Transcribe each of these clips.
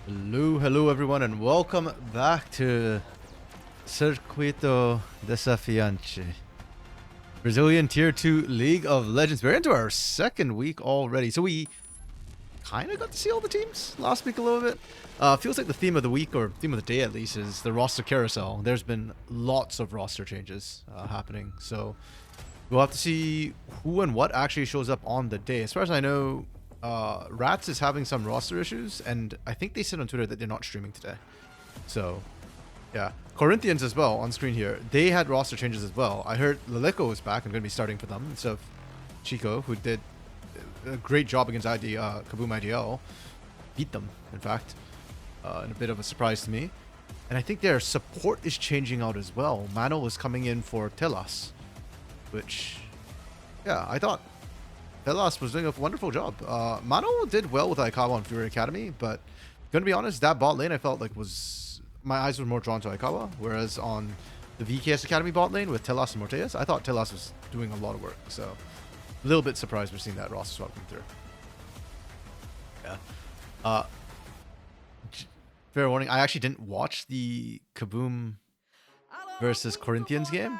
Hello everyone, and welcome back to Circuito Desafiante, Brazilian Tier 2 League of Legends. We're into our second week already, so we kind of got to see all the teams last week a little bit. Feels like the theme of the week, or theme of the day at least, is the roster carousel. There's been lots of roster changes happening, so we'll have to see who and what actually shows up on the day. As far as I know, Rats is having some roster issues, and I think they said on Twitter that they're not streaming today. So, yeah. Corinthians as well, on screen here. They had roster changes as well. I heard Leleco was back and going to be starting for them instead of Chico, who did a great job against Kaboom IDL. Beat them, in fact. And a bit of a surprise to me. And I think their support is changing out as well. Mano is coming in for Telas, which, yeah, I thought Telas was doing a wonderful job. Mano did well with Aikawa on Fury Academy, but gonna be honest, that bot lane I felt like my eyes were more drawn to Aikawa, whereas on the VKS Academy bot lane with Telas and Morteas, I thought Telas was doing a lot of work. So a little bit surprised we're seeing that roster swap come through. Yeah. Fair warning, I actually didn't watch the Kaboom versus Corinthians game,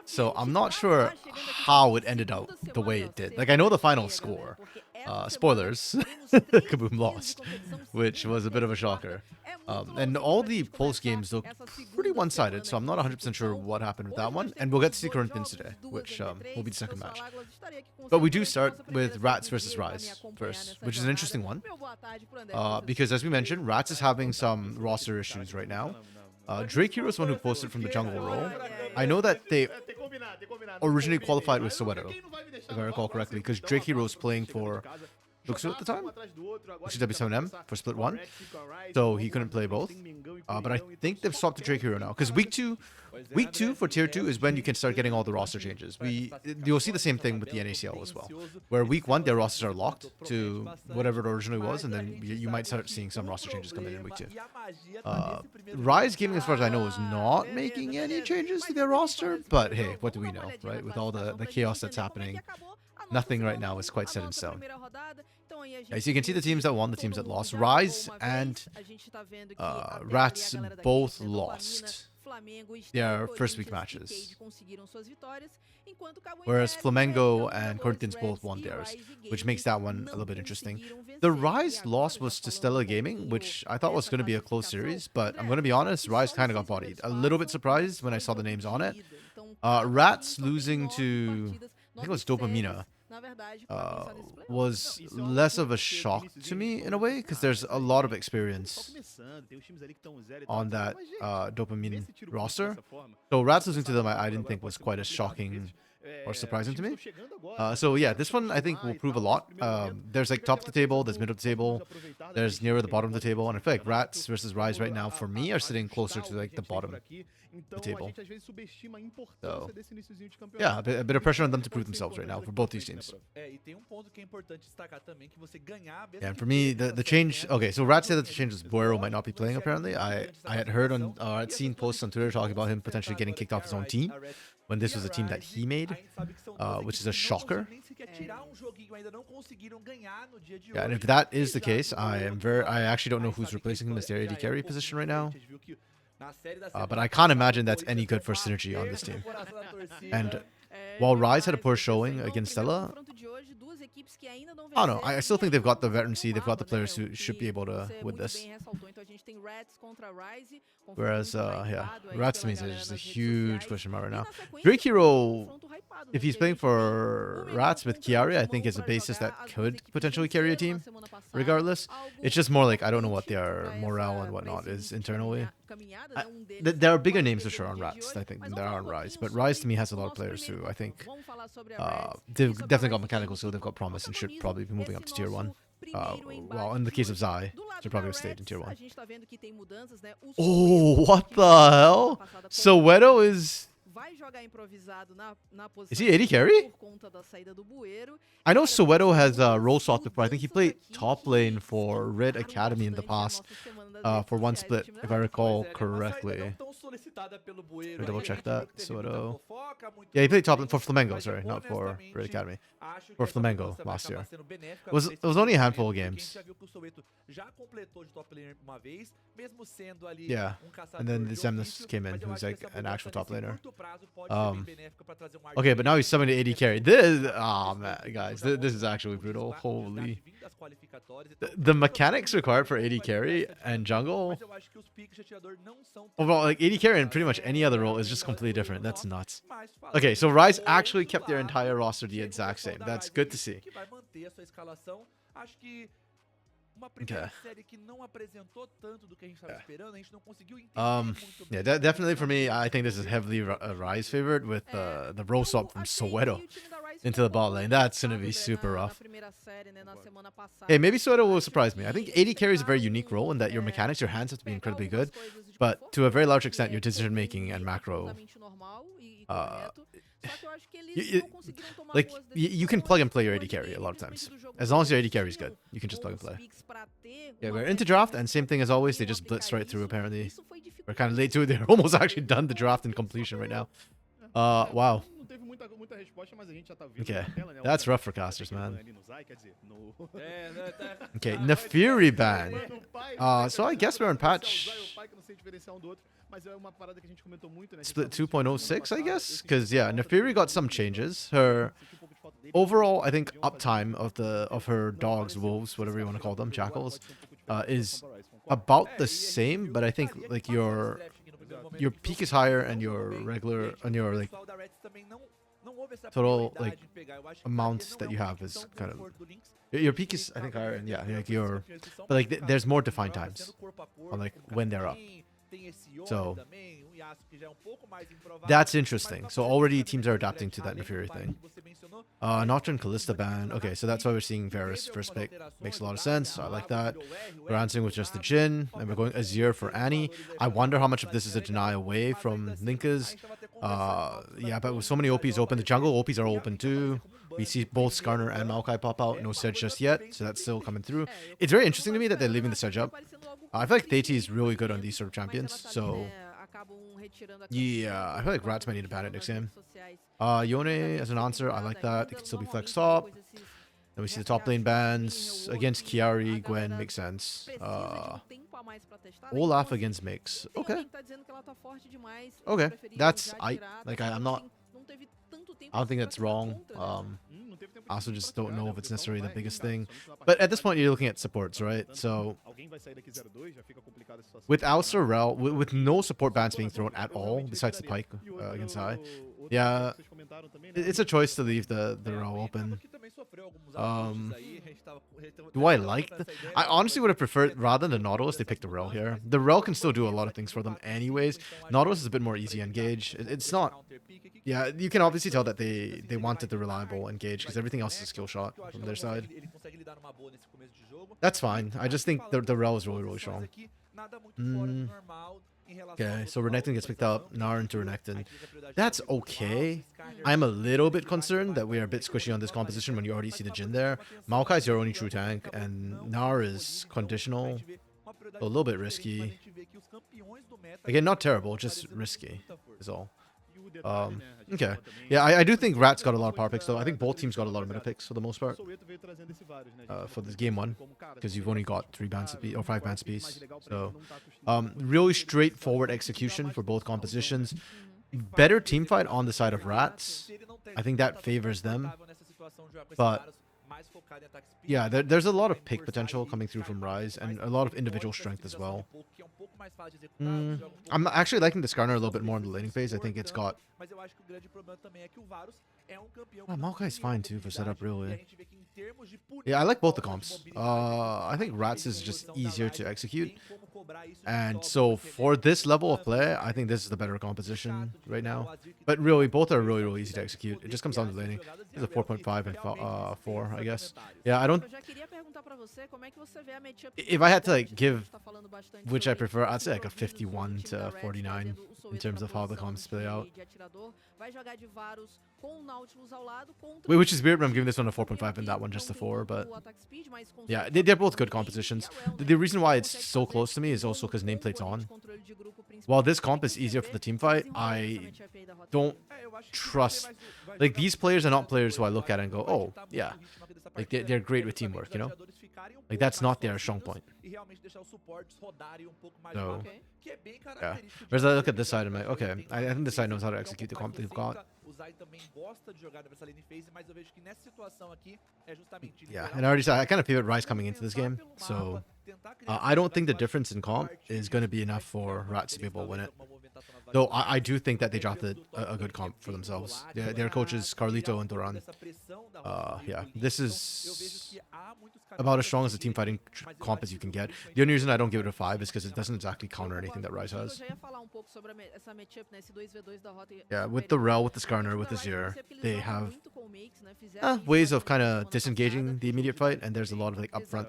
so I'm not sure how it ended out the way it did. Like, I know the final score. Spoilers, Kaboom lost, which was a bit of a shocker. And all the post games look pretty one-sided, so I'm not 100% sure what happened with that one. And we'll get to see Corinthians today, which will be the second match. But we do start with Rats versus Rise first, which is an interesting one. Because as we mentioned, Rats is having some roster issues right now. Drake Hero is one who posted from the jungle role. I know that they originally qualified with Soweto, if I recall correctly, because Drake Hero was playing for Luxu at the time, which is W7M for Split 1, so he couldn't play both. But I think they've swapped to Drake Hero now, because week two for Tier 2 is when you can start getting all the roster changes. You'll see the same thing with the NACL as well, where week 1 their rosters are locked to whatever it originally was, and then you might start seeing some roster changes come in week 2. Rise Gaming, as far as I know, is not making any changes to their roster, but hey, what do we know, right? With all the chaos that's happening, nothing right now is quite set in stone. Yeah, so you can see the teams that won, the teams that lost. Rise and Rats both lost their first week matches, whereas Flamengo and Corinthians both won theirs, which makes that one a little bit interesting. The Rise loss was to Stella Gaming, which I thought was going to be a close series, but I'm going to be honest, Rise kind of got bodied. A little bit surprised when I saw the names on it. Rats losing to, I think it was Dopamina, was less of a shock to me in a way, because there's a lot of experience on that Dopamine roster. So Rats losing to them I didn't think was quite as shocking or surprising to me. So yeah, this one I think will prove a lot. There's like top of the table, there's middle of the table, there's nearer the bottom of the table, and I feel like Rats versus Rise right now for me are sitting closer to like the bottom of the table. So yeah, a bit of pressure on them to prove themselves right now for both these teams. Yeah, and for me the change, okay, so Rats said that the change was Buero might not be playing apparently. I had heard on I'd seen posts on Twitter talking about him potentially getting kicked off his own team, when this was a team that he made, which is a shocker. Yeah, and if that is the case, I actually don't know who's replacing him as their AD carry position right now. But I can't imagine that's any good for synergy on this team. And while Rise had a poor showing against Stella, I don't know. I still think they've got the veterancy, they've got the players who should be able to win this. Whereas, yeah, Rats to me is just a huge question mark right now. Drake Hero, if he's playing for Rats with Chiari, I think is a basis that could potentially carry a team, regardless. It's just more like, I don't know what their morale and whatnot is internally. There are bigger names for sure on Rats, I think, than there are on Rise. But Rise to me has a lot of players who I think they've definitely got mechanical skill, they've got promise, and should probably be moving up to Tier 1. Well, in the case of Zai, should probably have stayed in Tier 1. Oh, what the hell? Soweto is he AD carry? I know Soweto has role swapped before. I think he played top lane for Red Academy in the past for one split, if I recall correctly. Let me double check that. Soweto. Yeah, he played top lane for Flamengo, sorry, not for Red Academy. For Flamengo last year. It was only a handful of games. Yeah, and then the Zemnis came in, who's like an actual top laner. Okay, but now he's summoning AD carry. This, oh man, guys, this is actually brutal. Holy. The mechanics required for AD carry and jungle, overall, like AD carry and pretty much any other role is just completely different. That's nuts. Okay, so Rise actually kept their entire roster the exact same. That's good to see. Okay. Yeah, definitely for me, I think this is heavily a Rise favorite with the roll swap from Soweto into the bot lane. That's gonna be super rough. Hey, maybe Soweto will surprise me. I think AD carries a very unique role in that your mechanics, your hands have to be incredibly good, but to a very large extent, your decision making and macro. You can plug and play your AD carry a lot of times. As long as your AD carry is good, you can just plug and play. Yeah, we're into draft, and same thing as always, they just blitz right through apparently. We're kind of late to it. They're almost actually done the draft and completion right now. Wow. Okay, that's rough for casters, man. Okay, Nefiri ban. So I guess we're on patch split 2.06, I guess, because yeah, Nefiri got some changes. Her overall, I think, uptime of her dogs, wolves, whatever you want to call them, jackals, is about the same, but I think like your peak is higher and your regular and your like total like amount that you have is kind of your peak is I think higher, and yeah, like but like there's more defined times on like when they're up. So that's interesting. So already teams are adapting to that Nefiri thing. Nocturne Callista ban. Okay, so that's why we're seeing Varus first pick. Makes a lot of sense. I like that. We're answering with just the Jhin, and we're going Azir for Annie. I wonder how much of this is a deny away from Linkas. Yeah, but with so many OPs open, the jungle OPs are open too. We see both Skarner and Maokai pop out. No Sedge just yet, so that's still coming through. It's very interesting to me that they're leaving the Sedge up. I feel like Theiti is really good on these sort of champions, so yeah, I feel like Rats might need to ban it next game. Yone as an answer, I like that. It can still be flex top. Then we see the top lane bans against Chiari, Gwen, makes sense. Olaf against Mix. Okay. Okay, that's I'm not. I don't think that's wrong. I also just don't know if it's necessarily the biggest thing. But at this point, you're looking at supports, right? So with Alistar Rel, with no support bans being thrown at all, besides the Pike against High, yeah, it's a choice to leave the Rel open. Do I like I honestly would have preferred, rather than the Nautilus, they picked the Rel here. The Rel can still do a lot of things for them anyways. Nautilus is a bit more easy engage. It's not... Yeah, you can obviously tell that they wanted the reliable engage because everything else is a skill shot from their side. That's fine. I just think the Rel is really, really strong. Okay, so Renekton gets picked up. Gnar into Renekton. That's okay. I'm a little bit concerned that we are a bit squishy on this composition when you already see the Jhin there. Maokai is your only true tank, and Gnar is conditional. A little bit risky. Again, not terrible, just risky is all. Okay. Yeah, I do think Rats got a lot of power picks, though. I think both teams got a lot of meta picks for the most part. For this game one, because you've only got 3 bans apiece, or 5 bans apiece. So, really straightforward execution for both compositions. Better team fight on the side of Rats. I think that favors them. But yeah, there's a lot of pick potential coming through from Rise, and a lot of individual strength as well. I'm actually liking the Skarner a little bit more in the laning phase. I think it's got... Maokai is fine too for setup, really. Yeah, I like both the comps. I think Rats is just easier to execute. And so for this level of play, I think this is the better composition right now. But really, both are really, really easy to execute. It just comes down to laning. It's a 4.5 and 4, I guess. Yeah, I don't... If I had to like give which I prefer, I'd say like a 51 to 49 in terms of how the comps play out. Which is weird when I'm giving this one a 4.5 and that one just a 4, but yeah, they're both good compositions. The reason why it's so close to me is also because nameplate's on. While this comp is easier for the team fight, I don't trust... Like, these players are not players who I look at and go, oh, yeah, like they're great with teamwork, you know? Like, that's not their strong point. So, yeah. Whereas I look at this side, I'm like, okay, I think this side knows how to execute the comp they've got. Yeah, and I already said I kind of favorite Ryze coming into this game, so I don't think the difference in comp is going to be enough for Rats to be able to win it. Though I do think that they drafted a good comp for themselves. Their coaches, Carlito and Duran. Yeah, this is about as strong as a team fighting comp as you can get. The only reason I don't give it a 5 is because it doesn't exactly counter anything that Ryze has. Yeah, with the Rel, with the Skarner, with the Zir, they have ways of kind of disengaging the immediate fight, and there's a lot of like upfront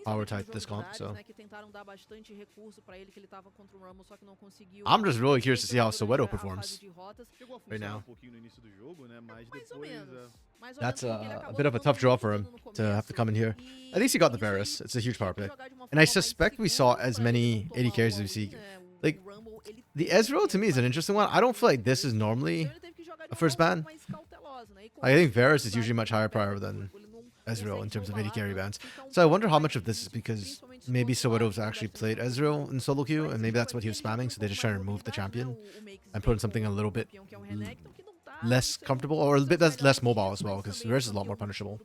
power type this comp, so I'm just really curious to see how Soweto performs right now. That's a bit of a tough draw for him to have to come in here. At least he got the Varus. It's a huge power pick. And I suspect we saw as many 80 carries as we see. Like, the Ezreal to me is an interesting one. I don't feel like this is normally a first ban. I think Varus is usually much higher prior than Ezreal in terms of 80 carry bans. So I wonder how much of this is because maybe Soweto's actually played Ezreal in solo queue, and maybe that's what he was spamming, so they just try to remove the champion and put in something a little bit less comfortable, or a bit less mobile as well, because Varus is a lot more punishable.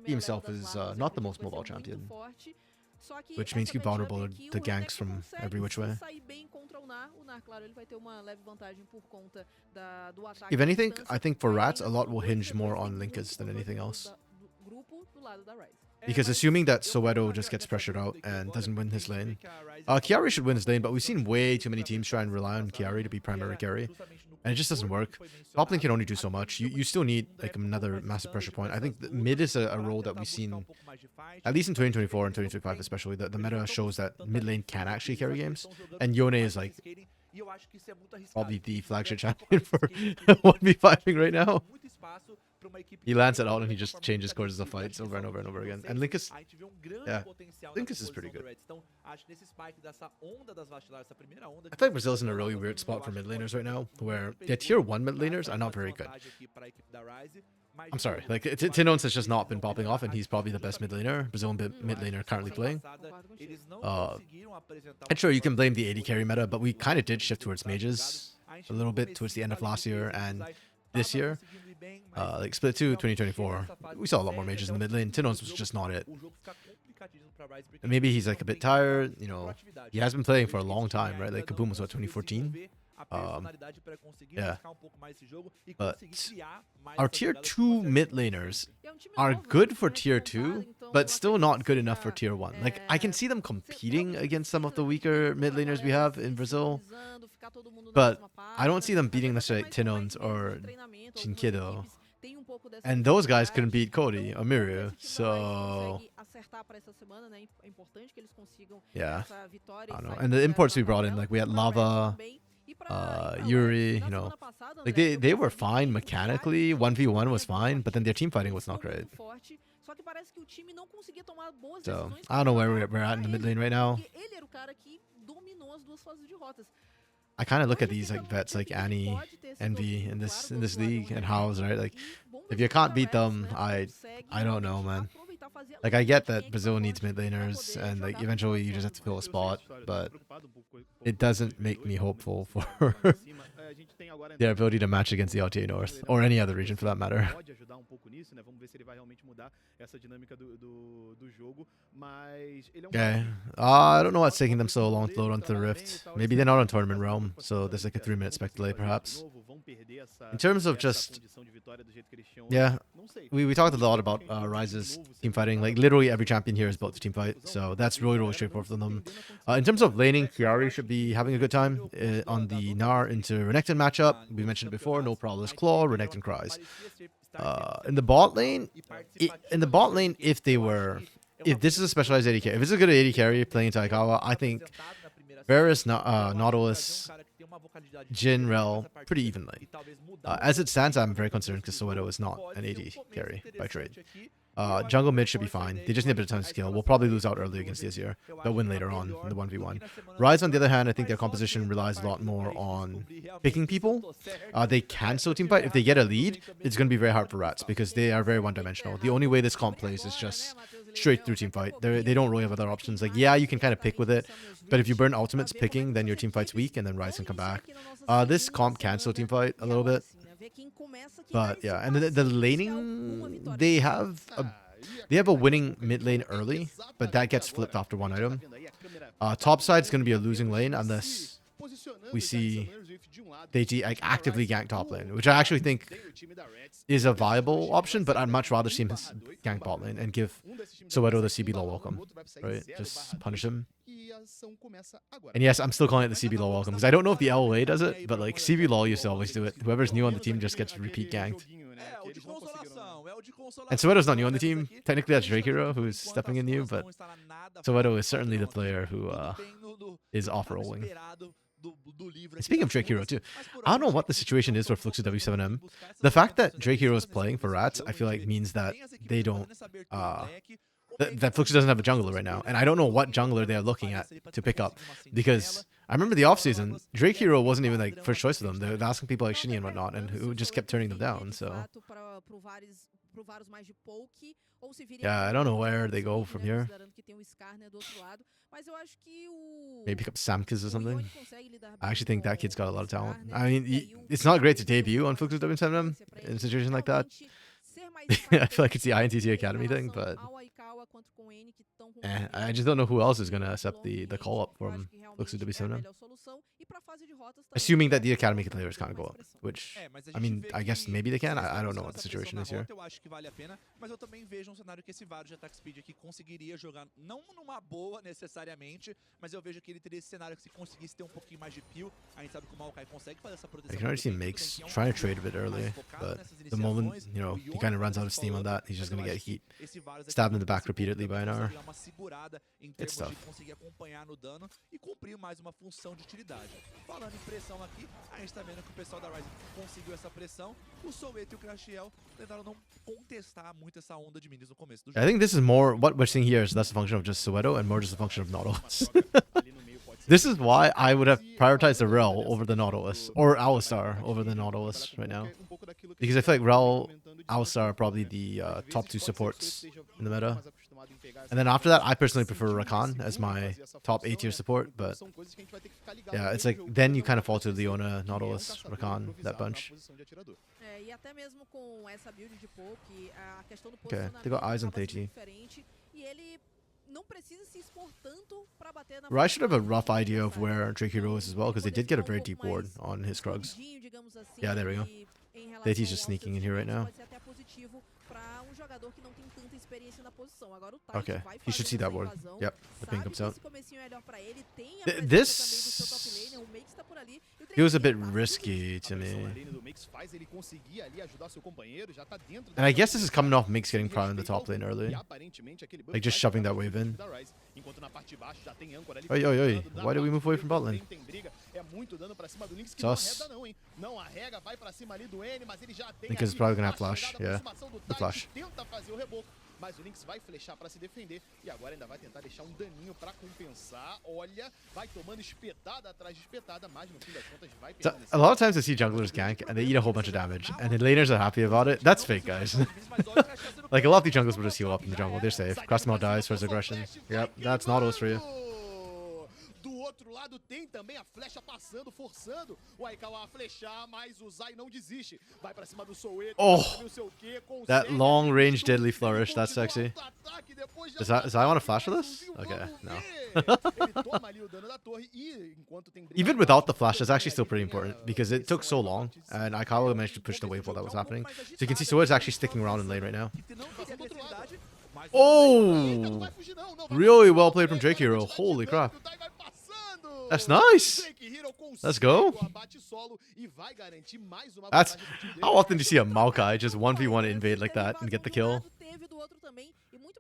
He himself is not the most mobile champion, which means he's vulnerable to ganks from every which way. If anything, I think for Rats, a lot will hinge more on Linkas than anything else. Because assuming that Soweto just gets pressured out and doesn't win his lane, Chiari should win his lane, but we've seen way too many teams try and rely on Chiari to be primary carry, and it just doesn't work. Top lane can only do so much. You still need like another massive pressure point. I think mid is a role that we've seen, at least in 2024 and 2025 especially, that the meta shows that mid lane can actually carry games, and Yone is like probably the flagship champion for 1v5ing right now. He lands it out and he just changes courses of fights over and over and over again. And Linkus, yeah, Linkus is pretty good. I feel like Brazil's in a really weird spot for mid laners right now, where the tier 1 mid laners are not very good. I'm sorry, like Tinons has just not been popping off, and he's probably the best mid laner, Brazilian mid laner currently playing. And sure, you can blame the 80 carry meta, but we kind of did shift towards mages a little bit towards the end of last year and this year. Like Split 2 2024, we saw a lot more mages in the mid lane. Tinons was just not it. And maybe he's like a bit tired, you know, he has been playing for a long time, right? Like Kaboom was what, 2014? Yeah, but our tier 2 mid laners are good for tier 2, but still not good enough for tier 1. Like, I can see them competing against some of the weaker mid laners we have in Brazil, but I don't see them beating necessarily Tinons or Shinkido. And those guys couldn't beat Cody or Miru, so yeah, I don't know. And the imports we brought in, like we had Lava, Yuri, you know, like they were fine mechanically. 1v1 was fine, but then their team fighting was not great. So I don't know where we're at in the mid lane right now. I kind of look at these like vets like Annie, Envy in this league and House, right? Like if you can't beat them, I don't know, man. Like I get that Brazil needs mid laners and like eventually you just have to fill a spot, but it doesn't make me hopeful for their ability to match against the LTA North or any other region for that matter. Okay, I don't know what's taking them so long to load onto the Rift. Maybe they're not on Tournament Realm, so there's like a 3-minute spec delay perhaps. In terms of just, yeah, we talked a lot about Ryze's team fighting. Like literally every champion here is built to team fight, so that's really straightforward for them. In terms of laning, Chiari should be having a good time on the Gnar into Renekton matchup. We mentioned it before, no Prowler's Claw, Renekton cries. In the bot lane, if this is a specialized 80 carry, if it's a good 80 carry playing into Aikawa, I think Varus, Nautilus, Jin, Rel, pretty evenly. As it stands, I'm very concerned because Soweto is not an AD carry by trade. Jungle mid should be fine. They just need a bit of time to scale. We'll probably lose out early against DSR. They'll win later on in the 1v1. Rise, on the other hand, I think their composition relies a lot more on picking people. They can still teamfight. If they get a lead, it's going to be very hard for Rats because they are very one-dimensional. The only way this comp plays is just straight through teamfight. They don't really have other options. Like, yeah, you can kind of pick with it, but if you burn ultimates picking, then your teamfight's weak and then Rise can come back. This comp can still teamfight a little bit. But yeah, and the laning, they have a winning mid lane early, but that gets flipped after one item. Top side's going to be a losing lane unless we see they actively gank top lane, which I actually think is a viable option, but I'd much rather see him gank bot lane and give Soweto the CB low welcome, right? Just punish him. And yes, I'm still calling it the CB low welcome because I don't know if the LOA does it, but like CB low used to always do it. Whoever's new on the team just gets repeat ganked. And Soweto's not new on the team. Technically, that's Drake Hero who's stepping in new, but Soweto is certainly the player who is off-rolling. And speaking of Drake Hero too, I don't know what the situation is for Fluxus W7M. The fact that Drake Hero is playing for Rats, I feel like means that they don't that Fluxus doesn't have a jungler right now, and I don't know what jungler they are looking at to pick up, because I remember the offseason, Drake Hero wasn't even like first choice for them. They were asking people like Shinny and whatnot, and who just kept turning them down. So yeah, I don't know where they go from here. Maybe pick up Samkis or something. I actually think that kid's got a lot of talent. I mean, it's not great to debut on Fluxus W7M in a situation like that. I feel like it's the INTT Academy thing, but I just don't know who else is going to accept the call up from Fluxus W7M. Assuming that the Academy players can't go up, which, I mean, I guess maybe they can. I don't know what the situation is here. I can already see Makes trying to trade a bit early, but the moment, you know, he kind of runs out of steam on that, he's just going to get heat. Stabbed in the back repeatedly by an R. It's tough. Falando em pressão aqui, a gente tá vendo que o pessoal da Rise conseguiu essa pressão. O Soweto e o Crashiel tentaram não contestar muito essa onda de minis no começo do jogo. I think this is more, what we're seeing here is less a function of just Soweto and more just a function of Nautilus. This is why I would have prioritized the Rel over the Nautilus, or Alistar over the Nautilus right now. Because I feel like Rel, Alistar are probably the top two supports in the meta. And then after that, I personally prefer Rakan as my top A tier support, but yeah, it's like then you kind of fall to Leona, Nautilus, Rakan, that bunch. Okay, they got eyes on Theiti. Rai should have a rough idea of where Drake Hero is as well, because they did get a very deep ward on his Krugs. Yeah, there we go. Theiti's just sneaking in here right now. Okay, he should see that ward. Yep, the ping comes out. This feels a bit risky to me. And I guess this is coming off Mix getting prime in the top lane early. Like just shoving that wave in. Oi, oi, oi. Why did we move away from bot lane? Sus. I think it's probably gonna have flash. Yeah, the flash. Mas o Lynx vai flechar para se defender e agora ainda vai tentar deixar daninho para compensar. Olha, vai tomando espetada atrás de espetada, mas no fim das contas vai perder. A lot of times I see junglers gank and they eat a whole bunch of damage and the laners are happy about it. That's fake, guys. Like a lot of the junglers will just heal up in the jungle. They're safe. Crossmouth dies for his aggression. Yep, that's Nautilus for you. Outro lado tem também a flecha passando, forçando o Aikawa a flechar, mas o Zai não desiste. Vai pra cima do Soweto. Oh, that long range deadly flourish, that's sexy. Does I want to flash for this? Okay, no. Even without the flash, that's actually still pretty important because it took so long and Aikawa managed to push the wave while that was happening. So you can see Soweto is actually sticking around in lane right now. Oh, really well played from Drake Hero. Holy crap. That's nice. Let's go. That's how often do you see a Maokai just 1v1 invade like that and get the kill?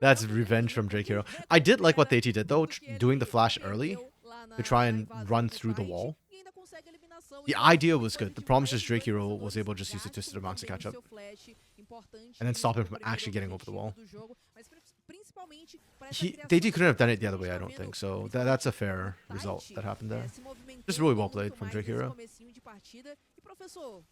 That's revenge from Drake Hero. I did like what Theiti did though, doing the flash early. to try and run through the wall. The idea was good. The problem is just Drake Hero was able to just use the twisted amounts to catch up. And then stop him from actually getting over the wall. DT couldn't have done it the other way, I don't think. So that's a fair result that happened there. Just really well played from Drake Hero.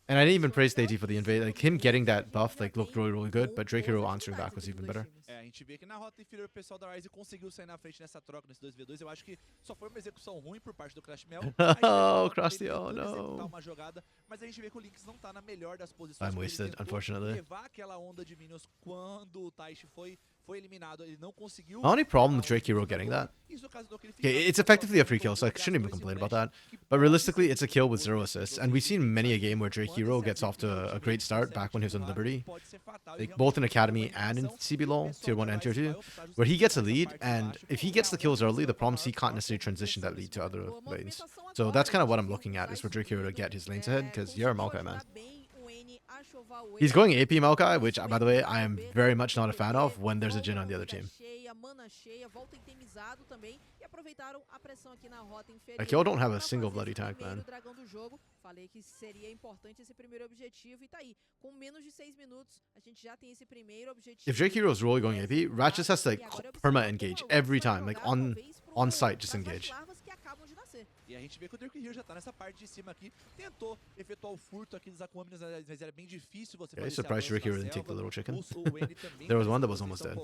And I didn't even praise DT for the invade. Like, him getting that buff like looked really, really good, but Drake Hero answering back was even better. A gente vê que na rota inferior o pessoal da Ryze conseguiu sair na frente nessa troca nesse 2v2. Eu acho que só foi uma execução ruim por parte do Crash Mel. Oh, Krusty, oh no. Uma jogada, mas a gente vê que o Lynx não tá na melhor das posições. I'm wasted, unfortunately. Levar aquela onda de minions quando o Taishi foi eliminado, ele não conseguiu. The only problem with Drake Hero getting that. Okay, it's effectively a free kill, so I shouldn't even complain about that. But realistically, it's a kill with 0 assists. And we've seen many a game where Drake Hero gets off to a great start back when he was on Liberty. Like, both in Academy and in CBLOL, Tier 1 and Tier 2, where he gets a lead, and if he gets the kills early, the problem is he can't necessarily transition that lead to other lanes. So that's kind of what I'm looking at, is for Drake Hero to get his lanes ahead, because you're a Maokai, man. He's going AP Maokai, which, by the way, I am very much not a fan of when there's a Jhin on the other team. Like, y'all don't have a single bloody tank, man. If Drake Hero is really going AP, Rat just has to like perma engage every time, like on site, just engage. E a gente vê que o Drake Hero já tá nessa parte de cima aqui, tentou efetuar o furto aqui dos Aquaminas, mas era bem difícil você fazer. Surprised Drake Hero didn't take the little chicken. There was one that was almost dead.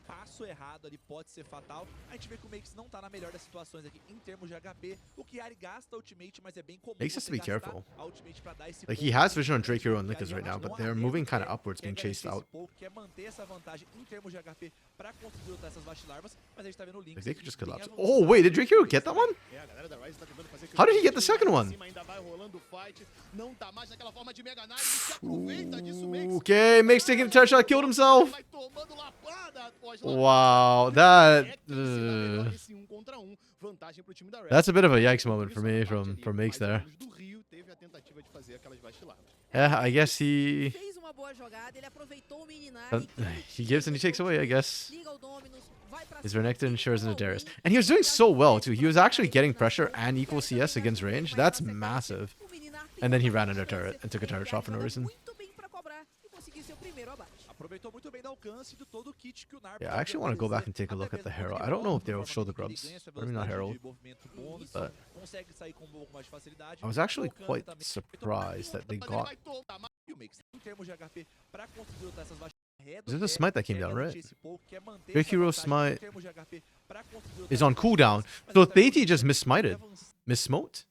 Passo errado ali pode ser fatal. A gente vê que o Makes não tá na melhor das situações aqui em termos de HP. O Chiari gasta a ultimate, mas é bem comum. Makes has to be careful. Like, he has vision on Drake Hero and Likas right now, but they're moving kind of upwards, being chased out. Quer manter essa vantagem em termos de HP para conseguir lutar essas vacilarvas, mas a gente tá vendo o Lynx. Like, they could just collapse. Oh wait, did Drake Hero get that one? How did he get the second one? Okay, Makes taking the terror shot, killed himself. Wow, that's a bit of a yikes moment for me from Makes there. Yeah, I guess he gives and he takes away, I guess. His Renekton ensures an Adaris. And he was doing so well, too. He was actually getting pressure and equal CS against range. That's massive. And then he ran under turret and took a turret shot for no reason. Yeah, I actually want to go back and take a look at the Herald. I don't know if they'll show the grubs. Maybe not Herald. But I was actually quite surprised that they got... This is a smite that came down, right? Drake Hero smite is on cooldown. So Theiti just missmited. Missmote?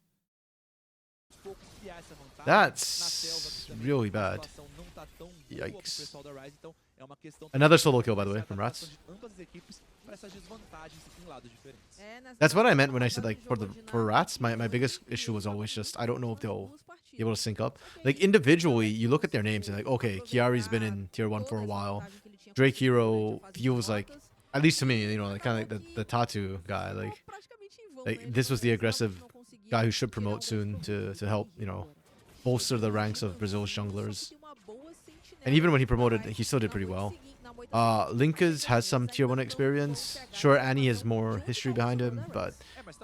That's really bad. Yikes. Another solo kill, by the way, from Rats. That's what I meant when I said, like, for Rats, my biggest issue was always just, I don't know if they'll be able to sync up. Like, individually, you look at their names and like, okay, Chiari's been in Tier 1 for a while. Drake Hero feels like, at least to me, you know, like, kind of like the tattoo guy. Like this was the aggressive guy who should promote soon to help, you know, bolster the ranks of Brazil's junglers. And even when he promoted, he still did pretty well. Linkas has some Tier 1 experience. Sure, Annie has more history behind him, but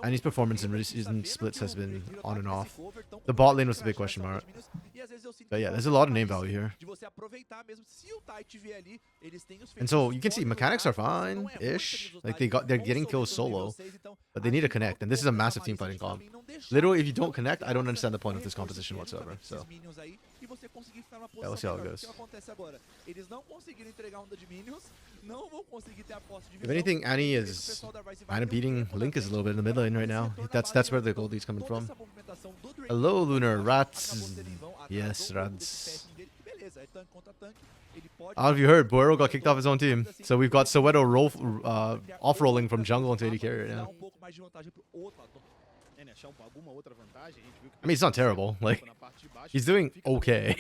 Annie's performance in recent splits has been on and off. The bot lane was the big question mark. But yeah, there's a lot of name value here. And so you can see mechanics are fine-ish. Like they're getting kills solo, but they need to connect. And this is a massive team fighting comp. Literally, if you don't connect, I don't understand the point of this composition whatsoever. So yeah, we'll see how it goes. If anything, Annie is kind of beating Link is a little bit in the mid lane right now. That's where the Goldie's coming from. Hello, Lunar Rats. Yes, Rats. How have you heard? Boero got kicked off his own team. So we've got Soweto off-rolling from jungle into AD carry right now. I mean, it's not terrible. Like, he's doing okay.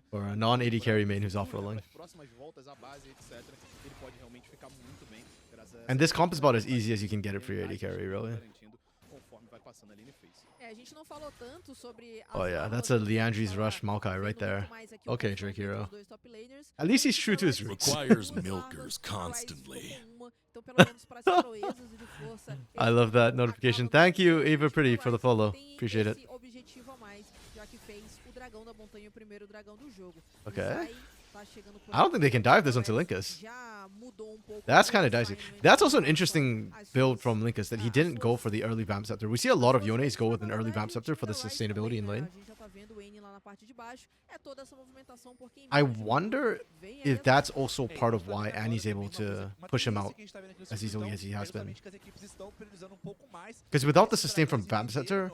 For a non-AD carry main who's off-rolling. And this comp is about as easy as you can get it for your AD carry, really. Oh yeah, that's a Leandri's Rush Maokai right there. Okay, Drake Hero. At least he's true to his roots. Requires milkers constantly. I love that notification. Thank you, Eva Pretty, for the follow. Appreciate it. Okay. I don't think they can dive this onto Linkus. That's kind of dicey. That's also an interesting build from Linkus, that he didn't go for the early Vamp Scepter. We see a lot of Yones go with an early Vamp Scepter for the sustainability in lane. I wonder if that's also part of why Annie's able to push him out as easily as he has been. Because without the sustain from Vamp Scepter,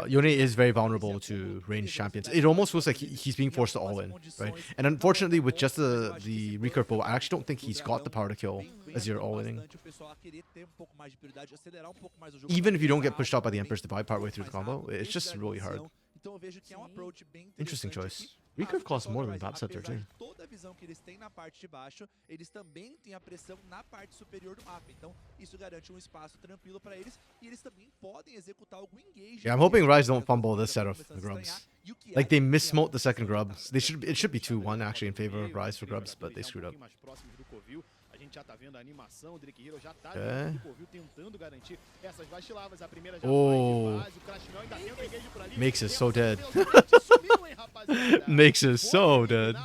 Yone is very vulnerable to ranged champions. It almost feels like he's being forced to all in, right? And unfortunately, with just the recurve bow, I actually don't think he's got the power to kill as you're all-inning. Even if you don't get pushed out by the Emperor's Divide partway through the combo, it's just really hard. Interesting choice. Recurve costs more than Vamp Scepter too. Yeah, I'm hoping Rise don't fumble this set of grubs. Like they missmote the second grub. It should be 2-1 actually in favor of Rise for grubs, but they screwed up. Okay. Oh, Makes it so dead. Makes it so dead.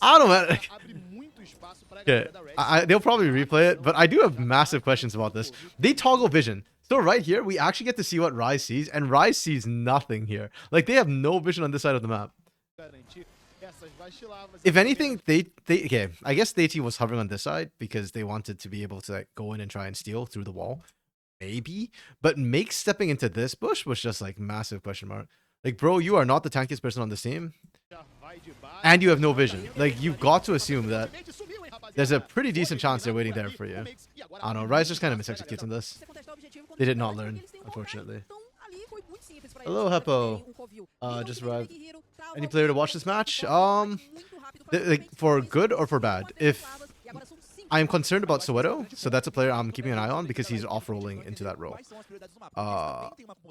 I don't know. Okay, they'll probably replay it, but I do have massive questions about this. They toggle vision. So right here, we actually get to see what Rise sees, and Rise sees nothing here. Like, they have no vision on this side of the map. If anything, okay, I guess Deity was hovering on this side because they wanted to be able to like, go in and try and steal through the wall. Maybe. But Make stepping into this bush was just like massive question mark. Like, bro, you are not the tankiest person on this team. And you have no vision. Like, you've got to assume that there's a pretty decent chance they're waiting there for you. I don't know, Rise just kind of misexecutes on this. They did not learn, unfortunately. Hello, Heppo. Just arrived. Any player to watch this match? Like, for good or for bad? If I am concerned about Soweto, so that's a player I'm keeping an eye on because he's off-rolling into that role.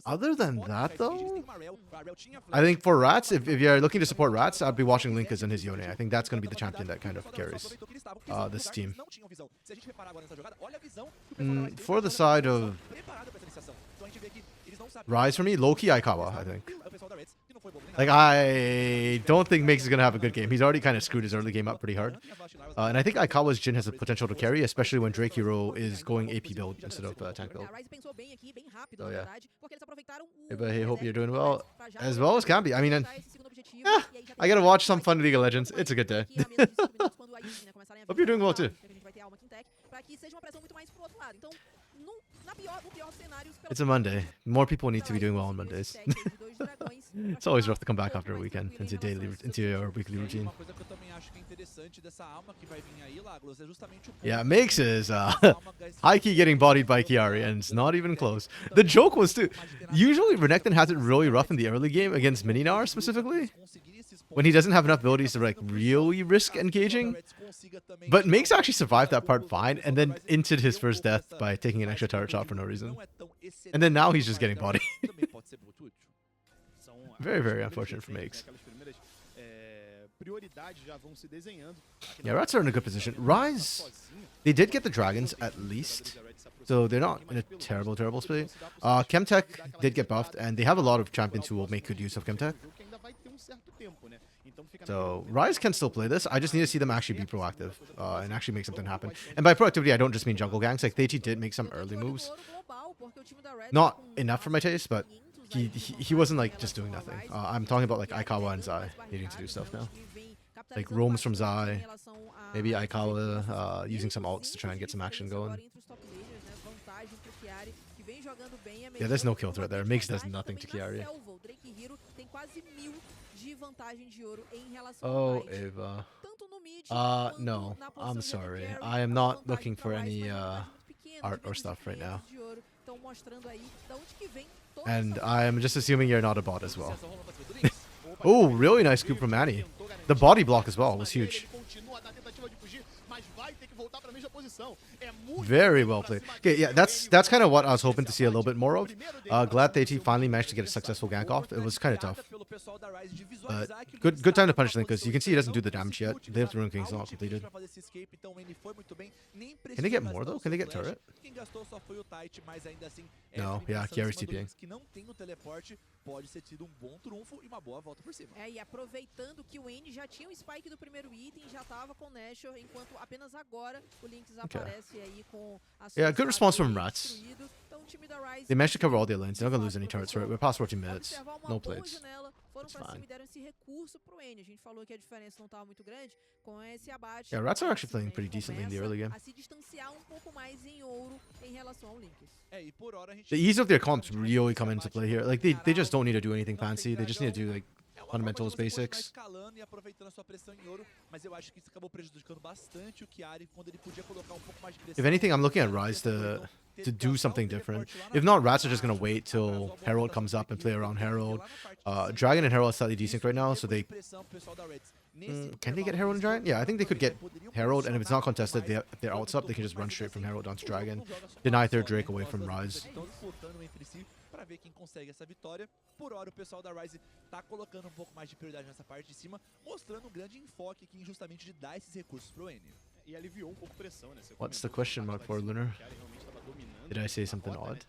Other than that, though, I think for Rats, if you're looking to support Rats, I'd be watching Linkus and his Yone. I think that's going to be the champion that kind of carries this team. For the side of Rise for me, low-key Aikawa, I think. Like, I don't think Makes is going to have a good game. He's already kind of screwed his early game up pretty hard. And I think Aikawa's Jhin has the potential to carry, especially when Drake Hero is going AP build instead of tank build. So, yeah. But hey, hope you're doing well. As well as can be. I mean, yeah, I got to watch some fun League of Legends. It's a good day. Hope you're doing well, too. It's a Monday. More people need to be doing well on Mondays. It's always rough to come back after a weekend into your weekly routine. Yeah, Makes is high-key getting bodied by Chiari, and it's not even close. The joke was too. Usually Renekton has it really rough in the early game against Mininar specifically, when he doesn't have enough abilities to like really risk engaging. But Makes actually survived that part fine, and then inted his first death by taking an extra turret shot for no reason. And then now he's just getting bodied. Very, very unfortunate for Makes. Yeah, Rats are in a good position. Rise, they did get the dragons at least, so they're not in a terrible, terrible spot. Chemtech did get buffed, and they have a lot of champions who will make good use of Chemtech. So Rise can still play this. I just need to see them actually be proactive and actually make something happen. And by proactivity, I don't just mean jungle ganks. Like, Deity did make some early moves. Not enough for my taste, but he wasn't like just doing nothing. I'm talking about like Aikawa and Zai needing to do stuff now. Like roams from Zai, maybe Aikawa using some ults to try and get some action going. Yeah, there's no kill threat there. Makes does nothing to Chiari. Oh, Eva. No, I'm sorry. I am not looking for any art or stuff right now. And I am just assuming you're not a bot as well. Oh, really nice scoop from Annie. The body block as well was huge. Very well played. Okay, yeah, that's kind of what I was hoping to see a little bit more of. Glad that he finally managed to get a successful gank off. It was kind of tough. But good time to punish them because you can see he doesn't do the damage yet. They have the Rune King's not completed. Can they get more though? Can they get turret? No, yeah, Kiari's TPing. Pode ser tido bom trunfo e uma boa volta por cima. E aproveitando que o N já tinha o spike do primeiro item, já tava com o Nashor, enquanto apenas agora o Lynx aparece aí com a sua good response from Rats. destruído. Então o time da Rise They managed to cover all their lanes. They're not gonna lose any turrets, right? We're past 14 minutes. observar uma No boa plates. janela, foram It's pra cima fine. e deram esse recurso pro N. A gente falou que a diferença não tava muito grande com esse abate. Yeah, Rats are actually playing Ele pretty decently in the começa early game. a se distanciar um pouco mais em ouro em relação ao Lynx. E por hora a gente The ease of their comps really come into play here. Like they just don't need to do anything fancy. They just need to do like fundamentals, basics. escalando e aproveitando a sua pressão em ouro, mas eu acho que isso acabou prejudicando bastante o Chiari quando ele podia colocar um pouco mais de pressão. If anything, I'm looking at Rise to do something different. If not, Rats are just gonna wait till Herald comes up and play around Herald. Dragon and Herald are slightly decent right now, so they can they get Herald and Dragon? Yeah, I think they could get Herald, and if it's not contested, if they're outs up, they can just run straight from Herald down to Dragon, deny third Drake away from Rise. Estão disputando entre si para ver quem consegue essa vitória. Por hora o pessoal da Rise tá colocando um pouco mais de prioridade nessa parte de cima, mostrando um grande enfoque aqui em justamente de dar esses recursos pro N. E aliviou um pouco pressão, né? What's the question mark for, Lunar? Did I say something odd?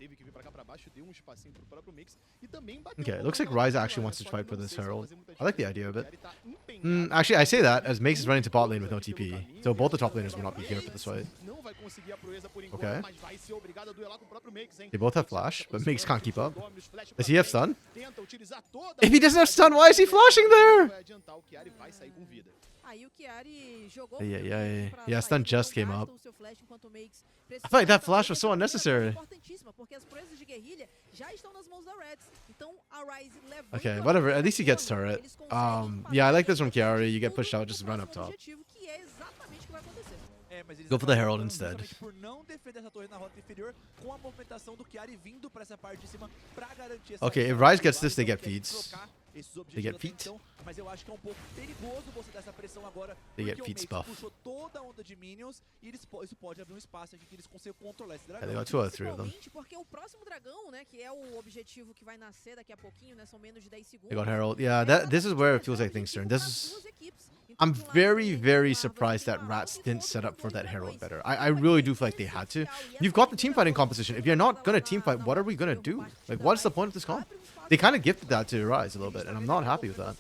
Okay, it looks like Rise actually wants to fight for this Herald. I like the idea of it. Actually, I say that as Makes is running to bot lane with no TP. So both the top laners will not be here for this fight. Okay. They both have flash, but Makes can't keep up. Does he have stun? If he doesn't have stun, why is he flashing there? Aí o Chiari jogou Yeah, stun just came up. I feel like that flash was so unnecessary. Okay, whatever. At least he gets turret. Yeah, I like this from Chiari. You get pushed out, just run up top. Go for the Herald instead. Por não defender essa torre na rota inferior, com a movimentação do Chiari vindo para essa parte de cima para garantir essa. Okay, if Rise gets this, they get feeds. They get feet. Mas eu acho que é um pouco perigoso você dar essa pressão agora. They get feet buff. Puxou toda a onda de minions e isso pode abrir um espaço aqui que eles consigam controlar esse dragão. Yeah, they got 2 out of 3 of them. Porque o próximo dragão, né, que é o objetivo que vai nascer daqui a pouquinho, né, são menos de 10 segundos. They got Herald. Yeah, this is where it feels like things turn. I'm very surprised that Rats didn't set up for that Herald better. I really do feel like they had to. You've got the team fighting composition. If you're not gonna team fight, what are we gonna do? Like, what's the point of this comp? They kind of gifted that to Rise a little bit, and I'm not happy with that.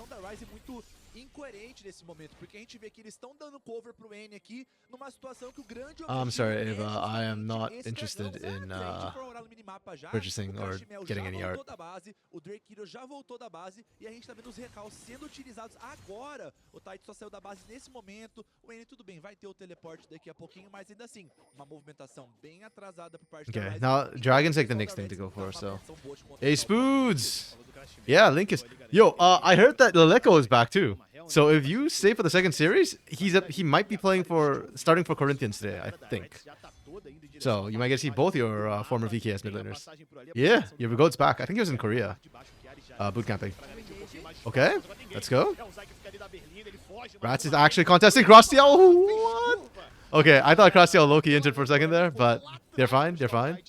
Incoerente nesse momento, porque a gente vê que eles estão dando cover pro N aqui numa situação que o grande I'm sorry, Ava. I am not interested in purchasing or getting any art. O Drake Hero já voltou da base e a gente tá vendo os recalls sendo utilizados agora. O Tide só saiu da base nesse momento. O N tudo bem, vai ter o teleporte daqui a pouquinho, mas ainda assim, uma movimentação bem atrasada por parte da Okay, Rise. now Dragon's like the next thing to go for, so. Hey, Spoods! Yeah, Link is. Yo, I heard that Leleko is back too. So if you stay for the second series, he might be starting for Corinthians today, I think. So you might get to see both your former VKS mid laners. Yeah, your goat's back. I think he was in Korea, boot camping. Okay, let's go. Rats is actually contesting Crastiel. What? Okay, I thought Crastiel Loki entered for a second there, but they're fine. They're fine.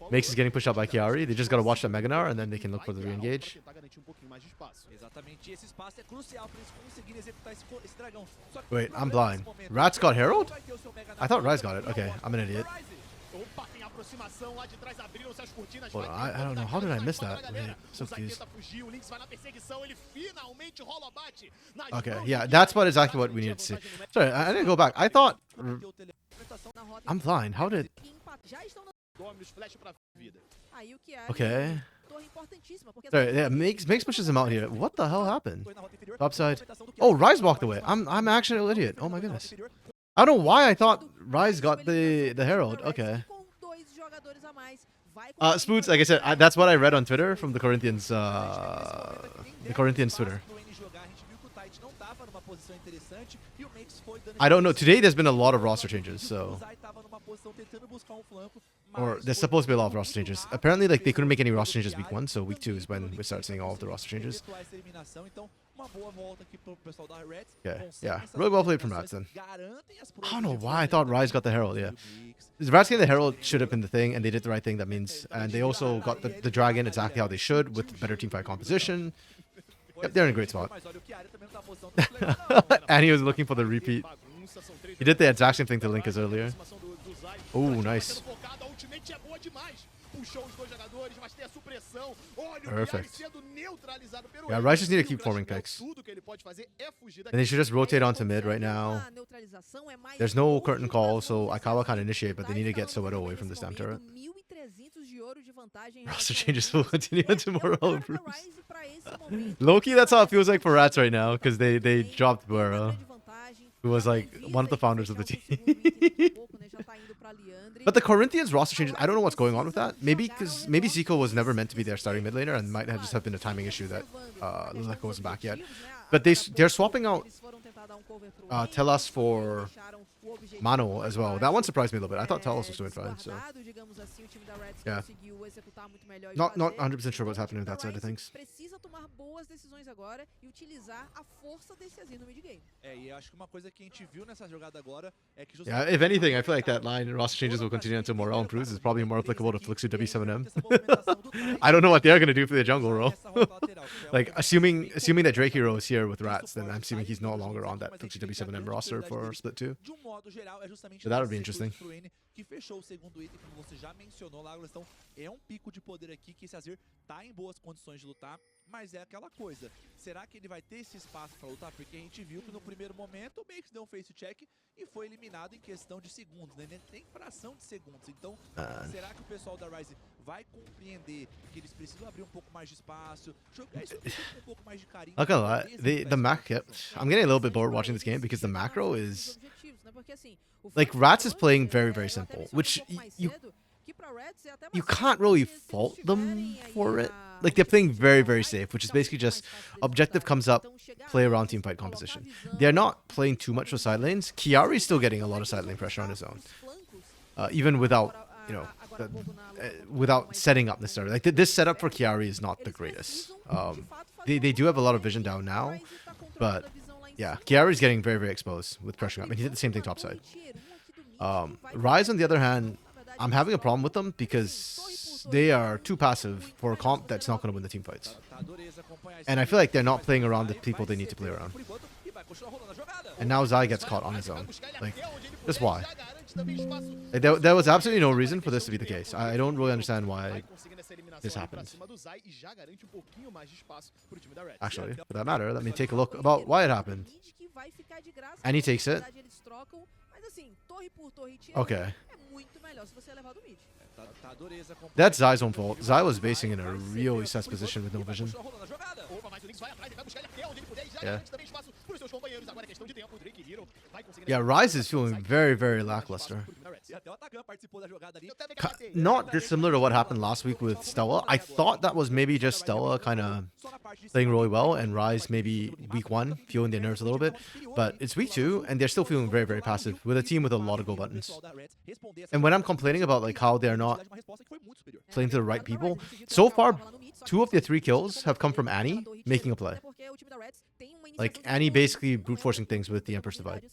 Makes is getting pushed out by Chiari. They just gotta watch the Meganar and then they can look for the re-engage. Exatamente, esse espaço é crucial para eles conseguirem executar esse dragão. Wait, I'm blind. Rats got Herald? I thought Rise got it. Okay, I'm an idiot. Hold on, I don't know. How did I miss that? Wait, so confused. Okay, yeah, that's exactly what we needed to see. Sorry, I didn't go back. I thought... I'm blind. How did... Okay. Sorry, yeah, Makes pushes him out here. What the hell happened? Topside. Oh, Rise walked away. I'm actually an idiot. Oh my goodness. I don't know why I thought Rise got the Herald. Okay. Spoots, like I said, that's what I read on Twitter from the Corinthians Twitter. I don't know. Today there's been a lot of roster changes, so... Or there's supposed to be a lot of roster changes. Apparently, like, they couldn't make any roster changes week 1, so week 2 is when we start seeing all of the roster changes. Uma boa volta aqui pro pessoal da Reds. Okay, yeah. Really well played from Rats then. I don't know why I thought Rise got the Herald, yeah. Rats getting the Herald should have been the thing, and they did the right thing, that means. And they also got the Dragon exactly how they should, with better teamfight composition. Yep, they're in a great spot. And he was looking for the repeat. He did the exact same thing to Linkers earlier. Oh, nice. Perfect. Yeah, Rice just need to keep forming picks. And they should just rotate onto mid right now. There's no curtain call, so Aikawa can't initiate, but they need to get Soweto away from this damn turret. Roster changes will continue until morale improves. Low-key, that's how it feels like for Rats right now, because they dropped Burrow, who was like one of the founders of the team. But the Corinthians roster changes, I don't know what's going on with that. Maybe Zico was never meant to be their starting mid laner, and might have just have been a timing issue that Lileko wasn't back yet. But they're swapping out Telas for Mano as well. That one surprised me a little bit. I thought Telas was doing fine. So yeah, not 100% sure what's happening with that side of things. Yeah, if anything, I feel like that line roster changes will continue until morale improves is probably more applicable to Flixu W7M. I don't know what they're gonna do for the jungle role. Like assuming that Drake Hero is here with Rats, then I'm assuming he's no longer on that Flixu W7M roster for Split 2. So that would be interesting. Que fechou o segundo item, como você já mencionou lá, então é pico de poder aqui que esse Azir tá em boas condições de lutar, mas é aquela coisa, será que ele vai ter esse espaço para lutar? Porque a gente viu que no primeiro momento o Makes deu um face check e foi eliminado em questão de segundos, né? Nem fração de segundos. Então, será que o pessoal da Rise vai compreender que eles precisam abrir um pouco mais de espaço, jogar isso com um pouco mais de carinho? Not gonna lie, the macro, I'm getting a little bit bored watching this game because the macro is like Rats is playing very, very simple, which you can't really fault them for it. Like they're playing very, very safe, which is basically just objective comes up, play around team fight composition. They're not playing too much with side lanes. Kiari's still getting a lot of side lane pressure on his own, even without without setting up necessarily. Like this setup for Kiari is not the greatest. They do have a lot of vision down now, but yeah, Kiari's getting very, very exposed with pressuring up, and he did the same thing topside. Rise, on the other hand, I'm having a problem with them because they are too passive for a comp that's not going to win the team fights. And I feel like they're not playing around the people they need to play around. And now Zai gets caught on his own. Like, just why? Like, there was absolutely no reason for this to be the case. I don't really understand why this happened. Actually, for that matter, let me take a look about why it happened. And he takes it. Okay. That's Zai's own fault. Zai was basing in a really sus position with no vision. Yeah. Yeah, Rise is feeling very, very lackluster. Not dissimilar to what happened last week with Stella. I thought that was maybe just Stella kind of playing really well, and Rise maybe week 1 feeling their nerves a little bit. But it's week 2, and they're still feeling very, very passive with a team with a lot of go buttons. And when I'm complaining about like how they're not playing to the right people, so far 2 of their 3 kills have come from Annie making a play. Like Annie basically brute forcing things with the Empress Divide.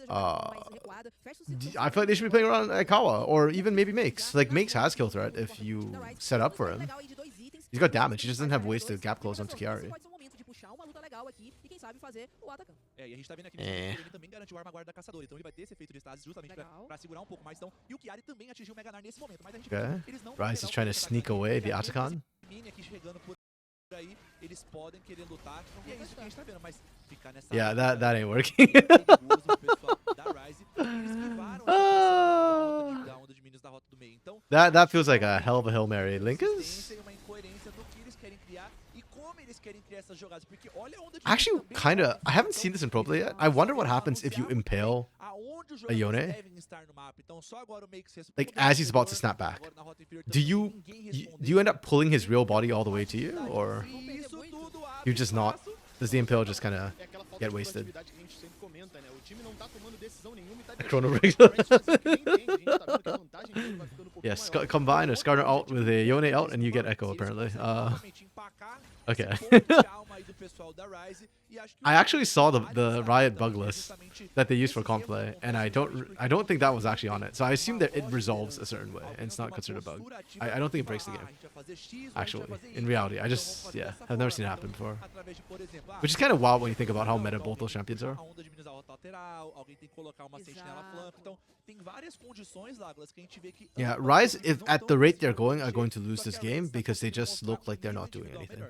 I feel like they should be playing around Aikawa or even maybe Makes. Like Makes has kill threat if you set up for him. He's got damage. He just doesn't have ways to gap close onto Kiari. E a gente tá vendo aqui ele também garantiu a arma guarda da caçadora, então ele vai ter esse efeito de estasis justamente pra segurar um pouco mais. Então, e o Kiari também atingiu o Meganar nesse momento, mas a gente eles não Rise is trying to sneak away the Atakan. Aqui chegando por aí, eles podem querer lutar, e é isso que a gente tá vendo, mas ficar nessa yeah, that ain't working. That feels like a hell of a Hail Mary. Linkus? Actually, kind of. I haven't seen this in pro play yet. I wonder what happens if you impale a Yone. Like, as he's about to snap back. Do you end up pulling his real body all the way to you? Or you just not? Does the impale just kind of get wasted? Chrono breaks. Yes, combine a Skarner ult with a Yone ult and you get Echo apparently. Okay. I actually saw the Riot bug list that they use for comp play, and I don't think that was actually on it. So I assume that it resolves a certain way, and it's not considered a bug. I don't think it breaks the game. Actually, in reality, I've never seen it happen before. Which is kind of wild when you think about how meta both those champions are. Yeah, Rise, if at the rate they're going, are going to lose this game because they just look like they're not doing anything.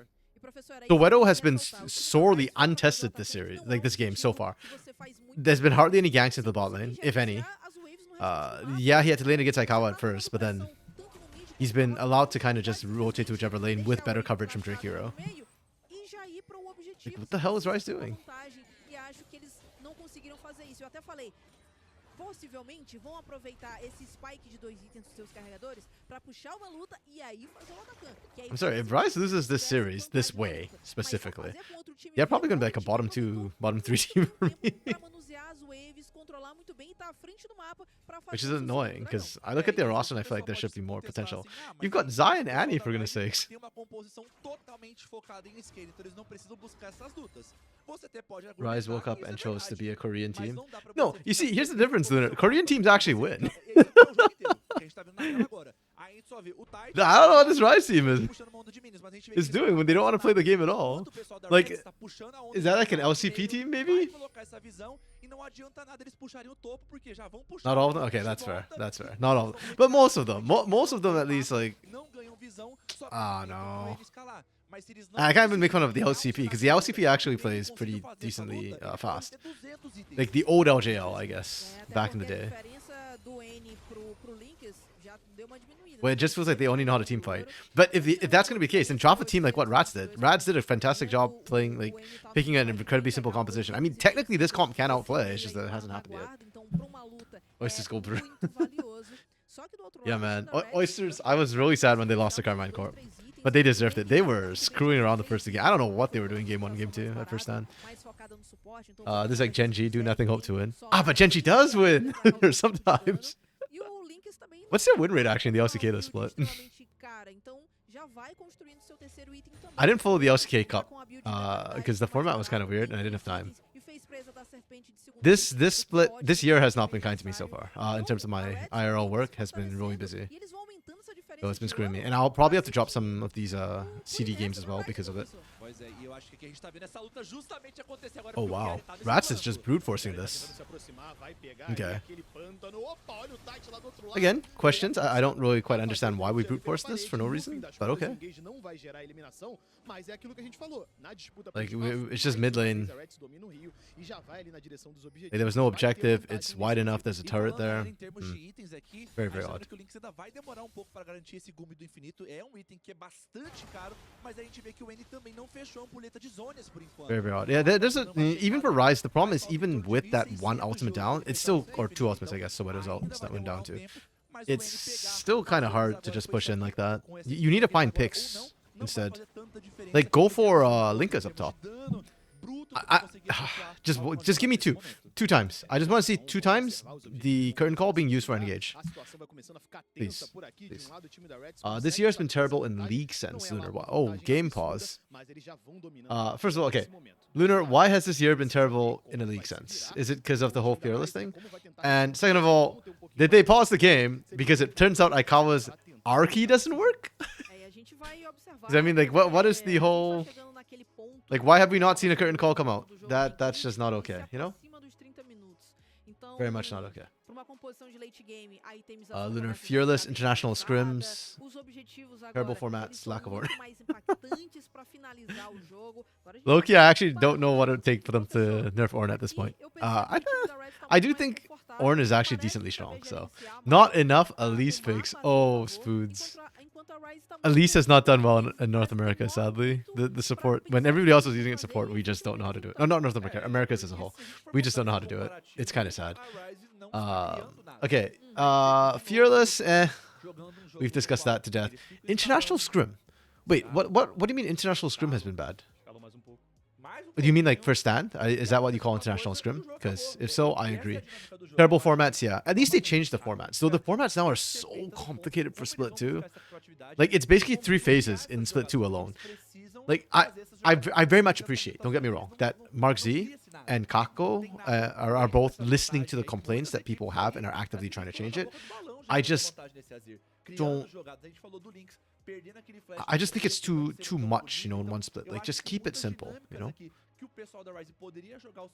Soweto has been sorely untested this series, like this game so far. There's been hardly any ganks into the bot lane, if any. Yeah, he had to lane against Aikawa at first, but then he's been allowed to kind of just rotate to whichever lane with better coverage from Drake Hero. Like, what the hell is Rise doing? Possivelmente vão aproveitar esse spike de 2 itens dos seus carregadores para puxar uma luta e aí fazer o atacan. I'm sorry, if Rise loses this series this way specifically, they're probably gonna be like a bottom 2, bottom 3 team for me. Which is annoying because I look at their roster and I feel like there should be more potential. You've got Zai and Annie, for goodness sakes. Rise woke up and chose to be a Korean team. No, you see, here's the difference, Lunar. Korean teams actually win. I don't know what this Rise team is doing when they don't want to play the game at all. Like, is that like an LCP team, maybe? Not all of them? Okay, that's fair. That's fair. Not all of them. But most of them. Most of them at least, like... Ah, no. I can't even make fun of the LCP, because the LCP actually plays pretty decently fast. Like the old LJL, I guess, back in the day. Well, it just feels like they only know how to team fight. But if that's going to be the case, then drop a team like what Rats did. Rats did a fantastic job playing, like, picking an incredibly simple composition. I mean, technically this comp can outplay, it's just that it hasn't happened yet. Oysters go through. Yeah, man. Oysters, I was really sad when they lost to Carmine Corp. But they deserved it. They were screwing around the first game. I don't know what they were doing game 1 and game 2 at first stand. This is like Genji, do nothing, hope to win. Ah, but Genji does win! Sometimes. What's their win rate actually in the LCK split? I didn't follow the LCK Cup because the format was kind of weird and I didn't have time. This split this year has not been kind to me so far. In terms of my IRL work, has been really busy. So it's been screwing me. And I'll probably have to drop some of these CD games as well because of it. Oh wow. Rats is just brute forcing this. Okay. Again, questions. I don't really quite understand why we brute force this for no reason, but okay. Like, it's just mid lane. There was no objective. It's wide enough. There's a turret there. Very, very odd. Very, very odd. Yeah, there's even for Rise, the problem is even with that one ultimate down, it's still, or 2 ultimates, I guess, so Soweto's ultimates that went down to. It's still kind of hard to just push in like that. You need to find picks instead. Like, go for Linkas up top. Just give me 2 times. I just want to see 2 times the curtain call being used for engage. Please. This year has been terrible in league sense, Lunar. Oh, game pause. First of all, okay. Lunar, why has this year been terrible in a league sense? Is it because of the whole Fearless thing? And second of all, did they pause the game because it turns out Aikawa's R key doesn't work? I mean, like, what is the whole... Like, why have we not seen a curtain call come out? That's just not okay, you know? Very much not okay. Lunar Fearless, International Scrims, terrible formats, lack of order. Loki, I actually don't know what it would take for them to nerf Ornn at this point. I do think Ornn is actually decently strong, so not enough Elise picks. Oh, Spoods. Elise has not done well in North America, sadly. The support, when everybody else was using it support, we just don't know how to do it. Oh, not North America, Americas as a whole. We just don't know how to do it. It's kind of sad. Okay, Fearless, we've discussed that to death. International Scrim. Wait, what do you mean International Scrim has been bad? Do you mean like first stand? Is that what you call International Scrim? Because if so, I agree. Terrible formats, yeah. At least they changed the formats. So the formats now are so complicated for Split 2. Like, it's basically 3 phases in Split 2 alone. Like I very much appreciate, don't get me wrong, that Mark Z and Kako are both listening to the complaints that people have and are actively trying to change it. I just don't. I just think it's too much, you know, in one split. Like, just keep it simple, you know.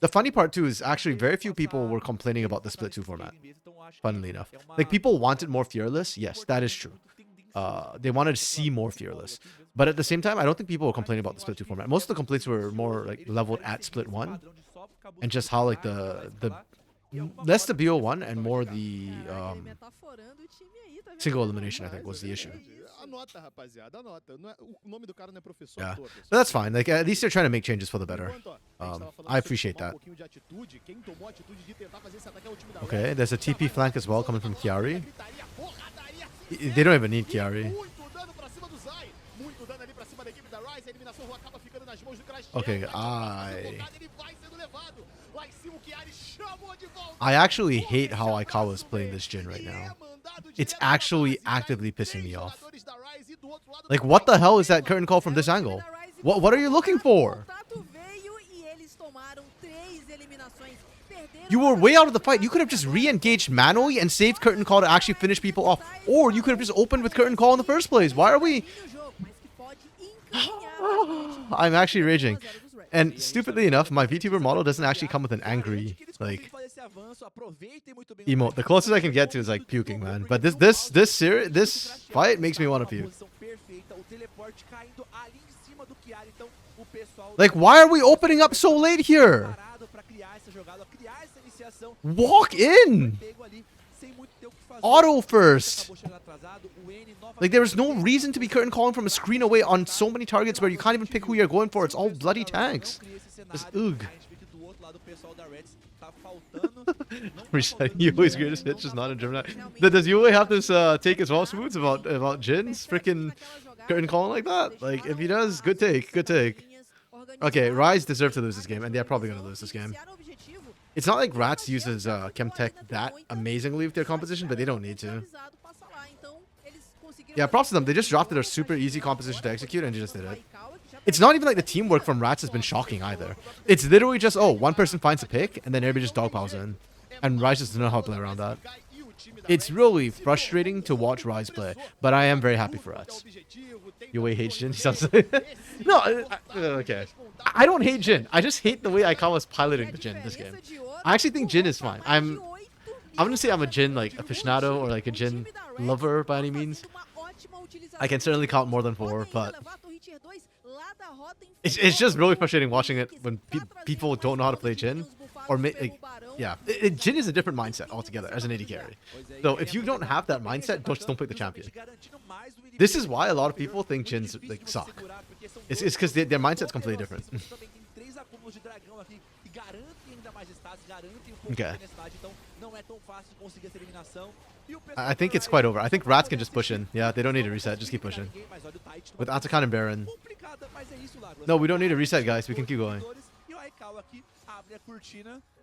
The funny part too is actually very few people were complaining about the split 2 format. Funnily enough, like, people wanted more fearless. Yes, that is true. They wanted to see more fearless, but at the same time, I don't think people were complaining about the split 2 format. Most of the complaints were more like leveled at split 1, and just how like the less the BO1 and more the single elimination, I think, was the issue. Anota, rapaziada, anota. O nome do cara não é professor. Yeah, but that's fine. Like, at least they're trying to make changes for the better. I appreciate that. Okay, there's a TP flank as well coming from Chiari. They don't even need Chiari. Okay, I actually hate how Aikawa is playing this Jhin right now. It's actually actively pissing me off. Like, what the hell is that curtain call from this angle? What are you looking for? You were way out of the fight. You could have just re-engaged manually and saved curtain call to actually finish people off. Or you could have just opened with curtain call in the first place. Why are we... I'm actually raging. And stupidly enough, my VTuber model doesn't actually come with an angry, like, emote. The closest I can get to is like puking, man. But this fight makes me want to puke. Like, why are we opening up so late here? Walk in! Auto first! Like, there's no reason to be curtain calling from a screen away on so many targets where you can't even pick who you're going for. It's all bloody tanks. Just ugh. You always greatest hits, just not in Gemini. Does Yue have this take as well, Smooths, about Jin's freaking curtain calling like that? Like, if he does, good take, good take. Okay, Rise deserve to lose this game, and they're probably gonna lose this game. It's not like Rats uses Chemtech that amazingly with their composition, but they don't need to. Yeah, props to them. They just drafted a super easy composition to execute, and they just did it. It's not even like the teamwork from Rats has been shocking either. It's literally just, oh, one person finds a pick, and then everybody just dogpiles in. And Rise just doesn't know how to play around that. It's really frustrating to watch Rise play, but I am very happy for Rats. Yue hates Jhin? He sounds like... No, okay. I don't hate Jhin. I just hate the way Aikawa's piloting the Jhin this game. I actually think Jhin is fine. I'm gonna say I'm a Jhin like aficionado or like a Jhin lover by any means. I can certainly count more than 4, but it's just really frustrating watching it when people don't know how to play Jhin. Or like, yeah, Jhin is a different mindset altogether as an AD carry. So if you don't have that mindset, just don't pick the champion. This is why a lot of people think Jhin's like suck. It's because their mindset's completely different. Okay. I think it's quite over. I think Rats can just push in. Yeah, they don't need to reset. Just keep pushing. With Atakan and Baron. No, we don't need to reset, guys. We can keep going.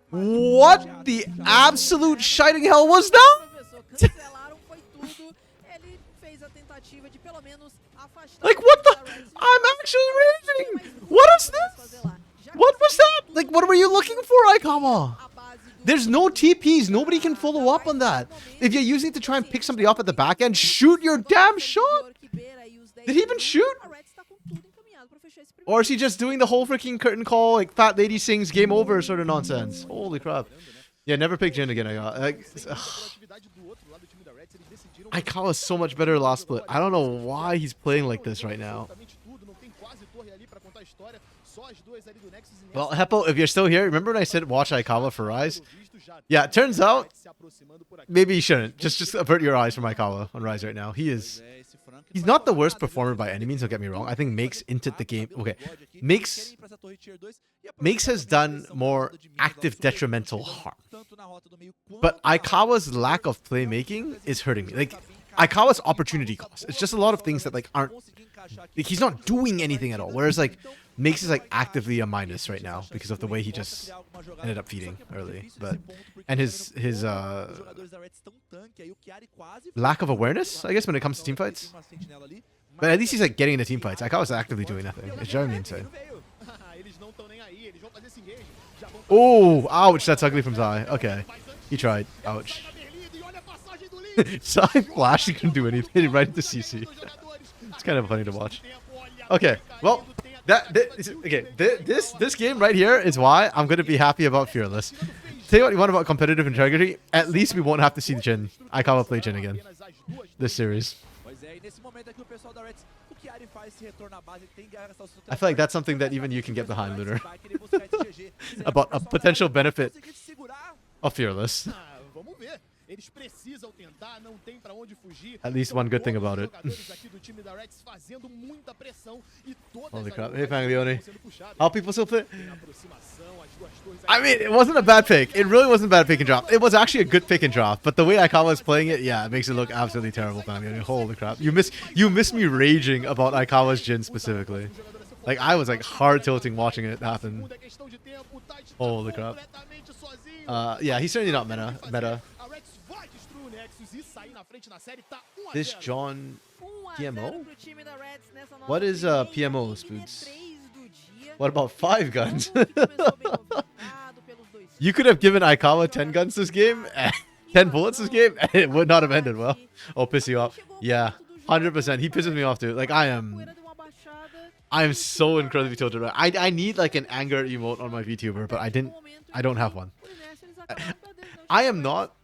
What the absolute shiting hell was that? Like, what the? I'm actually raging. What is this? What was that? Like, what were you looking for, Aikawa? There's no TPs. Nobody can follow up on that. If you're using it to try and pick somebody off at the back end, shoot your damn shot. Did he even shoot? Or is he just doing the whole freaking curtain call, like Fat Lady sings game over sort of nonsense? Holy crap. Yeah, never pick Jhin again, I got. Aikawa is so much better last split. I don't know why he's playing like this right now. Well, Heppo, if you're still here, remember when I said watch Aikawa for Rise? Yeah, it turns out maybe you shouldn't. Just avert your eyes from Aikawa on Rise right now. He's not the worst performer by any means, don't get me wrong. I think Makes entered the game. Okay. Makes has done more active detrimental harm. But Aikawa's lack of playmaking is hurting me. Like, Aikawa's opportunity cost. It's just a lot of things that like aren't like, he's not doing anything at all. Whereas like Makes is like actively a minus right now because of the way he just ended up feeding early. But and his lack of awareness, I guess, when it comes to team fights. But at least he's like getting into team fights. Aikawa's actively doing nothing. It's driving me insane. Eles não estão nem aí, eles vão fazer esse engage. Já vão Oh, ouch, that's ugly from Zai. Okay. He tried. Ouch. e olha a passagem do Link. Zai flash, he couldn't do anything right into CC. It's kind of funny to watch. Okay, well, this game right here is why I'm gonna be happy about Fearless. Tell you what you want about competitive integrity, at least we won't have to see Jin. Aikawa play Jin again. This series. I feel like that's something that even you can get behind, Lunar. About a potential benefit of Fearless. Ah, vamos ver. Eles precisam tentar, não tem pra onde fugir. At least one good thing about it. Jogadores aqui do time da Rex fazendo muita pressão e todas Holy as crap. bolas Hey, Panglione. estão sendo puxadas. How people still play? Tem aproximação, as duas torres I mean, it wasn't a bad pick. It really wasn't a bad pick and drop. It was actually a good pick and drop. But the way Aikawa was playing it, yeah, it makes it look absolutely terrible, Panglione. Holy crap. You miss me raging about Aikawa's Jin specifically. Like, I was like hard tilting watching it happen. É questão de tempo, o Tite Holy crap. completamente sozinho. Yeah, he's certainly not meta. A Rex vai destruir o Nexus e sair na frente na série, tá 1 a 0. This John 1 a 0 PMO? pro time da Reds nessa nova What is estreia, PMO, game Spoods? 3 do dia. What about 5 guns? Jogo que começou bem movimentado pelos dois You could have given Aikawa 10 guns this game, 10 bullets this game, and it would not have ended well. Oh, piss you off. Yeah, 100%. He pisses me off too. Like, I am so incredibly tilted. I need like an anger emote on my VTuber, but I don't have one. I am not,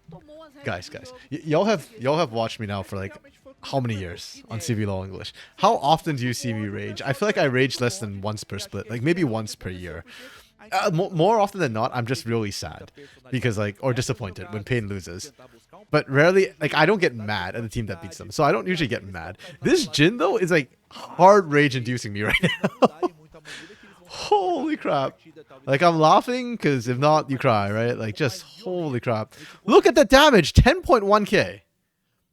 guys. Y'all have watched me now for like how many years on CV Law English? How often do you see me rage? I feel like I rage less than once per split, like maybe once per year. More often than not, I'm just really sad because like, or disappointed when Pain loses. But rarely, like, I don't get mad at the team that beats them, so I don't usually get mad. This Jin though is like hard rage inducing me right now. Holy crap. Like, I'm laughing because if not, you cry, right? Like, just holy crap. Look at the damage, 10.1k.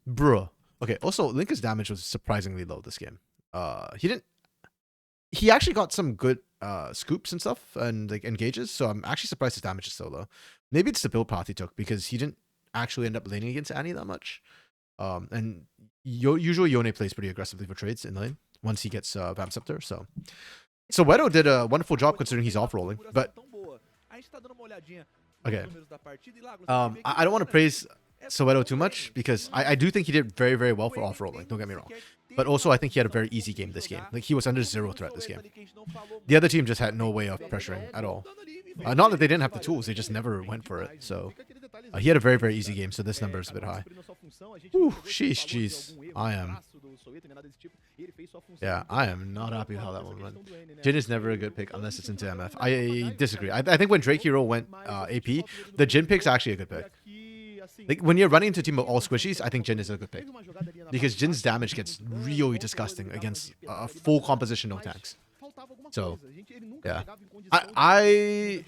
Bruh. Okay, also, Linka's damage was surprisingly low this game. He actually got some good scoops and stuff and like engages, so I'm actually surprised his damage is so low. Maybe it's the build path he took because he didn't actually end up laning against Annie that much. And usually Yone plays pretty aggressively for trades in lane once he gets Vamp Scepter, so Wedo did a wonderful job considering he's off-rolling, but okay. I don't want to praise Soweto too much because I do think he did very, very well for off-rolling, don't get me wrong. But also I think he had a very easy game this game. Like, he was under 0 threat this game. The other team just had no way of pressuring at all. Not that they didn't have the tools, they just never went for it. So he had a very, very easy game, so this number is a bit high. Whew, sheesh, jeez. I am not happy with how that one went. Jin is never a good pick unless it's into MF. I disagree. I think when Drake Hero went AP, the Jin pick's actually a good pick. Like, when you're running into a team of all squishies, I think Jin is a good pick. Because Jin's damage gets really disgusting against a full composition no tanks. So, yeah. I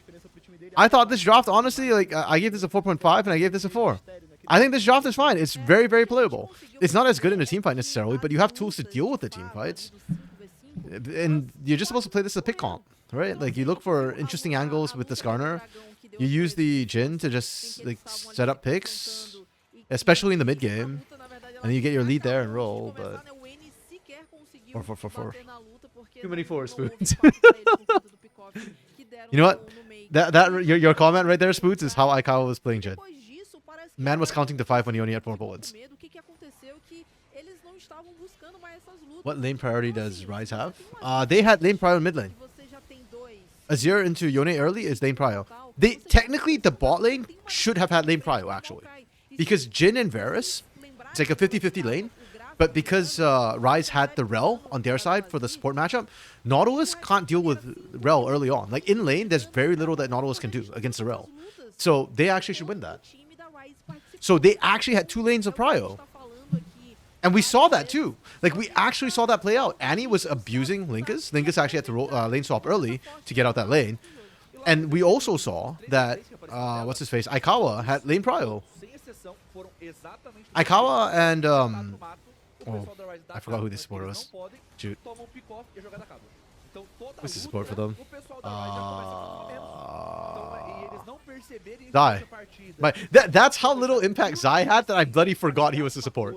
thought this draft, honestly, like, I gave this a 4.5 and I gave this a 4. I think this draft is fine. It's very, very playable. It's not as good in a team fight necessarily, but you have tools to deal with the team fights. And you're just supposed to play this as a pick comp, right? Like, you look for interesting angles with the Skarner. You use the Jin to just like set up picks, especially in the mid game, and then you get your lead there and roll. But 4. Too many 4 Spoots. You know what? Your comment right there, Spoots, is how Aikawa was playing Jin. Man was counting to 5 when he only had 4 bullets. What lane priority does Rise have? They had lane priority mid lane. Azir into Yone early is lane prio. Technically, the bot lane should have had lane prio, actually. Because Jin and Varus, it's like a 50-50 lane. But because Rise had the Rel on their side for the support matchup, Nautilus can't deal with Rel early on. Like, in lane, there's very little that Nautilus can do against the Rel. So they actually should win that. So they actually had 2 lanes of prio. And we saw that too. Like, we actually saw that play out. Annie was abusing Linkus. Linkus actually had to roll, lane swap early to get out that lane. And we also saw that, what's his face? Aikawa had lane prio. Aikawa and, oh, I forgot who this supporter was. Shoot. What's the support for them? Zai. That's how little impact Zai had that I bloody forgot he was the support.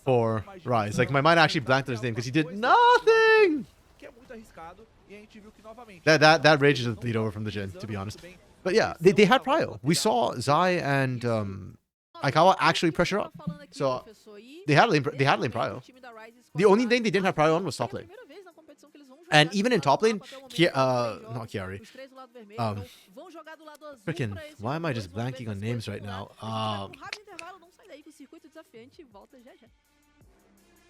for Rise. Like, my mind actually blanked on his name because he did nothing. Que é muito arriscado e a gente viu que novamente That rage just bleed over from the Jhin, to be honest. But yeah, they had prio. We saw Zai and Aikawa actually pressure up. So they had lane prio. The only thing they didn't have prio on was top lane. And even in top lane, not Kiari. Freaking, why am I just blanking on names right now?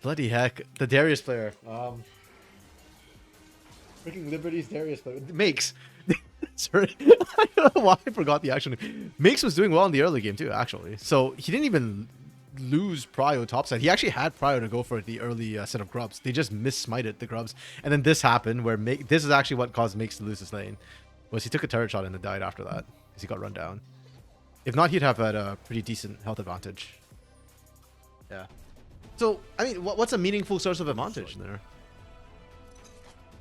Bloody heck, the Darius player. Freaking Liberty's Darius player. Makes. Sorry, I don't know why I forgot the actual name. Makes was doing well in the early game too, actually. So he didn't even lose prio topside. He actually had prio to go for the early set of grubs. They just missmited the grubs, and then this happened where this is actually what caused Makes to lose his lane. Was he took a turret shot and then died after that because he got run down. If not, he'd have had a pretty decent health advantage. Yeah. So I mean, what's a meaningful source of advantage there?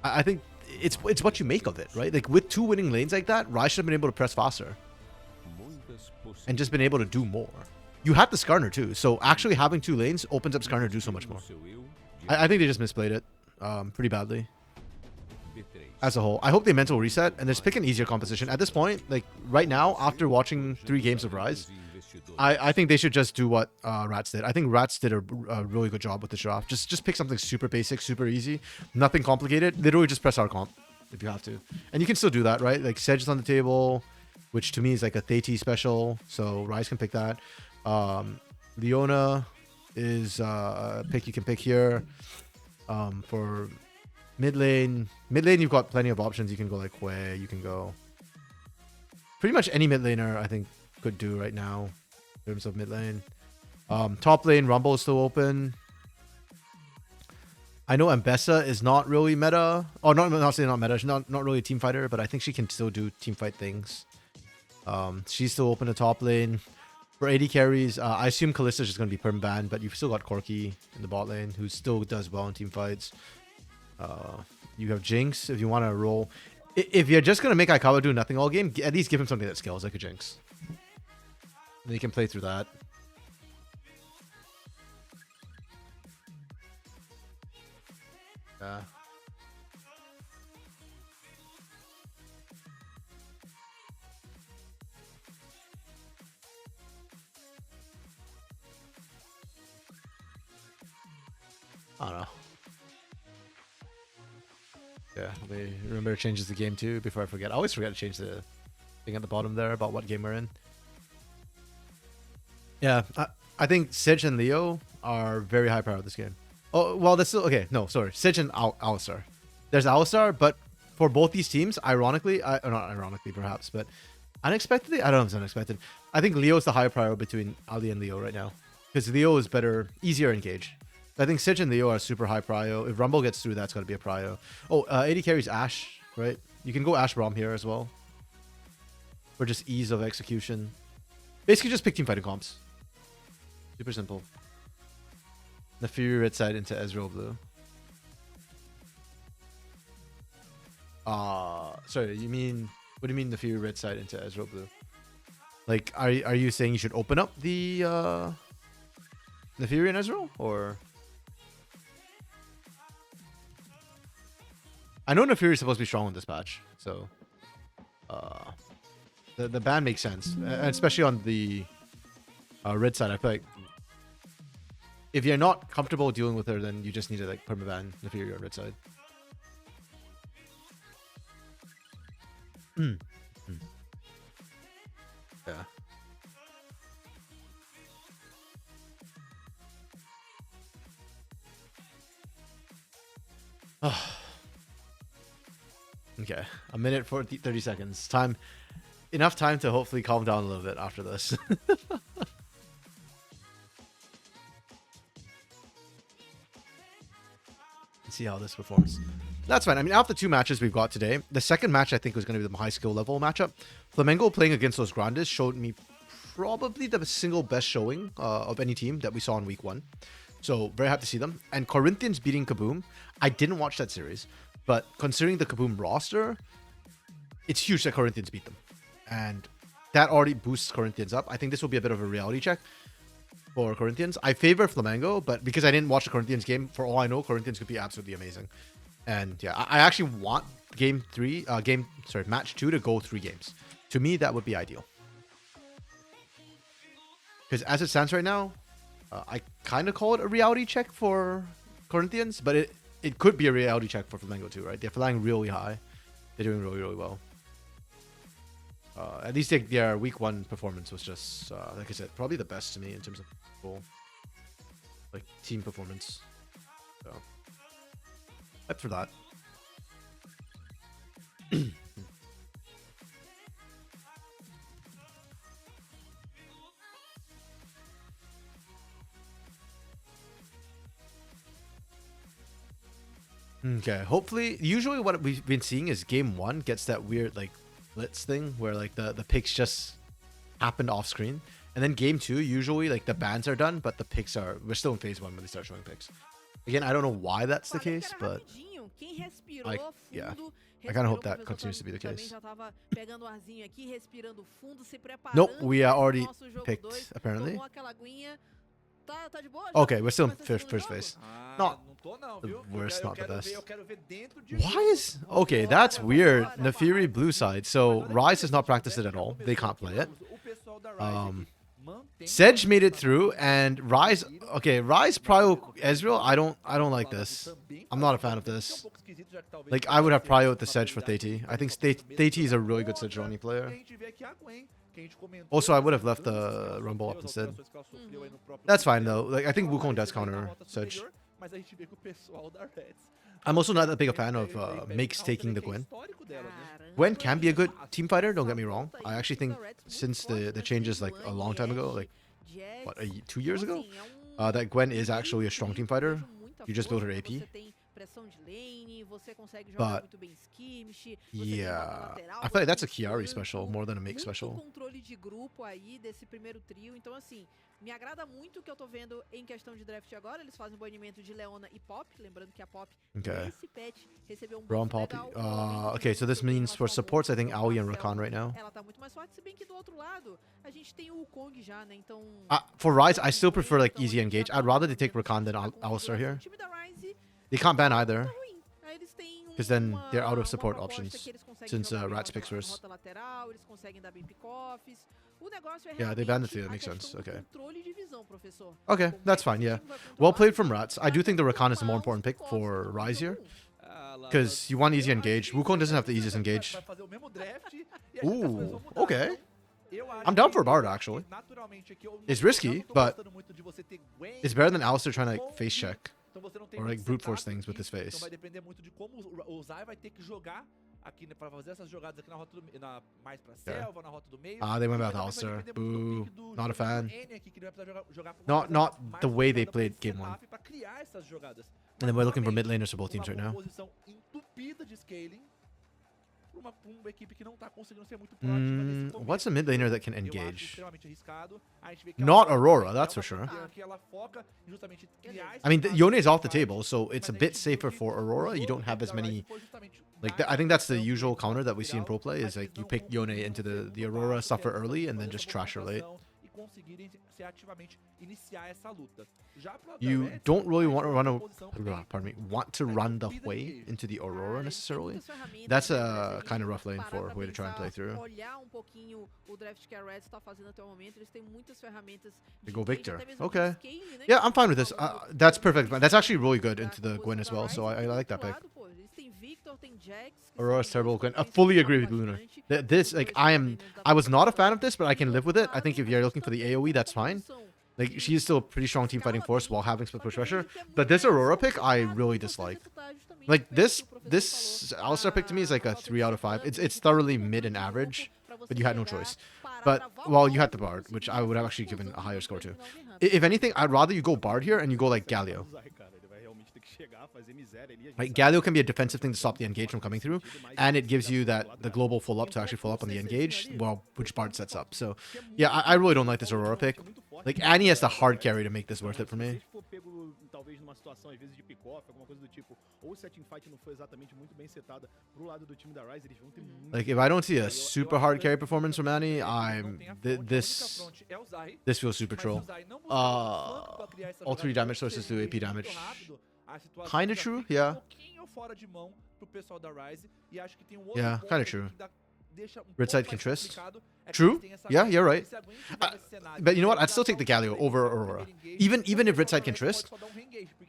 I think it's what you make of it, right? Like with 2 winning lanes like that, Rai should have been able to press faster and just been able to do more. You had the Skarner too, so actually having 2 lanes opens up Skarner to do so much more. I think they just misplayed it pretty badly as a whole. I hope they mental reset and just pick an easier composition. At this point, like right now, after watching 3 games of Rise, I think they should just do what Rats did. I think Rats did a really good job with the draft. Just pick something super basic, super easy, nothing complicated. Literally just press our comp if you have to. And you can still do that, right? Like Sedge is on the table, which to me is like a Thetis special, so Rise can pick that. Leona is a pick you can pick here. For mid lane, you've got plenty of options. You can go like Hue, you can go pretty much any mid laner I think could do right now in terms of mid lane. Top lane, Rumble is still open. I know Ambessa is not really meta. Oh, not saying not meta. She's not really a team fighter, but I think she can still do team fight things. She's still open to top lane. For AD carries, I assume Kallista's just going to be perm banned, but you've still got Corki in the bot lane, who still does well in team fights. You have Jinx if you want to roll. If you're just going to make Aikawa do nothing all game, at least give him something that scales like a Jinx. And he can play through that. Yeah. I don't know. Yeah, they remember it changes the game too before I forget. I always forget to change the thing at the bottom there about what game we're in. Yeah, I think Sedge and Leo are very high power this game. Oh, well, that's still okay. No, sorry. Sedge and Alistar. There's Alistar, but for both these teams, ironically, or not ironically perhaps, but unexpectedly, I don't know if it's unexpected. I think Leo is the higher prior between Ali and Leo right now. Because Leo is better, easier engage. I think Sedge and Leo are super high prio. If Rumble gets through, that's got to be a prio. Oh, AD carries Ashe, right? You can go Ashe Rom here as well. For just ease of execution. Basically just pick team fighting comps. Super simple. Nefiri red side into Ezreal blue. Sorry, you mean, what do you mean Nefiri red side into Ezreal blue? Like, are you saying you should open up the Nefiri and Ezreal? Or... I know Nefiri is supposed to be strong in this patch, so the ban makes sense, especially on the red side. I feel like if you're not comfortable dealing with her, then you just need to like permaban Nefiri on red side. Yeah. Okay, a minute for 30 seconds. Enough time to hopefully calm down a little bit after this. See how this performs. That's fine. I mean, out of the 2 matches we've got today, the second match I think was going to be the high skill level matchup. Flamengo playing against those Grandes showed me probably the single best showing of any team that we saw in week 1. So very happy to see them. And Corinthians beating Kaboom. I didn't watch that series, but considering the Kaboom roster, it's huge that Corinthians beat them. And that already boosts Corinthians up. I think this will be a bit of a reality check. for Corinthians. I favor Flamengo, but because I didn't watch the Corinthians game, for all I know, Corinthians could be absolutely amazing. And yeah, I actually want match 2 to go 3 games. To me, that would be ideal. Because as it stands right now, I kind of call it a reality check for Corinthians, but it could be a reality check for Flamengo too, right? They're flying really high. They're doing really, really well. At least their week 1 performance was just, like I said, probably the best to me in terms of goal, like team performance. So, hyped for that. Okay, hopefully, usually what we've been seeing is game 1 gets that weird like blitz thing where like the picks just happened off screen, and then game 2 usually like the bans are done, but the picks we're still in phase 1 when they start showing picks. Again, I don't know why that's the case, but I kind of hope that continues to be the case. Nope, we are already picked apparently. Okay, we're still in first phase. Not the worst, not the best. Why is... Okay, that's weird. Nefiri blue side. So Rise has not practiced it at all. They can't play it. Sedge made it through, and Rise... Okay, Rise Prio Ezreal. I don't like this. I'm not a fan of this. Like, I would have Prio with the Sedge for Theiti. I think Theiti is a really good Sejuani player. Also, I would have left the Rumble up instead. That's fine though. Like, I think Wukong does counter Sedge. I'm also not that big a fan of Makes taking the Gwen. Gwen can be a good team fighter, don't get me wrong. I actually think since the changes like a long time ago, like what, 2 years ago, that Gwen is actually a strong team fighter. You just build her AP. But yeah, I feel like that's a Chiari special more than a Make special. Me agrada muito o que eu tô vendo em questão de draft agora. Eles fazem o banimento de Leona e Pop, lembrando que a Pop nesse patch recebeu Braum Pop. Okay, so this means for supports, I think Aoi and Rakan right now. Ela tá muito mais forte, se bem que do outro lado a gente tem o Kong já, né? Então for Rise, I still prefer like easy engage. I'd rather they take Rakan than Alistar here. They can't ban either, because then they're out of support options since Rats picks first. Yeah, they banned the two. That makes sense. Okay. Okay, that's fine. Yeah. Well played from Rats. I do think the Rakan is the more important pick for Rise here, because you want easy engage. Wukong doesn't have the easiest engage. Ooh, okay. I'm down for a Bard, actually. It's risky, but it's better than Alistar trying to like, face check. Or like brute force things with his face. Ah, they went back to Alistar. Boo. Not a fan. Not the way they played game 1. And then we're looking for mid laners for both teams right now. What's a mid laner that can engage? Not Aurora, that's for sure. I mean, Yone is off the table, so it's a bit safer for Aurora. You don't have as many... Like, I think that's the usual counter that we see in pro play, is like you pick Yone into the Aurora, suffer early, and then just trash her late. You don't really want to run the Hui into the Aurora necessarily. That's a kind of rough lane for Hui to try and play through. They go Victor. Okay. Yeah, I'm fine with this. That's perfect. That's actually really good into the Gwen as well, so I like that pick. Aurora's terrible Gwen. I fully agree with Lunar. This, like, I was not a fan of this, but I can live with it. I think if you're looking for the AoE, that's fine. Like, she's still a pretty strong team fighting force while having split push pressure. But this Aurora pick, I really dislike. Like, this Alistar pick to me is like a 3 out of 5. It's thoroughly mid and average, but you had no choice. But, well, you had the Bard, which I would have actually given a higher score to. If anything, I'd rather you go Bard here and you go like Galio. Like, Galio can be a defensive thing to stop the engage from coming through, and it gives you the global full up to actually full up on the engage, well, which Bard sets up. So, yeah, I really don't like this Aurora pick. Like, Annie has the hard carry to make this worth it for me. numa situação, às vezes, de pick-off, alguma coisa do tipo, ou se a teamfight não foi exatamente muito bem setada pro lado do time da Ryze, eles vão ter muito... Like, if I don't see a super hard carry performance from Annie, this feels super troll. All 3 damage sources do AP damage. Kinda true, yeah. Yeah, kinda true. Red side can twist. True. Yeah, you're right. But you know what? I'd still take the Galio over Aurora. Even if Red side can twist,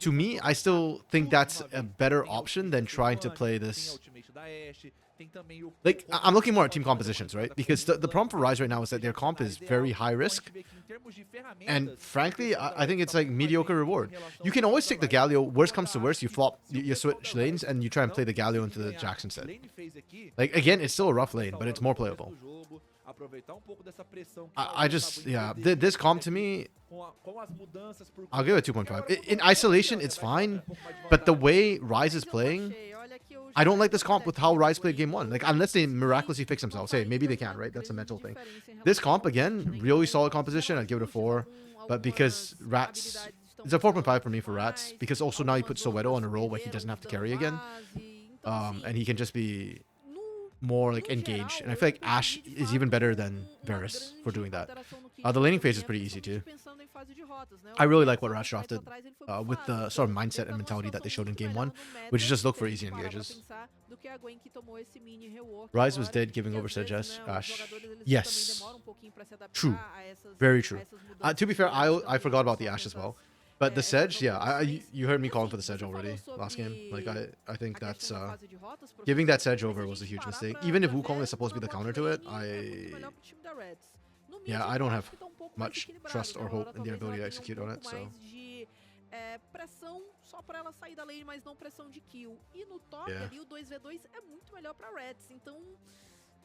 to me, I still think that's a better option than trying to play this. Like, I'm looking more at team compositions, right? Because the problem for Rise right now is that their comp is very high risk. And frankly, I think it's like mediocre reward. You can always take the Galio. Worst comes to worst, you flop, you switch lanes, and you try and play the Galio into the Jax instead. Like, again, it's still a rough lane, but it's more playable. I just, yeah, this comp to me, I'll give it 2.5. In isolation, it's fine, but the way Rise is playing, I don't like this comp with how Rise played game 1. Like, unless they miraculously fix themselves. Hey, maybe they can, right? That's a mental thing. This comp, again, really solid composition. I'd give it a 4. But because Rats... It's a 4.5 for me for Rats. Because also now he puts Soweto on a role where he doesn't have to carry again. And he can just be more, like, engaged. And I feel like Ashe is even better than Varus for doing that. The laning phase is pretty easy, too. I really like what Rats drafted with the sort of mindset and mentality that they showed in game 1, which is just look for easy engages. Rise was dead giving over Sedge Ashe. Yes. True. Very true. To be fair, I forgot about the Ashe as well. But the Sedge, yeah, you heard me calling for the Sedge already last game. Like, I think that's... giving that Sedge over was a huge mistake. Even if Wukong is supposed to be the counter to it, yeah, I don't have much trust or hope in their ability to execute on it, so... pressão só para ela sair da lane, mas não pressão de kill. E no top ali o 2v2 é muito melhor para Reds. Então,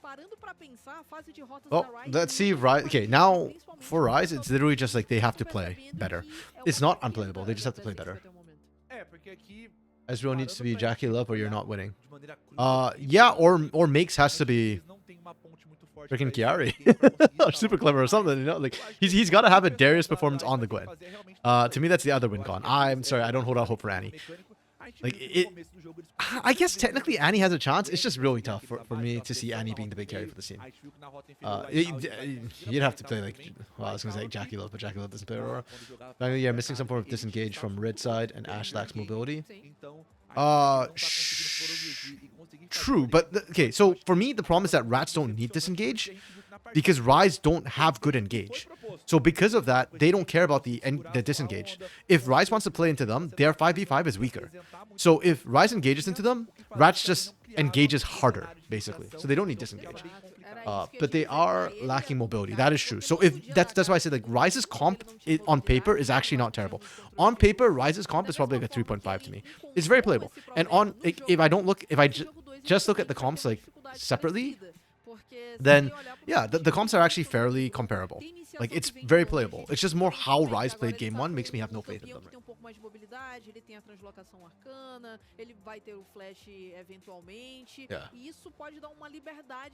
parando para pensar, a fase de rotas da Ryze. Let's see Ryze. Okay, now for Ryze, it's literally just like they have to play better. It's not unplayable. They just have to play better. Ezreal needs to be Jackie Love or you're not winning. Yeah, or Makes has to be freaking Chiari. Or Super Clever or something, you know? Like, he's got to have a Darius performance on the Gwen. To me, that's the other win con. I'm sorry, I don't hold out hope for Annie. Like, I guess technically Annie has a chance. It's just really tough for me to see Annie being the big carry for the team. You'd have to play, like, well, I was going to say Jackie Love, but Jackie Love doesn't play Aurora. Finally, yeah, missing some form of disengage from Red side, and Ashe lacks mobility. True, but okay, so for me, the problem is that Rats don't need disengage because Ryze don't have good engage. So because of that, they don't care about the disengage. If Ryze wants to play into them, their 5v5 is weaker. So if Ryze engages into them, Rats just engages harder, basically. So they don't need disengage. But they are lacking mobility. That is true. So if that's why I said, like, Ryze's comp on paper is actually not terrible. On paper, Ryze's comp is probably like a 3.5 to me. It's very playable. And on, like, if I just look at the comps, like, separately, then yeah, the comps are actually fairly comparable. Like, it's very playable. It's just more how Ryze played game 1 makes me have no faith in them.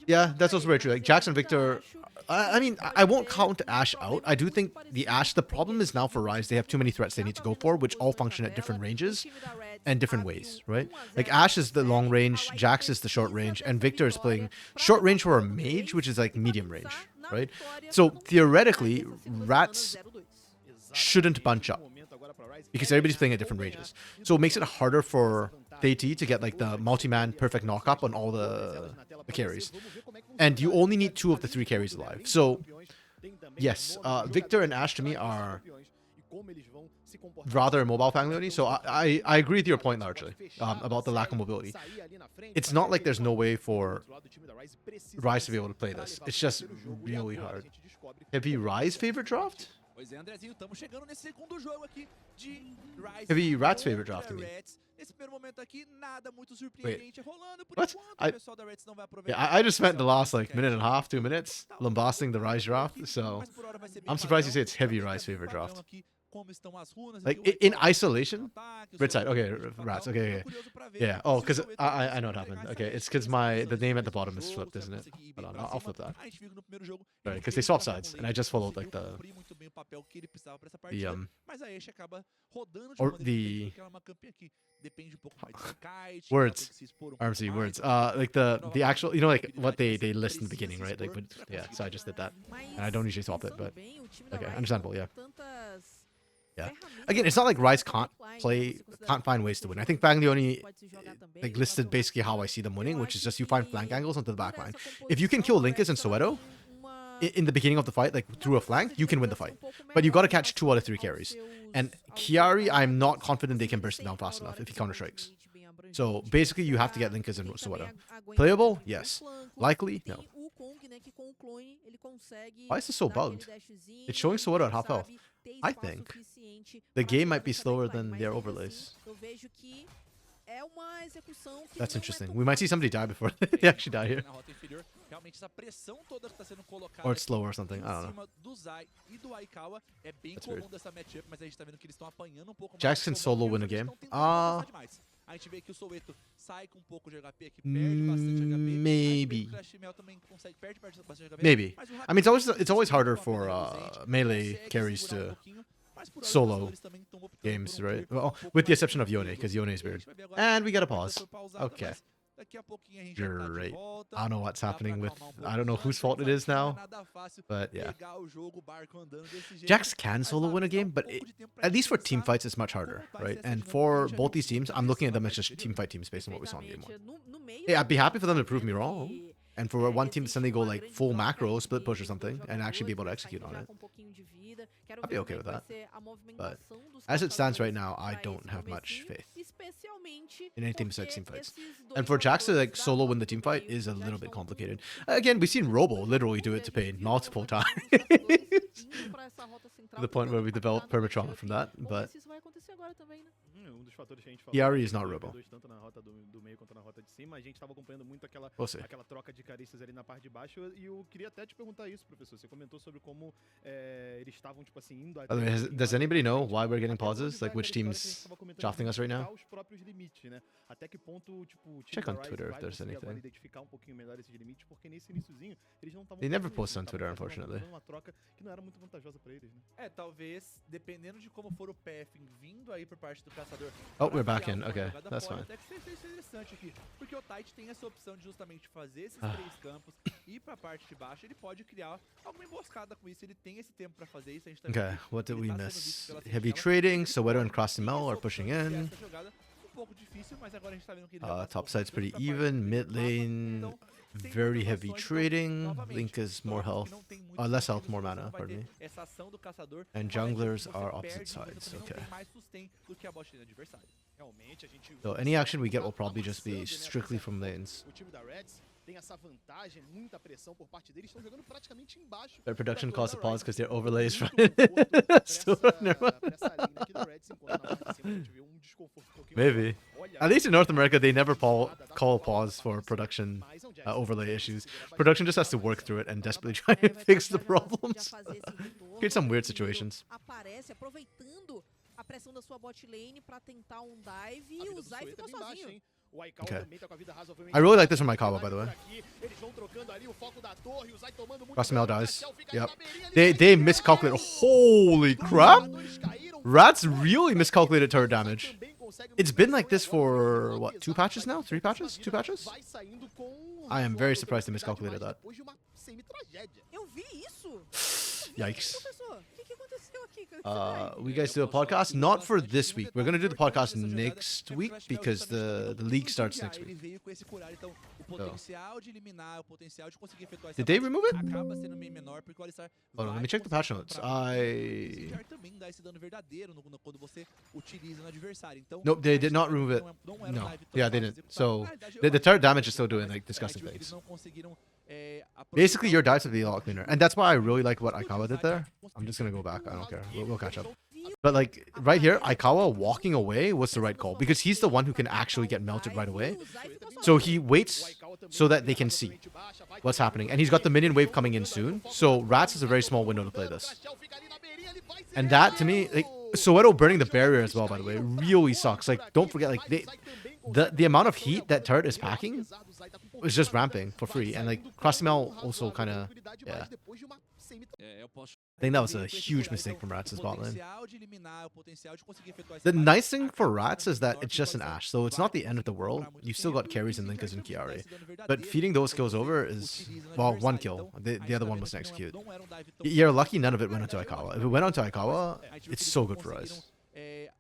Yeah, that's also very true. Like, Jax and Victor, I mean, I won't count Ashe out. I do think the Ashe, the problem is now for Ryze, they have too many threats they need to go for, which all function at different ranges and different ways, right? Like, Ashe is the long range, Jax is the short range, and Victor is playing short range for a mage, which is like medium range, right? So theoretically, Rats shouldn't bunch up because everybody's playing at different ranges. So it makes it harder for TheT to get, like, the multi-man perfect knock-up on all the carries. And you only need 2 of the 3 carries alive. So yes, Victor and Ashe to me are rather mobile family. So I agree with your point largely about the lack of mobility. It's not like there's no way for Ryze to be able to play this. It's just really hard. Heavy Ryze favorite draft? Heavy Rats favorite draft to me. Wait, what? I just spent the last, like, minute and a half, 2 minutes lambasting the Ryze draft, so I'm surprised you say it's Heavy Ryze favorite draft. como estão as runas. Like, e o in Ritual isolation? ataque, o Red side, Soweto okay, no final. rats, okay, Então, okay. curioso pra ver Yeah, se oh, o because Soweto I know vai what happened. pegar Okay, essa it's because essa the name at the visão bottom de is jogo, flipped, se isn't vai it? conseguir ir Hold bem on, pra I'll cima. flip that. A gente viu que no primeiro jogo, Right, ele because they veio swap pra cá com sides, lane, and I just followed conseguiu like the cumprir muito bem o papel que ele precisava pra essa partida, um mas a Ashe acaba rodando de or uma maneira diferente the porque ela é uma campeã que depende um pouco mais de kite, ela tem words. que se expor um pouco RMC mais, words. então, Like the novamente, actual, you know, like what habilidade, they mas list in the precisa beginning, se right? Like, expor but pra yeah, conseguir so I just did that, Mas and I don't usually swap it, pensando but bem, o time da okay, Ryze understandable, não yeah. tem tantas Yeah. ferramentas Again, it's not like pra Ryze fazer can't backline, play, se considerar can't find que ways to o win. I jogo think Bang the que only pode se jogar também, like o listed Nação basically how Latina. I see them Eu winning, which is acho just you find flank que angles onto the por backline. essa If you can kill composição, a Linkus and Rex, ela Soweto tem uma in the beginning of the fight, like through a flank, you can win the fight. But you got to catch 2 out of 3 carries. And Kiari, I'm not confident they can burst down fast enough if he counter strikes. So basically, you have to get Linkus and Soweto. Playable? Yes. Likely? No. Why is this so bugged? It's showing Soweto at half health. I think the game might be slower than their overlays. That's interesting. We might see somebody die before they actually die here. Na rota inferior, realmente essa pressão toda que tá sendo colocada Or it's slow or something. I em don't know. cima do Zai e do Aikawa é bem That's comum weird. dessa matchup, mas a gente tá vendo que eles estão apanhando um pouco mais. Jax can Então, solo win a eles game. tão tentando avançar demais. A gente vê que o Soweto sai com um pouco de HP aqui, perde bastante HP. Maybe. O Clash Mel também consegue, perde bastante HP. Maybe. Mas o I mean, it's always Rakan harder tá for apenas melee consegue carries segurar um to pouquinho, mas por hora os solo jogadores também tão optando games, por um right? clear Well, um pouco with the mais exception of tranquilo. Yone, because Yone is E a weird. gente vai ver agora And we get a a partida pause. foi pausada, Okay. mas daqui a pouquinho a gente já You're tá de right. volta. I don't know what's Dá pra happening with. acalmar um pouco I don't know os whose ânimos, fault it is não é now, nada fácil but yeah. pegar o jogo, o barco andando desse jeito. Jax can Mas solo lá, win a dá um game, but pouco de tempo pra at least for gente team pensar fights, it's much harder, como vai right? ser essa And dinâmica. A for gente já both viu these teams, que I'm looking at essa them as partida just team anterior. fight teams based on what we saw in game one. No meio Yeah, da I'd be happy for them to partida, prove me né, wrong. que, And for one team to existe suddenly go uma like grande full troca macro, de split push or dos something, dois and actually be able to jogadores, execute saindo on já it. com um pouquinho de vida. Quero I'd ver be como okay é with que vai that. ser a movimentação dos As it stands caçadores right now, I pra don't esse have much comecinho, faith especialmente in any team porque besides team fights. esses dois And for Jax to like jogadores da solo win rota the do team fight meio is a já little bit estão com complicated. Again, we've seen Robo muito literally ruim, do a it to gente pain viu a multiple movimentação times. dos caçadores indo pra essa rota central, To the point where we tentando developed impactar no perma trauma matchup. from that, Vamos ver but se isso vai acontecer agora também, né? Um dos fatores que a gente falou. Chiari is né, not do Robo. V2, tanto na rota do meio quanto na rota de cima. A gente estava acompanhando muito We'll see. aquela troca de carícias ali na parte de baixo. E eu queria até te perguntar isso, professor. Você comentou sobre como eles estavam, tipo assim, indo By the way, does anybody know why we're getting pauses? Like which teams team's shafting us right now? os próprios limites, né? Até que ponto, tipo, o time Check da on Ryze Twitter if vai there's conseguir agora anything. identificar um pouquinho melhor esses limites, porque nesse iniciozinho eles não estavam They never fazendo post isso, on eles Twitter, estavam fazendo unfortunately. uma troca que não era muito vantajosa pra eles, né? É, talvez, dependendo de como for o pathing vindo aí por parte do caçador. Oh, pra we're back criar in. uma Okay, jogada, that's pode fine. até que seja interessante aqui, porque o Tite tem essa opção de justamente fazer esses Ah. 3 campos, ir pra parte de baixo, ele pode criar alguma emboscada com isso, ele tem esse tempo pra fazer isso, a gente tá Okay, vendo que what did ele we tá sendo miss? visto pela Heavy Sentinela, trading, ele Soweto and pode Costream ter are essa pushing opção de in. essa jogada um pouco difícil, mas agora a gente tá vendo que ele já tá Top se side's pretty movimentando pra parte even. do Mid meio do mapa, lane, então, sem very muitas heavy ações, trading. novamente, Link is more torna health. que não tem muito Less sentido health, more se você mana, não vai pardon ter me. essa ação do caçador, And uma matchup junglers que você are perde opposite muito, sides, você não okay. tem mais sustain do que a bot lane adversária. Realmente, a gente... So any action we get will probably just be strictly from lanes. O time da Reds tem essa vantagem, muita pressão por parte deles, estão jogando praticamente embaixo. Their production da torre caused a da pause Ryze. because their overlays Muito run conforto pra So, never mind. pra essa lane aqui da Reds, enquanto na parte de cima a gente viu um desconforto um pouquinho Maybe. maior. Olha, At least in North America, they never call pause for production mas é um Jax. overlay issues. Production just has to work through it and desperately try and fix the problems. Create some weird situations. Aparece aproveitando a pressão da sua bot lane pra tentar um dive A e vida o do Zai Soweto ficou é bem baixa, sozinho. hein? O Aikawa Okay. também tá com a vida razoavelmente I really like this baixa. from Aikawa, by the way. Por aqui, eles vão trocando ali o foco da torre, o Zai tomando muito Costream dano, o dies. Cachel fica ali Yep. na beirinha, ele They vai miscalculate. direto. Holy Dois crap! jogadores caíram, Rats dois really miscalculated turret Zai damage. também consegue It's uma been pressão like this e agora for, o what, 2 Zai patches vai now? 3 com patches? sua 2 vida, patches? vai saindo com I am razoável very surprised they velocidade, miscalculated mas that. depois de uma semi-tragédia. Eu vi isso! Yikes. Professor, o que aconteceu aqui? We guys do a podcast? Not for this week. We're gonna do the podcast next week because the league starts next Ele week. veio com esse curar, então o potencial de eliminar, o potencial de conseguir efetuar essa Did they parte remove it? acaba sendo bem menor porque o Alistar Hold on, let vai me check the patch conseguir notes. comprar. I... Esse jar também dá esse dano verdadeiro quando você utiliza no adversário. Então, Nope, they a did gente not tá vendo remove que it. não era No. live tão Yeah, they fácil didn't. de executar. So Na realidade, eu the acho turret que damage is still doing mas like a gente disgusting viu que eles things. não conseguiram, Basically, your aproveitar dives would be a lot cleaner, and that's why I really like what Aikawa did there. I'm just gonna go back. I don't care. We'll catch up. But like right here, Aikawa walking away was the right call because he's the one who can actually get melted right away. So he waits so that they can see what's happening, and he's got the minion wave coming in soon. So Rats is a very small window to play this. Cachel fica ali na beirinha, ele vai And that to me, like Soweto burning the barrier as well, by the way, really sucks. Like don't forget, like the amount of heat that turret is packing is just ramping for free, and like Costream also kind of, yeah. I think that was a huge mistake from Rats' bot lane. The nice thing for Rats is that it's just an Ashe, so it's not the end of the world. You've still got carries and Linkers and Chiari. But feeding those kills over is, well, one kill. The other one was an execute. You're lucky none of it went onto Aikawa. If it went onto Aikawa, it's so good for Ryze.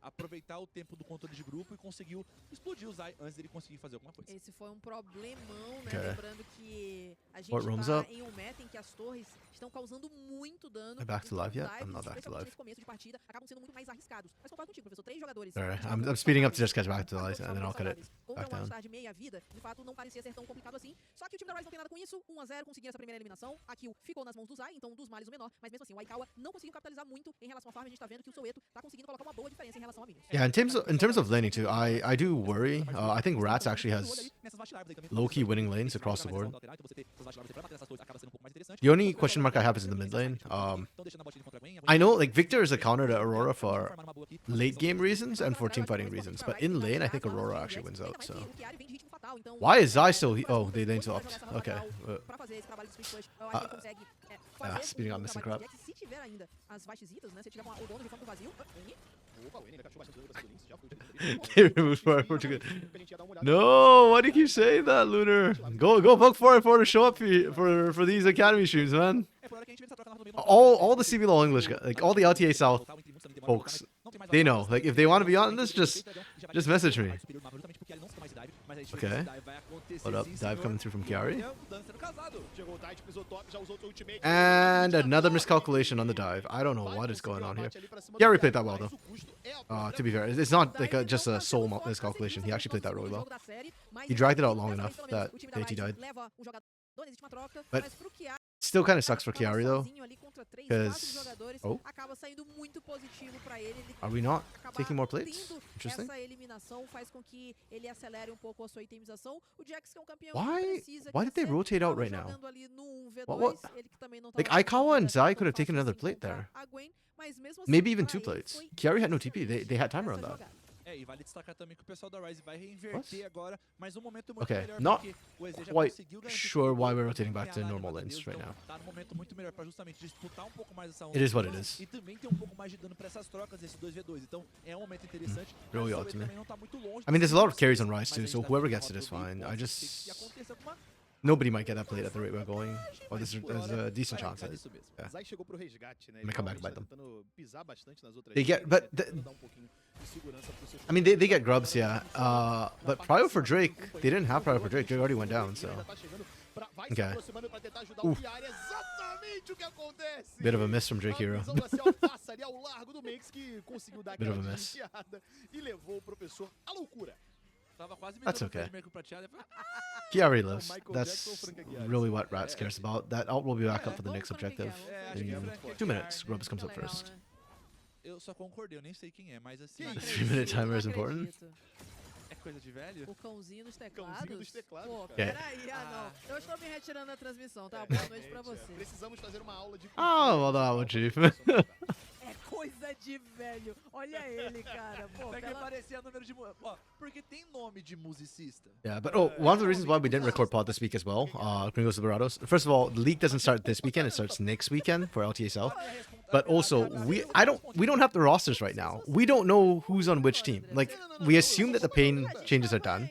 Aproveitar o tempo do controle de grupo e conseguiu explodir o Zai antes dele conseguir fazer alguma coisa. Esse foi problemão, né? Okay. Lembrando que a gente What room's tá up? em meta em que as torres estão causando muito dano. Am I back to live yet? Dives, I'm not back to live. nesse começo de partida, acabam sendo muito mais arriscados. Mas concordo contigo, professor. 3 jogadores. Alright, I'm speeding up to just catch back to live, and then I'll cut it back down. De meia vida, de fato, não parecia ser tão complicado assim. Só que o time da Ryze não tem nada com isso. 1-0, conseguindo essa primeira eliminação. A kill ficou nas mãos do Zai, então dos males o menor. Mas mesmo assim, o Aikawa não conseguiu capitalizar muito em relação à farm. A gente tá vendo que o Soweto tá conseguindo colocar uma boa diferença em relação a minions. Yeah, in terms of laning too, I do worry. I think Rats actually has low-key winning lanes across the board. The only question mark I have is in the mid lane. I know like Victor is a counter to Aurora for late game reasons and for team fighting reasons, but in lane I think Aurora actually wins out. So why is Zai still? Oh, they lane swapped. Okay. Speeding up missing crap. They removed fire for too good. No, why do you keep saying that, Lunar? Go book for to show up for these academy streams, man. All the CBLOL English guys, like all the LTA South folks, they know. Like if they want to be on this, just message me. Okay. What up? Dive coming through from Chiari. And another miscalculation on the dive. I don't know what is going on here. Chiari played that well though. To be fair, it's not like just a soul miscalculation. He actually played that really well. He dragged it out long enough that AT died. But still kind of sucks for Chiari though. Because are we not taking more plates? Interesting. Why did they rotate out right now? What? Like Aikawa and Zai could have taken another plate there. Maybe even 2 plates. Chiari had no TP. They had timer on that. E vale destacar também que o pessoal da Ryze vai reinverter agora, mas um momento muito Okay, melhor not porque o EZ já quite conseguiu garantir sure why que we're rotating back to tem a normal lágrima lanes Deus, right então now. tá num momento muito melhor para justamente disputar um pouco mais essa It is what it is. e também ter um pouco mais de dano para essas trocas esse 2v2. Então é um momento interessante. Really mas o odd to Soweto me. também não tá muito longe I mean, there's a lot of carries on mas Ryze too, a so gente tá whoever vendo gets it is uma fine. rota I bem just... que aconteça alguma Nobody might get that plate at the rate we're going. Well, there's a decent chance at it. isso mesmo. Yeah. Zai chegou pro resgate, né? May come back Realmente by tá them. tentando pisar bastante nas outras They get, linhas, but tentando dar um pouquinho de segurança pros seus I mean, they get grubs, yeah. But Prio for Drake, they didn't have Prio for Drake. Drake already went down, so okay. Oof. Bit of a miss from Drake Hero. Bit of a miss. That's okay. Chiari lives. That's really what Rats cares about. That ult will be back up for the next objective in 2 minutes. Grubs comes up first. Eu só concordei, eu nem sei quem é, mas assim, 3-minute timer is important. é coisa de velho? O cãozinho dos teclados? Cãozinho dos teclados, Pô, cara. peraí, não. Eu estou me retirando da transmissão, tá? Boa noite pra você. Precisamos fazer uma aula de Oh, well, that one, Chief. É coisa de velho. Olha ele, cara. Pô, É que parecia número de... Ó, porque tem nome de musicista. Yeah, but one of the reasons why we didn't record pod this week as well, Gringos Liberados. First of all, the league doesn't start this weekend; it starts next weekend for LTA South. But also, we don't have the rosters right now. We don't know who's on which team. Like we assume that the pain changes are done,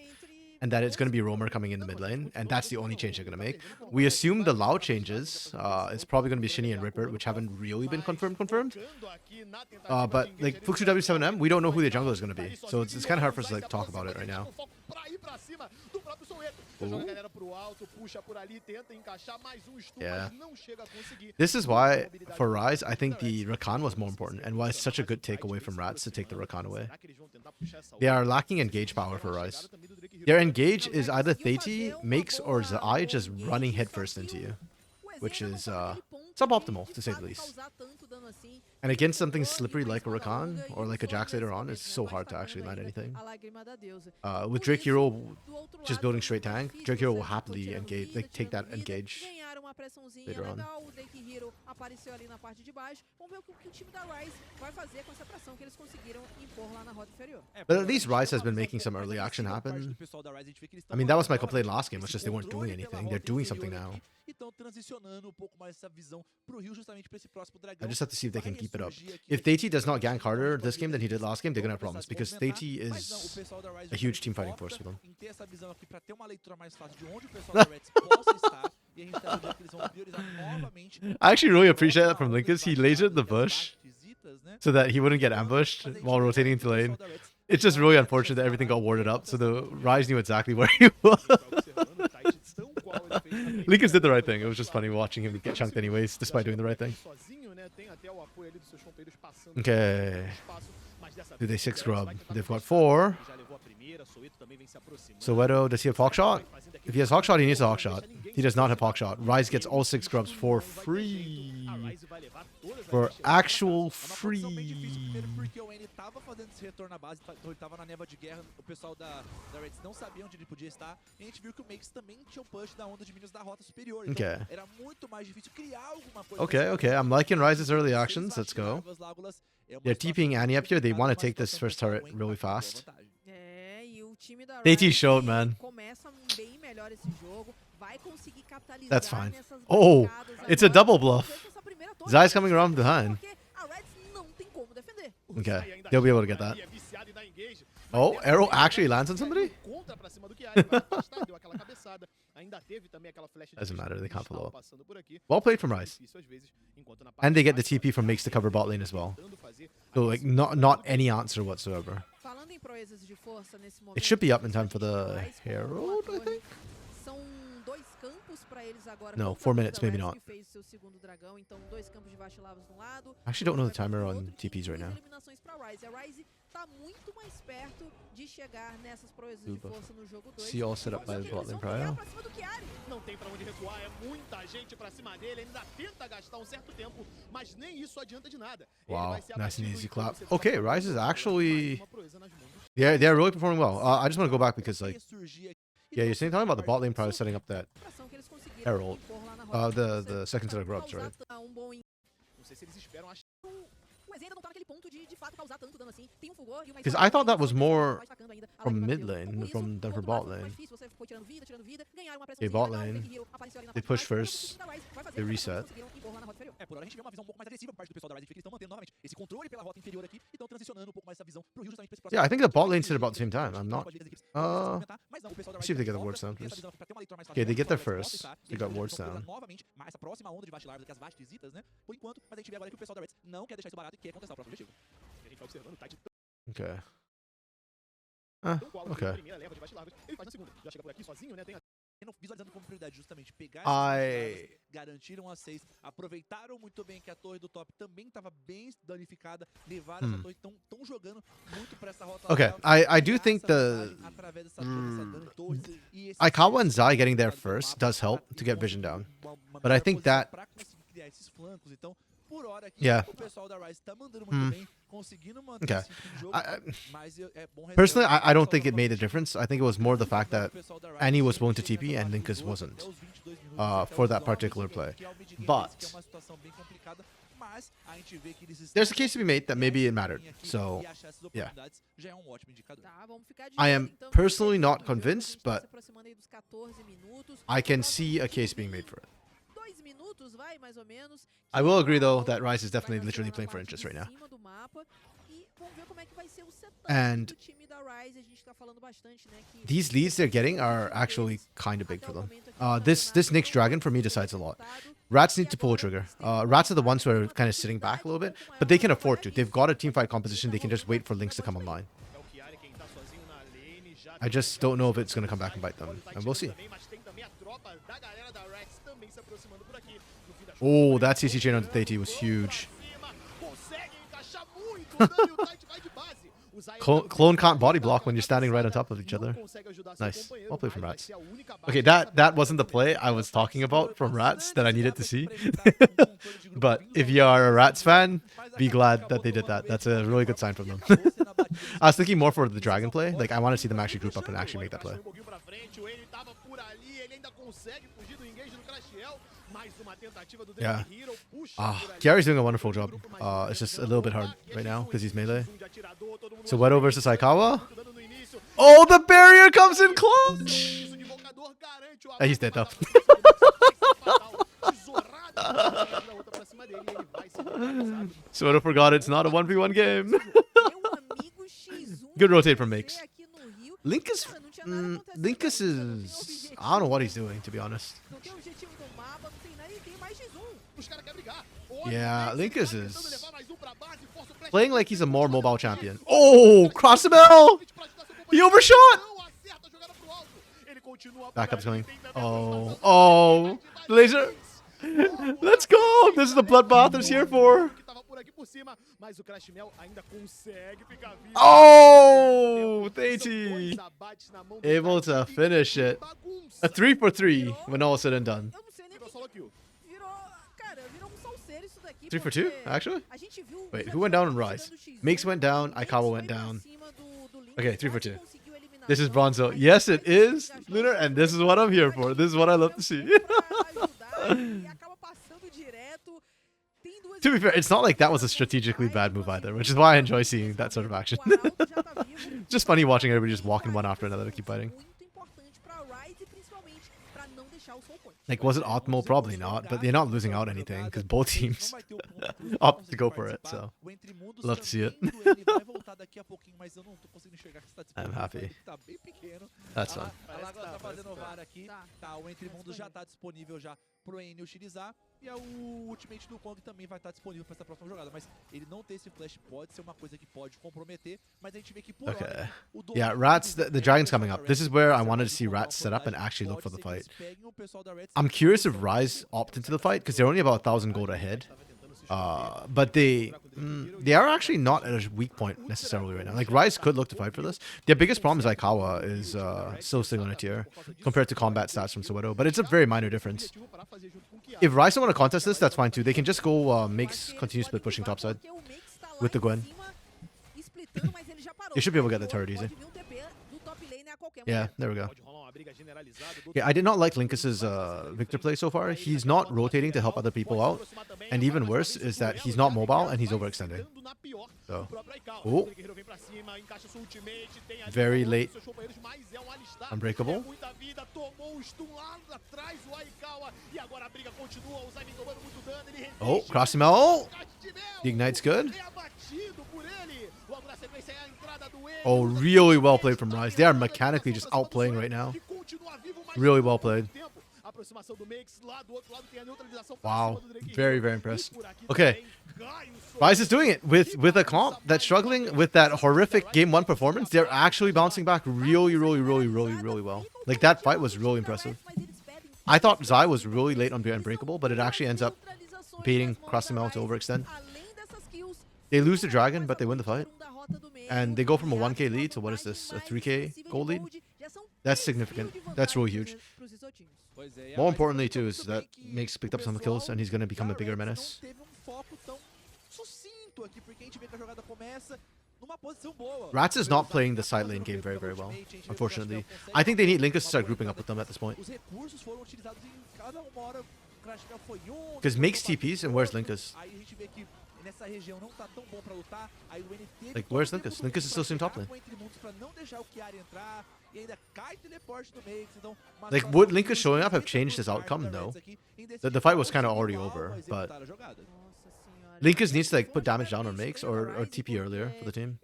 and that it's going to be Roamer coming in the mid lane, and that's the only change they're going to make. We assume the Lao changes. It's probably going to be Shinny and Ripper, which haven't really been confirmed. But like Fuxu W7M, we don't know who the jungler is going to be, so it's kind of hard for us to like talk about it right now. Yeah. This is why, for Ryze, I think the Rakan was more important, and why it's such a good takeaway from Rats to take the Rakan away. They are lacking engage power for Ryze. Their engage is either Theiti, Makes, or Zai just running headfirst into you, which is suboptimal, to say the least. And against something slippery like a Rakan or like a Jax later on, it's so hard to actually land anything. With Drake Hero just building straight tank, Drake Hero will happily engage, like take that engage later on. O Drake Hero apareceu ali na parte de baixo. Vamos ver o que o time da Rise vai fazer com essa pressão que eles conseguiram impor lá na rota inferior. But at least Rise has been making some early action happen. I mean, that was my complaint last game. It's just they weren't doing anything. They're doing something now. I just have to see if they can keep it up. If Deity does not gank harder this game than he did last game, they're gonna have problems because Deity is a huge team fighting force for them. I actually really appreciate that from Linkus. He lasered the bush so that he wouldn't get ambushed while rotating into lane. It's just really unfortunate that everything got warded up, so the Ryze knew exactly where he was. Linkus did the right thing. It was just funny watching him get chunked anyways, despite doing the right thing. Okay. Do they 6 grub? They've got 4. Soweto, does he have Hawk Shot? If he has Hawk Shot, he needs a Hawk Shot. He does not have Hawk Shot. Ryze gets all 6 grubs for free. For actual free. Okay. Okay. I'm liking Ryze's early actions. Let's go. They're TPing Annie up here. They want to take this first turret really fast. Deity showed, man. That's fine. Oh, it's a double bluff. Zai's coming around behind. Okay, they'll be able to get that. Oh, arrow actually lands on somebody? Doesn't matter, they can't follow up. Well played from Ryze. And they get the TP from Makes to cover bot lane as well. So like not any answer whatsoever. It should be up in time for the Herald, I think? No, 4 minutes, maybe not. I actually don't know the timer on TPs right now. See all set up by the bot lane prior. Wow, nice and easy clap. Okay, Ryze is actually... Yeah, they're really performing well. I just want to go back because like... Yeah, you're saying talking about the bot lane prior setting up that Herald. The second set of grubs, right? Because I thought that was more from mid lane than from bot lane. Okay, bot lane. They push first. They reset. Yeah, I think the bot lane sit about the same time. I'm not... Let's see if they get the wards down, please. Okay, they get there first. They got wards down. Okay. Okay. Garantiram a 6, aproveitaram muito bem que a torre do top também estava bem danificada, levaram essa torre, estão jogando muito para essa rota. Okay, I do think the Aikawa and Zai getting there first does help to get vision down, but I think that yeah. Okay. Personally, I don't think it made a difference. I think it was more the fact that Annie was willing to TP and Linkus wasn't for that particular play. But there's a case to be made that maybe it mattered. So, yeah. I am personally not convinced, but I can see a case being made for it. I will agree, though, that Ryze is definitely literally playing for inches right now. And these leads they're getting are actually kind of big for them. This Nyx Dragon, for me, decides a lot. Rats need to pull a trigger. Rats are the ones who are kind of sitting back a little bit, but they can afford to. They've got a teamfight composition. They can just wait for Lynx to come online. I just don't know if it's going to come back and bite them, and we'll see. Oh, that CC chain on Deity was huge. Clone can't body block when you're standing right on top of each other. Nice. Well played from Rats. Okay, that wasn't the play I was talking about from Rats that I needed to see. But if you are a Rats fan, be glad that they did that. That's a really good sign from them. I was thinking more for the Dragon play. Like, I want to see them actually group up and actually make that play. Yeah. Gary's doing a wonderful job. It's just a little bit hard right now because he's melee. So Wedo versus Aikawa. Oh, the barrier comes in clutch! He's dead though. So Wedo forgot it's not a 1v1 game. Good rotate from Makes. Linkus is... I don't know what he's doing, to be honest. Yeah, Linkus is playing like he's a more mobile champion. Oh, Crossabel! He overshot! Backup's coming. Oh, laser! Let's go! This is the bloodbath I'm here for. Oh, Theiti! Able to finish it. A 3 for 3 when all is said and done. 3 for 2, actually? Wait, who went down in Rise? Makes went down, Aikawa went down. Okay, 3 for 2. This is Bronzo. Yes, it is, Lunar, and this is what I'm here for. This is what I love to see. To be fair, it's not like that was a strategically bad move either, which is why I enjoy seeing that sort of action. Just funny watching everybody just walking one after another to keep fighting. Like, was it optimal? Probably not, but they're not losing out anything because both teams opt to go for it, so love to see it. I'm happy. That's fun. E o ultimate do Kong também vai estar disponível para essa próxima jogada, mas ele não ter esse flash pode ser uma coisa que pode comprometer, mas a gente vê que por okay. Yeah, Rats, the dragon's coming up. This is where I wanted to see Rats set up and actually look for the fight. I'm curious if Rise opt into the fight because they're only about 1,000 gold ahead. But they are actually not at a weak point necessarily right now. Like, Rise could look to fight for this. Their biggest problem is Aikawa is still on a tier compared to combat stats from Soweto, but it's a very minor difference. If Rise don't want to contest this, that's fine too. They can just go Makes continue split pushing topside with the Gwen. They should be able to get the turret easy. Yeah, there we go. Yeah, I did not like Linkus's Victor play so far. He's not rotating to help other people out. And even worse is that he's not mobile and he's overextending. So, oh. Very late. Unbreakable. Oh, crossing out. The Ignite's good. Oh, really well played from Rise. They are mechanically just outplaying right now. Really well played. Wow. Very, very impressed. Okay. Rise is doing it with a comp that's struggling with that horrific Game 1 performance. They're actually bouncing back really well. Like, that fight was really impressive. I thought Zai was really late on Unbreakable, but it actually ends up baiting Krasimel to overextend. They lose the dragon, but they win the fight. And they go from a 1k lead to, what is this, a 3k gold lead? That's significant. That's really huge. More importantly, too, is that Makes picked up some kills, and he's going to become a bigger menace. Rats is not playing the side lane game very well, unfortunately. I think they need Linkus to start grouping up with them at this point. Because Makes TPs, and where's Linkus? Like, where's Linkus? Linkus is still in top lane. Like, would Linkus showing up have changed his outcome? No. The fight was kind of already over, but Linkus needs to, like, put damage down on Makes or TP earlier for the team.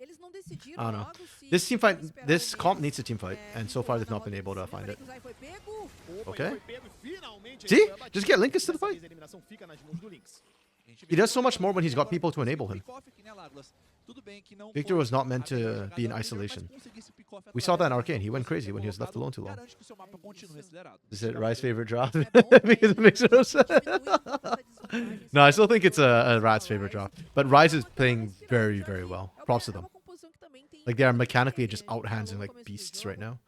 I don't know. This team fight, this comp needs a team fight, and so far they've not been able to find it. Okay. See? Just get Linkus to the fight. He does so much more when he's got people to enable him. Victor was not meant to be in isolation. We saw that in Arcane. He went crazy when he was left alone too long. Is it Rice's favorite drop? Because it makes no sense. No, I still think it's a Rat's favorite drop. But Rise is playing very well. Props to them. Like they are mechanically just out-handsing like beasts right now.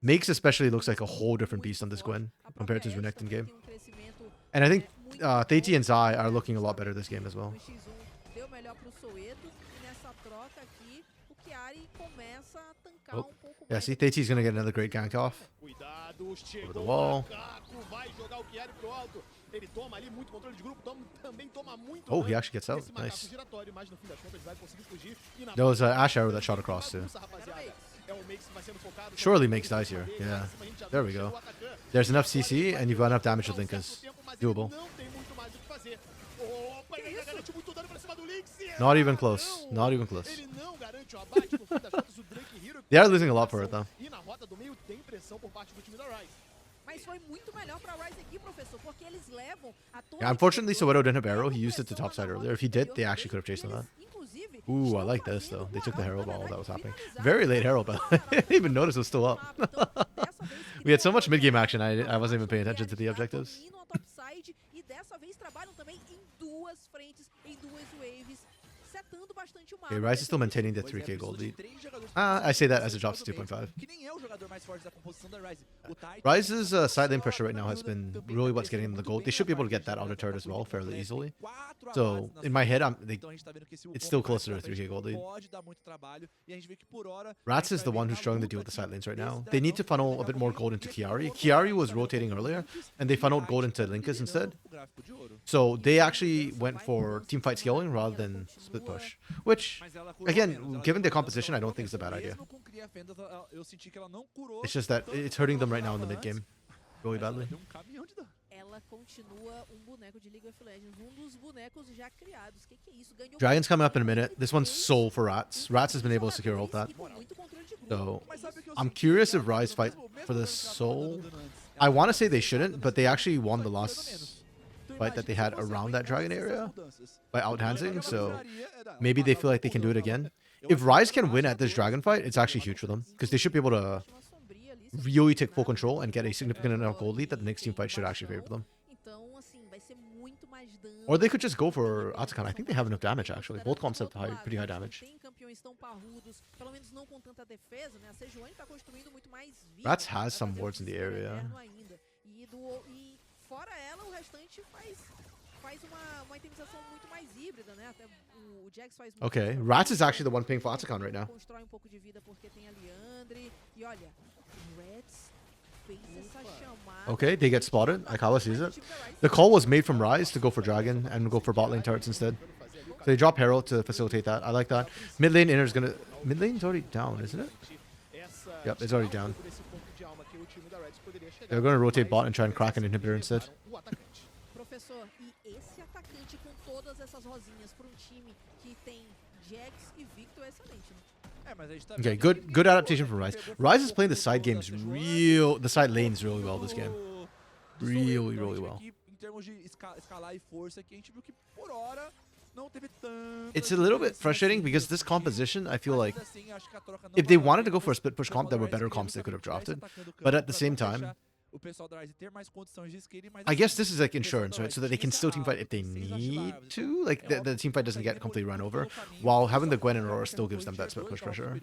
Makes especially looks like a whole different beast on this Gwen compared to his Renekton game. And I think Theiti and Zai are looking a lot better this game as well. Oh, yeah, see, Theiti's gonna get another great gank off. Over the wall. Oh, he actually gets out. Nice. There was an Ash arrow that shot across too. Surely makes dies here. Yeah. There we go. There's enough CC and you've got enough damage with Linkas. Doable. Not even close. Not even close. They are losing a lot for it though. Yeah, unfortunately, Soweto didn't have arrow. He used it to topside earlier. If he did, they actually could have chased him that. Ooh, I like this though. They took the Herald while that was happening. Very late Herald, but I didn't even notice it was still up. We had so much mid-game action, I wasn't even paying attention to the objectives. Okay, Rise is still maintaining the 3k gold lead. I say that as it drops to 2.5. Rise's side lane pressure right now has been really what's getting them the gold. They should be able to get that outer turret as well fairly easily. So in my head, it's still closer to a 3k gold lead. Rats is the one who's struggling to deal with the side lanes right now. They need to funnel a bit more gold into Chiari. Chiari was rotating earlier, and they funneled gold into Linkas instead. So they actually went for teamfight scaling rather than split push. Which, again, given their composition, I don't think it's a bad idea. It's just that it's hurting them right now in the mid game really badly. Dragon's coming up in a minute. This one's soul for Rats. Rats has been able to secure ult that. So I'm curious if Rise fight for the soul. I want to say they shouldn't, but they actually won the last fight that they had around that dragon area by out-handsing, so maybe they feel like they can do it again. If Rise can win at this dragon fight, it's actually huge for them, because they should be able to really take full control and get a significant enough gold lead that the next team fight should actually favor them. Or they could just go for Atakan. I think they have enough damage actually. Both comps have pretty high damage. Rats has some wards in the area. Okay, Rats is actually the one paying for Atakan right now. Okay, they get spotted. Aikawa sees it. The call was made from Rise to go for Dragon and go for bot lane turrets instead. So they drop Herald to facilitate that. I like that. Mid lane inner is gonna... Mid lane's already down, isn't it? Yep, it's already down. They're gonna rotate bot and try and crack an inhibitor instead. Okay, good adaptation from Rise. Rise is playing the side games the side lanes really well this game. Really well. It's a little bit frustrating because this composition, I feel like if they wanted to go for a split push comp, there were better comps they could have drafted. But at the same time, I guess this is like insurance, right? So that they can still teamfight if they need to. Like the teamfight doesn't get completely run over, while having the Gwen and Aurora still gives them that split push pressure.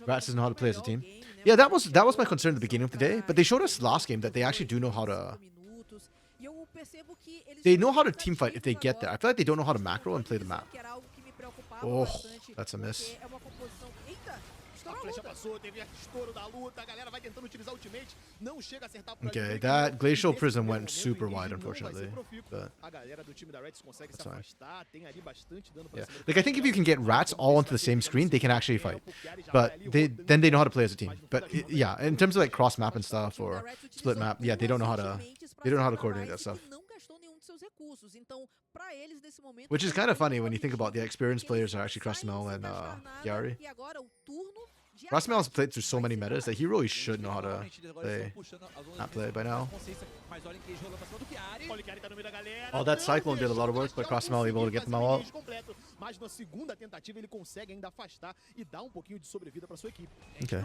Rats doesn't know how to play as a team. Yeah, that was my concern at the beginning of the day. But they showed us last game that they actually do know how to. They know how to teamfight if they get there. I feel like they don't know how to macro and play the map. Oh, that's a miss. Okay, that Glacial Prism went super wide, unfortunately. But that's fine. Yeah. Like, I think if you can get Rats all onto the same screen, they can actually fight. But then they know how to play as a team. But yeah, in terms of like cross map and stuff or split map, yeah, they don't know how to coordinate that stuff. Which is kind of funny when you think about the experienced players are actually Costream and Chiari. Costream has played through so many metas that he really should know how to play by now. Oh, that Cyclone did a lot of work, but Costream was able to get them all out. Okay.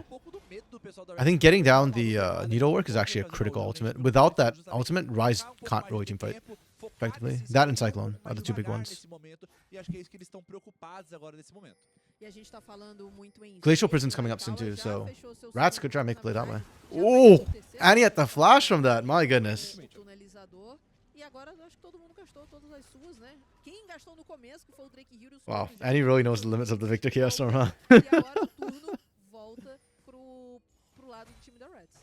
I think getting down the needlework is actually a critical ultimate. Without that ultimate, Rise can't really teamfight. effectively. That and Cyclone are the two big ones. Nesse momento, e acho que é isso que eles estão preocupados agora nesse momento. E a gente tá falando muito em Glacial Circuito, Prison's né? coming up soon Icawa too, já so fechou seu Rats segundo could try and make a play that way. já vai Oh, pro terceiro and he had the flash from that. My goodness. tunelizador. E agora eu acho que todo mundo gastou todas as suas, né? Quem gastou no começo, que foi o Drake Hero. Wow, and he really knows the limits of the Victor Chaos Storm, huh? E agora o turno volta pro lado do time da Reds.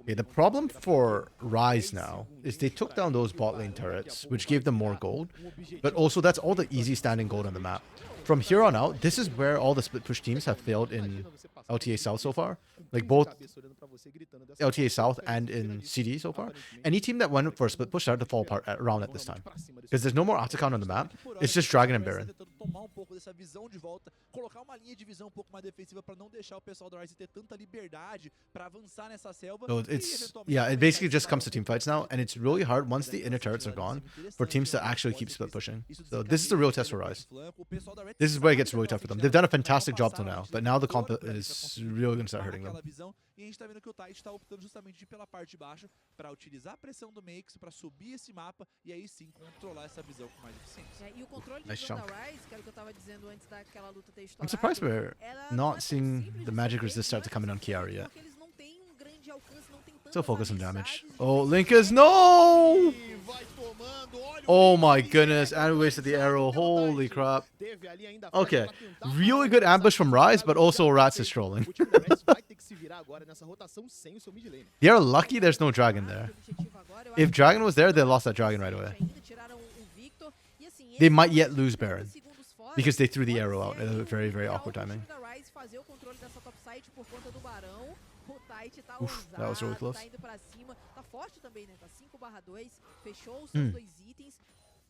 Okay, the problem for Rise now is they took down those bot lane turrets, which gave them more gold, but also that's all the easy standing gold on the map. From here on out, this is where all the split push teams have failed in LTA South so far. Like both LTA South and in CD so far. Any team that went for a split push started to fall apart around at this time. Because there's no more Octocon on the map. It's just Dragon and Baron. Tomar pouco dessa visão de volta, colocar uma linha de visão pouco mais defensiva para não deixar o pessoal da Rise ter tanta liberdade para avançar nessa selva. So it's, yeah, it basically just comes to team fights now, and it's really hard once the inner turrets are gone for teams to actually keep split pushing. So this is the real test for Rise. This is where it gets really tough for them. They've done a fantastic job till now, but now the comp is really going to start hurting them. E a gente tá vendo que o Tite tá optando justamente de ir pela parte de baixo para utilizar a pressão do Makes para subir esse mapa e aí sim controlar essa visão com mais eficiência. E o controle de Nice visão chunk. da Rise, que era o que eu tava dizendo antes daquela luta ter I'm estourado. surprised we're ela não é not tão seeing simples the de magic ser resist start to feita, come in on Kiara yet. porque eles não têm um grande alcance, não têm tantas Still focus on damage. habilidades Oh, de Linkus, no! Oh my goodness, and we wasted the arrow. Holy crap. Okay, really good ambush from Rise, but also Rats is trolling. They're lucky there's no dragon there. objetivo agora. Eu If acho Dragon was there, they lost that dragon right away. que ainda tiraram o Victor. E assim, They eles might estão yet lose 30 Baron, segundos fora. because they threw the Pode arrow ser out aí at a o very, very ideal awkward pro timing. time da Rise fazer o controle dessa topside por conta do Barão. O Tite tá Oof, that was really ousado, close. tá indo pra cima. Tá forte também, né? Tá 5/2. Fechou os seus dois itens.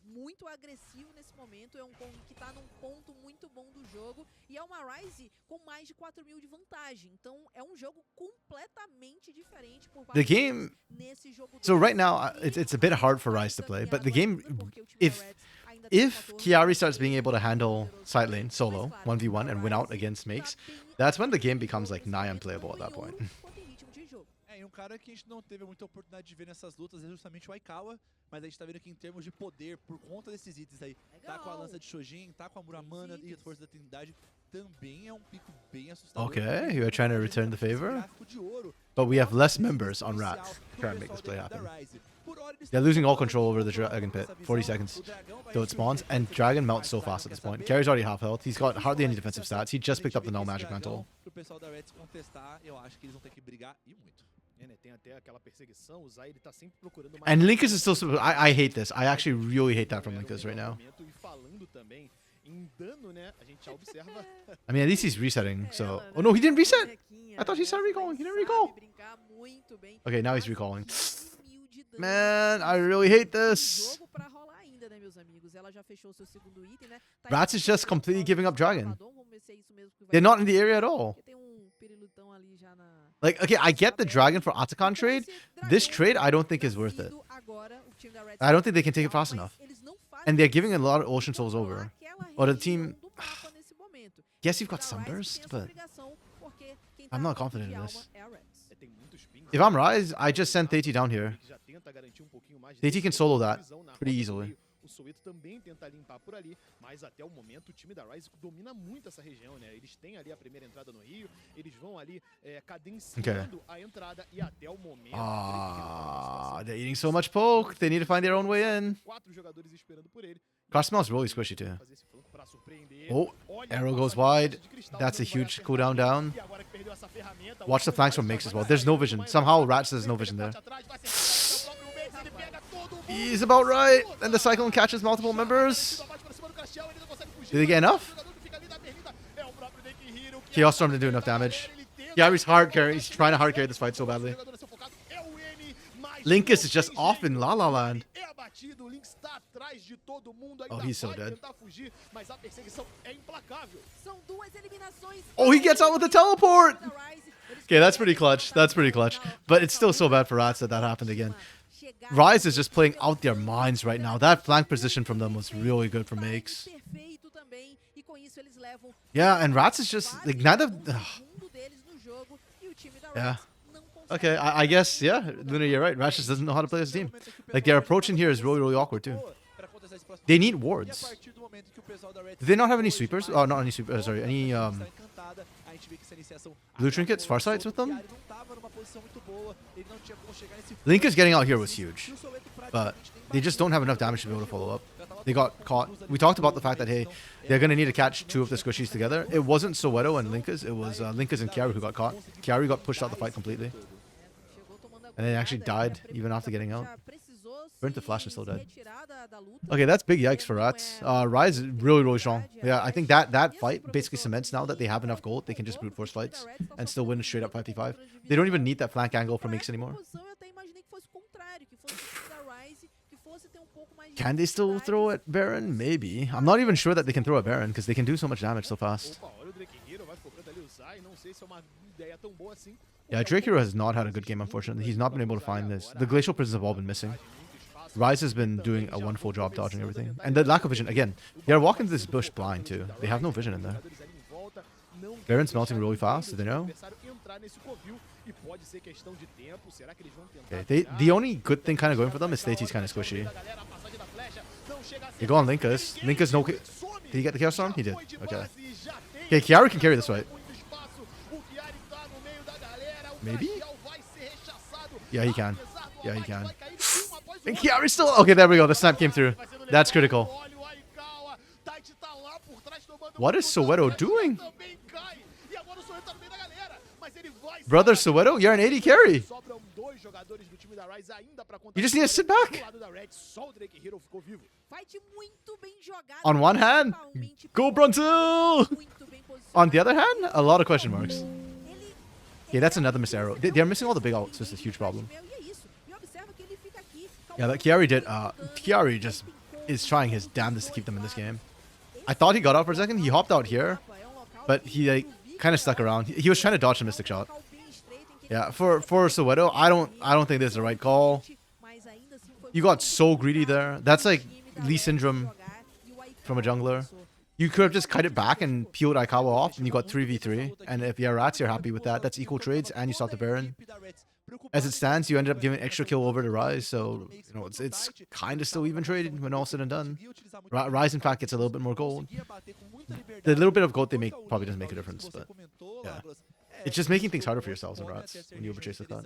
Muito agressivo nesse momento, é um Kong que tá num ponto muito bom do jogo e é uma Rise com mais de 4.000 de vantagem, então é um jogo completamente diferente por parte The game, nesse jogo. so right now, it's a bit hard for Rise to play, but the game, if Kiari starts being able to handle side lane solo, 1v1, and win out against Makes, that's when the game becomes like nigh unplayable at that point. E um cara que a gente não teve muita oportunidade de ver nessas lutas é justamente o Icawa, mas a gente tá vendo que em termos de poder, por conta desses itens aí, tá com a lança de Shojin, tá com a Muramana e a Força da Trindade, também é um pico bem assustador. Okay, you are trying to return the favor, but we have less members on Rats to try and make this play happen. They're losing all control over the Dragon Pit. 40 seconds till it spawns, and Dragon melts so fast at this point. Carry's already half health. He's got hardly any defensive stats. He just picked up the Null Magic Mantle. Pro pessoal da Reds contestar, eu acho que eles vão ter que brigar e muito. And Linkus is still super. I hate this. I actually really hate that from Linkus right now. I mean, at least he's resetting, so... Oh no, he didn't reset! I thought he started recalling. He didn't recall. Okay, now he's recalling. Man, I really hate this. Rats is just completely giving up Dragon. They're not in the area at all. Like, okay, I get the Dragon for Otacon trade. This trade, I don't think is worth it. I don't think they can take it fast enough. And they're giving a lot of Ocean Souls over. Or the team... Yes, you've got Sunburst, but... I'm not confident in this. If I'm Rise, I just send Theiti down here. Theiti can solo that pretty easily. O Soweto também tenta limpar por ali, mas até o momento o time da Rise domina muito essa região, né? Eles têm ali a primeira entrada no Rio, eles vão ali cadenciando a entrada e até o momento... Ah, they're eating so much poke. They need to find their own way in. 4 jogadores esperando por ele. Crossmell's really squishy too. Oh, arrow goes wide. That's a huge cooldown down. Watch the flanks from Makes as well. There's no vision. Somehow Rats has no vision there. He's about right. And the Cyclone catches multiple members. Did they get enough? Chaos Storm didn't do enough damage. Gary's hard carry. He's trying to hard carry this fight so badly. Linkus is just off in La La Land. Oh, he's so dead. Oh, he gets out with the teleport! Okay, that's pretty clutch. That's pretty clutch. But it's still so bad for Rats that that happened again. Rise is just playing out their minds right now. That flank position from them was really good for Makes. Yeah, and Rats is just like neither. Yeah. Okay, I guess, yeah, Luna, you're right. Rash just doesn't know how to play as a team. Like, their approach in here is really, really awkward, too. They need wards. Do they not have any sweepers? Oh, not any sweepers, sorry, any, blue trinkets, farsights with them? Link is getting out here was huge, but they just don't have enough damage to be able to follow up. They got caught. We talked about the fact that, hey, they're going to need to catch two of the squishies together. It wasn't Soweto and Linkas. It was Linkas and Kiaru who got caught. Kiaru got pushed out the fight completely. And then actually died even after getting out. Burnt the Flash is still dead. Okay, that's big yikes for Rats. Rise is really, really strong. Yeah, I think that fight basically cements now that they have enough gold. They can just brute force fights and still win straight up 5v5. They don't even need that flank angle from Mix anymore. Can they still throw at Baron? Maybe. I'm not even sure that they can throw at Baron because they can do so much damage so fast. Yeah, Drake Hero has not had a good game, unfortunately. He's not been able to find this. The Glacial Prisons have all been missing. Rise has been doing a wonderful job dodging everything. And the lack of vision, again, they're walking this bush blind too. They have no vision in there. Baron's melting really fast, do they know? Okay, the only good thing kind of going for them is Stati's kind of squishy. They go on Linkas. Linkas no... Did he get the Chaos Storm? He did. Okay. Okay, Kiaru can carry this fight. Maybe? Yeah, he can. Yeah, he can. And Kiaru's still... Okay, there we go. The snap came through. That's critical. What is Soweto doing? Brother Soweto, you're an 80 carry. You just need to sit back. On one hand, go Brunzel. On the other hand, a lot of question marks. Okay, that's another missed arrow. They're missing all the big ults. This is a huge problem. Yeah, that Kiari did. Kiari just is trying his damnedest to keep them in this game. I thought he got out for a second. He hopped out here, but he like kind of stuck around. He was trying to dodge the Mystic Shot. Yeah, for Soweto, I don't think this is the right call. You got so greedy there. That's like Lee Syndrome from a jungler. You could have just cut it back and peeled Aikawa off, and you got 3v3. And if you're Rats, you're happy with that. That's equal trades, and you stop the Baron. As it stands, you ended up giving extra kill over to Rise, so you know it's kind of still even traded when all said and done. Rise, in fact, gets a little bit more gold. The little bit of gold they make probably doesn't make a difference, but yeah. It's just making things harder for yourselves and Rats when you overchase like that.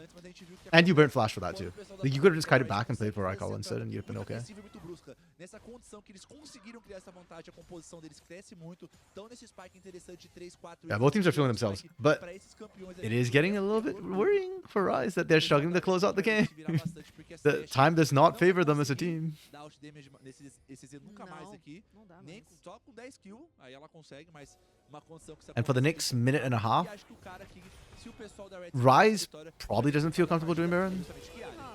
And you burnt Flash for that too. Like you could have just cut it back and played for Aikawa instead and you'd have been okay. Yeah, both teams are feeling themselves. But it is getting a little bit worrying for Rise that they're struggling to close out the game. The time does not favor them as a team. And for the next minute and a half, Rise probably doesn't feel comfortable doing Baron.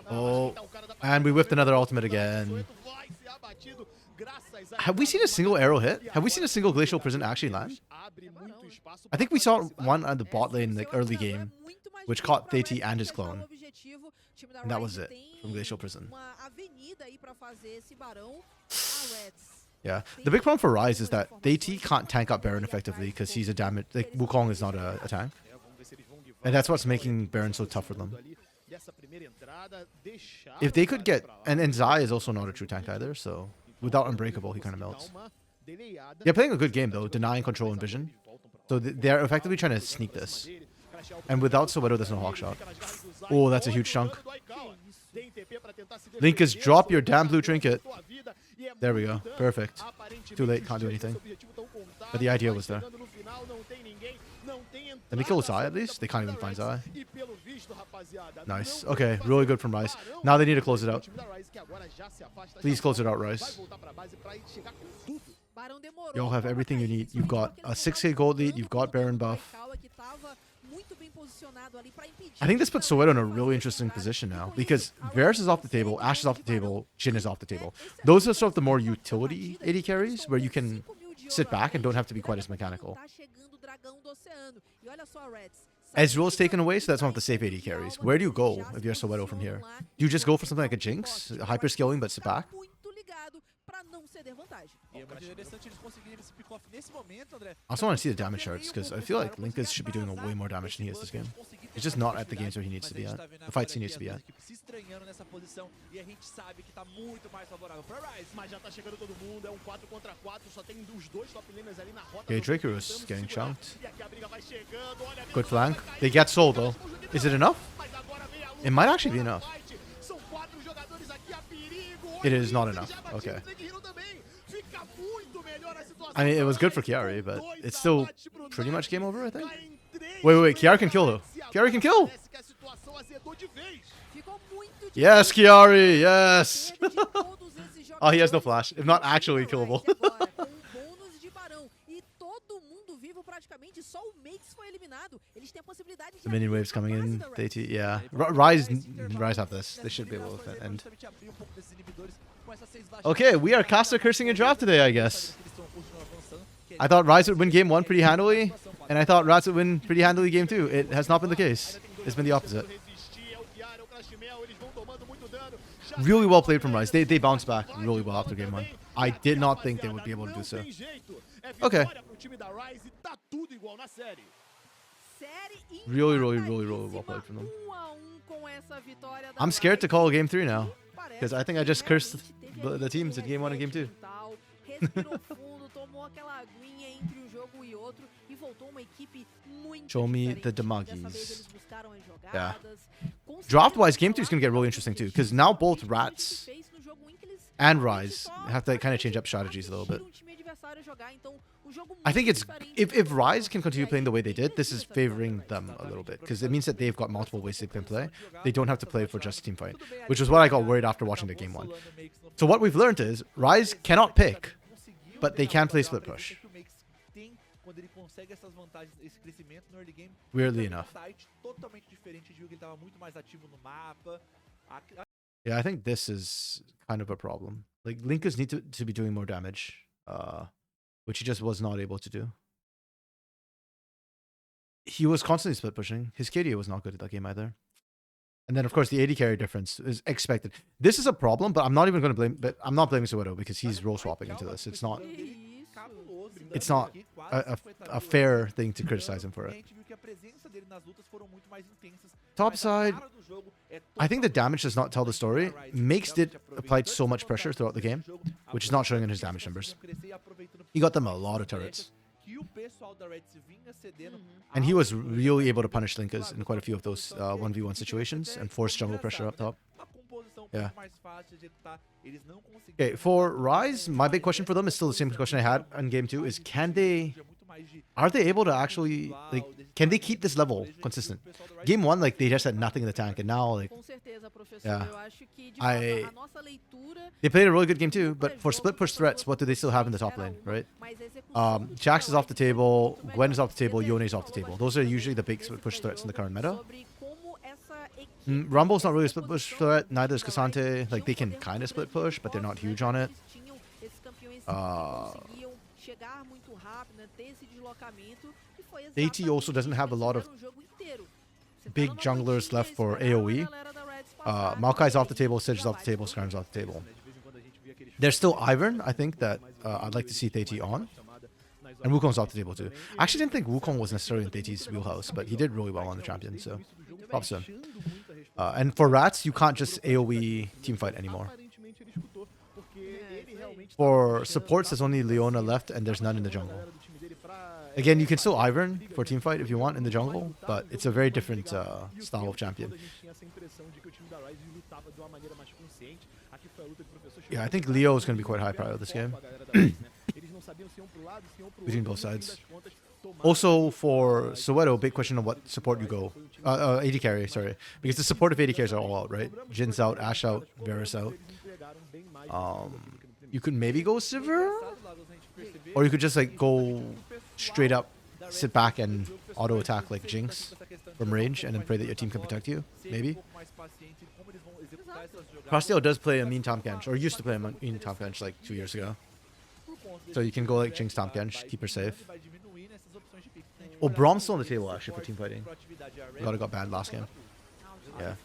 Oh, and we whiffed another ultimate again. Have we seen a single arrow hit? Have we seen a single Glacial Prison actually land? I think we saw one on the bot lane like early game, which caught Theti and his clone. And that was it from Glacial Prison. Yeah, the big problem for Rise is that Theti can't tank up Baron effectively because he's a damage. Like Wukong is not a tank, and that's what's making Baron so tough for them. If they could get, and Zai is also not a true tank either, so without Unbreakable, he kind of melts. They're playing a good game though, denying control and vision, so they're effectively trying to sneak this. And without Soweto, there's no Hawkshot. Oh, that's a huge chunk. Linkus, drop your damn blue trinket. There we go. Perfect. Too late. Can't do anything. But the idea was there. Let me kill Zai at least. They can't even find Zai. Nice. Okay. Really good from Rise. Now they need to close it out. Please close it out, Rise. You all have everything you need. You've got a 6k gold lead. You've got Baron buff. I think this puts Soweto in a really interesting position now because Varus is off the table, Ashe is off the table, Jhin is off the table. Those are sort of the more utility AD carries where you can sit back and don't have to be quite as mechanical. Ezreal is taken away, so that's one of the safe AD carries. Where do you go if you're Soweto from here? Do you just go for something like a Jinx, hyper scaling but sit back? I also want to see the damage charts because I feel like Linkus should be doing way more damage than he is this game. He's just not at the games where he needs to be at. The fights he needs to be at. Se estranhando nessa posição e a gente sabe que tá muito mais favorável para Rise. Mas já tá chegando todo mundo, é um 4 contra 4, só tem os dois top laners ali na rota. Okay, Draco's getting chunked. E aqui a briga vai chegando, olha a Good flank. They get soul though. Is it enough? Mas agora vem a luta. It might actually be enough. São 4 jogadores aqui a perigo. It is not enough. Okay. Fica muito melhor a situação. I mean, it was good for Chiari, but it's still pretty much game over, I think. Wait. Chiari can kill though. Chiari can kill. Parece que a situação azedou de vez. Ficou muito Yes, Chiari. Yes. de todos esses Oh, he has no flash. If not actually killable. agora, com bônus de barão. E todo mundo vivo praticamente, só o Makes foi eliminado. Eles têm a possibilidade de The minion waves coming in. da They yeah. Rise have this. They should be able to end. Okay, we are caster cursing a draft today, I guess. I thought Rise would win game 1 pretty handily, and I thought Rise would win pretty handily game 2. It has not been the case. It's been the opposite. Really well played from Rise. They bounced back really well after game 1. I did not think they would be able to do so. Okay. Really well played from them. I'm scared to call game 3 now, because I think I just cursed the teams in game 1 and game 2. Show me the Damagis. Yeah. Draft-wise, game 2 is going to get really interesting too, because now both Rats and Rise have to kind of change up strategies a little bit. I think it's if Rise can continue playing the way they did, this is favoring them a little bit, because it means that they've got multiple ways they can play. They don't have to play for just a team fight, which is what I got worried after watching the game 1. So what we've learned is Rise cannot pick, but they can play split push. Weirdly enough. Yeah, I think this is kind of a problem. Like, Linkas need to be doing more damage, which he just was not able to do. He was constantly split pushing. His KDA was not good at that game either. And then, of course, the AD carry difference is expected. This is a problem, but I'm not even going to blame. But I'm not blaming Circuito because he's role swapping into this. It's not. It's not a fair thing to criticize him for it. Top side, I think the damage does not tell the story. Makes did applied so much pressure throughout the game, which is not showing in his damage numbers. He got them a lot of turrets. And he was really able to punish Linkas in quite a few of those 1v1 situations and force jungle pressure up top. Yeah. Okay, for Rise, my big question for them is still the same question I had in game 2, is are they able to actually, like, can they keep this level consistent? Game 1, like, they just had nothing in the tank, and now, like, yeah. They played a really good game 2, but for split push threats, what do they still have in the top lane, right? Jax is off the table, Gwen is off the table, Yone is off the table. Those are usually the big split push threats in the current meta. Rumble's not really a split push threat, neither is Cassante. Like, they can kind of split push, but they're not huge on it. AT also doesn't have a lot of big junglers left for AoE. Maokai's off the table, Sidge is off the table, Skarn's off the table. There's still Ivern, I think, that I'd like to see Theiti on. And Wukong's off the table too. I actually didn't think Wukong was necessarily in Theiti's wheelhouse, but he did really well on the champion, so props to him. And for Rats, you can't just AoE teamfight anymore. For supports, there's only Leona left, and there's none in the jungle. Again, you can still Ivern for teamfight if you want in the jungle, but it's a very different style of champion. Yeah, I think Leo is going to be quite high prior this game. Between both sides. Also, for Soweto, big question on what support you go. AD carry, sorry. Because the support of AD carries are all out, right? Jin's out, Ashe out, Varus out. You could maybe go Sivir? Or you could just, like, go straight up, sit back and auto-attack, like, Jinx from range, and then pray that your team can protect you, maybe. Costream does play a mean Tahm Kench, or used to play a mean Tahm Kench, like, 2 years ago. So you can go, like, Jinx Tahm Kench, keep her safe. Oh, Brom's still on the table, actually, for team fighting. Got banned last game. Yeah.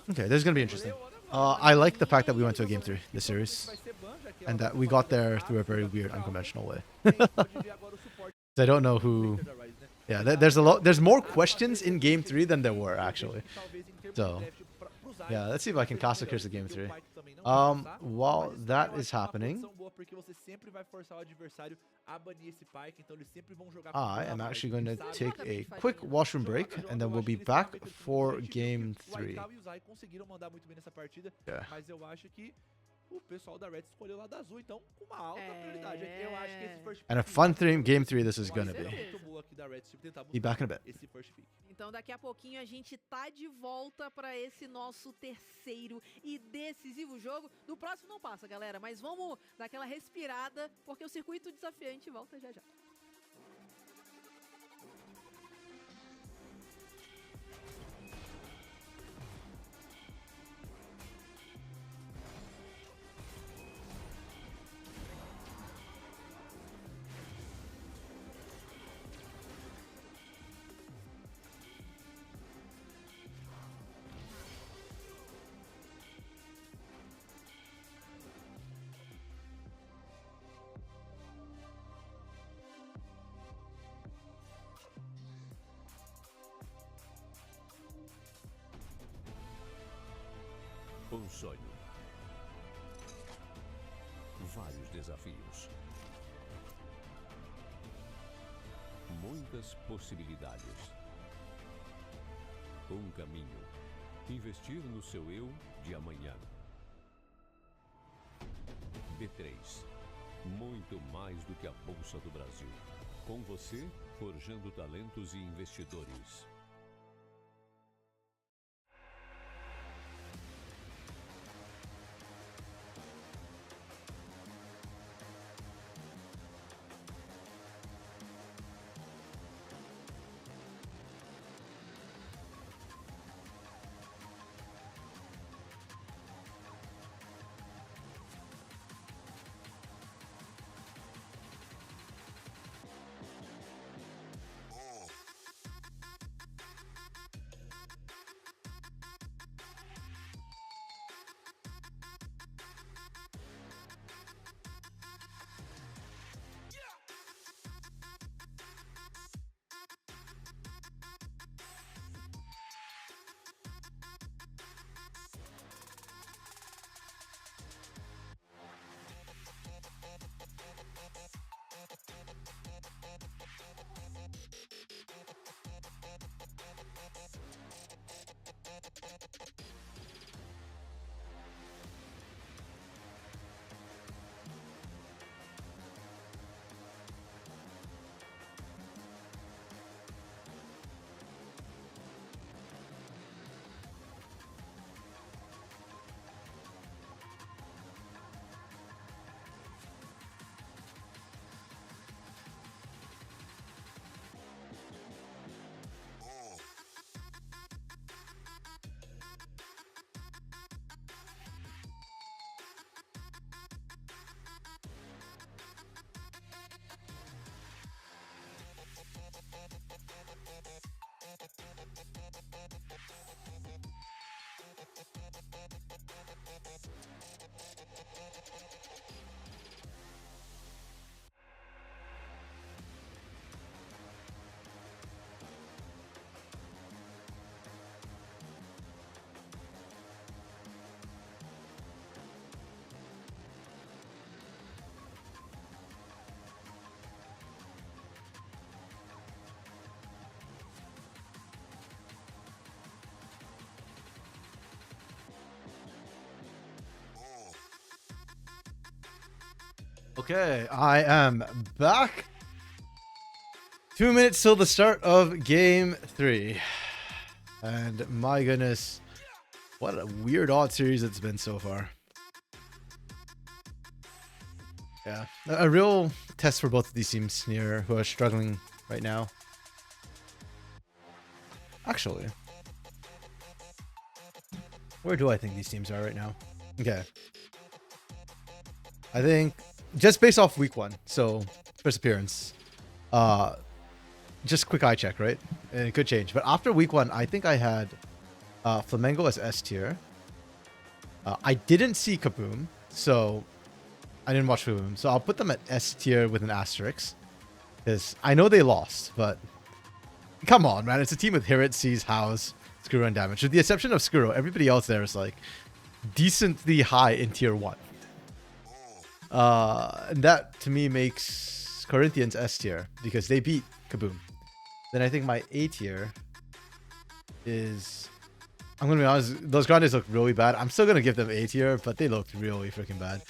Okay, this is going to be interesting. I like the fact that we went to a game 3 this series. And that we got there through a very weird, unconventional way. I don't know who... Yeah, there's more questions in game 3 than there were actually. So, yeah, let's see if I can Castle Curse the game 3. While that is happening, I am actually going to take a quick washroom break, and then we'll be back for game 3. Yeah. O pessoal da Red escolheu lá da Azul, então com uma alta prioridade. Eu acho que esse first pick And a fun game 3 this is gonna be. muito boa aqui da Red tentar Be back in a bit. esse first pick. Então daqui a pouquinho a gente tá de volta para esse nosso terceiro e decisivo jogo. Do próximo não passa, galera, mas vamos dar aquela respirada, porque o circuito desafiante volta já já. Um sonho. Vários desafios. Muitas possibilidades. Um caminho. Investir no seu eu de amanhã. B3. Muito mais do que a Bolsa do Brasil. Com você, forjando talentos e investidores. Okay, I am back. 2 minutes till the start of game 3. And my goodness, what a weird odd series it's been so far. Yeah, a real test for both of these teams here who are struggling right now. Actually, where do I think these teams are right now? Okay. I think just based off week 1, so first appearance, just quick eye check, right? And it could change. But after week 1, I think I had Flamengo as S tier. I didn't see Kaboom, so I didn't watch Kaboom. So I'll put them at S tier with an asterisk, because I know they lost, but Come on, man. It's a team with Hirit, Seas, House, Skuro, and Damage. With the exception of Skuro, everybody else there is like decently high in tier 1. And that to me makes Corinthians S tier because they beat Kaboom. Then I think my A tier is, I'm gonna be honest, those Grandes look really bad. I'm still gonna give them A tier, but they looked really freaking bad.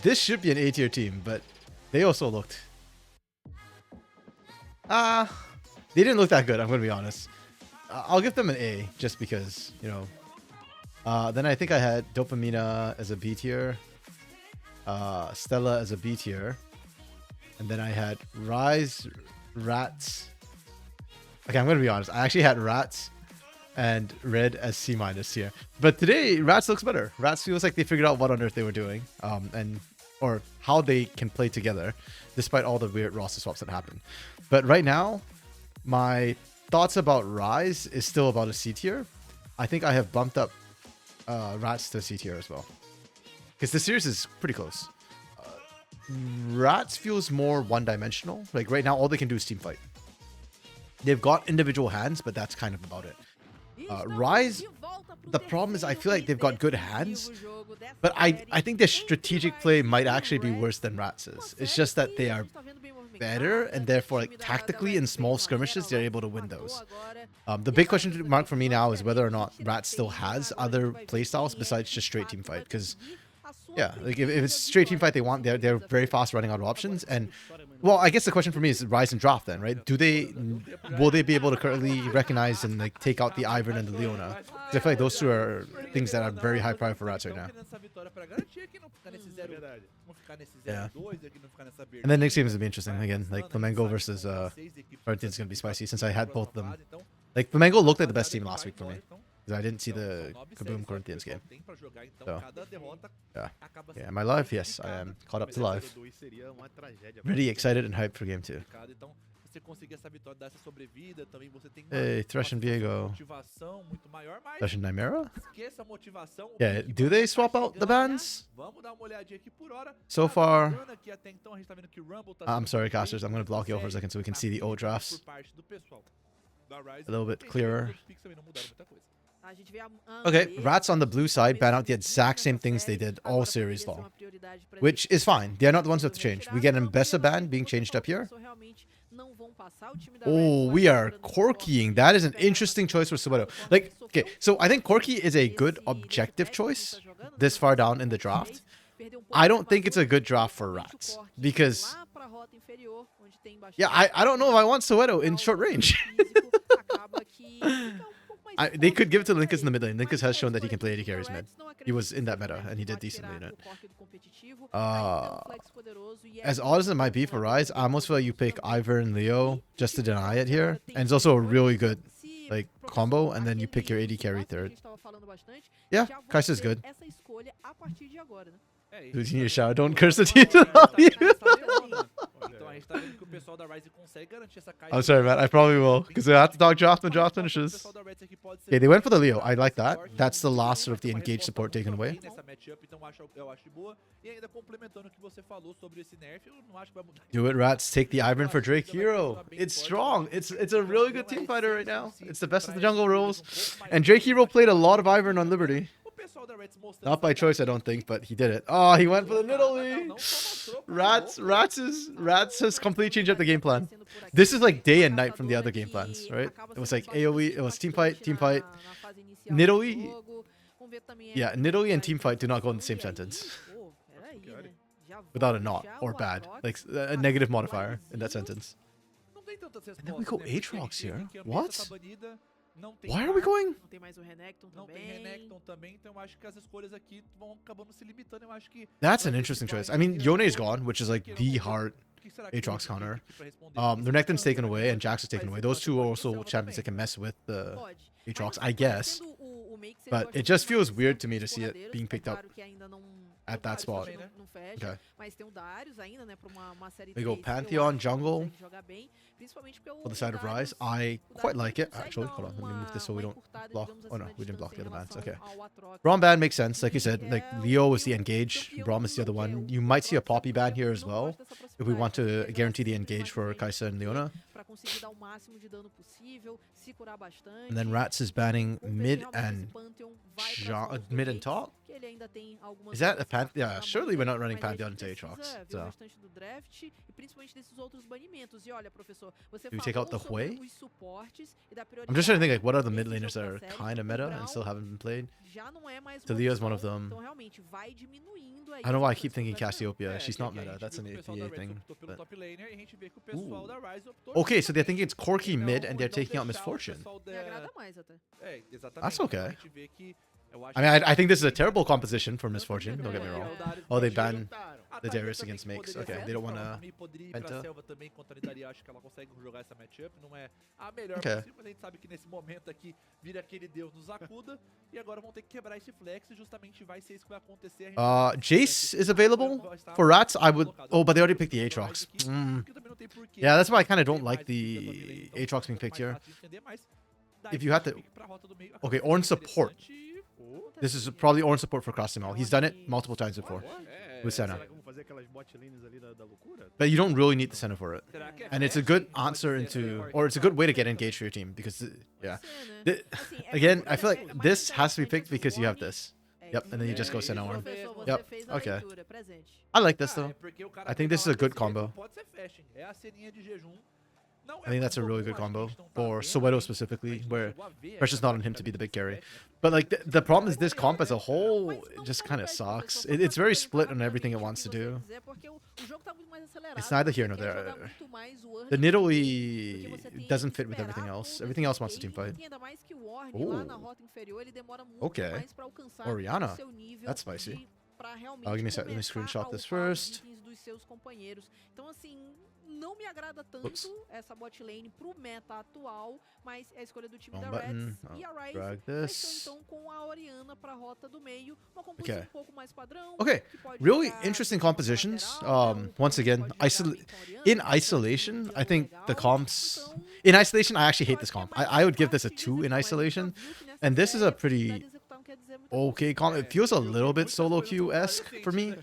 This should be an A tier team, but they also looked, they didn't look that good. I'm gonna be honest. I'll give them an A just because, you know. Then I think I had Dopamina as a B tier, Stella as a B tier, and then I had Rise, Rats. Okay, I'm gonna be honest. I actually had Rats and Red as C- tier. But today, Rats looks better. Rats feels like they figured out what on earth they were doing, or how they can play together, despite all the weird roster swaps that happen. But right now, my thoughts about Rise is still about a C tier. I think I have bumped up Rats to C tier as well, because the series is pretty close. Rats feels more one-dimensional. Like right now, all they can do is team fight. They've got individual hands, but that's kind of about it. Rise, the problem is I feel like they've got good hands, but I think their strategic play might actually be worse than Rats's. It's just that they are better, and therefore, like, tactically in small skirmishes, they're able to win those. The big question mark for me now is whether or not Rats still has other playstyles besides just straight team fight. Because, yeah, like if it's straight team fight they want, they're very fast running out of options. And, well, I guess the question for me is Rise and Draft then, right? Will they be able to currently recognize and like take out the Ivern and the Leona? Because I feel like those two are things that are very high priority for Rats right now. Yeah. And then next game is gonna be interesting again. Like Flamengo versus Corinthians is gonna be spicy since I had both of them. Like Flamengo looked like the best team last week for me because I didn't see the Kaboom Corinthians game. So yeah, am I live? Yes, I am caught up to live. Really excited and hyped for game 2. Hey, Thresh and Diego. Thresh and Nymera? Yeah, do they swap out the bans? So far, I'm sorry, casters. I'm going to block you for a second so we can see the old drafts a little bit clearer. Okay, Rats on the blue side ban out the exact same things they did all series long, which is fine. They're not the ones who have to change. We get an Mbessa ban being changed up here. Oh, we are Corkying. That is an interesting choice for Soweto. Like, okay, so I think Corky is a good objective choice this far down in the draft. I don't think it's a good draft for Rats because, yeah, I don't know if I want Soweto in short range. They could give it to Linkus in the mid lane. Linkus has shown that he can play AD carries mid. He was in that meta, and he did decently in it. As odd as it might be for Rise, I almost feel like you pick Ivor and Leo just to deny it here. And it's also a really good like combo, and then you pick your AD carry third. Yeah, Kai'Sa's good. Dude, you need a shower. Don't curse the team. I'm sorry, man. I probably will. Because I have to talk draft when draft finishes. Okay, they went for the Leo. I like that. That's the last sort of the engaged support taken away. Do it, Rats. Take the Ivern for Drake Hero. It's strong. It's a really good team fighter right now. It's the best of the jungle rules. And Drake Hero played a lot of Ivern on Liberty. Not by choice, I don't think, but he did it. Oh, he went for the Nidalee. Rats has completely changed up the game plan. This is like day and night from the other game plans, right? It was like AoE, it was team fight. Nidalee. Yeah, Nidalee and team fight do not go in the same sentence. Without a not or bad. Like a negative modifier in that sentence. And then we go Aatrox here. What? Why are we going? That's an interesting choice. I mean, Yone is gone, which is like the hard Aatrox counter. Renekton's taken away and Jax is taken away. Those two are also champions that can mess with the Aatrox, I guess. But it just feels weird to me to see it being picked up at that spot. Okay. We go Pantheon jungle for the side of Rise. I quite like it, actually. Hold on, let me move this so we don't block. Oh no, we didn't block the other bans. Okay. Braum ban makes sense. Like you said, like Leo is the engage, Braum is the other one. You might see a Poppy ban here as well, if we want to guarantee the engage for Kai'Sa and Leona. And then Rats is banning mid and mid and top. Is that a Pantheon? Yeah, surely we're not running Pantheon into Aatrox. So. Do we take out the Hui? I'm just trying to think like what are the mid laners that are kind of meta and still haven't been played. Talia is one of them. I don't know why I keep thinking Cassiopeia. She's not meta. That's an APA thing. But... Okay, so they're thinking it's Corki mid and they're taking out Misfortune. That's okay. I mean, I think this is a terrible composition for Misfortune. Don't get me wrong. Oh, they ban the Darius against Makes. Okay, they don't want to enter. Okay. Jace is available for Rats. I would. Oh, but they already picked the Aatrox. Yeah, that's why I kind of don't like the Aatrox being picked here. If you had to. Okay, Ornn support. This is probably Ornn support for Costream. He's done it multiple times before with Senna. But you don't really need the Senna for it. And it's a good answer into, or it's a good way to get engaged for your team because, yeah. Again, I feel like this has to be picked because you have this. Yep, and then you just go Senna Ornn. Yep, okay. I like this though. I think this is a good combo. I think that's a really good combo for Soweto specifically, where pressure's not on him to be the big carry. But like the problem is this comp as a whole just kind of sucks. It's very split on everything it wants to do. It's neither here nor there. The Nidalee doesn't fit with everything else. Everything else wants to team fight. Ooh. Okay. Orianna. That's spicy. Oh, give me a sec. Let me screenshot this first. Não me agrada tanto essa bot lane pro meta atual, mas é a escolha do time da Reds e a Ryze fechou então com a Orianna pra rota do meio, uma composição pouco mais padrão. Okay, really interesting compositions. Once again, in isolation, I think the comps... In isolation, I actually hate this comp. I would give this a 2 in isolation, and this is a pretty... okay comp. It feels a little bit solo queue-esque for me.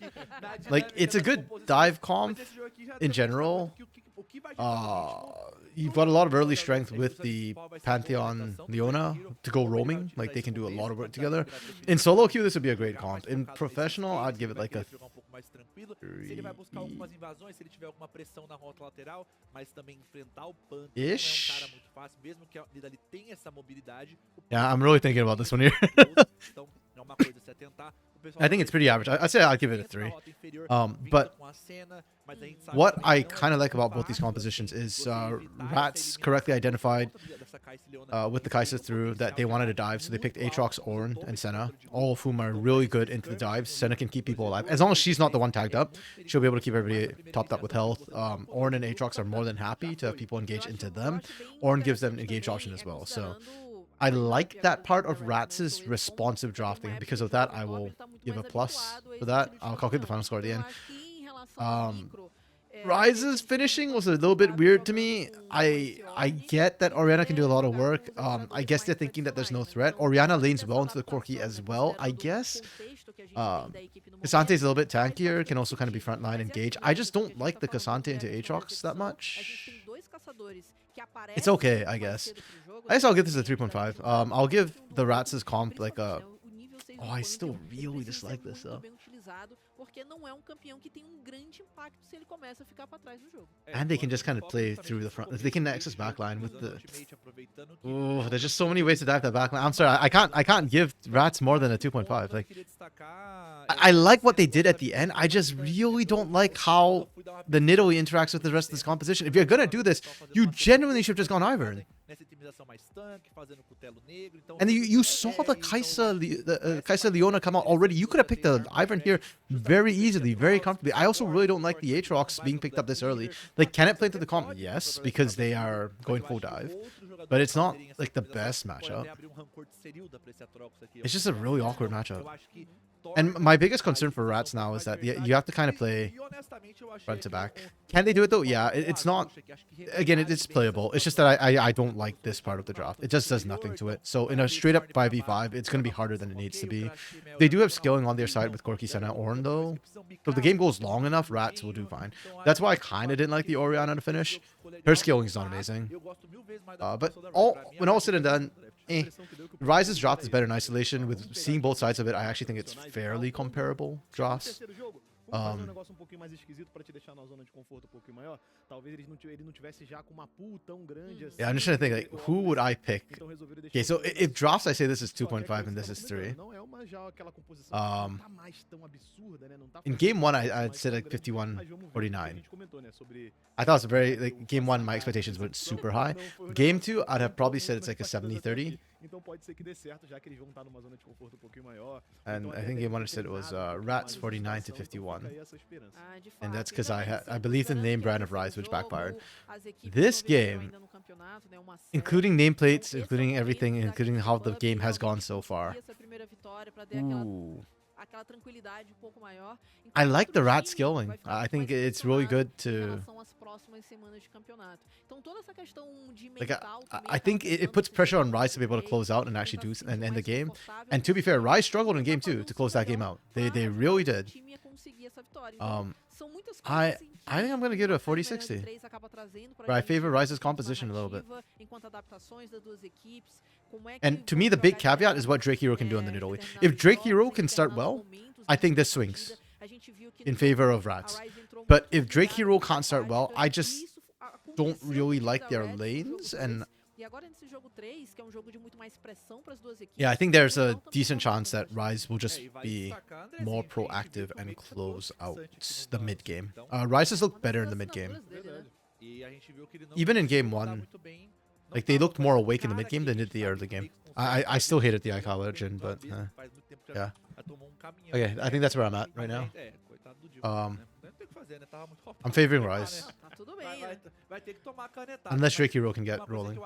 Like, it's a good dive comp in general. You've got a lot of early strength with the Pantheon Leona to go roaming. Like, they can do a lot of work together. In solo queue, this would be a great comp. In professional, I'd give it like a 3-ish. Yeah, I'm really thinking about this one here. I think it's pretty average. I'd say I'd give it a 3. But what I kind of like about both these compositions is Rats correctly identified with the Kai'Sa through that they wanted to dive, so they picked Aatrox, Ornn, and Senna, all of whom are really good into the dives. Senna can keep people alive. As long as she's not the one tagged up, she'll be able to keep everybody topped up with health. Ornn and Aatrox are more than happy to have people engage into them. Ornn gives them an engage option as well. So I like that part of Rats' responsive drafting. Because of that, I will give a plus for that. I'll calculate the final score at the end. Rise's finishing was a little bit weird to me. I get that Orianna can do a lot of work. I guess they're thinking that there's no threat. Orianna lanes well into the Corki as well, I guess. K'Sante is a little bit tankier, can also kind of be frontline engage. I just don't like the K'Sante into Aatrox that much. It's okay, I guess. I guess I'll give this a 3.5. I'll give the Rats' comp like a... Oh, I still really dislike this though. And they can just kind of play through the front. They can access backline with the... Oh, there's just so many ways to dive that backline. I'm sorry, I can't give Rats more than a 2.5. Like, I like what they did at the end. I just really don't like how the Nidalee interacts with the rest of this composition. If you're gonna do this, you genuinely should have just gone Ivern. nessa itemização mais tanque, fazendo cutelo negro. Então, And you saw the Kaisa Leona come out already. You could have picked the Ivern here very easily, very comfortably. I also really don't like the Aatrox being picked up this early. Like, can it play into the comp? Yes, because they are going full dive. But it's not like the best matchup. It's just a really awkward matchup. And my biggest concern for Rats now is that you have to kind of play front to back. Can they do it though? Yeah, it's not. Again, it's playable. It's just that I don't like this part of the draft. It just does nothing to it. So in a straight up 5v5, it's going to be harder than it needs to be. They do have skilling on their side with Corki, Senna, Ornn though. So if the game goes long enough, Rats will do fine. That's why I kind of didn't like the Orianna to finish. Her skilling is not amazing. But when all said and done, Rise's draft is better in isolation. With seeing both sides of it, I actually think it's fairly comparable drafts. Vamos fazer um negócio um pouquinho mais esquisito para te deixar na zona de conforto um pouquinho maior. Talvez ele não tivesse já com uma pool tão grande assim. Yeah, I'm just trying to think, like, who would I pick? Okay, so if drafts, I say this is 2.5 and this is 3. In game 1, I'd say like 51-49. I thought it was very, like, game 1, my expectations went super high. Game 2, I'd have probably said it's like a 70-30. And I think game 1 I said it was Rats 49-51. And that's because I believed in the name brand of Rise, which backfired. This game, including nameplates, including everything, including how the game has gone so far. Ooh. I like the Rat skilling. I think it's really good to... Like, I think it puts pressure on Rise to be able to close out and actually do and end the game. And to be fair, Rise struggled in game 2 to close that game out. They really did. I think I'm going to give it a 40-60. But I favor Rise's composition a little bit. And to me, the big caveat is what Drake Hero can do on the Nidalee. If Drake Hero can start well, I think this swings in favor of Rats. But if Drake Hero can't start well, I just don't really like their lanes. And yeah, I think there's a decent chance that Rise will just be more proactive and close out the mid game. Rise has looked better in the mid game. Even in game 1, like, they looked more awake in the mid game than did the early game. I still hated the Aikawa Jin, but yeah. Okay, I think that's where I'm at right now. I'm favoring Rise. Unless Drake Hero can get rolling.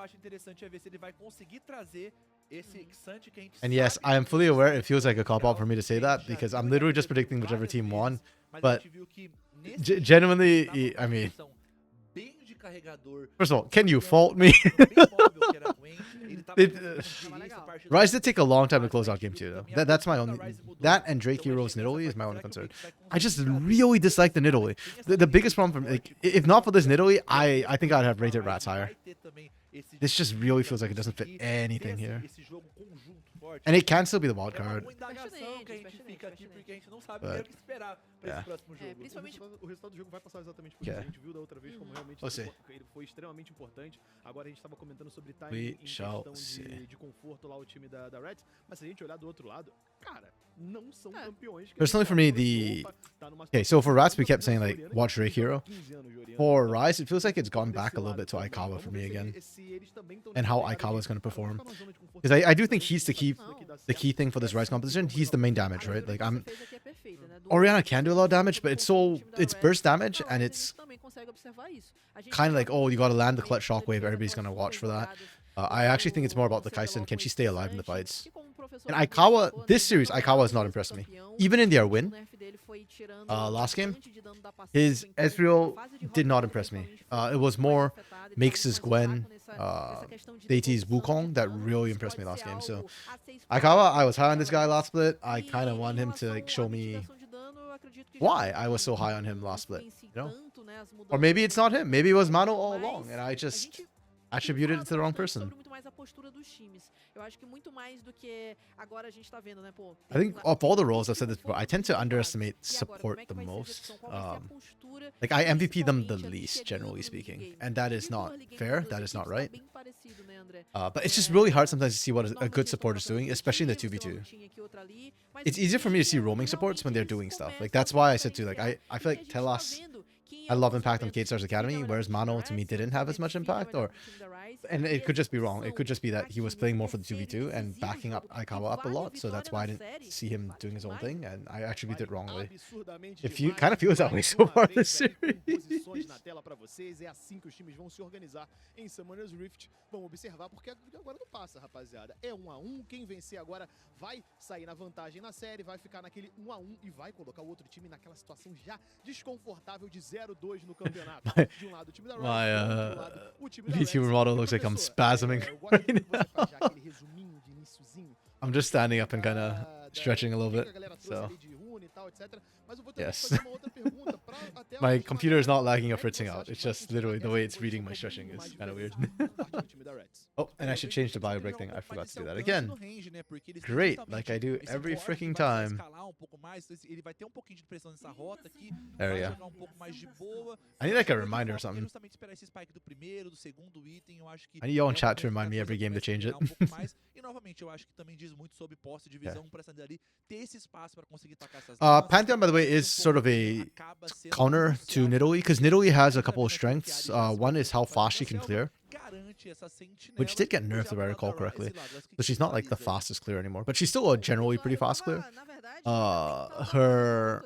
And yes, I am fully aware it feels like a cop-out for me to say that, because I'm literally just predicting whichever team won. But genuinely, I mean... First of all, can you fault me? Rise did take a long time to close out game 2 though. That's my only... That and Drake Hero's Nidalee is my only concern. I just really dislike the Nidalee. The biggest problem for me, like, if not for this Nidalee, I think I'd have rated Rats higher. This just really feels like it doesn't fit anything here. And it can still be the wild card. But, yeah. O resultado do jogo vai passar exatamente por isso. A gente viu da outra vez como realmente ele foi extremamente importante. Agora a gente estava comentando sobre timing em questão de conforto lá o time da Reds, mas se a gente olhar do outro lado, cara, não são campeões. Personally for me, okay, so for Rats we kept saying like watch Drake Hero. For Rise, it feels like it's gone back a little bit to Aikawa for me again, and how Aikawa is going to perform. Because I do think he's the key thing for this Rise composition. He's the main damage, right? Like, Orianna can do a lot of damage, but it's burst damage, and it's kind of like, oh, you got to land the clutch shockwave. Everybody's going to watch for that. I actually think it's more about the Kaisen. Can she stay alive in the fights? And Aikawa, this series, Aikawa has not impressed me. Even in their win, last game, his Ezreal did not impress me. It was more Makes' Gwen, Deity's Wukong that really impressed me last game. So Aikawa, I was high on this guy last split. I kind of want him to like show me why I was so high on him last split, you know? Or maybe it's not him. Maybe it was Mano all along, and I just attributed it to the wrong person. I think of all the roles, I've said this before, I tend to underestimate support the most. Like, I MVP them the least, generally speaking. And that is not fair. That is not right. But it's just really hard sometimes to see what a good support is doing, especially in the 2v2. It's easier for me to see roaming supports when they're doing stuff. Like, that's why I said too, like, I feel like Telas had a lot of impact on K-Star's Academy, whereas Mano, to me, didn't have as much impact. Or and it could just be wrong. It could just be that he was playing more for the 2v2 and backing up Aikawa up a lot, so that's why I didn't see him doing his own thing, and I attributed it wrongly. It kind of feels that way so far this series. Posições na tela para vocês, é assim que os times vão se organizar em Summoner's Rift. Vamos observar porque agora não passa, rapaziada. É 1 a 1, quem vencer agora vai sair na vantagem na série, vai ficar naquele 1 a 1 e vai colocar o outro time naquela situação já desconfortável de 0-2 no campeonato. De lado o time da Riot, do outro lado o time da Red. VTuber model looks like I'm spasming right now. I'm just standing up and kind of stretching a little bit. So yes, my computer is not lagging or fritzing out. It's just literally the way it's reading my stretching is kind of weird. Oh, and I should change the bio break thing. I forgot to do that again. Great, like I do every freaking time. There we go. I need like a reminder or something. I need y'all in chat to remind me every game to change it. Pantheon, by the way, is sort of a counter to Nidalee, because Nidalee has a couple of strengths. One is how fast she can clear, which did get nerfed if I recall correctly. So she's not like the fastest clear anymore, but she's still a generally pretty fast clear. Her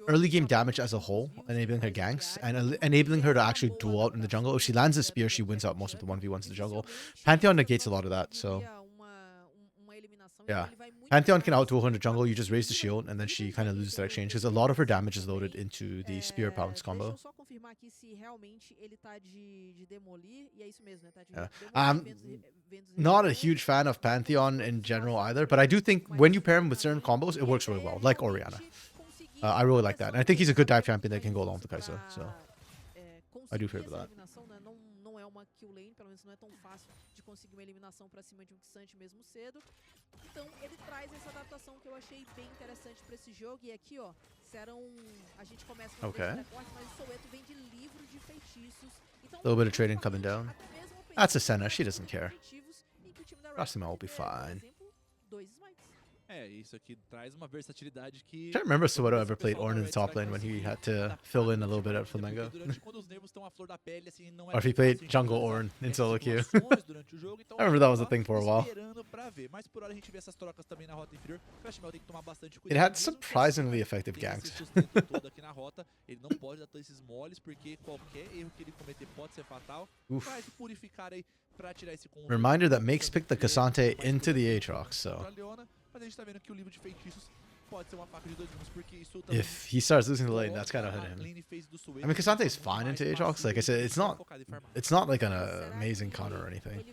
early game damage as a whole, enabling her ganks, and enabling her to actually duel out in the jungle. If she lands a spear, she wins out most of the 1v1s in the jungle. Pantheon negates a lot of that, so yeah. Pantheon can out duel her in the jungle, you just raise the shield, and then she kind of loses that exchange, because a lot of her damage is loaded into the spear pounce combo. Yeah. I'm not a huge fan of Pantheon in general either, but I do think when you pair him with certain combos, it works really well, like Orianna. I really like that, and I think he's a good dive champion that can go along with Kai'Sa, so I do favor that. Conseguir uma eliminação para cima de um Xante mesmo cedo. Então ele traz essa adaptação que eu achei bem interessante para esse jogo. E aqui, ó, a gente começa com teleporte, mas o Soweto vem de livro de feitiços. Então, a little bit of trading coming down. That's a Senna, she doesn't care. Rasima will be fine. Isso aqui traz uma versatilidade que... I can't remember Soweto ever played Ornn in the top lane when he had to fill in a little bit at Flamengo. Or if he played jungle Ornn in solo queue. I remember that was a thing for a while. It had surprisingly effective ganks. Oof. Reminder that makes pick the Cassante into the Aatrox, so if he starts losing the lane, that's kind of hurting him. I mean, Cassante is fine into Aatrox. Like I said, it's not like an amazing counter or anything.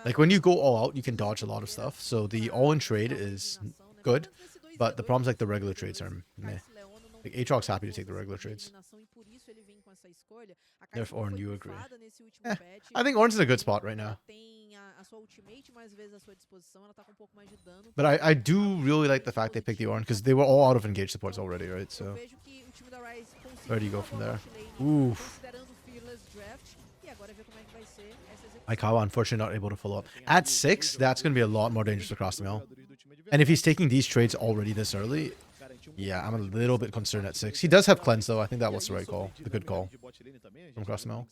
Like when you go all out, you can dodge a lot of stuff. So the all-in trade is good, but the problems like the regular trades are meh. Like Aatrox's happy to take the regular trades. Therefore, you agree. I think Ornn's in a good spot right now. But I do really like the fact they picked the Ornn, because they were all out of engaged supports already, right? So where do you go from there? Oof. Aikawa, unfortunately, not able to follow up. At 6, that's going to be a lot more dangerous across the mill. And if he's taking these trades already this early, yeah, I'm a little bit concerned at 6. He does have cleanse though. I think that was the right call, the good call from across the mill.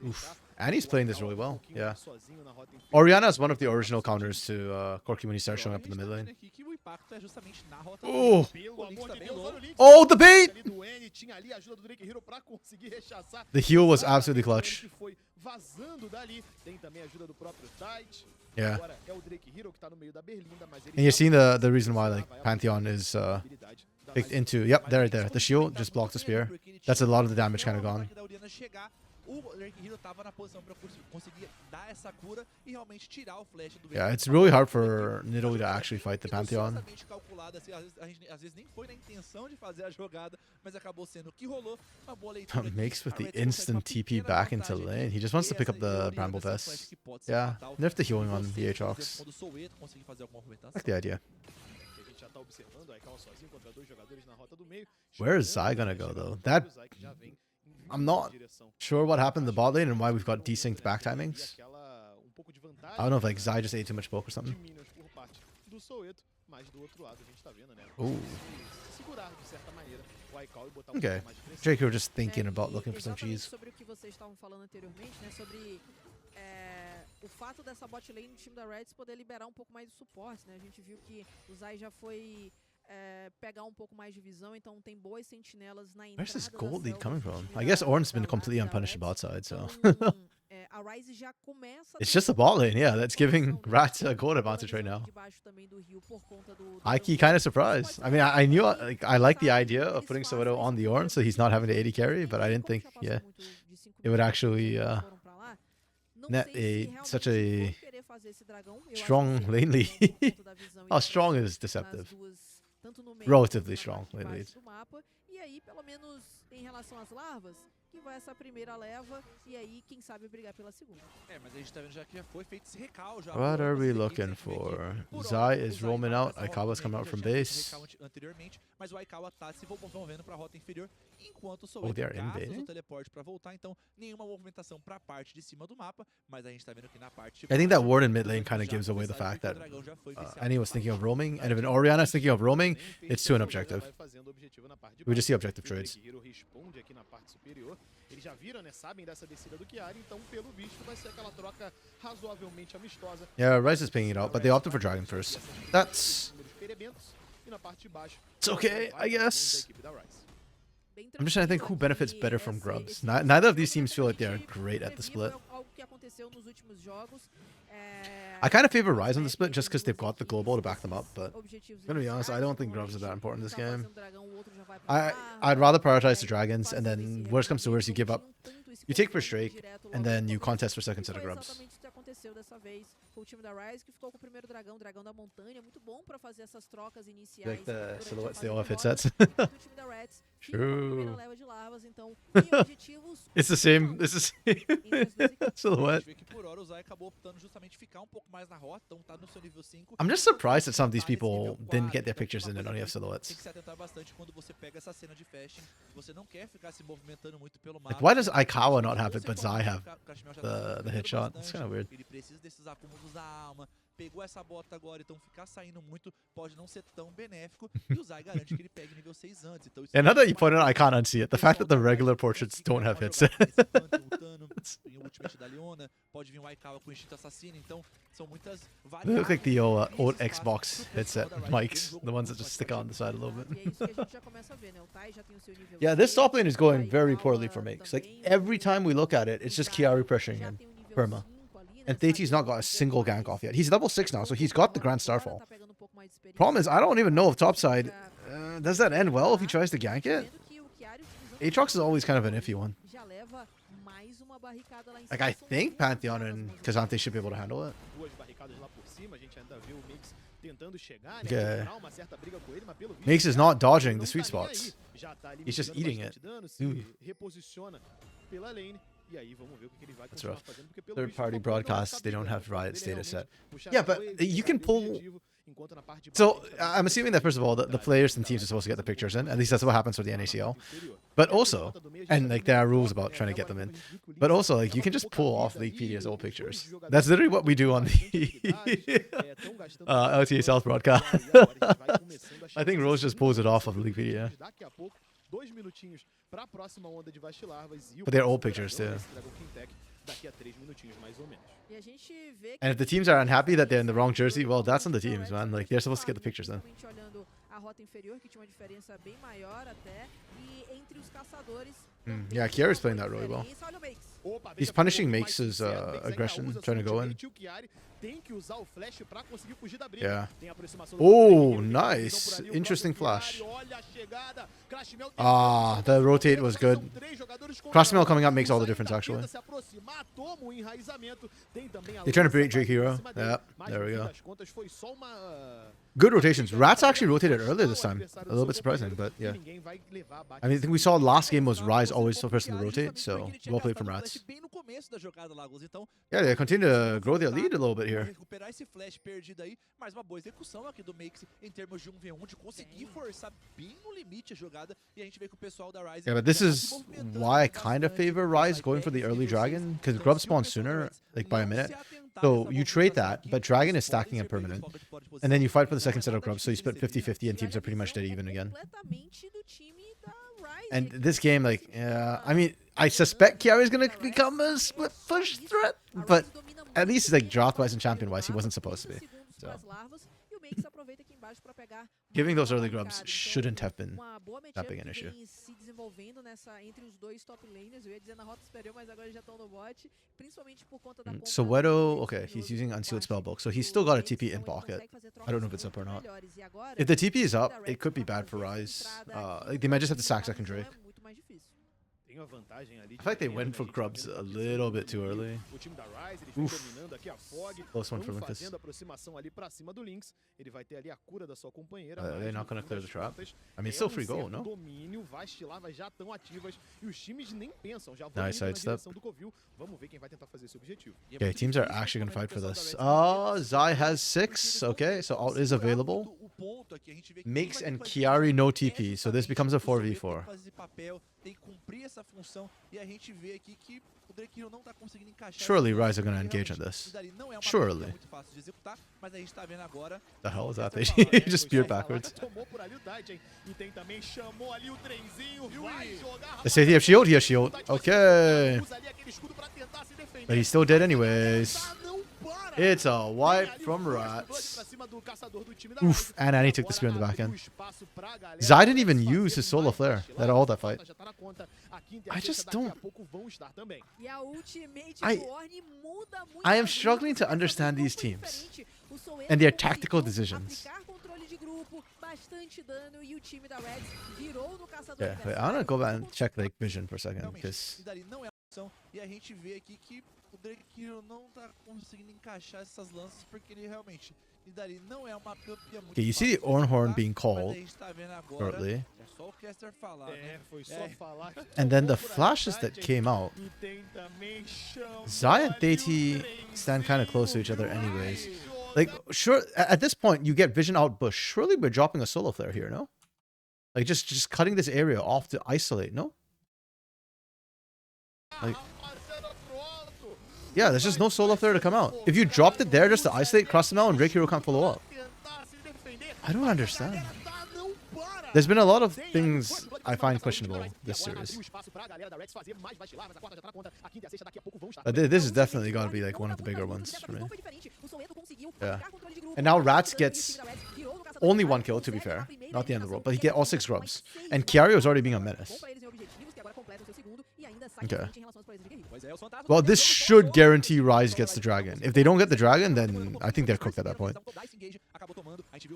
Oof. And he's playing this really well. Yeah. Orianna is one of the original counters to Corki when he starts showing up in the mid lane. Oh! Oh, the bait! The heal was absolutely clutch. Yeah. And you're seeing the reason why like Pantheon is picked into, yep, there. The shield just blocked the spear. That's a lot of the damage kind of gone. Yeah, it's really hard for Nidalee to actually fight the Pantheon. Makes with the instant TP back into lane. He just wants to pick up the Bramble Vest. Yeah, nerf the healing on the Aatrox. I like the idea. Where is Zai gonna go though? I'm not sure what happened in the bot lane and why we've got desynced back timings. I don't know if like Zai just ate too much poke or something. Mas do outro lado a gente tá vendo, né? Ooh. Se segurar de certa maneira o iCal e botar Okay. pouco mais de pressão. Jake, we're just thinking É, about e looking for some exatamente cheese. sobre o que vocês estavam falando anteriormente, né? Sobre o fato dessa bot lane do time da Reds poder liberar um pouco mais de suporte, né? A gente viu que o Zai já foi pegar um pouco mais de visão, então tem boas sentinelas na entrada. Where's this da gold lead selva coming do from? time I guess da- Ornn's da been Ra- completely da unpunished Reds. bot side, so. Então, a Ryze já começa a It's ter just the bot lane, yeah. uma That's giving posição Rats dentro a gold da advantage right visão now. de baixo também do Rio por conta do Ike jungle. kind of Isso pode surprised. ser I mean, I knew, algo que, like, I quem like the sabe, idea of eles putting façam Soweto on nesse the Ornn so he's not having to AD carry, but I didn't think, já passou yeah, muito de 5 it would minutos actually que eles foram pra lá. Não net sei se a realmente such vão a querer fazer esse dragão. Eu acho que strong sim, lane lead. por conta da visão e How da strong pressão is deceptive? nas duas, tanto no meio Relatively quanto na strong parte de lane baixo lead. do mapa. E aí, pelo menos em relação às larvas, que vai essa primeira leva e aí, quem sabe, brigar pela segunda. Mas a gente tá vendo já que já foi feito esse recal já. What por are we ambas as looking equipes. A gente vê for? que, por Zai hora, is o Zai roaming vai out. pra essa Aikawa's rota coming out já from tinha feito base. recal anteriormente, mas o Aikawa tá se movendo pra rota inferior, enquanto o Oh, Soweto they are in gasta o base? seu teleporte pra voltar, então nenhuma movimentação pra parte de cima do mapa, mas a gente tá vendo que na parte de I think that baixo, ward in mid os lane equipes kind of já gives away the começaram fact porque o that dragão já foi viciado Any no was thinking of mapa. roaming, and if an Orianna is thinking of roaming, it's too an objective. Vai fazendo objetivo na parte de We just see baixo. objective O trades. Hero responde aqui na parte superior. Eles já viram, né? Sabem dessa descida do Chiari, então pelo visto vai ser aquela troca razoavelmente amistosa. Yeah, Ryze is pinging it out, but they opted for Dragon first. That's E na parte de baixo, it's okay, I guess. equipe da Ryze. Bem I'm just trying to think who benefits better from grubs. Neither of these teams feel like they're great at the split. Algo que aconteceu nos últimos jogos. I kind of favor Ryze on the split just because they've got the global to back them up, but gonna be honest, I don't think grubs are that important in this game. I'd rather prioritize the dragons, and then worst comes to worst, you give up. You take first Drake, and then you contest for second set of grubs. Exatamente o que aconteceu dessa vez com o time da Ryze, que ficou com o primeiro dragão, dragão da montanha, muito bom para fazer essas trocas iniciais. Like the durante a silhouettes, fase they all have de hitsets. rota, enquanto o time da Reds fica com a True. primeira leva de larvas, então tem objetivos. It's the same. It's the same entre as duas equipes. A silhouette. gente vê que por hora o Zai acabou optando justamente ficar um pouco mais na rota, então tá no seu nível 5. I'm just surprised that some of these people didn't get their pictures in and only have Tem silhouettes. que se atentar bastante quando você pega essa cena de fashion, você não quer ficar se movimentando muito pelo mapa. Like, why does Aikawa not have it, Você but consegue Zai have ficar- o Cashmere já the tá the jogando headshot? It's bastante, kind of weird. Ele precisa desses acúmulos da alma, pegou essa bota agora, então ficar saindo muito pode não ser tão benéfico, e o Zai garante que ele pegue nível 6 antes. Então, isso Yeah, now that you muito point it out, I mais can't unsee it. The fact that the regular portraits don't have headsets. Tem o ultimate da Leona, pode vir o Aikawa com o instinto assassino, então são muitas They look like the variáveis old nesse espaço Xbox pro headset pessoal da Riot. mics, Tem um the jogo ones that muito just stick out on the side a little bit. E é isso que a gente já começa a ver, né? O Tai já tem o seu nível Yeah, this 6, top lane is going o very Aikawa poorly for Makes. Like, também, every time we look at it, it's o just Zai Chiari pressuring já him. tem o nível Perma. 5 ali, né? And Teichi's not got a single gank off yet. He's level 6 now, so he's got the Grand Starfall. Problem is, I don't even know if topside, does that end well if he tries to gank it? Aatrox is always kind of an iffy one. Like, I think Pantheon and Kazante should be able to handle it. Duas barricadas lá por cima, a gente ainda vê o Mix tentando chegar, né? Okay. Gerar uma certa briga com ele, mas pelo visto, Makes is not dodging ele the não sweet tá nem aí. spots. Já tá ali He's just mitigando eating bastante it. dano, se Ooh. reposiciona pela lane. E aí vamos ver o que ele vai That's continuar rough. fazendo, porque pelo Third visto, party o Falcão não broadcasts, tá they don't brigando. have Riot's Ele data set. realmente puxa Yeah, pra but ele, you já can tem pull. objetivo, enquanto na parte de So baixo a gente tá vendo I'm assuming that first of all, the players and teams are supposed to get the pictures in. At least that's what happens for the NACL. But also, and like there are rules about trying to get them in. But also, like you can just pull off Leaguepedia's old pictures. That's literally what we do on the LTA South broadcast. I think Rose just pulls it off of Leaguepedia. Daqui a pouco, 2 minutinhos para a próxima onda de Vastilarvas e o But they're old próximo pictures, dragão, too. esse Dragon King Tech, daqui a 3 minutinhos mais ou menos. E a gente vê And if the teams are unhappy that they're in the wrong jersey, well, that's on the teams, man. Like they're supposed to get the pictures in. olhando a rota inferior, que tinha uma diferença bem maior até, e entre os caçadores. Yeah, Chiari's playing that really well. Olha o Makes. Opa, He's veja punishing como Makes' mais sincero, Makes ainda aggression, usa trying to go seu in. ultimate, o Chiari tem que usar o flash para conseguir fugir da briga. Yeah. Tem a aproximação do Oh, Hero, tem a nice. visão por ali, o Interesting próprio flash. Chiari, olha a chegada, Crashmel Ah, tenta- the rotate was good. São 3 jogadores contra Crossmail um. coming up makes all the O Zai difference, ainda actually. tenta se aproximar, toma o enraizamento. Tem também a They're trying to lança beat Drake batendo em Hero. cima dele, Yep, mas there no we fim go. das contas foi só uma Good rotations. Rats actually rotated earlier this time. A little bit surprising, but yeah. ninguém vai levar a I mean, I think we saw last game was Rise always the first to rotate, so well played from Rats. Bem no começo da jogada, Lagos, então Yeah, they continue to grow their lead a little bit here. recuperar esse flash perdido aí, mas uma boa execução aqui do Makes em termos de 1v1, de conseguir forçar bem no limite a jogada, e a gente vê que o pessoal da Rise Yeah, but this já tá is se movimentando why I kind of bastante, favor o Rise Zai going for pega the esse early nível 6, dragon, because então Grub se o spawns pessoal da sooner, Reds like by a não minute. se atentar So you trade that, but Dragon is stacking a permanent. And then you fight for the second set of grubs, so you split 50-50 and teams are pretty much dead even again. And this game, like, I mean, I suspect Kiari's going to become a split push threat, but at least, like, draft-wise and champion-wise, he wasn't supposed to be. So giving those early grubs shouldn't have been that big an issue. Soweto, okay, he's using Unsealed Spellbook, so he's still got a TP in pocket. I don't know if it's up or not. If the TP is up, it could be bad for Rise. They might just have to sack second Drake. I feel like they went for grubs a little bit too early. Oof. Close one for Olympus. Are they not going to clear the trap? I mean, it's still free goal, no? Nice sidestep. Okay, teams are actually going to fight for this. Zai has 6. Okay, so ult is available. Mix and Kiari no TP, so this becomes a 4v4. Surely Rise are going to engage in this. Surely. The hell is that? They just speared backwards. They say he has shield? He has shield. Okay. But he's still dead anyways. It's a wipe from Rats. Oof, and Annie took the spear in the back end. Zai didn't even use his solar flare at all that fight. I just don't... I am struggling to understand these teams and their tactical decisions. Okay, wait, I want to go back and check like vision for a second, because... E a gente vê aqui que o Drake Hero não tá conseguindo encaixar essas lanças porque ele realmente não é uma campeã muito. Okay, you see the Ornhorn being called shortly. And then the flashes that came out. Zai and Deity stand kind of close to each other anyways. Like, sure, at this point you get vision out bush. Surely we're dropping a solo flare here, no? Like just cutting this area off to isolate, no? Like, yeah, there's just no solo flare to come out. If you dropped it there just to isolate, cross them out, and Drake Hero can't follow up. I don't understand. There's been a lot of things I find questionable this series. This is definitely got to be like one of the bigger ones for me. Yeah. And now Rats gets only 1 kill, to be fair. Not the end of the world, but he get all 6 grubs. And Kiari was already being a menace. Okay. Well, this should guarantee Rise gets the dragon. If they don't get the dragon, then I think they're cooked at that point.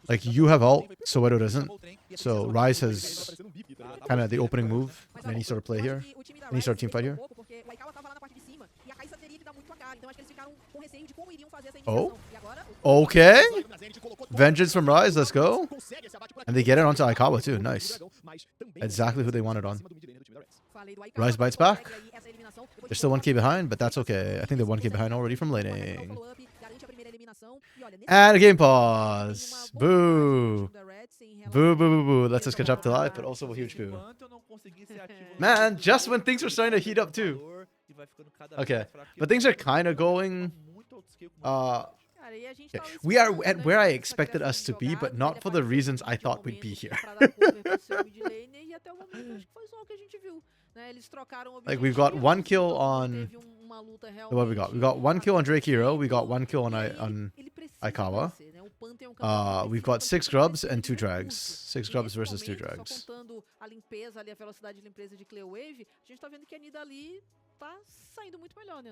Like, you have ult, Soweto doesn't. So Rise has kind of the opening move in any sort of play here. Any sort of team fight here. Oh. Okay. Vengeance from Rise, let's go. And they get it onto Aikawa too, nice. Exactly who they wanted on. Rise bites back. They're still 1k behind, but that's okay. I think they're 1k behind already from laning. And a game pause. Boo. Boo, boo, boo, boo. Let's just catch up to life, but also a huge boo. Man, just when things were starting to heat up too. Okay, but things are kind of going... Okay. We are at where I expected us to be, but not for the reasons I thought we'd be here. Like, we've got 1 kill on... What have we got? We got 1 kill on Drake Hero. We got 1 kill on Aikawa. We've got 6 grubs and 2 drags. 6 grubs versus 2 drags.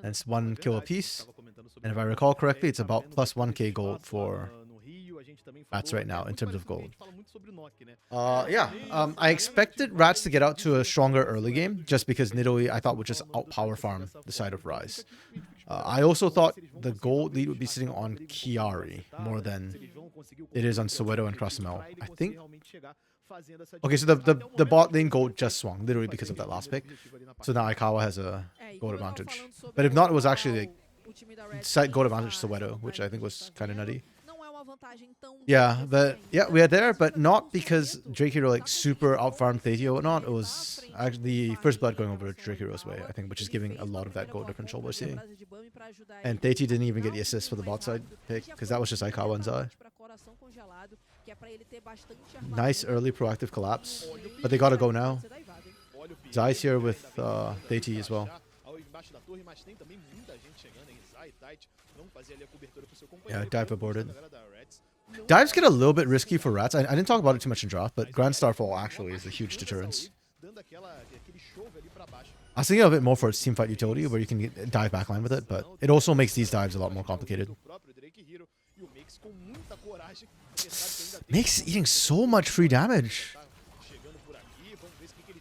That's 1 kill apiece. And if I recall correctly, it's about plus 1k gold for Rats right now in terms of gold. Yeah, I expected Rats to get out to a stronger early game just because Nidoii I thought would just outpower farm the side of Rise. I also thought the gold lead would be sitting on Kiari more than it is on Soweto and Crossmel. I think... Okay, so the bot lane gold just swung, literally because of that last pick. So now Aikawa has a gold advantage. But if not, it was actually like slight gold advantage Soweto, which I think was kind of nutty. Yeah, but yeah, we are there, but not because Drake Hero like super outfarmed Thetia or whatnot. It was actually the first blood going over Drake Hero's way, I think, which is giving a lot of that gold differential we're seeing. And Thetia didn't even get the assist for the bot side pick because that was just Aikawa and Zai. Nice early proactive collapse, but they gotta go now. Zai's here with Thetia as well. Yeah, dive aborted. Dives get a little bit risky for Rats. I didn't talk about it too much in draft, but Grand Starfall actually is a huge deterrence. I was thinking of it more for its teamfight utility, where you can dive backline with it, but it also makes these dives a lot more complicated. Makes eating so much free damage.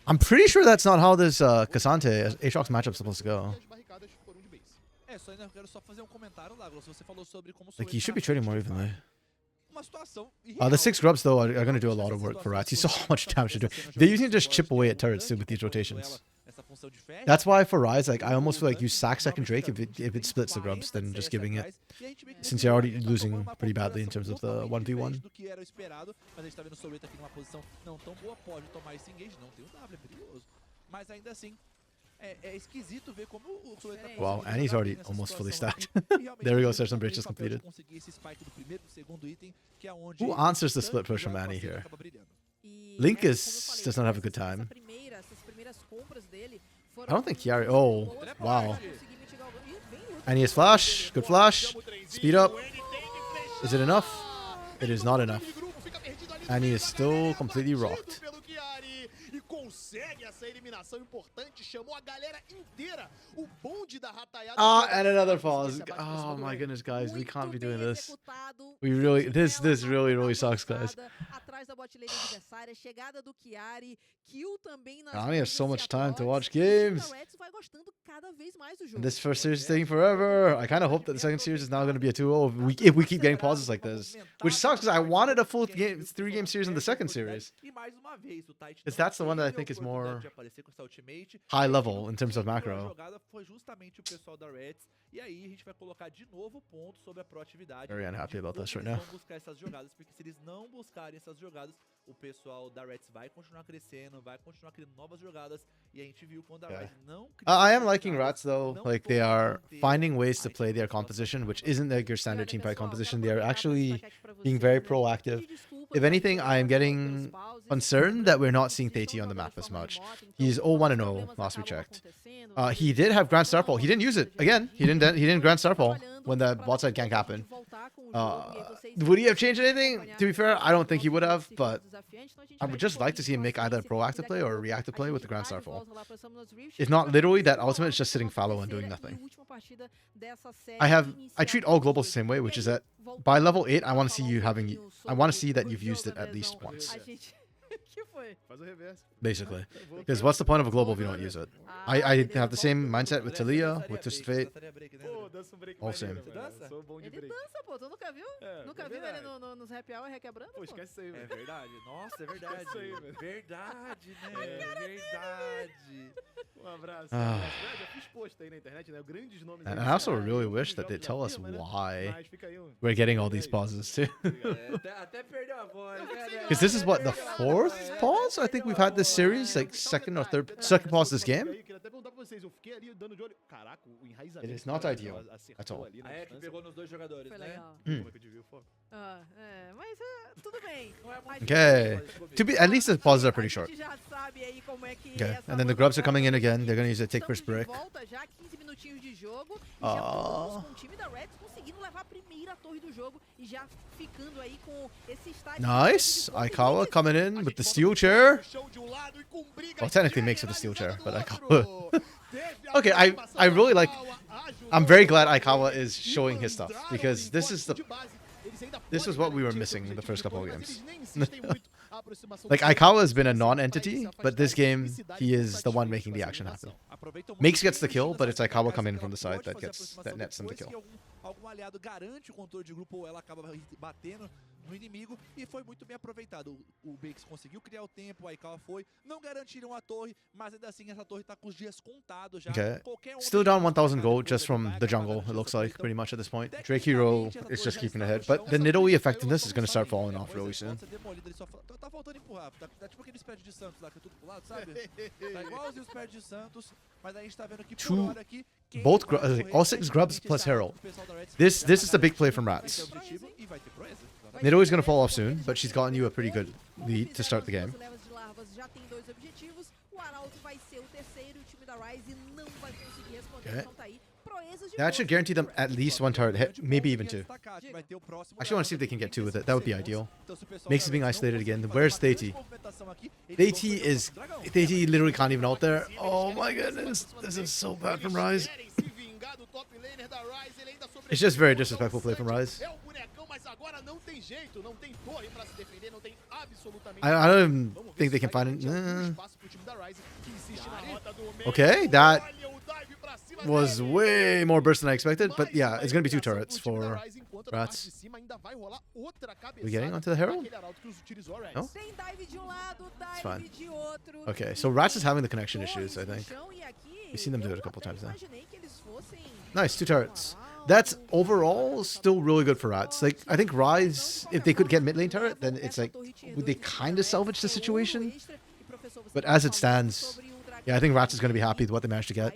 I'm pretty sure that's not how this Cassante Aatrox matchup is supposed to go. Like, he should be trading more evenly. The 6 grubs, though, are going to do a lot of work for Rats. You saw how much damage they're doing. They're using to just chip away at turrets, too, with these rotations. That's why for Rise, like, I almost feel like you sack second Drake if it splits the grubs than just giving it. Since you're already losing pretty badly in terms of the 1v1. Wow, and he's already almost fully stacked. There we go, Search and Breach is completed. Who answers the split push from Annie here? Linkus does not have a good time. I don't think Chiari... Oh, wow. Annie has flash. Good flash. Speed up. Is it enough? It is not enough. Annie is still completely rocked. And another pause. Oh my goodness, guys, we can't be doing this. We really, this really sucks, guys. I only have so much time to watch games. This first series is taking forever. I kind of hope that the second series is now going to be a 2-0 if we keep getting pauses like this. Which sucks because I wanted a full 3-game series in the second series. Because that's the one that I think is more high level in terms of macro. Very unhappy about this right now. I am liking Rats though. Like, they are finding ways to play their composition, which isn't like your standard team fight composition. They are actually being very proactive. If anything, I am getting concerned that we're not seeing Thetia on the map as much. He's 0-1-0 last we checked. He did have Grand Starfall. He didn't use it. Again, he didn't Grand Starfall when the bot side gank happened. Would he have changed anything? To be fair, I don't think he would have, but I would just like to see him make either a proactive play or a reactive play with the Grand Starfall. If not, literally, that ultimate is just sitting fallow and doing nothing. I treat all globals the same way, which is that by level 8, I want to see that you've used it at least once. Basically. Because what's the point of a global if you don't use it? I have the same mindset with Talia, with Twisted Fate. All same. Ele dança, pô. Tu nunca viu? Nunca viu ele nos happy hour requebrando? Pô, esquece isso aí, velho. É verdade. Nossa, é verdade. Verdade, né? Verdade. Abraço. Já fiz post aí na internet, né? Grandes nomes. And I also really wish that they tell us why we're getting all these pauses too. Because this is what, the 4th pause I think we've had this series, like second pause this game. It is not ideal at all. Okay. At least the pauses are pretty short. Okay. And then the grubs are coming in again. They're going to use a take first brick. Nice. Aikawa coming in with the steel chair. Well, technically makes it the steel chair, but Aikawa. Okay, I really like... I'm very glad Aikawa is showing his stuff, because this is what we were missing in the first couple of games. Like, Aikawa has been a non-entity, but this game, he is the one making the action happen. Makes gets the kill, but it's Aikawa coming in from the side that nets him the kill. no inimigo e foi muito bem aproveitado. O Bakes conseguiu criar o tempo, o Aikawa foi, não garantiram a torre, mas ainda assim essa torre tá com os dias contados já. Okay. Qualquer Still down 1,000 gold just from the jungle, it looks like, pretty much at this point. Drake Hero is just keeping ahead, but the Nidalee effectiveness is going to start falling off really soon. Tá faltando empurrar, tá tipo aqueles pés de Santos lá, que é tudo pro lado, sabe? Tá igualzinho os pés de Santos, mas a gente tá vendo que por hora aqui... Both all 6 grubs plus Herald. This is the big play from Rats. Nidalee is going to fall off soon, but she's gotten you a pretty good lead to start the game. Okay. That should guarantee them at least 1 turret hit, maybe even 2. Actually, I want to see if they can get 2 with it. That would be ideal. Makes is being isolated again. Where's Theiti? Theiti literally can't even out there. Oh my goodness. This is so bad from Ryze. It's just very disrespectful play from Ryze. I don't even think they can find it. Okay, that was way more burst than I expected, but yeah, it's going to be 2 turrets for Rats. We getting onto the Herald? No? It's fine. Okay, so Rats is having the connection issues, I think. We've seen them do it a couple times now. Nice, 2 turrets. That's overall still really good for Rats. Like, I think Ryze, if they could get mid lane turret, then it's like, would they kind of salvage the situation? But as it stands, yeah, I think Rats is going to be happy with what they managed to get.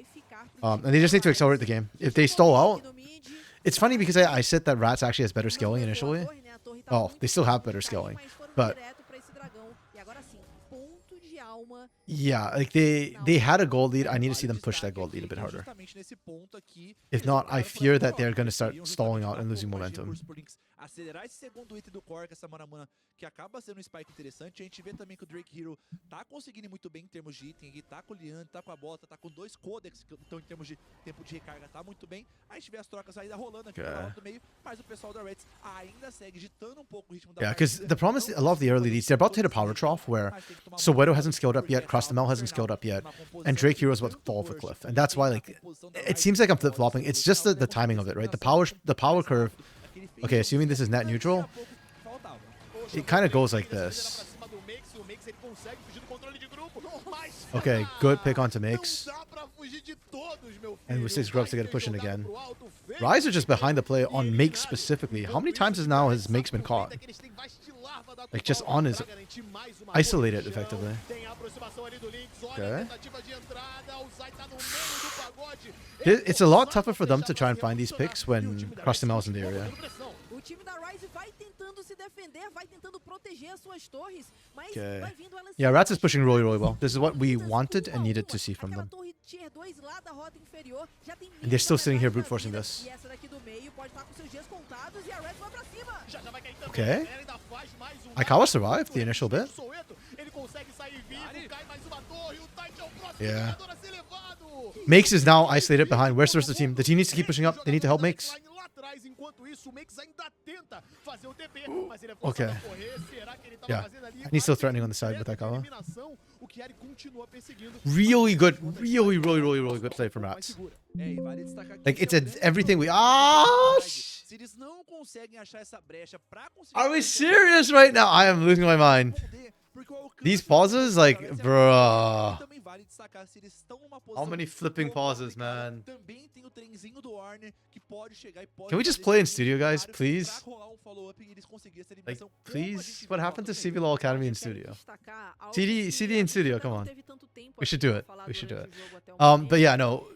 And they just need to accelerate the game. If they stall out, it's funny because I said that Rats actually has better skilling initially. Oh, they still have better skilling, but yeah, like they had a gold lead. I need to see them push that gold lead a bit harder. If not, I fear that they're going to start stalling out and losing momentum. Acelerar esse segundo item do core, essa Manamana, que acaba sendo um spike interessante. A gente vê também que o Drake Hero tá conseguindo muito bem em termos de item. Ele tá com o Lian, tá com a bota, tá com 2 codex, então em termos de tempo de recarga tá muito bem. A gente vê as trocas ainda rolando aqui do meio, mas o pessoal da Reds ainda segue ditando um pouco o ritmo da partida. Yeah, because the problem is a lot of the early leads, they're about to hit a power trough where Soweto hasn't scaled up yet, Crostamel hasn't scaled up yet, and Drake Hero is about to fall off a cliff. And that's why, like, it seems like I'm flip-flopping. It's just the timing of it, right? The power curve. Okay, assuming this is net neutral, it kind of goes like this. Okay, good pick onto Makes. And with 6 grubs to get it pushing again. Ryze are just behind the play on Makes specifically. How many times has Makes been caught? Like just on his isolated effectively. Okay. It's a lot tougher for them to try and find these picks when Crostamel is in the area. Okay. Yeah, Rats is pushing really, really well. This is what we wanted and needed to see from them. And they're still sitting here brute forcing this. Okay. Aikawa survived the initial bit. Yeah. Makes is now isolated behind. Where's the rest of the team? The team needs to keep pushing up. They need to help Makes. Okay. Yeah. And he's still threatening on the side with Aikawa. Really good. Really good play from Rats. Like, it's everything we... Ah! Are we serious right now? I am losing my mind. These pauses, like, bruh. How many flipping pauses, man? Can we just play in studio, guys, please? Like, please? What happened to CBLOL Academy in studio? CD in studio, come on. We should do it. We should do it. But yeah, no.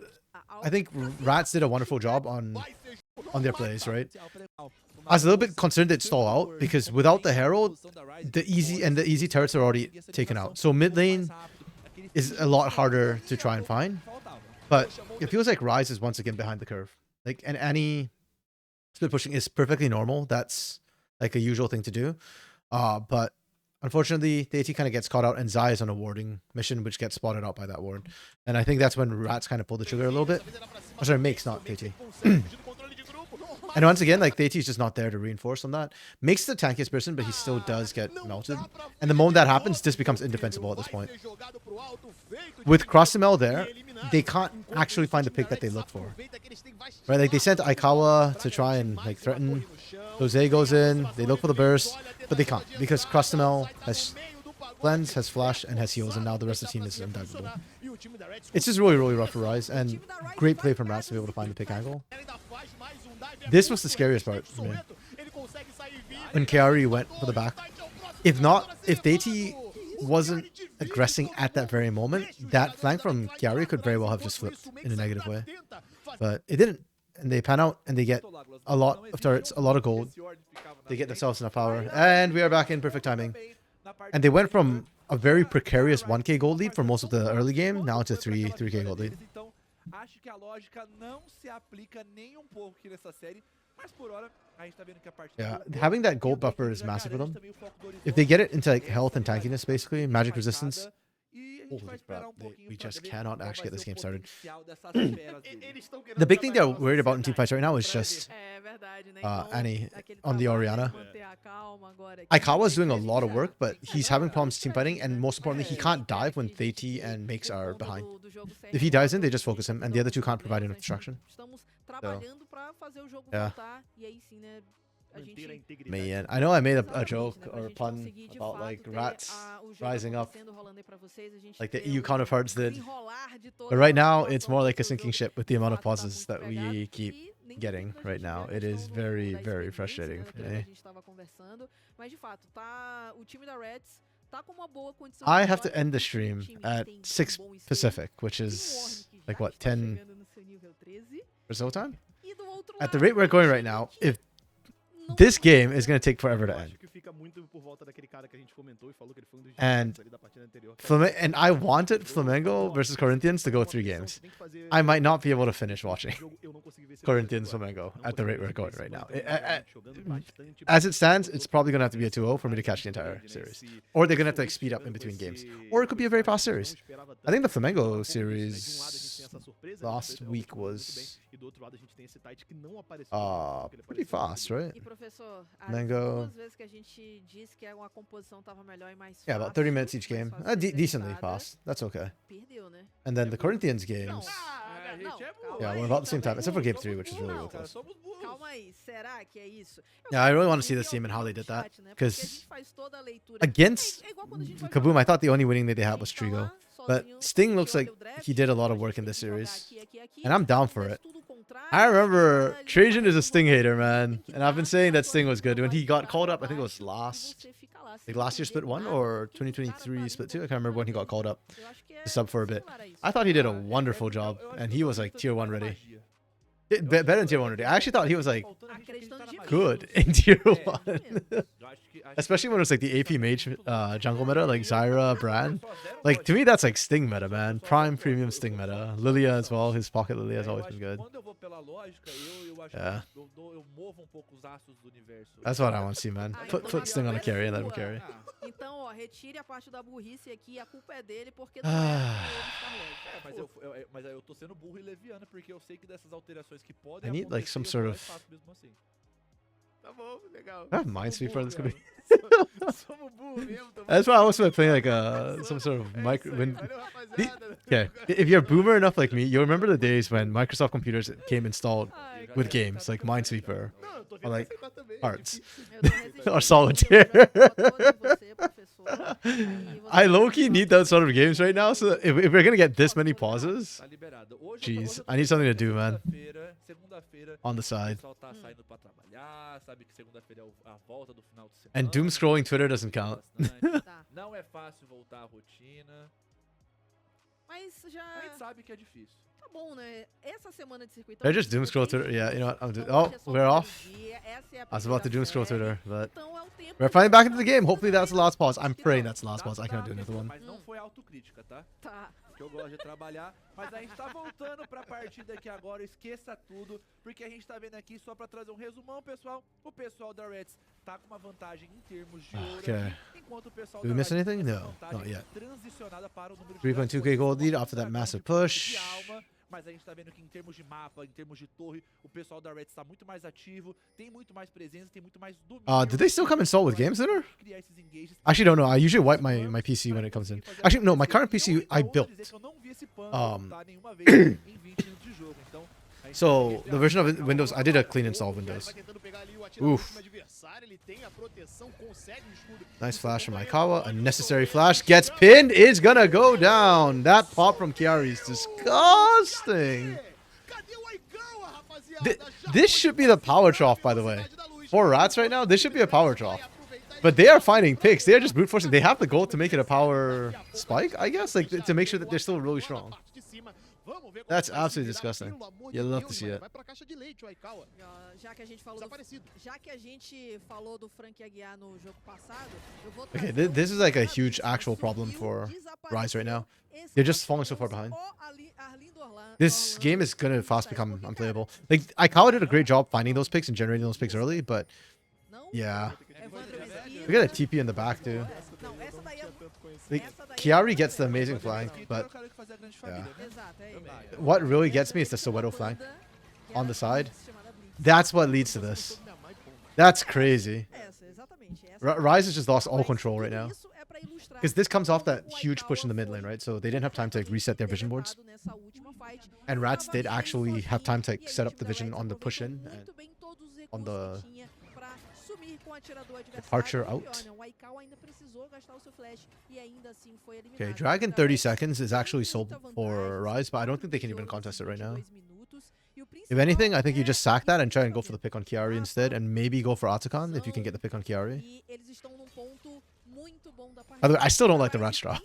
I think Rats did a wonderful job on their plays, right? I was a little bit concerned they'd stall out because without the Herald, the easy turrets are already taken out. So mid lane is a lot harder to try and find. But it feels like Ryze is once again behind the curve. Like, and any split pushing is perfectly normal. That's like a usual thing to do. But unfortunately, the AT kind of gets caught out and Zai is on a warding mission, which gets spotted out by that ward. And I think that's when Rats kind of pulled the trigger a little bit. Oh, sorry, Makes, not AT. And once again, like, Theiti is just not there to reinforce on that. Makes the tankiest person, but he still does get melted. And the moment that happens, this becomes indefensible at this point. With Crostamel there, they can't actually find the pick that they look for. Right, like, they sent Aikawa to try and, like, threaten Jose goes in, they look for the burst, but they can't because Crustamel has Cleanse, has Flash, and has heals, and now the rest of the team is undoubtable. It's just really, really rough for Rise, and great play from Rats to be able to find the pick angle. This was the scariest part for me. When Kiari went for the back. If Deity wasn't aggressing at that very moment, that flank from Kiari could very well have just flipped in a negative way. But it didn't. And they pan out and they get a lot of turrets, a lot of gold. They get themselves enough power. And we are back in perfect timing. And they went from a very precarious 1k gold lead for most of the early game, now to 3k gold lead. Yeah, having that gold buffer is massive for them. If they get it into like health and tankiness, basically, magic resistance. Holy crap, we just cannot actually get this game started. The big thing they're worried about in team fights right now is just Annie on the Orianna. Aikawa's doing a lot of work, but he's having problems team fighting, and most importantly, he can't dive when Theiti and Makes are behind. If he dives in, they just focus him, and the other two can't provide enough destruction. So, yeah. Man, I know I made a joke or a pun about like Rats rising up like the EU counterparts did, but right now it's more like a sinking ship with the amount of pauses that we keep getting right now. It is very, very frustrating for me. I have to end the stream at 6 Pacific, which is like what, 10 Brazil time? At the rate we're going right now, if this game is going to take forever to end. And I wanted Flamengo versus Corinthians to go 3 games. I might not be able to finish watching Corinthians Flamengo at the rate we're going right now. As it stands, it's probably going to have to be a 2-0 for me to catch the entire series. Or they're going to have to like, speed up in between games. Or it could be a very fast series. I think the Flamengo series last week was pretty fast, right? Mango. Yeah, about 30 minutes each game. Decently fast. That's okay. And then the Corinthians games. Yeah, we're about the same time, except for game 3, which is really, really close. Yeah, I really want to see this team and how they did that. Because against Kaboom, I thought the only winning that they had was Trigo. But Sting looks like he did a lot of work in this series. And I'm down for it. I remember Trajan is a Sting hater, man. And I've been saying that Sting was good. When he got called up, I think it was last year split 1 or 2023 split 2. I can't remember when he got called up to sub for a bit. I thought he did a wonderful job. And he was like tier 1 ready. Better than tier 1 ready. I actually thought he was like good in tier 1. Especially when it was like the AP mage jungle meta, like Zyra, Bran. Like to me, that's like Sting meta, man. Prime premium Sting meta. Lilia as well. His pocket Lilia has always been good. Yeah. That's what I want to see, man. Put Sting on a carry and let him carry. I need like some sort of I have Minesweeper in this could be. That's why I was playing like some sort of okay, if you're boomer enough like me, you'll remember the days when Microsoft computers came installed with games like Minesweeper or like Hearts or Solitaire. I low-key need that sort of games right now, so if we're gonna get this many pauses, jeez, I need something to do, man. On the side. And doom scrolling Twitter doesn't count. I just doom scroll Twitter. Yeah, you know what? Oh, we're off. I was about to doom scroll Twitter, but we're finally back into the game. Hopefully that's the last pause. I'm praying that's the last pause. I cannot do another one. Que eu gosto de trabalhar, mas a gente tá voltando pra partida aqui agora, esqueça tudo, porque a gente tá vendo aqui só pra trazer um resumão, pessoal. O pessoal da Reds tá com uma vantagem em termos de ouro, enquanto o pessoal Did we miss anything? No, not yet. 3.2k gold lead after that massive push. Mas a gente tá vendo que em termos de mapa, em termos de torre, o pessoal da Reds tá muito mais ativo, tem muito mais presença, tem muito mais domínio. Did they still come install with Game Center? Actually, don't know. I usually wipe my PC when it comes in. Actually, no, my current PC I built. So the version of Windows, I did a clean install of Windows. Oof. Nice flash from Aikawa. Unnecessary flash. Gets pinned. Is gonna go down. That pop from Chiari is disgusting. This should be the power trough, by the way. For Rats right now, this should be a power trough. But they are finding picks. They are just brute forcing. They have the goal to make it a power spike, I guess, like to make sure that they're still really strong. That's absolutely disgusting. You love to see it. Okay, this is like a huge actual problem for Rise right now. They're just falling so far behind. This game is gonna fast become unplayable. Like Aikawa did a great job finding those picks and generating those picks early, but yeah. We got a TP in the back too. Like, Chiari gets the amazing flank, but yeah. What really gets me is the Soweto flank on the side. That's what leads to this. That's crazy. Rise has just lost all control right now. Because this comes off that huge push in the mid lane, right? So they didn't have time to reset their vision boards. And Rats did actually have time to set up the vision on the push in and on the departure out. Okay, Dragon 30 seconds is actually sold for Rise, but I don't think they can even contest it right now. If anything, I think you just sack that and try and go for the pick on Chiari instead, and maybe go for Atakan if you can get the pick on Chiari. By the way, I still don't like the Rat Strap.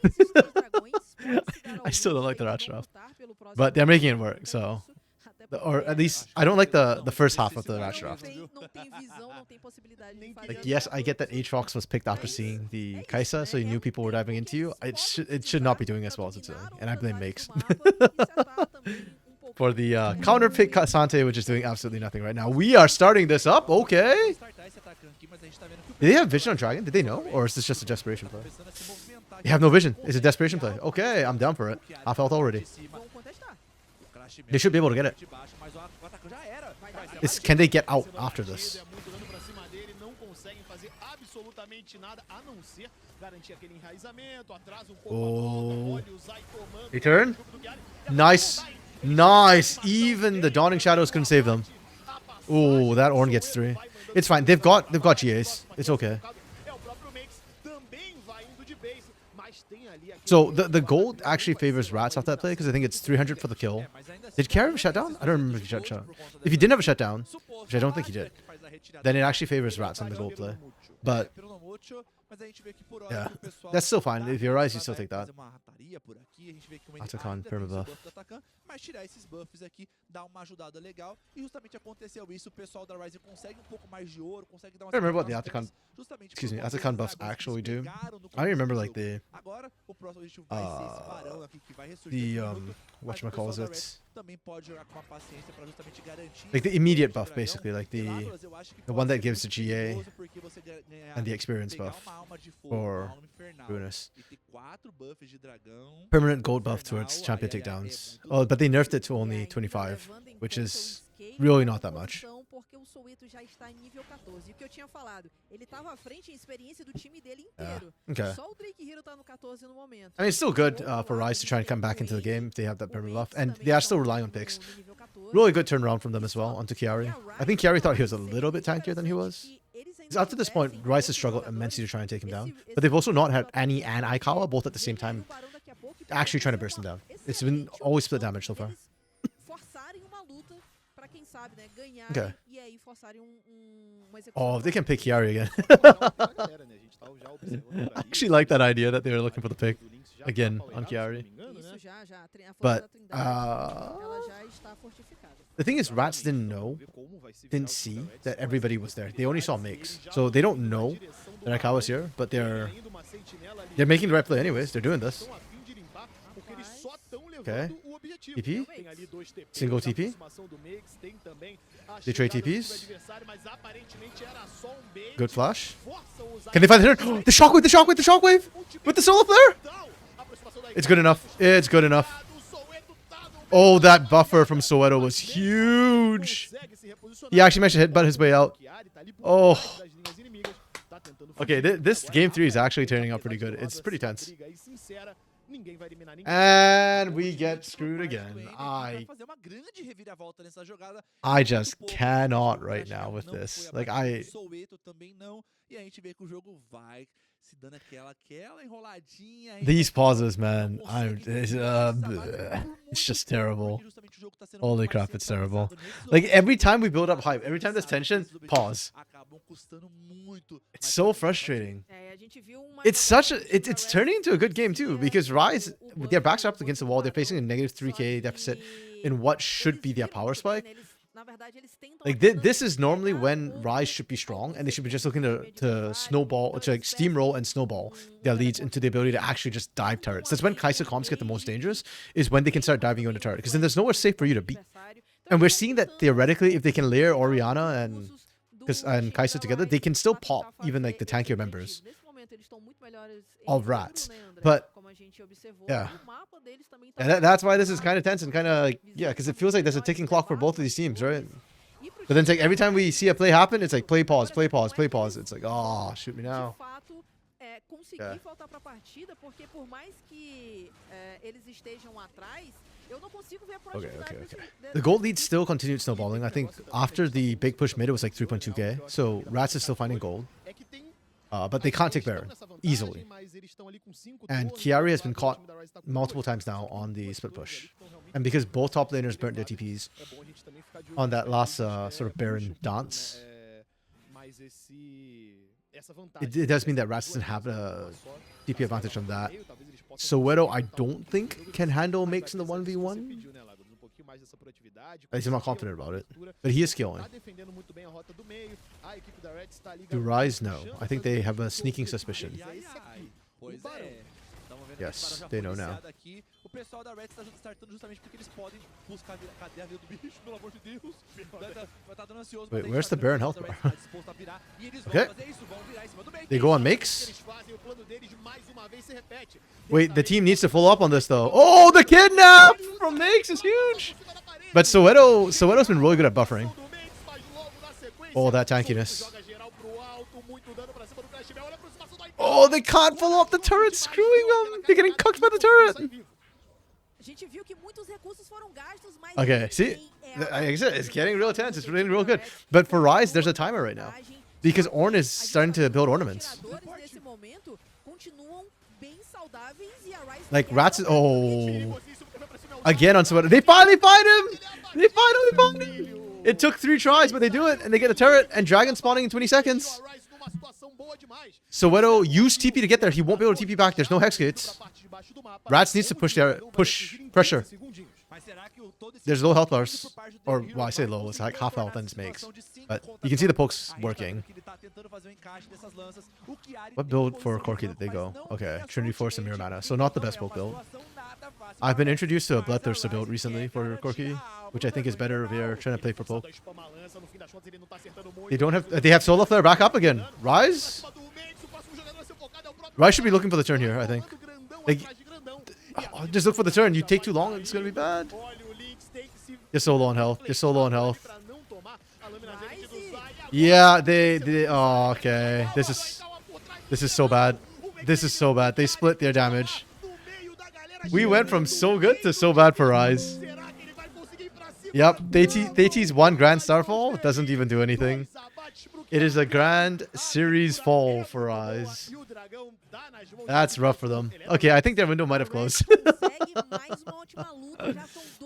I still don't like the Rat Strap. But they're making it work, so... Or at least, I don't like the first half of the Rat Draft. Like, yes, I get that Aatrox was picked after seeing the Kaisa, so you knew people were diving into you. It should not be doing as well as it's doing, and I blame Makes. For the counter pick Sante, which is doing absolutely nothing right now. We are starting this up, okay. Did they have vision on Dragon? Did they know? Or is this just a desperation play? They have no vision. It's a desperation play. Okay, I'm down for it. Half health already. They should be able to get it. Can they get out after this? Oh. Return? Nice. Nice. Even the Dawning Shadows couldn't save them. Oh, that Ornn gets 3. It's fine. They've got GAs. It's okay. So the gold actually favors Rats off that play because I think it's 300 for the kill. Did Chiari have a shutdown? I don't remember if he shut down. If he didn't have a shutdown, which I don't think he did, then it actually favors Rats on the gold play. But yeah, that's still fine. If you're Rise, you still take that. Atakan, perma buff. Mas tirar esses buffs aqui dá uma ajudada legal e justamente aconteceu isso, o pessoal da Rise consegue pouco mais de ouro, consegue dar uma... I remember what the Atakan, excuse me, Atakan buffs actually do. I remember like the whatchamacallit, like the immediate buff basically, like the one that gives the GA and the experience buff for Ruinous. Permanent gold buff towards champion takedowns. Oh, but they nerfed it to only 25, which is really not that much. Yeah. Okay. I mean, it's still good for Rise to try and come back into the game if they have that permanent buff, and they are still relying on picks. Really good turnaround from them as well onto Chiari. I think Chiari thought he was a little bit tankier than he was. Because up to this point, Rise has struggled immensely to try and take him down, but they've also not had Annie and Aikawa both at the same time actually trying to burst him down. It's been always split damage so far. Okay. Oh, if they can pick Chiari again. I actually like that idea that they were looking for the pick again on Chiari. But the thing is, Rats didn't see that everybody was there. They only saw Makes. So they don't know that Aikawa's here, but they're making the right play anyways. They're doing this. Okay. TP? Single TP? They trade TPs? Good flash. Can they find the turn? The shockwave, the shockwave, the shockwave! With the solar flare? It's good enough. It's good enough. Oh, that buffer from Soweto was huge. He actually managed to headbutt his way out. Oh. Okay, this game 3 is actually turning out pretty good. It's pretty tense. ninguém vai eliminar ninguém. And we get screwed again. I just cannot right now with this. Like these pauses, man. It's just terrible. Holy crap, it's terrible. Like every time we build up hype, every time there's tension, pause. It's so frustrating. It's turning into a good game too, because Rise, with their backs up against the wall, they're facing a negative 3k deficit in what should be their power spike. Like this is normally when Rise should be strong, and they should be just looking to snowball, to like steamroll and snowball their leads into the ability to actually just dive turrets. That's when Kai'Sa comps get the most dangerous, is when they can start diving you into turret, because then there's nowhere safe for you to beat. And we're seeing that theoretically, if they can layer Orianna and Kai'Sa together, they can still pop even like the tankier members of Rats. But yeah, and that's why this is kind of tense and kind of like, yeah, because it feels like there's a ticking clock for both of these teams, right? But then it's like every time we see a play happen, it's like play pause, play pause, play pause. It's like, oh, shoot me now. Yeah. Okay. The gold lead still continued snowballing. I think after the big push mid, it was like 3.2k. So Rats is still finding gold. But they can't take Baron easily. And Chiari has been caught multiple times now on the split push. And because both top laners burnt their TPs on that last sort of Baron dance, it does mean that Rats doesn't have a TP advantage on that. Soweto, I don't think, can handle makes in the 1v1. At least I'm not confident about it. But he is skilling. Do Rise? No. I think they have a sneaking suspicion. Yes, they know now. Wait, where's the Baron health bar? Okay. They go on makes? Wait, the team needs to follow up on this though. Oh, the kidnap from makes is huge! But Soweto's been really good at buffering. Oh, that tankiness. Oh, they can't follow up the turret, screwing them. They're getting cooked by the turret. Okay, see? Like I said, it's getting real tense. It's really real good. But for Rise, there's a timer right now. Because Ornn is starting to build ornaments. Like Rats is... Oh. Again on Soweto. They finally find him! They finally find him! It took 3 tries, but they do it. And they get a turret and dragon spawning in 20 seconds. Soweto used TP to get there. He won't be able to TP back. There's no hex gates. Rats needs to push pressure. There's low health bars. Or, well, I say low. It's like half health and it makes. But you can see the pokes working. What build for Corki did they go? Okay, Trinity Force and Mirror Mana. So not the best poke build. I've been introduced to a Bloodthirster build recently for Corki, which I think is better if you're trying to play for poke. They have Solar Flare back up again. Rise? Rise should be looking for the turn here, I think. Like, just look for the turn. You take too long, it's gonna be bad. You're so low on health. You're so low on health. Yeah, oh, okay. This is so bad. This is so bad. They split their damage. We went from so good to so bad for Rise. Yep, Theity's 1 Grand Starfall doesn't even do anything. It is a Grand Series fall for Rise. That's rough for them. Okay, I think their window might have closed.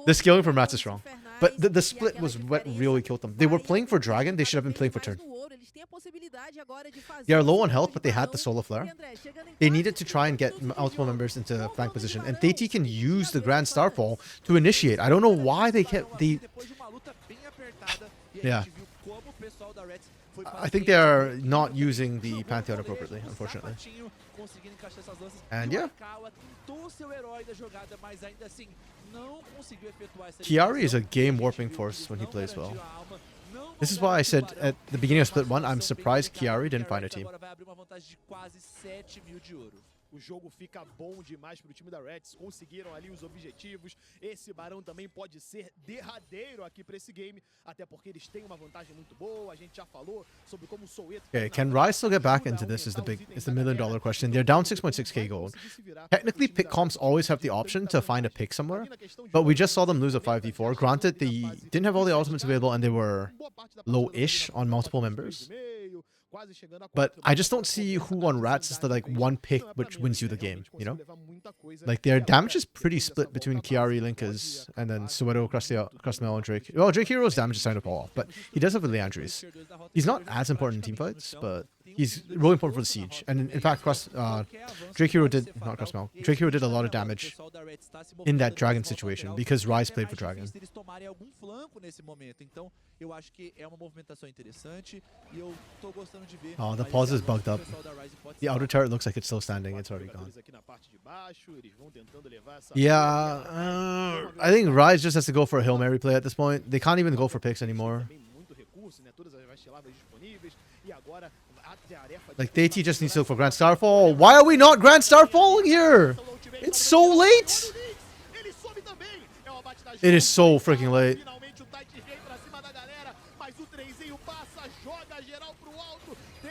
The scaling from Rats is strong. But the split was what really killed them. They were playing for Dragon. They should have been playing for turn. They are low on health, but they had the Solar Flare. They needed to try and get multiple members into flank position. And Theity can use the Grand Starfall to initiate. I don't know why they kept the... Yeah. I think they are not using the Pantheon appropriately, unfortunately. And yeah. Chiari is a game warping force when he plays well. This is why I said at the beginning of Split 1, I'm surprised Chiari didn't find a team. o jogo fica bom demais pro time da Reds. Conseguiram ali os objetivos. Esse Barão também pode ser derradeiro aqui pra esse game, até porque eles têm uma vantagem muito boa. A gente já falou sobre como o Soweto... Okay, can Rise still get back into this is the $1 million question. They're down 6.6k gold. Technically, pick comps always have the option to find a pick somewhere, but we just saw them lose a 5v4. Granted, they didn't have all the ultimates available and they were low-ish on multiple members. But I just don't see who on Rats is the like one pick which wins you the game, you know? Like their damage is pretty split between Chiari, Linkas, and then Soweto, Crustamel, and Drake. Well, Drake Hero's damage is starting to fall off, but he does have the Leandries. He's not as important in teamfights, but he's really important for the siege. And in fact, Drake Hero did, not Crustamel, Drake Hero did a lot of damage in that Dragon situation because Rise played for Dragon. Oh, the pause is bugged up. The outer turret looks like it's still standing. It's already gone. Yeah, I think Rise just has to go for a Hail Mary play at this point. They can't even go for picks anymore. Like, DT just needs to look for Grand Starfall. Why are we not Grand Starfalling here? It's so late! It is so freaking late.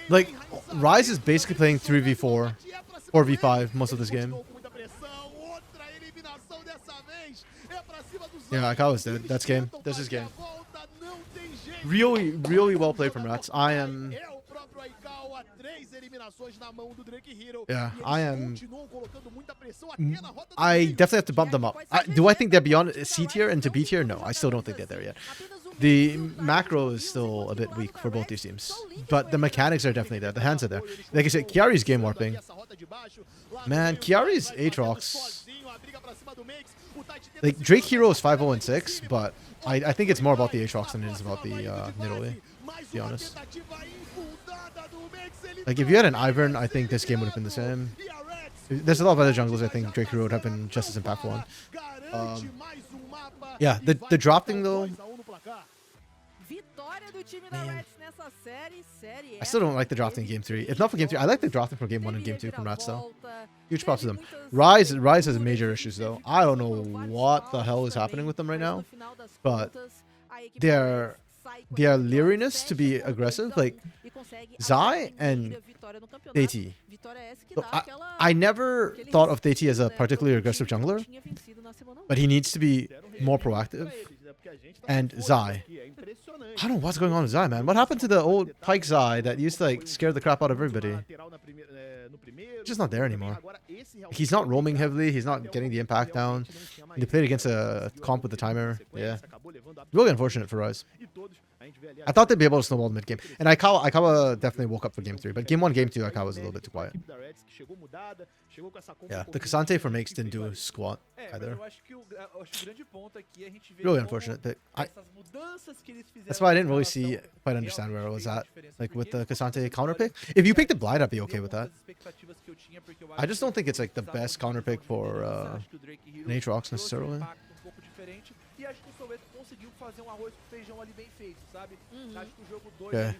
Like, Rise is basically playing 3v4, 4v5 most of this game. Yeah, Akawa's dead. That's game. This is game. Really, really well played from Rats. Yeah, I definitely have to bump them up. Do I think they're beyond C tier and to B tier? No, I still don't think they're there yet. The macro is still a bit weak for both these teams, but the mechanics are definitely there. The hands are there. Like I said, Chiari's game warping. Man, Chiari's Aatrox. Like, Drake Hero is 5-0-6, but I think it's more about the Aatrox than it is about the Nidalee, to be honest. Like, if you had an Ivern, I think this game would have been the same. There's a lot of other junglers I think Drake Hero would have been just as impactful on. Yeah, the drop thing though. Man. I still don't like the drafting in Game 3. If not for Game 3, I like the drafting for Game 1 and Game 2 from Rats though. Huge props to them. Rise has major issues though. I don't know what the hell is happening with them right now, but their leeriness to be aggressive, like Zai and DT. So I never thought of DT as a particularly aggressive jungler, but he needs to be more proactive. And Zai. I don't know what's going on with Zai, man. What happened to the old Pike Zai that used to like scare the crap out of everybody? He's just not there anymore. He's not roaming heavily. He's not getting the impact down. They played against a comp with the timer. Yeah. Really unfortunate for Rise. I thought they'd be able to snowball the mid game. And Aikawa definitely woke up for Game 3. But Game 1, Game 2, Aikawa was a little bit too quiet. Yeah, the Cassante for Makes didn't do a squat either. Really unfortunate pick. That's why I didn't really quite understand where it was at. Like with the Cassante counter pick. If you picked a Blight, I'd be okay with that. I just don't think it's like the best counter pick for an Aatrox necessarily. Okay.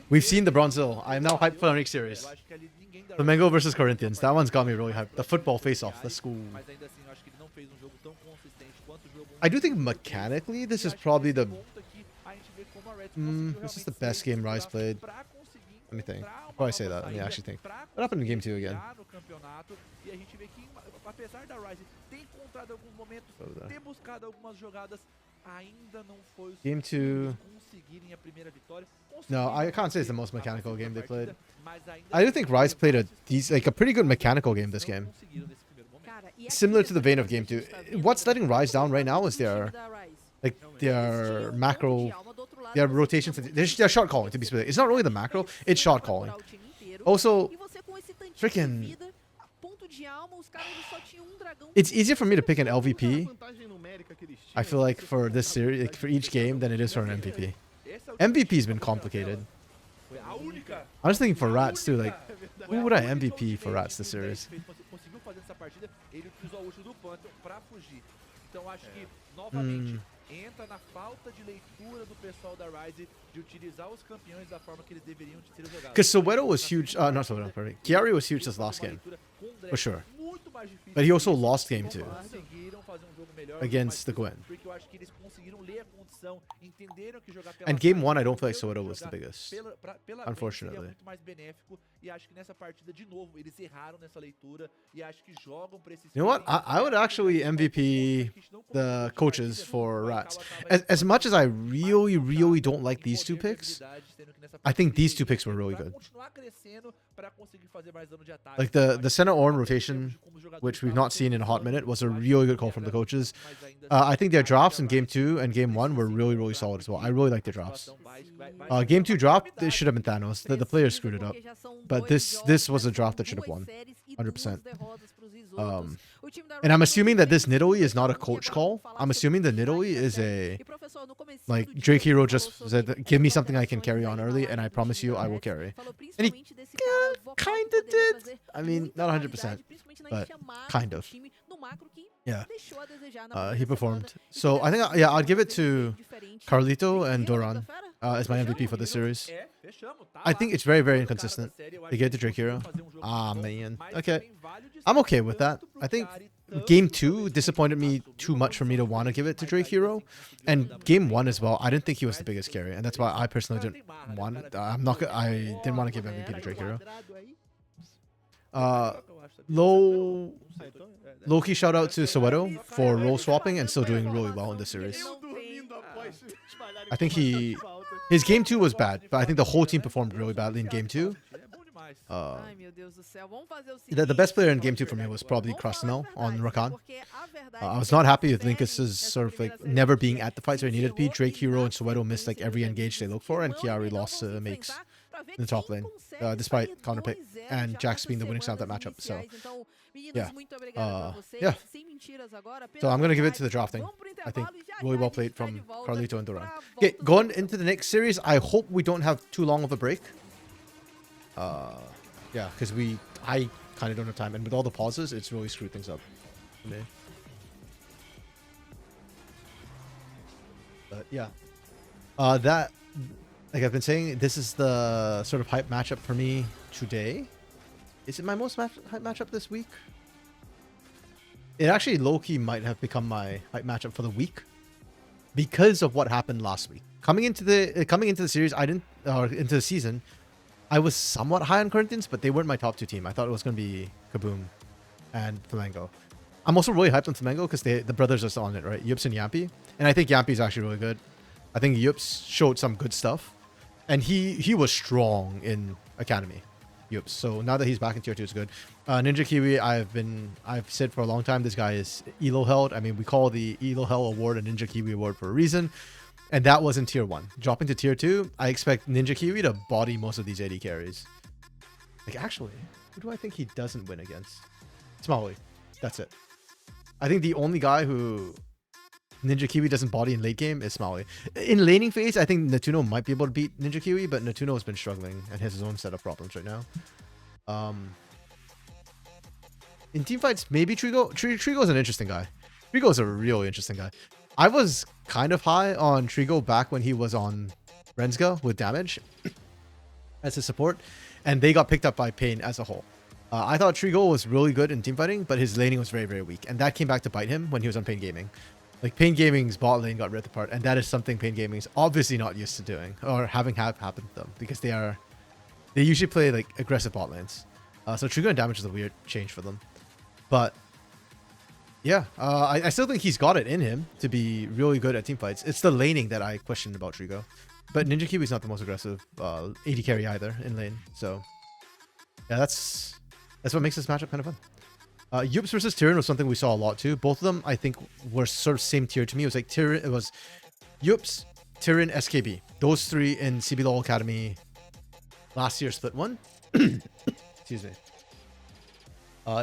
We've seen the Bronzil. I am now hyped for the next series. Flamengo versus Corinthians. That one's got me really hyped. The football face-off. Let's go. I do think mechanically this is probably the... this is the best game Rise played. Let me think. Before I say that, let me actually think. What happened in Game 2 again? Game 2... No, I can't say it's the most mechanical game they played. I do think Rise played a pretty good mechanical game this game. Similar to the vein of Game 2. What's letting Rise down right now is their macro, their rotation. Their shot calling, to be specific. It's not really the macro, it's shot calling. Also, freaking... It's easier for me to pick an LVP, I feel like, for this series, like for each game, than it is for an MVP. MVP's been complicated. I was thinking for Rats too, like, who would I MVP for Rats this series? entra na falta de leitura do pessoal da Rise de utilizar os campeões da forma que eles deveriam ter sido jogados. Because Soweto was huge. Not Soweto, sorry. Chiari was huge this last game, for sure. But he also lost game 2 against the Gwen. And game 1, I don't feel like Soweto was the biggest, unfortunately. You know what? I would actually MVP the coaches for Rats. As much as I really don't like these 2 picks, I think these 2 picks were really good. Like the center Ornn rotation, which we've not seen in a hot minute, was a really good call from the coaches. I think their drops in game 2 and game 1 were really solid as well. I really like their drops. Game 2 drop, this should have been Thanos. The players screwed it up. But this was a drop that should have won. 100%. And I'm assuming that this Nidalee is not a coach call. I'm assuming the Nidalee is a... Like, Drake Hero just said, give me something I can carry on early, and I promise you I will carry. And he kind of did. I mean, not 100%, but kind of. Yeah. He performed. So I think, I'd give it to Carlito and Doran as my MVP for this series. I think it's very inconsistent. They get to Drake Hero. Ah, man. Okay. I'm okay with that. I think game 2 disappointed me too much for me to want to give it to Drake Hero. And game 1 as well, I didn't think he was the biggest carry. And that's why I personally didn't want it. I didn't want to give MVP to Drake Hero. Low-key shout out to Soweto for role swapping and still doing really well in this series. I think his game 2 was bad, but I think the whole team performed really badly in game 2. The best player in game 2 for me was probably Costream on Rakan. I was not happy with Linkus's sort of like never being at the fights where he needed to be. Drake Hero and Soweto missed like every engage they looked for, and Chiari lost to Makes in the top lane, despite counter pick and Jax being the winning side of that matchup. So yeah. So I'm gonna give it to the drafting. I think really well played from Carlito and Doran. Okay, going into the next series, I hope we don't have too long of a break. Yeah, because I kind of don't have time, and with all the pauses, it's really screwed things up for me. But yeah, that, like I've been saying, this is the sort of hype matchup for me today. Is it my most hype matchup this week? It actually low-key might have become my hype matchup for the week because of what happened last week. Coming into the series, into the season, I was somewhat high on Corinthians, but they weren't my top 2 team. I thought it was going to be Kaboom and Flamengo. I'm also really hyped on Flamengo because the brothers are still on it, right? Yups and Yampy. And I think Yampy is actually really good. I think Yups showed some good stuff. And he was strong in Academy. Yups. So now that he's back in tier 2, it's good. Ninja Kiwi, I've said for a long time, this guy is Elo held. I mean, we call the Elo Hell award a Ninja Kiwi award for a reason. And that was in tier 1. Dropping to tier 2, I expect Ninja Kiwi to body most of these AD carries. Like, actually, who do I think he doesn't win against? Smalley. That's it. I think the only guy who Ninja Kiwi doesn't body in late game is Smalley. In laning phase, I think Natuno might be able to beat Ninja Kiwi, but Natuno has been struggling and has his own set of problems right now. In teamfights, maybe Trigo. Trigo's an interesting guy. Trigo's a really interesting guy. I was kind of high on Trigo back when he was on Renzga with damage as his support, and they got picked up by Pain as a whole. I thought Trigo was really good in teamfighting, but his laning was very weak, and that came back to bite him when he was on Pain Gaming. Like, Pain Gaming's bot lane got ripped apart, and that is something Pain Gaming's obviously not used to doing, or having happened to them, because they usually play, like, aggressive bot lanes. So Trigo and damage is a weird change for them. But yeah, I still think he's got it in him to be really good at teamfights. It's the laning that I questioned about Trigo. But Ninja Kiwi's not the most aggressive AD carry either in lane. So yeah, that's what makes this matchup kind of fun. Yups versus Tyrion was something we saw a lot too. Both of them, I think, were sort of same tier to me. It was like Tyrion, it was Yups, Tyrion, SKB. Those 3 in CBLOL Academy last year split 1. Excuse me.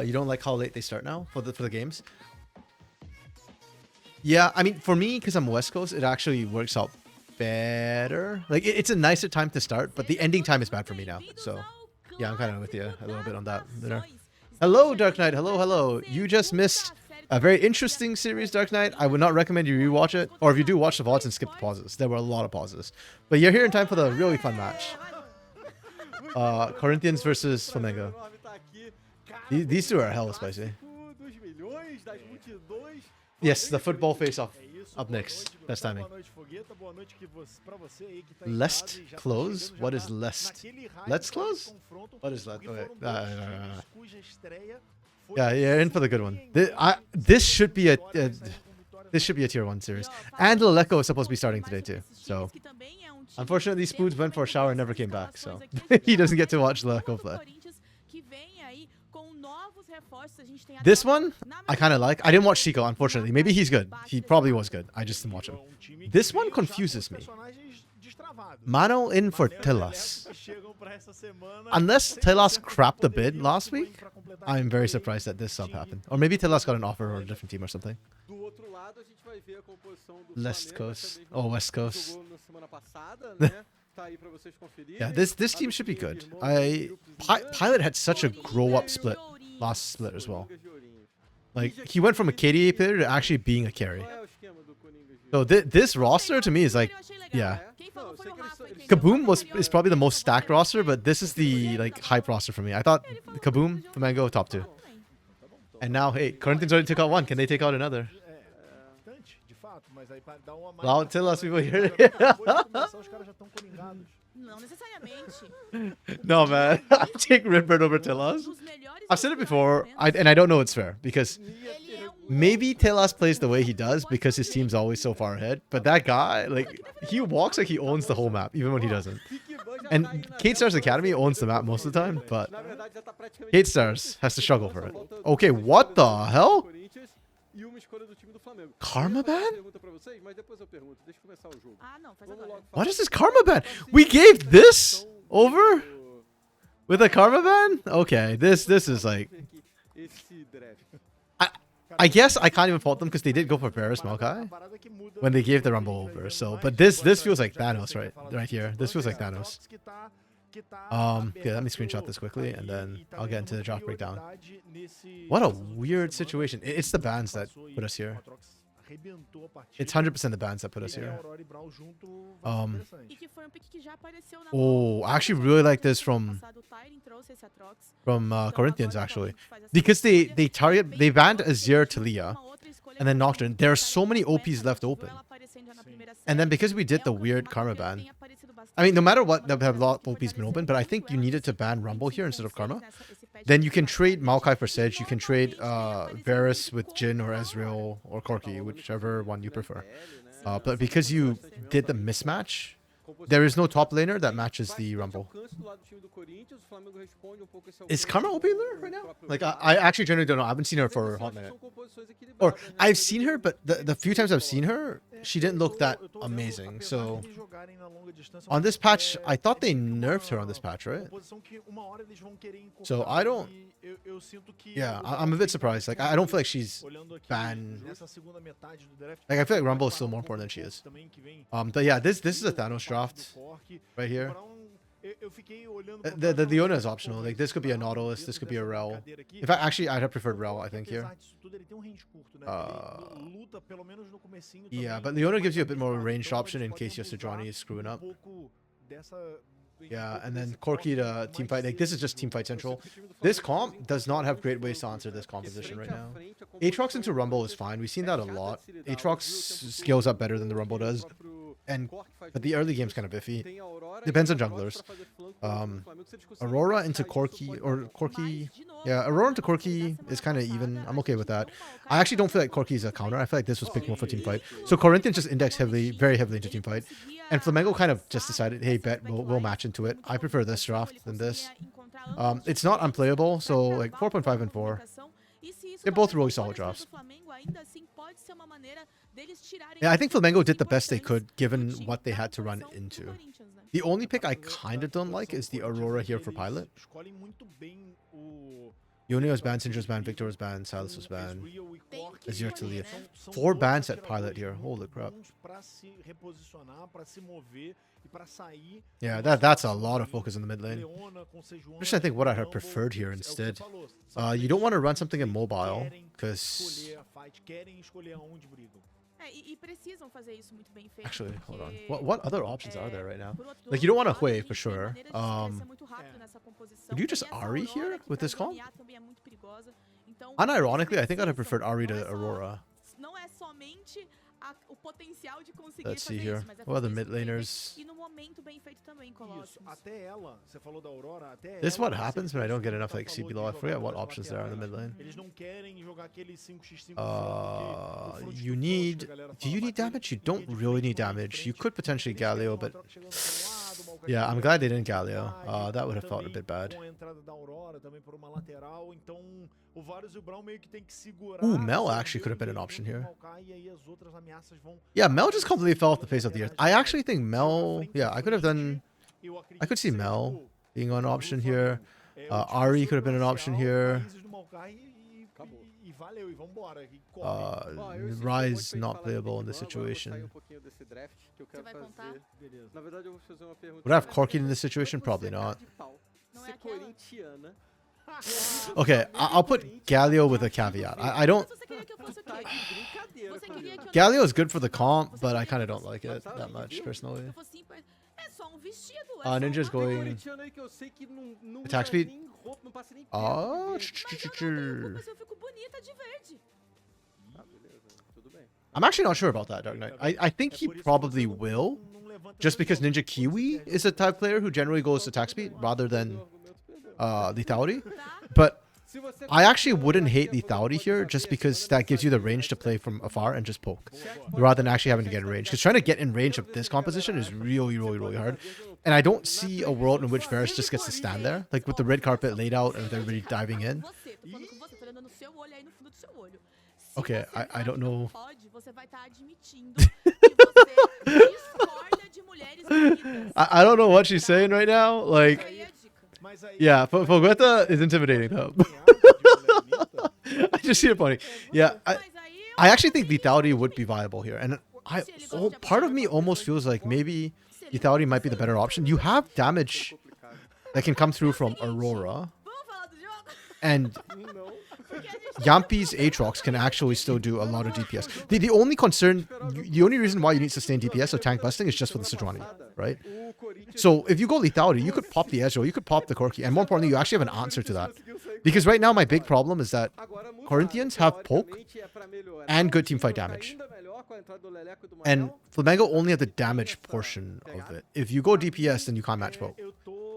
You don't like how late they start now for the games? Yeah, I mean, for me, because I'm West Coast, it actually works out better. Like, it's a nicer time to start, but the ending time is bad for me now. So yeah, I'm kind of with you a little bit on that. Hello, Dark Knight. Hello. You just missed A very interesting series, Dark Knight. I would not recommend you rewatch it. Or if you do, watch the VODs and skip the pauses. There were a lot of pauses. But you're here in time for the really fun match. Corinthians versus Flamengo. These two are hella spicy. Yes, the football face-off up next. Best timing. Lest close? What is lest? Let's close? What is that? Okay. Yeah, you're in for the good one. This should be a tier 1 series. And Leleco is supposed to be starting today too. So unfortunately, Spoods went for a shower and never came back. So he doesn't get to watch Leleco play. This one, I kind of like. I didn't watch Chico, unfortunately. Maybe he's good. He probably was good. I just didn't watch him. This one confuses me. Mano in for Telas. Unless Telas crapped the bid last week, I'm very surprised that this sub happened. Or maybe Telas got an offer or a different team or something. West Coast. Oh, West Coast. Yeah, this team should be good. Pilot had such a grow-up split last split as well. Like, he went from a KDA player to actually being a carry. So this roster to me is like, yeah. Kaboom is probably the most stacked roster, but this is the like hype roster for me. I thought Kaboom, Flamengo, top 2. And now, hey, Corinthians already took out one. Can they take out another? Loud tell us people here. No, man. I take Redbird over Telas. I've said it before, and I don't know it's fair, because maybe Telas plays the way he does because his team's always so far ahead. But that guy, like, he walks like he owns the whole map, even when he doesn't. And Kate Stars Academy owns the map most of the time, but Kate Stars has to struggle for it. Okay, what the hell? Karma ban? What is this karma ban? We gave this over with a karma ban? Okay, this is like, I guess I can't even fault them because they did go for Paris Maokai when they gave the Rumble over. So, but this feels like Thanos right here. This feels like Thanos. Yeah, let me screenshot this quickly and then I'll get into the draft breakdown. What a weird situation. It's the bans that put us here. It's 100% the bans that put us here. Oh, I actually really like this from Corinthians actually, because they banned Azir Talia and then Nocturne. There are so many OPs left open, and then because we did the weird karma ban, I mean, no matter what, there have a lot of OPs been open, but I think you needed to ban Rumble here instead of karma. Then you can trade Maokai for Sedge. You can trade Varus with Jhin or Ezreal or Corki, whichever one you prefer. But because you did the mismatch, there is no top laner that matches the Rumble. Is Karma OP laner right now? Like, I actually generally don't know. I haven't seen her for a hot minute. Or I've seen her, but the few times I've seen her, she didn't look that amazing. So on this patch, I thought they nerfed her on this patch, right? So I don't... Yeah, I'm a bit surprised. Like, I don't feel like she's banned. Like, I feel like Rumble is still more important than she is. But yeah, this is a Thanos draft right here. The Leona is optional. Like, this could be a Nautilus, this could be a Rel. In fact, actually, I'd have preferred Rel, I think, here. Yeah, but Leona gives you a bit more ranged option in case your Sejuani is screwing up. Yeah, and then Corki to teamfight. Like, this is just teamfight central. This comp does not have great ways to answer this composition right now. Aatrox into Rumble is fine. We've seen that a lot. Aatrox scales up better than the Rumble does. But the early game's kind of iffy. Depends on junglers. Aurora into Corki, or Corki... Yeah, Aurora into Corki is kind of even. I'm okay with that. I actually don't feel like Corki is a counter. I feel like this was picked more for teamfight. So Corinthians just indexed very heavily into teamfight. And Flamengo kind of just decided, hey, bet, we'll match into it. I prefer this draft than this. It's not unplayable, so like 4.5 and 4. They're both really solid drafts. Yeah, I think Flamengo did the best they could given what they had to run into. The only pick I kind of don't like is the Aurora here for Pilot. Yone was banned, Syndra was banned, Victor was banned, Silas was banned. Real e Cork, Azir to Leah. são 4 dois bans at jogadores Pilot here. muito Holy crap. bons pra se reposicionar, pra se mover e pra sair. Yeah, that's a lot of focus in the mid lane. Leona com Sejuani, I'm just trying to think what I'd have Rumble, preferred here é o que instead. você falou, são You don't want to run something in três mobile, querem because... escolher a fight, querem escolher aonde brigam. E precisam fazer isso muito bem feito. Actually, hold on. porque, What other options are there right now? por outro Like, you don't want to lado, Hui, a for gente tem sure. maneiras de crescer muito rápido nessa composição, Could you just e essa Ahri Aurora here que with pra this comp? zonear também é muito perigosa. Então, Unironically, I think I'd have precisam, preferred Ahri não to é só- Aurora. Não é somente o potencial de conseguir Let's see fazer here. isso, mas é What are the fazer mid isso bem feito laners? e no momento bem feito também, Isso, Colossus. até ela, você falou da Aurora, até This is ela, what happens when I don't get enough like falou CP de low. I forget what jogadores options there are in the mid laterais. lane. Eles não querem jogar aquele 5x5 front, porque o front You to need... front, a galera Do fala, you need bater damage? You linha don't de really frente need com linha de damage. You frente. could potentially Eles querem Galio, uma but... troca chegando pelo lado, uma Maokai Yeah, I'm chegando glad they pela didn't Galio. metade, That would have felt a também bit bad. com a entrada da Aurora também por uma lateral, então o Varus e o Brown meio que tem que segurar. Ooh, Mel absorver actually could have been an o option engagement here. do Maokai, e aí as outras ameaças vão Yeah, Mel just completely fell off the face of the earth. I actually think Mel... Yeah, I could have done... I could see Mel being an option here. Ahri could have been an option here. Rise not playable in this situation. Would I have Corky in this situation? Probably not. Não é aquela... Okay, I'll put Galio with a caveat. I don't... Mas você queria que eu fosse o quê? Você queria que eu Galio is good for the comp, but I kind of don't like it that much, personally. eu fosse ímpar? É só um vestido. Ninja's going... Attack speed. Oh, Mas eu fico bonita de verde. I'm actually not sure about that, Dark Knight. I think he probably will, just because Ninja Kiwi is a type player who generally goes attack speed rather than lethality. But I actually wouldn't hate lethality here, just because that gives you the range to play from afar and just poke, rather than actually having to get in range. Because trying to get in range of this composition is really, really, really hard. And I don't see a world in which Varus just gets to stand there, like with the red carpet laid out and with everybody diving in. Okay, I don't know. I don't know what she's saying right now. Like, yeah, Fogueta is intimidating though. I just see it funny. Yeah, I actually think lethality would be viable here, and part of me almost feels like maybe lethality might be the better option. You have damage that can come through from Aurora, and Yampi's Aatrox can actually still do a lot of DPS. The only concern, the only reason why you need sustained DPS or tank busting is just for the Sejuani, right? So if you go lethality, you could pop the Ezreal, you could pop the Corki, and more importantly, you actually have an answer to that. Because right now my big problem is that Corinthians have poke and good teamfight damage. And Flamengo only have the damage portion of it. If you go DPS, then you can't match poke.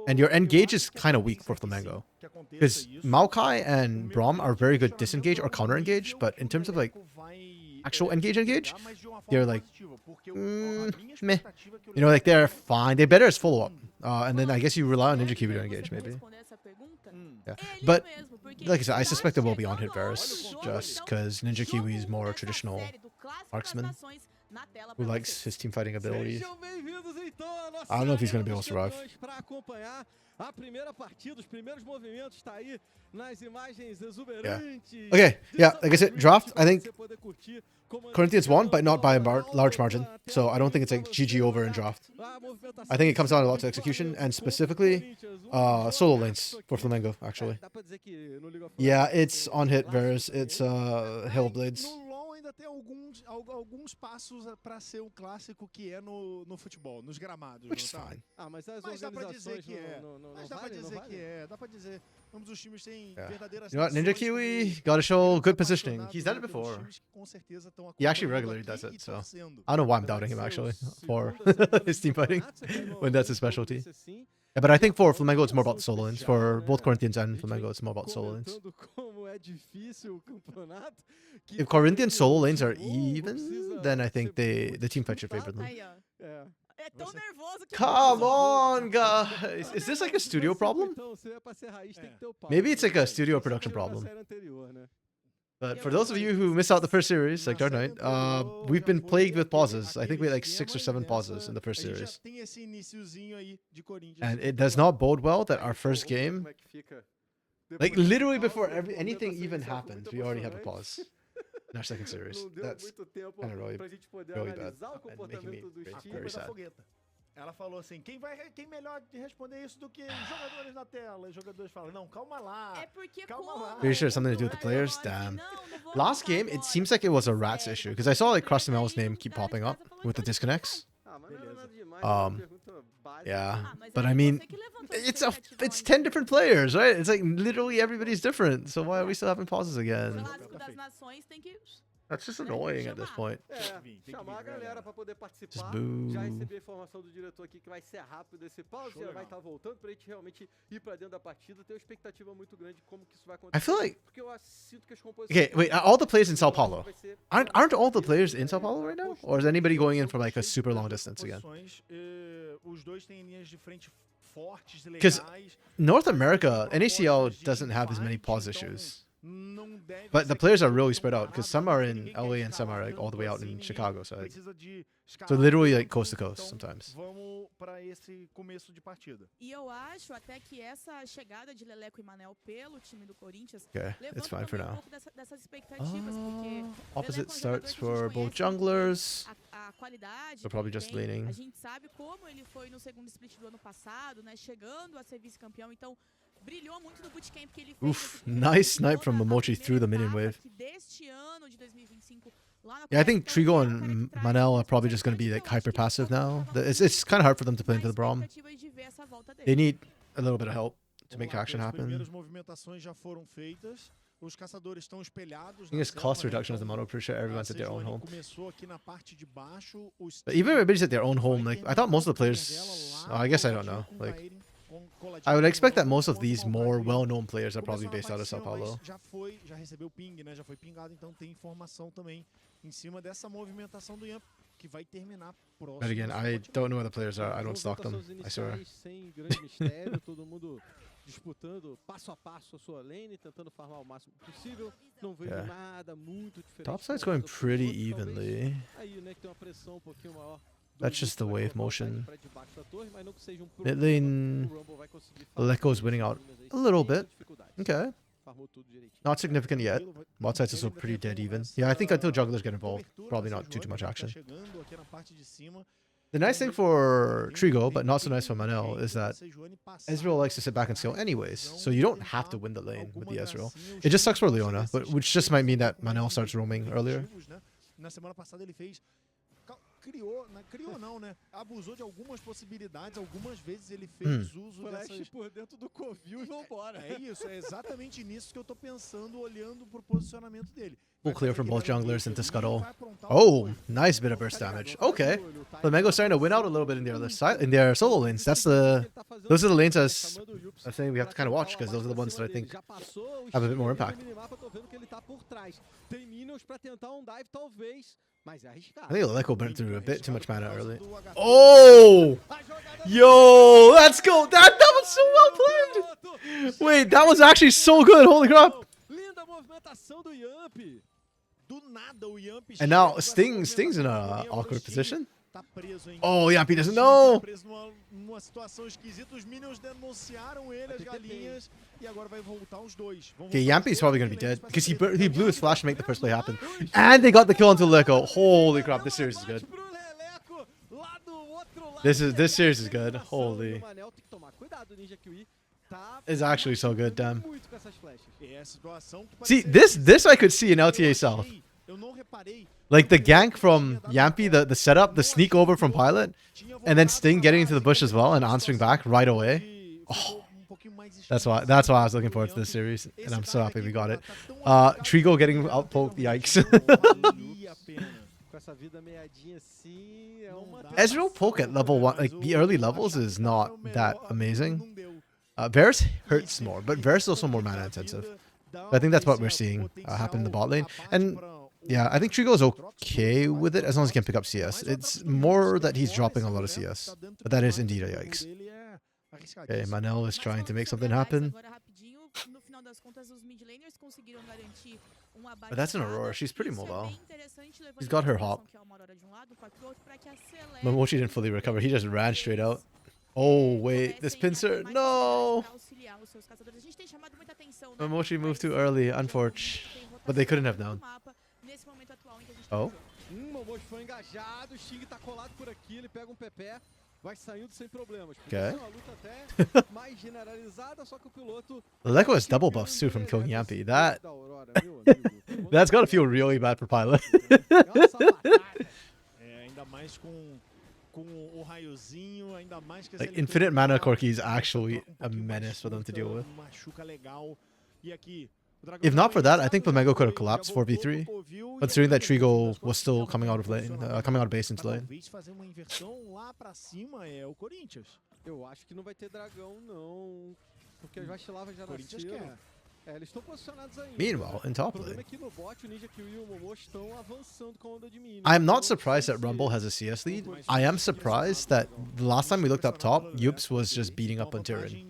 And your engage is kind of weak for Flamengo. Because Maokai and Braum are very good disengage or counter engage, but in terms of like actual engage, they're like, meh. You know, like they're fine. They're better as follow up. And then I guess you rely on Ninja Kiwi to engage, maybe. Yeah. But like I said, I suspect they will be on hit Varus, just because Ninja Kiwi is more traditional marksman who likes his team fighting abilities. I don't know if he's going to be able to survive. A primeira partida, os primeiros movimentos tá aí nas imagens exuberantes. Okay, yeah, like I said, draft, I think Corinthians won, but not by a large margin. So I don't think it's like GG over in draft. I think it comes down a lot to execution, and specifically solo lanes for Flamengo, actually. Yeah, it's on hit Varus, it's Hellblades. Ainda tem alguns passos para ser um clássico que é no futebol, nos gramados. Which is fine. Mas as dá pra dizer que é. Mas dá pra dizer que é. Dá pra dizer. Ambos os times têm verdadeiras. You know what, Ninja Kiwi gotta show good positioning. He's done it before. He actually regularly does it, so I don't know why I'm doubting him actually for his team fighting when that's his specialty. Yeah, but I think for Flamengo it's more about the solo lanes. For both Corinthians and Flamengo it's more about solo lanes. If Corinthians solo lanes are even, then I think the team fight should favor them. Come on, guys! Is this like a studio problem? Maybe it's like a studio production problem. But for those of you who missed out the first series, like Dark Knight, we've been plagued with pauses. I think we had like 6 or 7 pauses in the first series. And it does not bode well that our first game Like literally before anything even happens, we already have a pause in our second series. Não deu That's muito tempo kind of really, pra gente poder really bad analisar o and making me comportamento dos very, times. very Da sad. fogueta. Ela falou assim, quem melhor de responder isso do que os jogadores na tela? Os jogadores falam, não, calma lá. É porque Calma lá. Pretty sure it's something to do with the players. Damn. Last game, it seems like it was a rats issue because I saw like Costream's name keep popping up with the disconnects. Ah, mas não era nada demais, Um, uma pergunta básica. Yeah, but I mean, it's 10 different players, right? It's like literally everybody's different. So why are we still having pauses again? Clássico das Nações tem que That's just annoying at this point. É, chamar a galera pra poder participar. boo. Já recebi a informação do diretor aqui que vai ser rápido esse pause, já vai estar voltando pra gente realmente ir pra dentro da partida. Tenho uma expectativa muito grande de como que isso vai acontecer. I feel like Porque eu sinto que as composições... okay, wait, all the players in Sao Paulo aren't all the players in Sao Paulo right now, or is anybody going in from like a super long distance again? Os dois têm linhas de frente fortes, Because legais. North America, NACL doesn't have as many pause issues. Não deve But the ser players are questão really tão spread out because some rápida, are porque in ninguém quer LA and some are escalar like all the way out in tanto Chicago. assim, So, precisa de so escalar literally like tanto, coast to coast então sometimes. Vamos para esse começo de partida. E eu acho até que essa chegada de Leleco e Manel pelo time do Corinthians Okay, it's levanta fine for também now. pouco dessas expectativas, porque Opposite Leleco é um starts jogador for que a gente both conhece muito bem junglers. a qualidade So que probably ele just tem. leaning. A gente sabe como ele foi no segundo split do ano passado, né, chegando a ser vice-campeão, então brilhou muito no bootcamp que ele fez. Oof, nice snipe from Momochi through the minion wave. Deste ano de 2025 lá na Yeah, I think Copa, Trigo então, and ele é um cara que traz Manel are muita probably just going to be like expectativa. hyper passive Eu acho now. que todo mundo It's kind of hard for them to play into na the Braum. expectativa de ver essa volta dele. They need a little bit of help to Vamos make lá, action As happen. primeiras movimentações já foram feitas. Os caçadores estão espelhados. I think it's cost reduction at the moment. I'm pretty sure everyone's at their own home. Começou aqui na parte de baixo. But even everybody's at their own home. Like I thought most of the players. Oh, I guess I don't know. Like I would expect that most of these more well-known players are probably based out of Sao Paulo. Já recebeu ping, né? Já foi pingado, então tem informação também em cima dessa movimentação do Yamp que vai terminar próximo. But again, I don't know where the players are. I don't stalk them. I swear. Sem grande mistério, todo mundo disputando passo a passo a sua lane, tentando farmar o máximo possível. Não vejo Yeah. nada muito diferente. Topside's das going outras pretty opções, talvez evenly. Aí, né, que tem uma pressão um pouquinho maior. That's just the wave motion. Pra debaixo da torre, mas não que seja um Mid problema. lane, O Rumble vai conseguir Leco's winning out a little bit. Okay. Farmou tudo direitinho. Not significant yet. Bot side's also pretty dead even. Yeah, I think until junglers get involved, probably not too much action. Chegando aqui na parte de cima. The nice thing for Trigo, but not so nice for Manel, is that Ezreal likes to sit back and scale anyways, so you don't have to win the lane with the Ezreal. It just sucks for Leona, but which just might mean that Manel starts roaming earlier. Na semana passada ele fez criou não, né? Abusou de algumas possibilidades, algumas vezes ele fez uso Flash dessas... por dentro do covil e vambora. É isso, é exatamente nisso que eu tô pensando olhando pro posicionamento dele. Full clear from both junglers into Scuttle. Oh, nice bit of burst damage. Okay. Flamengo's starting to win out a little bit in their other side, in their solo lanes. Those are the lanes I was saying we have to kind of watch because those are the ones that I think have a bit more impact. Tem minions pra tentar dive, talvez, mas é arriscado. I think Leco burnt through a bit too much mana early. Oh! Yo! Let's go! That was so well played! Wait, that was actually so good! Holy crap! Linda movimentação do Yamp. Do nada o Yamp And now Sting's in an awkward position. Tá preso, hein? Oh, Yamp doesn't know! Preso numa situação esquisita, os minions denunciaram ele, as galinhas, e agora vai voltar os dois. Okay, Yampy's probably gonna be dead because he blew his flash to make the first play happen. And they got the kill onto Leco. Holy crap, this series is good. This series is good. Holy. It's actually so good, damn. See, this I could see in LTA South. Like the gank from Yampy, the setup, the sneak over from Pilot, and then Sting getting into the bush as well and answering back right away. Oh, that's why I was looking forward to this series, and I'm so happy we got it. Trigo getting outpoked, yikes. Ezreal poke at level 1, like the early levels, is not that amazing. Varus hurts more, but Varus is also more mana intensive. I think that's what we're seeing happen in the bot lane. And yeah, I think Trigo is okay with it as long as he can pick up CS. It's more that he's dropping a lot of CS. But that is indeed a yikes. Okay, Manel is trying to make something happen. But that's an Aurora. She's pretty mobile. She's got her hop. Momochi didn't fully recover. He just ran straight out. Oh, wait. This pincer. No! Pra auxiliar os seus caçadores. A gente tem chamado muita atenção, né? Momochi moved too early, unfortunate. But they couldn't have known. Nesse momento atual em que a gente tá Oh. no jogo. Momochi foi engajado, o Sting tá colado por aqui, ele pega um pepé, vai saindo sem problemas. Okay. É uma luta até mais generalizada, só que o piloto... Leko has double buffs too from killing Yampy. Da Aurora, meu amigo. That's gotta feel really bad for Pilot. Ainda mais com o raiozinho, ainda mais que Like, infinite mana Corki is actually a menace for them to deal with. Machuca legal. E aqui, If not for that, I think Flamengo could have collapsed 4v3. Considering that Trigo was still coming out of lane, coming out of base into lane. Talvez fazer uma inversão lá pra cima é o Corinthians. Eu acho que não vai ter dragão, não. Porque as vacilavas já Corinthians nasceram. quer. Eles estão posicionados ainda. Meanwhile, in O top problema lane, é que no bot, o Ninja Kill e o Momochi estão avançando com a onda de minions. I'm not surprised that Rumble has a CS lead. I am surprised that the last time we looked up top, Yups was just beating up on Tyrion.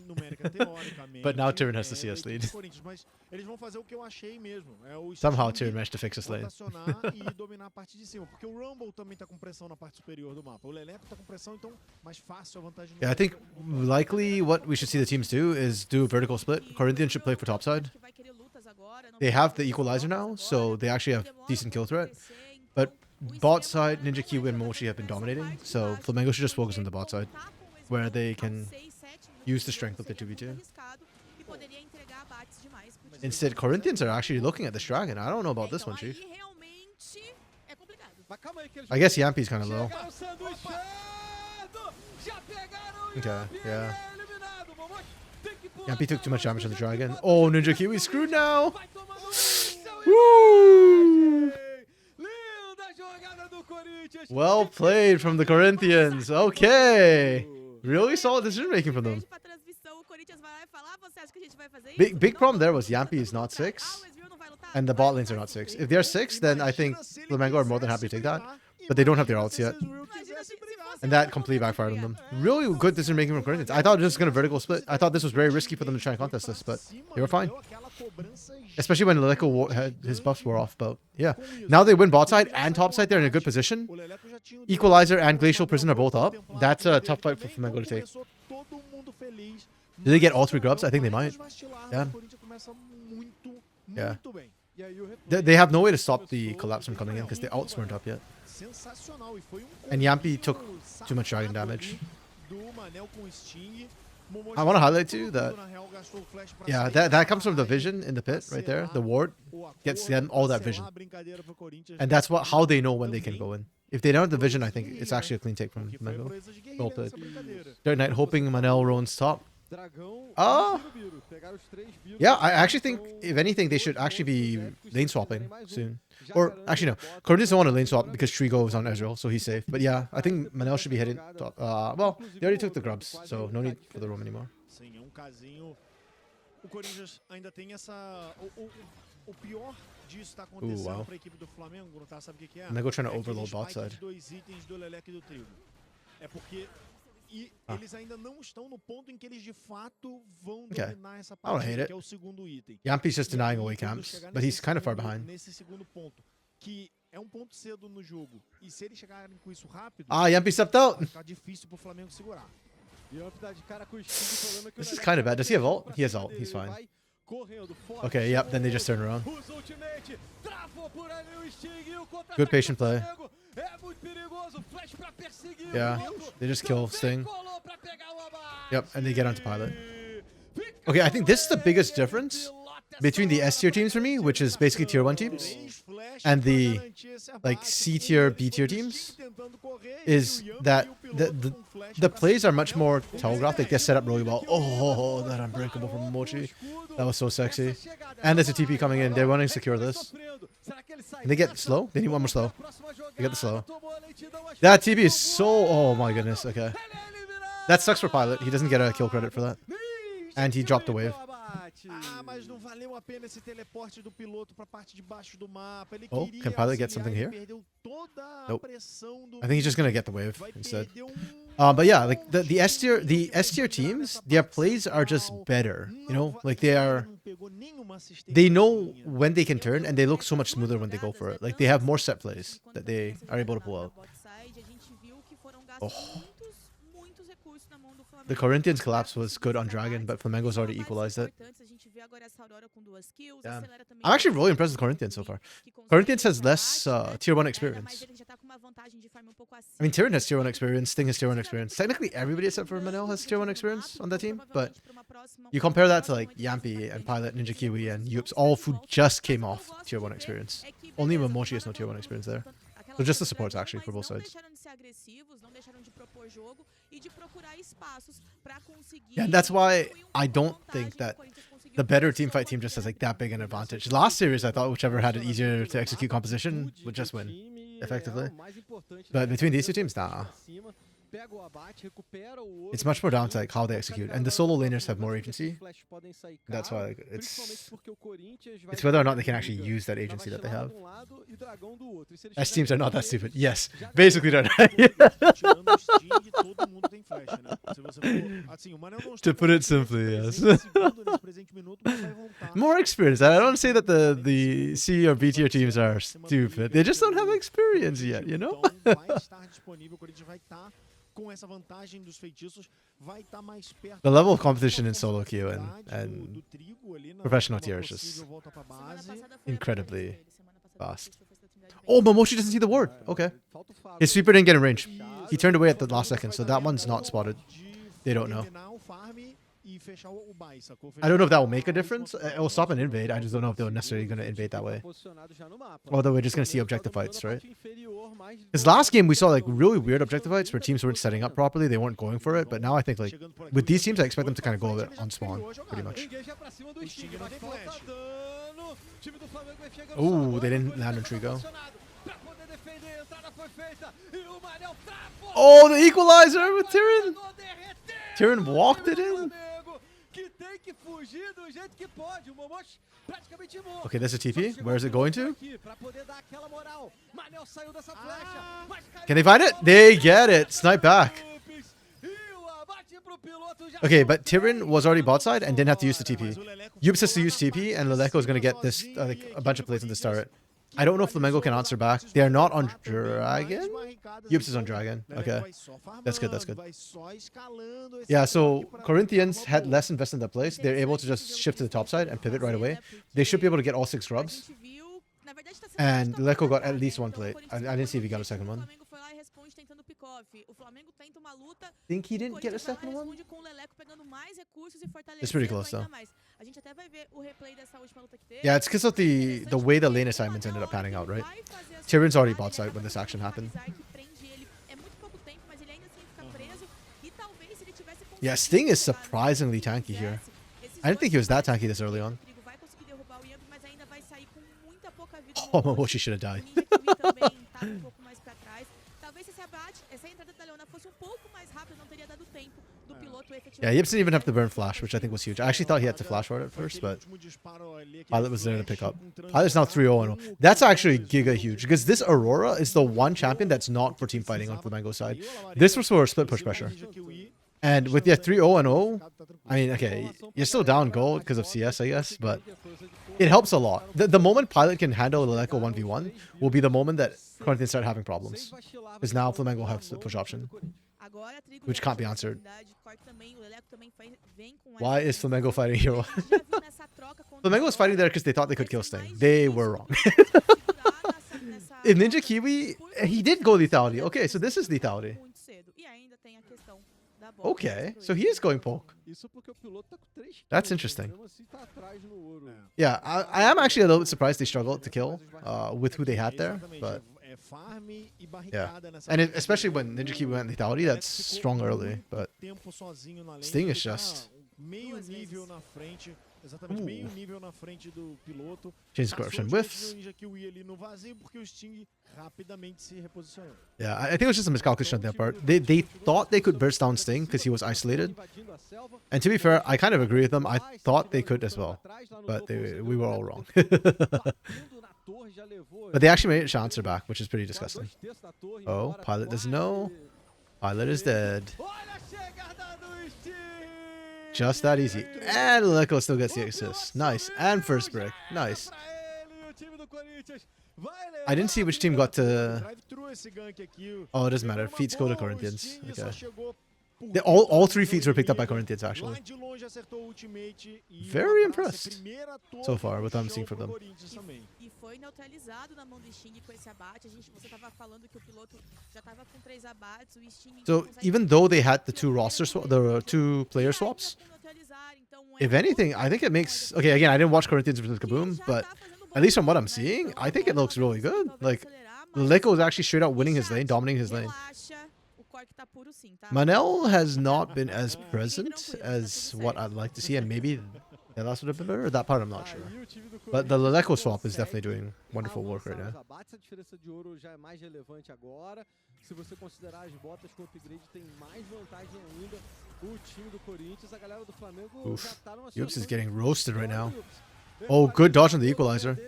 But now Tyrion has the CS lead. Mas eles vão fazer o que eu achei mesmo. Somehow Tyrion managed to fix this lane. Rotacionar e dominar a parte de cima. Porque o Rumble também tá com pressão na parte superior do mapa. O Leleco tá com pressão, então mais fácil a vantagem. Yeah, I think likely what we should see the teams do is do a vertical split. Corinthians should play for topside. They have the equalizer now, so they actually have decent kill threat. But bot side, Ninja Kiwi and Mochi have been dominating, so Flamengo should just focus on the bot side, where they can use the strength of the 2v2. Instead, Corinthians are actually looking at this dragon. I don't know about this one, Chief. Mas calma aí que eles I guess Yampy's kind of low. pegaram o sanduichado! Já pegaram e Okay, yeah. é eliminado. Momochi tem que pular. Yampy took too much damage on the dragon. Oh, Ninja Kiwi's screwed now! Vai tomar no Woo! Linda jogada do Corinthians. Well played from the Corinthians. Okay. Really solid decision making from them. Big problem there was Yampy is not 6, and the bot lanes are not 6. If they're 6, then I think Flamengo are more than happy to take that. But they don't have their ults yet. And that completely backfired on them. Really good decision making from Corinthians. I thought it was going to vertical split. I thought this was very risky for them to try and contest this, but they were fine. Especially when Leleco had his buffs were off, but yeah. Now they win bot side and top side. They're in a good position. Equalizer and Glacial Prison are both up. That's a tough fight for Flamengo to take. Do they get all 3 grubs? I think they might. Yeah. Yeah. They have no way to stop the collapse from coming in because the ults weren't up yet. And Yampy took too much dragon damage. I want to highlight too that, yeah, that comes from the vision in the pit right there. The ward gets them all that vision. And that's how they know when they can go in. If they don't have the vision, I think it's actually a clean take from Mango. Well played. Dirt Knight hoping Manel roams top. Yeah, I actually think, if anything, they should actually be lane swapping soon. Or, actually, no. Corinthians don't want to lane swap because Trigo is on Ezreal, so he's safe. But yeah, I think Manel should be heading top. Well, they already took the grubs, so no need for the roam anymore. Sim, é casinho. O Corinthians ainda tem essa... O pior disso tá acontecendo pra equipe do Flamengo, não tá, sabe o que é? Mango trying to overload bot side. Dois itens do Leleco e do Trigo. É porque... E eles ainda não estão no ponto em que eles de fato vão dominar essa partida, que é o segundo item. Yampy's just denying away camps, but he's kind of far behind. Nesse segundo ponto, que é ponto cedo no jogo. E se eles chegarem com isso rápido, Yampy stepped out. Vai ficar difícil pro Flamengo segurar. This is kind of bad. Does he have ult? He has ult. He's fine. Okay, yep, then they just turn around. Good patient play. Yeah, they just kill Sting. Yep, and they get onto Pilot. Okay, I think this is the biggest difference between the S tier teams for me, which is basically tier 1 teams, and the like C tier, B tier teams, is that the plays are much more telegraphed. Like, they're set up really well. Oh, that unbreakable from Mochi. That was so sexy. And there's a TP coming in. They're wanting to secure this. Can they get slow? They need one more slow. They get the slow. That TP is so... Oh my goodness. Okay. That sucks for Pilot. He doesn't get a kill credit for that. And he dropped the wave. Mas não valeu a pena esse teleporte do piloto pra parte de baixo do mapa. Ele queria can Pilot get something here? Nope. I think he's just gonna get the wave instead. But yeah, like the S tier teams, their plays are just better. You know, like they know when they can turn, and they look so much smoother when they go for it. Like, they have more set plays that they are able to pull out. Oh. the Corinthians collapse was good on Dragon, but Flamengo's already equalized it. Yeah. I'm actually really impressed with Corinthians so far. Corinthians has less tier 1 experience. I mean, Tyrion has tier 1 experience, Sting has tier 1 experience. Technically, everybody except for Manel has tier 1 experience on that team, but you compare that to like Yampi and Pilot, Ninja Kiwi, and Yups, all who just came off tier 1 experience. Only Momoshi has no tier 1 experience there. So just the supports actually for both sides. Yeah, and that's why I don't think that the better teamfight team just has like that big an advantage. Last series, I thought whichever had an easier to execute composition would just win, effectively. But between these two teams, nah. It's much more down to like how they execute, and the solo laners have more agency. That's why like, it's whether or not they can actually use that agency that they have. As teams are not that stupid. Yes, basically they're not. To put it simply, yes. More experience. I don't say that the C or B tier teams are stupid. They just don't have experience yet, you know? The level of competition in solo queue and professional tier is just incredibly fast. Oh, Momoshi doesn't see the ward. Okay. His sweeper didn't get in range. He turned away at the last second, so that one's not spotted. They don't know. I don't know if that will make a difference. It will stop an invade. I just don't know if they're necessarily going to invade that way. Although we're just going to see objective fights, right? Because last game we saw like really weird objective fights where teams weren't setting up properly. They weren't going for it. But now I think like with these teams, I expect them to kind of go on spawn pretty much. Oh, they didn't land on Trigo. Oh, the equalizer with Tyrion. Tyrion walked it in. Okay, there's a TP. Where is it going to? Can they find it? They get it. Snipe back. Okay, but Tyrion was already bot side and didn't have to use the TP. Yups has to use TP, and Leleko is going to get this like a bunch of plays in this turret. I don't know if Flamengo can answer back. They are not on Dragon? Yups is on Dragon. Okay. That's good, that's good. Yeah, so Corinthians had less investment in that place. They're able to just shift to the top side and pivot right away. They should be able to get all 6 grubs. And Leleko got at least 1 plate. I didn't see if he got a second one. Think he didn't get a second one? It's pretty close though. Yeah, it's because of the way the lane assignments ended up panning out, right? Tyrion's already bot side when this action happened. Yeah, Sting is surprisingly tanky here. I didn't think he was that tanky this early on. Oh, Momoshi should have died. Yeah, Yips didn't even have to burn flash, which I think was huge. I actually thought he had to flash for it at first, but Pilot was there to pick up. Pilot's now 3-0-0. That's actually giga huge, because this Aurora is the one champion that's not for team fighting on Flamengo's side. This was for split push pressure. And with the 3-0-0, I mean, okay, you're still down gold because of CS, I guess, but it helps a lot. The moment Pilot can handle Leleko 1v1 will be the moment that Corinthians start having problems. Because now Flamengo has the push option, which can't be answered. Why is Flamengo fighting Hero? Flamengo was fighting there because they thought they could kill Sting. They were wrong. In Ninja Kiwi, he did go lethality. Okay, so this is lethality. Okay, so he is going poke. That's interesting. Yeah, I am actually a little bit surprised they struggled to kill with who they had there, but yeah. And especially when Ninja Kiwi went lethality, that's strong early, but Sting is just... Change corruption whiffs. Yeah, I think it was just a miscalculation on their part. They thought they could burst down Sting because he was isolated. And to be fair, I kind of agree with them. I thought they could as well. But we were all wrong. But they actually made it to answer back, which is pretty disgusting. Oh, Pilot doesn't know. Pilot is dead. Just that easy. And Leleko still gets the assist. Nice. And first break. Nice. I didn't see which team got to... Oh, it doesn't matter. Feats go to Corinthians. Okay. All 3 feats were picked up by Corinthians, actually. Very impressed so far with what I'm seeing from them. E foi neutralizado na mão do Sting com esse abate. Você tava falando que o piloto já tava com 3 abates, o Sting So even though they had the 2 the 2 player swaps, if anything, I think it makes... Okay, again, I didn't watch Corinthians versus Kaboom, but at least from what I'm seeing, I think it looks really good. Like, Leleco is actually straight out winning his lane, dominating his lane. Manel has not been as present as what I'd like to see, and maybe Delas would have been better. That part I'm not sure. But the Leleco swap is definitely doing wonderful work right now. Se você considerar as botas com upgrade, tem mais vantagem ainda o time do Corinthians. A galera do Flamengo já tá numa Yups is getting roasted right now. Oh, good dodge on the equalizer.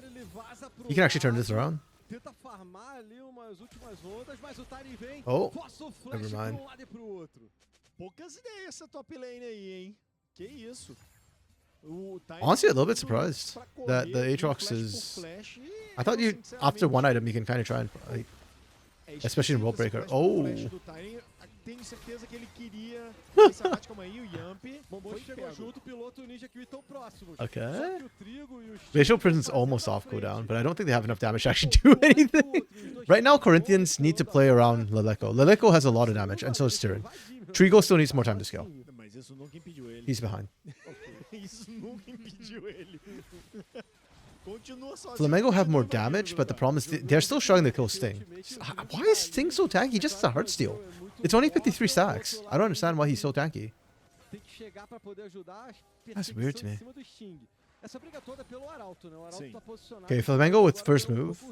He can actually turn this around. Tenta farmar ali umas últimas ondas, mas o Tiny vem. Oh, força o flash never mind. pra lado e pro outro. Poucas ideias essa top lane aí, hein? Que isso? Honestly, a little bit surprised that the Aatrox is... I thought you, after one item, you can kind of try and... Like, especially in World Breaker. Oh! Tenho certeza que ele queria esse abate, calma aí, o Yamp. Bombom chegou junto, o piloto ninja que tão próximo. Okay. Facial Prison's almost off cooldown, but I don't think they have enough damage to actually do anything. Right now, Corinthians need to play around Leleco. Leleco has a lot of damage, and so does Tyrion. Trigo still needs more time to scale. He's behind. Isso nunca impediu ele. Flamengo have more damage, but the problem is they're still struggling to kill Sting. Why is Sting so tanky? He just has a heart steal. It's only 53 stacks. I don't understand why he's so tanky. That's weird to me. Okay, Flamengo with first move.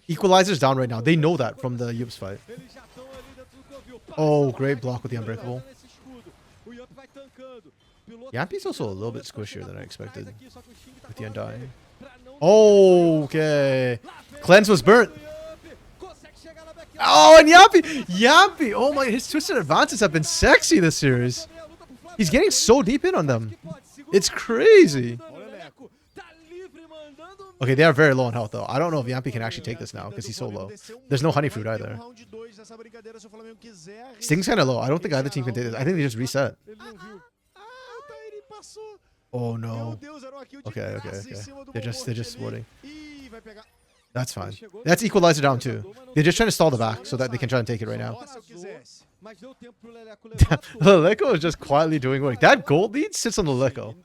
Equalizer's down right now. They know that from the Yups fight. Oh, great block with the Unbreakable. Yampy's also a little bit squishier than I expected with the Undying. Okay. Cleanse was burnt. Oh, and Yampy! Yampy! Oh my, his twisted advances have been sexy this series. He's getting so deep in on them. It's crazy. Okay, they are very low on health though. I don't know if Yampy can actually take this now because he's so low. There's no honey fruit either. Sting's kind of low. I don't think either team can take this. I think they just reset. Oh no. Okay. They're just sporting. That's fine. That's equalizer down too. They're just trying to stall the back so that they can try and take it right now. Leleco is just quietly doing work. That gold lead sits on the Leleco.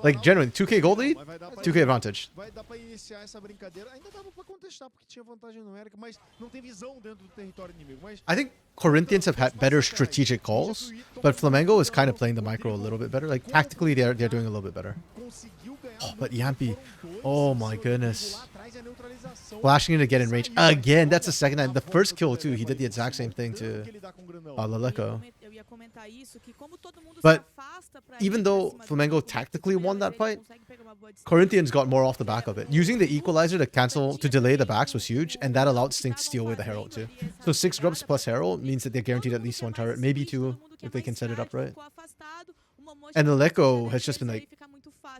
Like genuinely, 2k gold lead, 2k advantage. I think Corinthians have had better strategic calls, but Flamengo is kind of playing the micro a little bit better. Like tactically, they're doing a little bit better. Oh, but Yampy, oh my goodness. Flashing in to get in range again. That's the second time. The first kill too, he did the exact same thing to Leleco. But even though Flamengo tactically won that fight, Corinthians got more off the back of it. Using the equalizer to delay the backs was huge, and that allowed Sting to steal away the Herald too. So 6 grubs plus Herald means that they're guaranteed at least 1 turret, maybe 2 if they can set it up right. And Leleco has just been like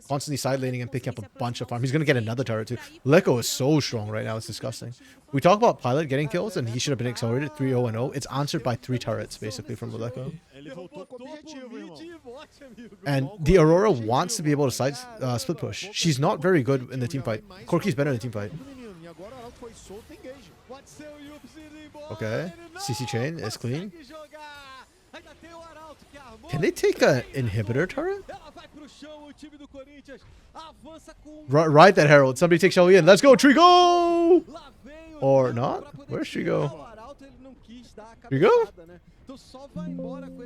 constantly side laning and picking up a bunch of farm. He's going to get another turret too. Leleco is so strong right now. It's disgusting. We talk about Pilot getting kills and he should have been accelerated 3-0 and 0. It's answered by 3 turrets basically from Leleco. And the Aurora wants to be able to side split push. She's not very good in the team fight. Corki's better in the team fight. Okay. CC chain is clean. Can they take an inhibitor turret? Ride that Herald. Somebody take Shelly in. Let's go, Trigo! Or not? Where's Trigo? Trigo?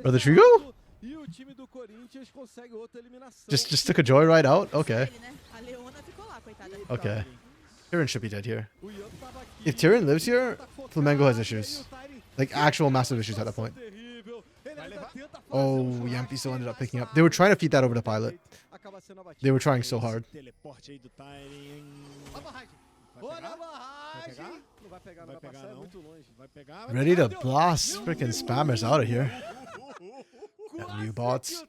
Brother Trigo? Just took a joyride out? Okay. Okay. Tyrion should be dead here. If Tyrion lives here, Flamengo has issues. Like actual massive issues at that point. Oh, Yampy still ended up picking up. They were trying to feed that over to Pilot. They were trying so hard. Ready to blast freaking spammers out of here. New bots.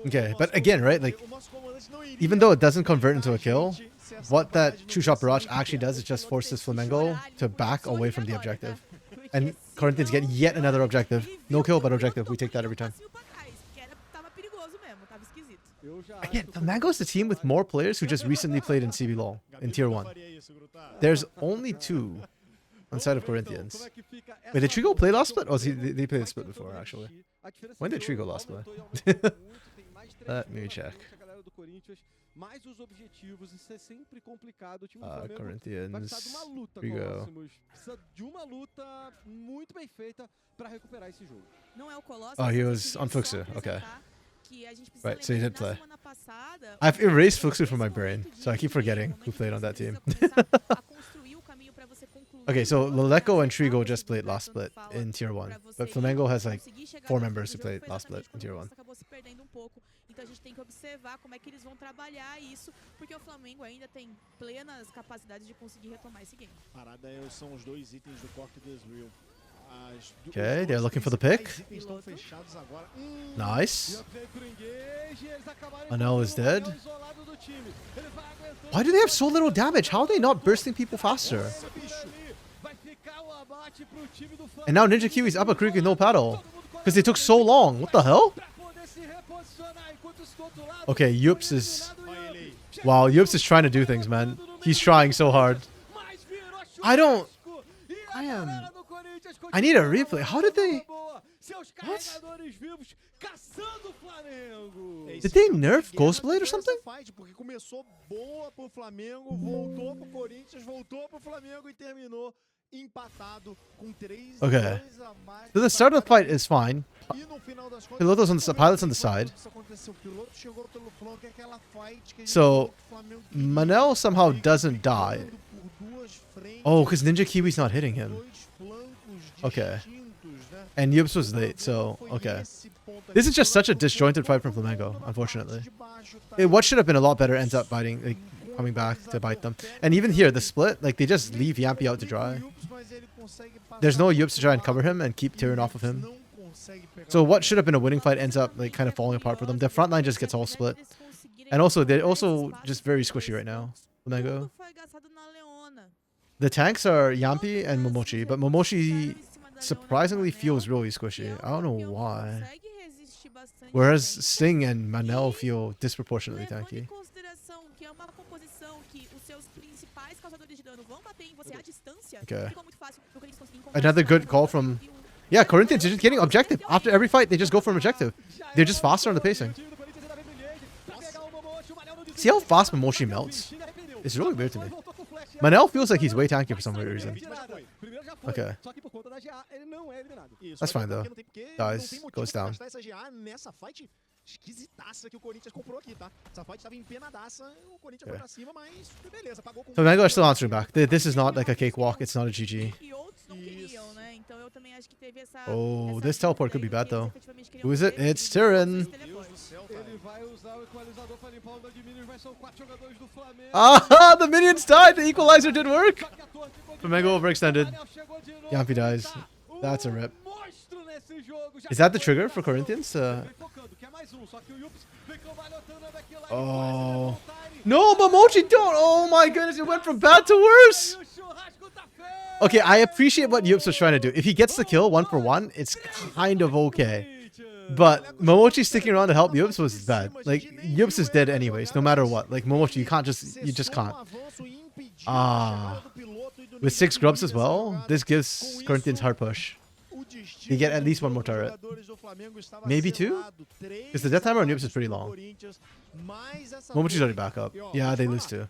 Okay, but again, right? Like, even though it doesn't convert into a kill, what that two-shot barrage actually does is just forces Flamengo to back away from the objective. And Corinthians get yet another objective. No kill, but objective. We take that every time. Again, Flamengo's the team with more players who just recently played in CB LoL in Tier 1. There's only 2 on side of Corinthians. Wait, did Trigo play last split? Oh, they played the split before, actually. When did Trigo last split? Let me check. Mas os objetivos, isso é sempre complicado. O time do Flamengo Corinthians. vai precisar de uma luta próximos. Precisa de uma luta muito bem feita para recuperar esse jogo. Não é o Colossus. Oh, he was on Fuxu. Okay. Right, so he did play. Passada, I've erased Fuxu from my brain, so I keep forgetting who played on that team. Okay, so Leleco and Trigo just played last split in Tier 1. But Flamengo has like 4 members who played last split in Tier 1. Então a gente tem que observar como é que eles vão trabalhar isso, porque o Flamengo ainda tem plenas capacidades de conseguir retomar esse game. Parada são os 2 itens do Cork Desreal. Okay, they're looking for the pick. Nice. Manel is dead. Why do they have so little damage? How are they not bursting people faster? And now Ninja Kiwi's up a creek with no paddle. Because they took so long. What the hell? Okay, Yups is... Wow, Yups is trying to do things, man. He's trying so hard. I need a replay. How did they... What? Did they nerf Ghostblade or something? Okay. So the start of the fight is fine. Piloto's on the pilot's on the side. So Manel somehow doesn't die. Oh, because Ninja Kiwi's not hitting him. Okay. And Yups was late, so okay. This is just such a disjointed fight from Flamengo, unfortunately. What should have been a lot better ends up biting, like, coming back to bite them. And even here, the split, like, they just leave Yampy out to dry. There's no Yups to try and cover him and keep tearing off of him. So what should have been a winning fight ends up, like, kind of falling apart for them. The front line just gets all split. And also, they're also just very squishy right now. Flamengo. The tanks are Yampy and Momochi, but Momochi surprisingly feels really squishy. I don't know why. Whereas Sting and Manel feel disproportionately tanky. Okay. Another good call from... Yeah, Corinthians are just getting objective. After every fight, they just go for an objective. They're just faster on the pacing. See how fast Momochi melts? It's really weird to me. Manel feels like he's way tanky for some weird reason. Okay. That's fine though. Dies. Goes down. So Mango are still answering back. This is not like a cakewalk. It's not a GG. Oh, this teleport could be bad though. Who is it? It's Tyrion. Ah, the minions died. The equalizer did work. Flamengo overextended. Yampy dies. That's a rip. Is that the trigger for Corinthians? Oh. No, Momochi, don't. Oh my goodness, it went from bad to worse. Okay, I appreciate what Yups was trying to do. If he gets the kill 1-for-1, it's kind of okay. But Momochi sticking around to help Yups was bad. Like, Yups is dead anyways, no matter what. Like, Momochi, you just can't. Ah. With 6 grubs as well, this gives Corinthians hard push. They get at least 1 more turret. Maybe 2? Because the death timer on Yups is pretty long. Momochi's already back up. Yeah, they lose 2.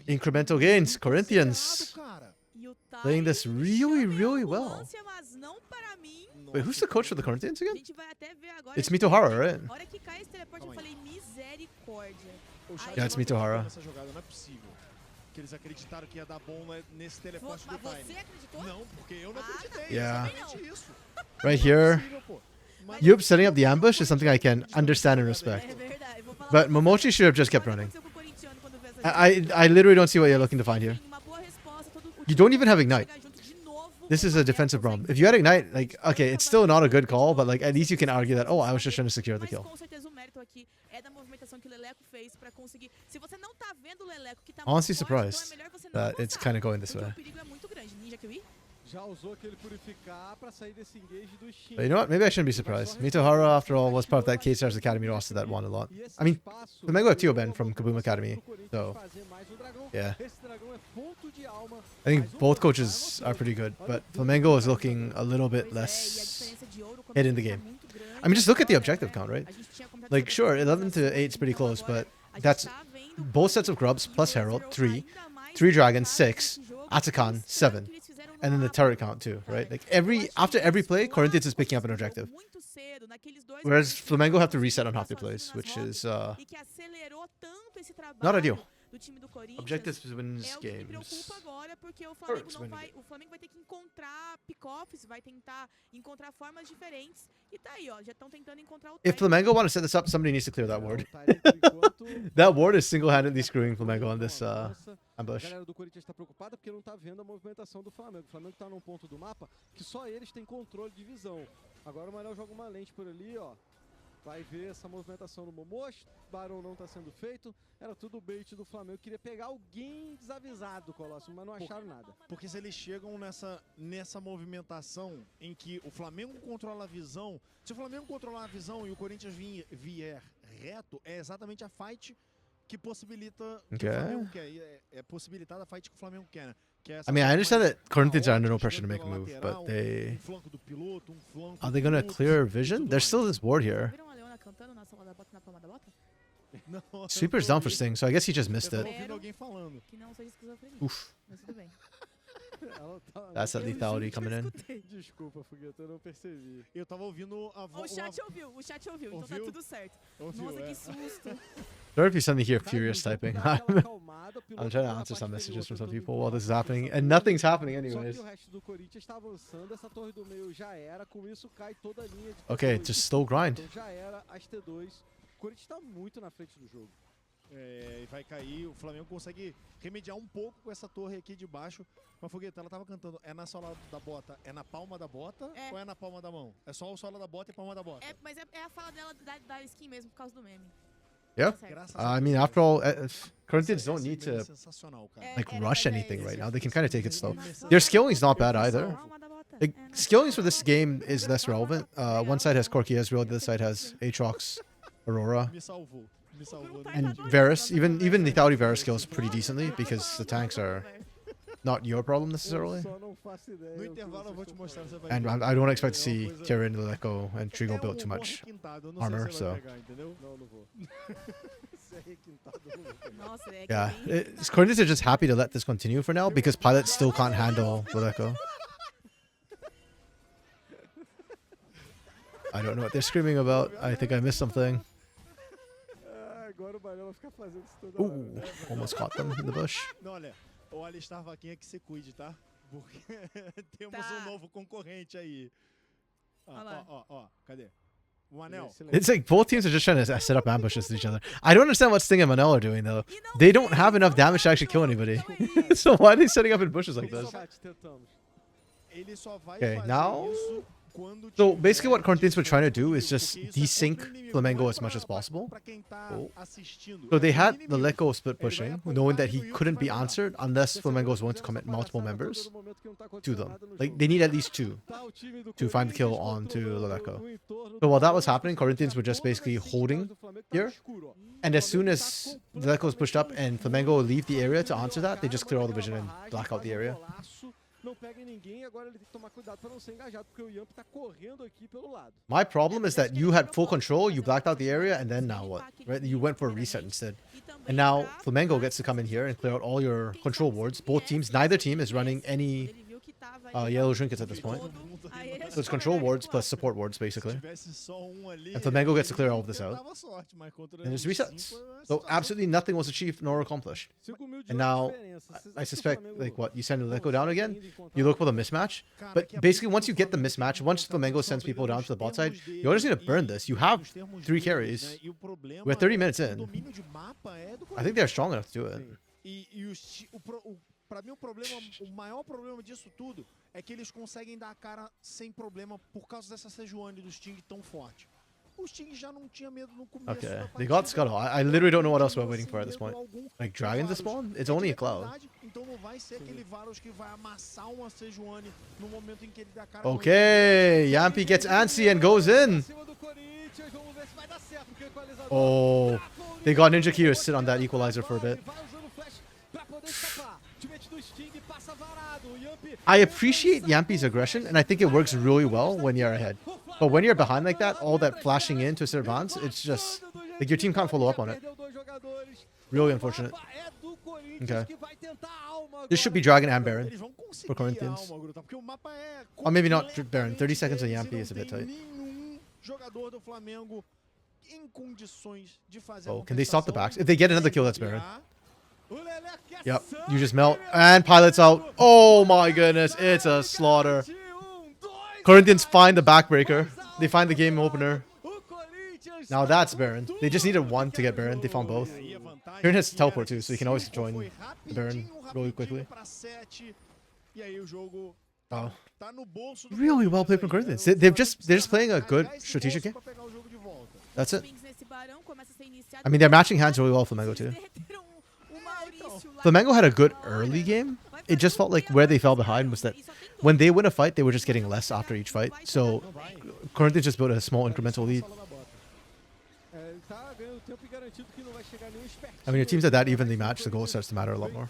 Incremental gains. Corinthians playing this really, really well. Wait, who's the coach for the Corinthians again? It's Mitohara, right? Yeah, it's Mitohara. Yeah. Right here. Yup setting up the ambush is something I can understand and respect. But Momochi should have just kept running. I literally don't see what you're looking to find here. You don't even have Ignite. This is a defensive problem. If you had Ignite, like, okay, it's still not a good call, but like at least you can argue that, oh, I was just trying to secure the kill. Honestly surprised that it's kind of going this way. But you know what? Maybe I shouldn't be surprised. Mitohara, after all, was part of that K-Stars Academy roster that won a lot. I mean, Flamengo have Tioben from Kaboom Academy, so yeah. I think both coaches are pretty good, but Flamengo is looking a little bit less hit in the game. I mean, just look at the objective count, right? Like, sure, 11 to 8 is pretty close, but that's both sets of grubs plus Herald, 3 dragons, 6, Atakan, 7. And then the turret count too, right? Like after every play, Corinthians is picking up an objective. Whereas Flamengo have to reset on half their plays, which is not ideal. Objectives wins games. Turrets win games. If Flamengo want to set this up, somebody needs to clear that ward. That ward is single-handedly screwing Flamengo on this ambush. A galera do Corinthians está preocupada porque não tá vendo a movimentação do Flamengo. O Flamengo tá num ponto do mapa que só eles têm controle de visão. Agora o Manel joga uma lente por ali, ó. Vai ver essa movimentação no Momosh. Barão não tá sendo feito. Era tudo bait do Flamengo. Queria pegar alguém desavisado, Colosso, mas não acharam nada. Porque se eles chegam nessa movimentação em que o Flamengo controla a visão, se o Flamengo controlar a visão e o Corinthians vier reto, é exatamente a fight que possibilita que o Flamengo quer. É possibilitada a fight que o Flamengo quer, né? I mean, I understand that Corinthians are under no pressure to make a move, but are they gonna clear vision? There's still this ward here. Sweeper's down for Sting, so I guess he just missed it. Oof. That's that lethality coming in. Desculpa, Fogueta, eu não percebi. Eu tava ouvindo a voz. O chat ouviu, então tá tudo certo. Nossa, que susto. There if you suddenly hear Furious typing. I'm trying to answer some messages from some people while this is happening, and nothing's happening anyways. Okay, just slow grind. O Corinthians tá muito na frente do jogo. E vai cair, o Flamengo consegue remediar um pouco com essa torre aqui de baixo. Mas Fogueta, ela tava cantando, é na sola da bota, é na palma da bota ou é na palma da mão? É só o sola da bota e palma da bota? Mas é a fala dela da skin mesmo, por causa do meme. Yeah, I mean, after all, Corinthians don't need to like rush anything right now. They can kind of take it slow. Their skilling's not bad either. Like, skillings for this game is less relevant. One side has Corki Ezreal, the other side has Aatrox, Aurora. And Varus, even lethality Varus skills pretty decently because the tanks are not your problem necessarily. And I don't expect to see Tyrion, Leleco, and Trigo build too much armor, so yeah. Corinthians are just happy to let this continue for now because Pilot still can't handle Leleco. I don't know what they're screaming about. I think I missed something. Ooh, almost caught them in the bush. O Alistar Vaquinha que se cuide, tá? Porque temos novo concorrente aí. Ó, cadê? O Manel. It's like both teams are just trying to set up ambushes to each other. I don't understand what Sting and Manel are doing though. They don't have enough damage to actually kill anybody. So why are they setting up in bushes like this? Okay, now... So basically what Corinthians were trying to do is just desync Flamengo as much as possible. So they had the Leleco split pushing, knowing that he couldn't be answered unless Flamengo was willing to commit multiple members to them. Like, they need at least 2 to find the kill onto Leleco. So while that was happening, Corinthians were just basically holding here. And as soon as Leleco is pushed up and Flamengo leave the area to answer that, they just clear all the vision and black out the area. My problem is that you had full control, you blacked out the area, and then now what? Right? You went for a reset instead. And now Flamengo gets to come in here and clear out all your control wards. Both teams, neither team is running any yellow trinkets at this point. So it's control wards plus support wards, basically. And Flamengo gets to clear all of this out. And there's resets. So absolutely nothing was achieved nor accomplished. And now, I suspect, like what, you send Leleco down again, you look for the mismatch. But basically, once you get the mismatch, once Flamengo sends people down to the bot side, you're just going to burn this. You have 3 carries. We're 30 minutes in. I think they're strong enough to do it. pra mim o maior problema disso tudo é que eles conseguem dar a cara sem problema por causa dessa Sejuani do Sting tão forte. O Sting já não tinha medo no começo Okay, da they got partida. Scuttle. I literally don't know what else we're waiting for at this point. Like dragons to spawn? It's only a cloud. Então não vai ser aquele Varus que vai amassar uma Sejuani no momento em que ele dá a cara. Okay, Yampi gets antsy and goes in. Oh, they got Ninja Kyo sit on that equalizer for a bit. I appreciate Yampi's aggression, and I think it works really well when you're ahead. But when you're behind like that, all that flashing in to advance, it's just like your team can't follow up on it. Really unfortunate. Okay. This should be Dragon and Baron for Corinthians. Or maybe not Baron. 30 seconds on Yampi is a bit tight. Oh, can they stop the backs? If they get another kill, that's Baron. Yep, you just melt. And Pilot's out. Oh my goodness, it's a slaughter. Corinthians find the backbreaker. They find the game opener. Now that's Baron. They just needed one to get Baron. They found both. Baron has teleport too, so you can always join Baron really quickly. Oh. Really well played from Corinthians. They're just playing a good strategic game. That's it. I mean, they're matching hands really well, Flamengo too. Flamengo had a good early game. It just felt like where they fell behind was that when they win a fight, they were just getting less after each fight. So Corinthians just built a small incremental lead. I mean, your teams at that evenly matched, the goal starts to matter a lot more.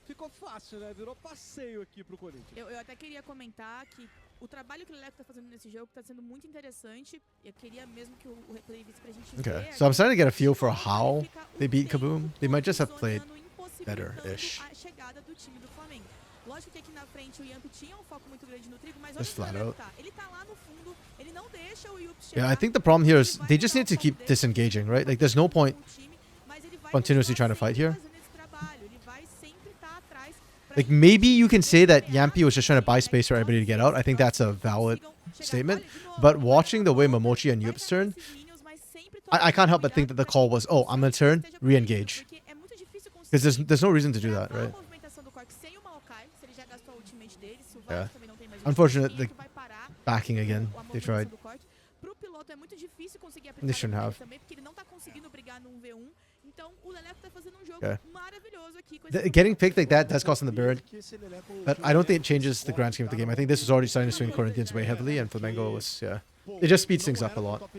Ficou fácil, né? Virou passeio aqui pro Corinthians. Eu até queria comentar que o trabalho que o Leleco tá fazendo nesse jogo tá sendo muito interessante. Eu queria mesmo que o replay visse pra gente ver. Okay, so I'm starting to get a feel for how they beat Kaboom. They might just have played better-ish. A chegada do time do Flamengo. Lógico que aqui na frente o Yampi tinha um foco muito grande no trigo, mas olha flat o out. ele tá lá no fundo, ele não deixa o Yup chegar. Yeah, I think the problem here is they just need to keep disengaging, right? Like, there's no point continuously trying to fight here. Like, maybe you can say that Yampi was just trying to buy space for everybody to get out. I think that's a valid statement. But watching the way Momochi and Yup's turn, I can't help but think that the call was, oh, I'm going to turn, re-engage. Because there's no reason to do that, right? Yeah. Unfortunate, the backing again. They tried. They shouldn't have. Okay. Getting picked like that does cost them the Baron. But I don't think it changes the grand scheme of the game. I think this is already starting to swing Corinthians way heavily, and Flamengo was, yeah. It just speeds things up a lot.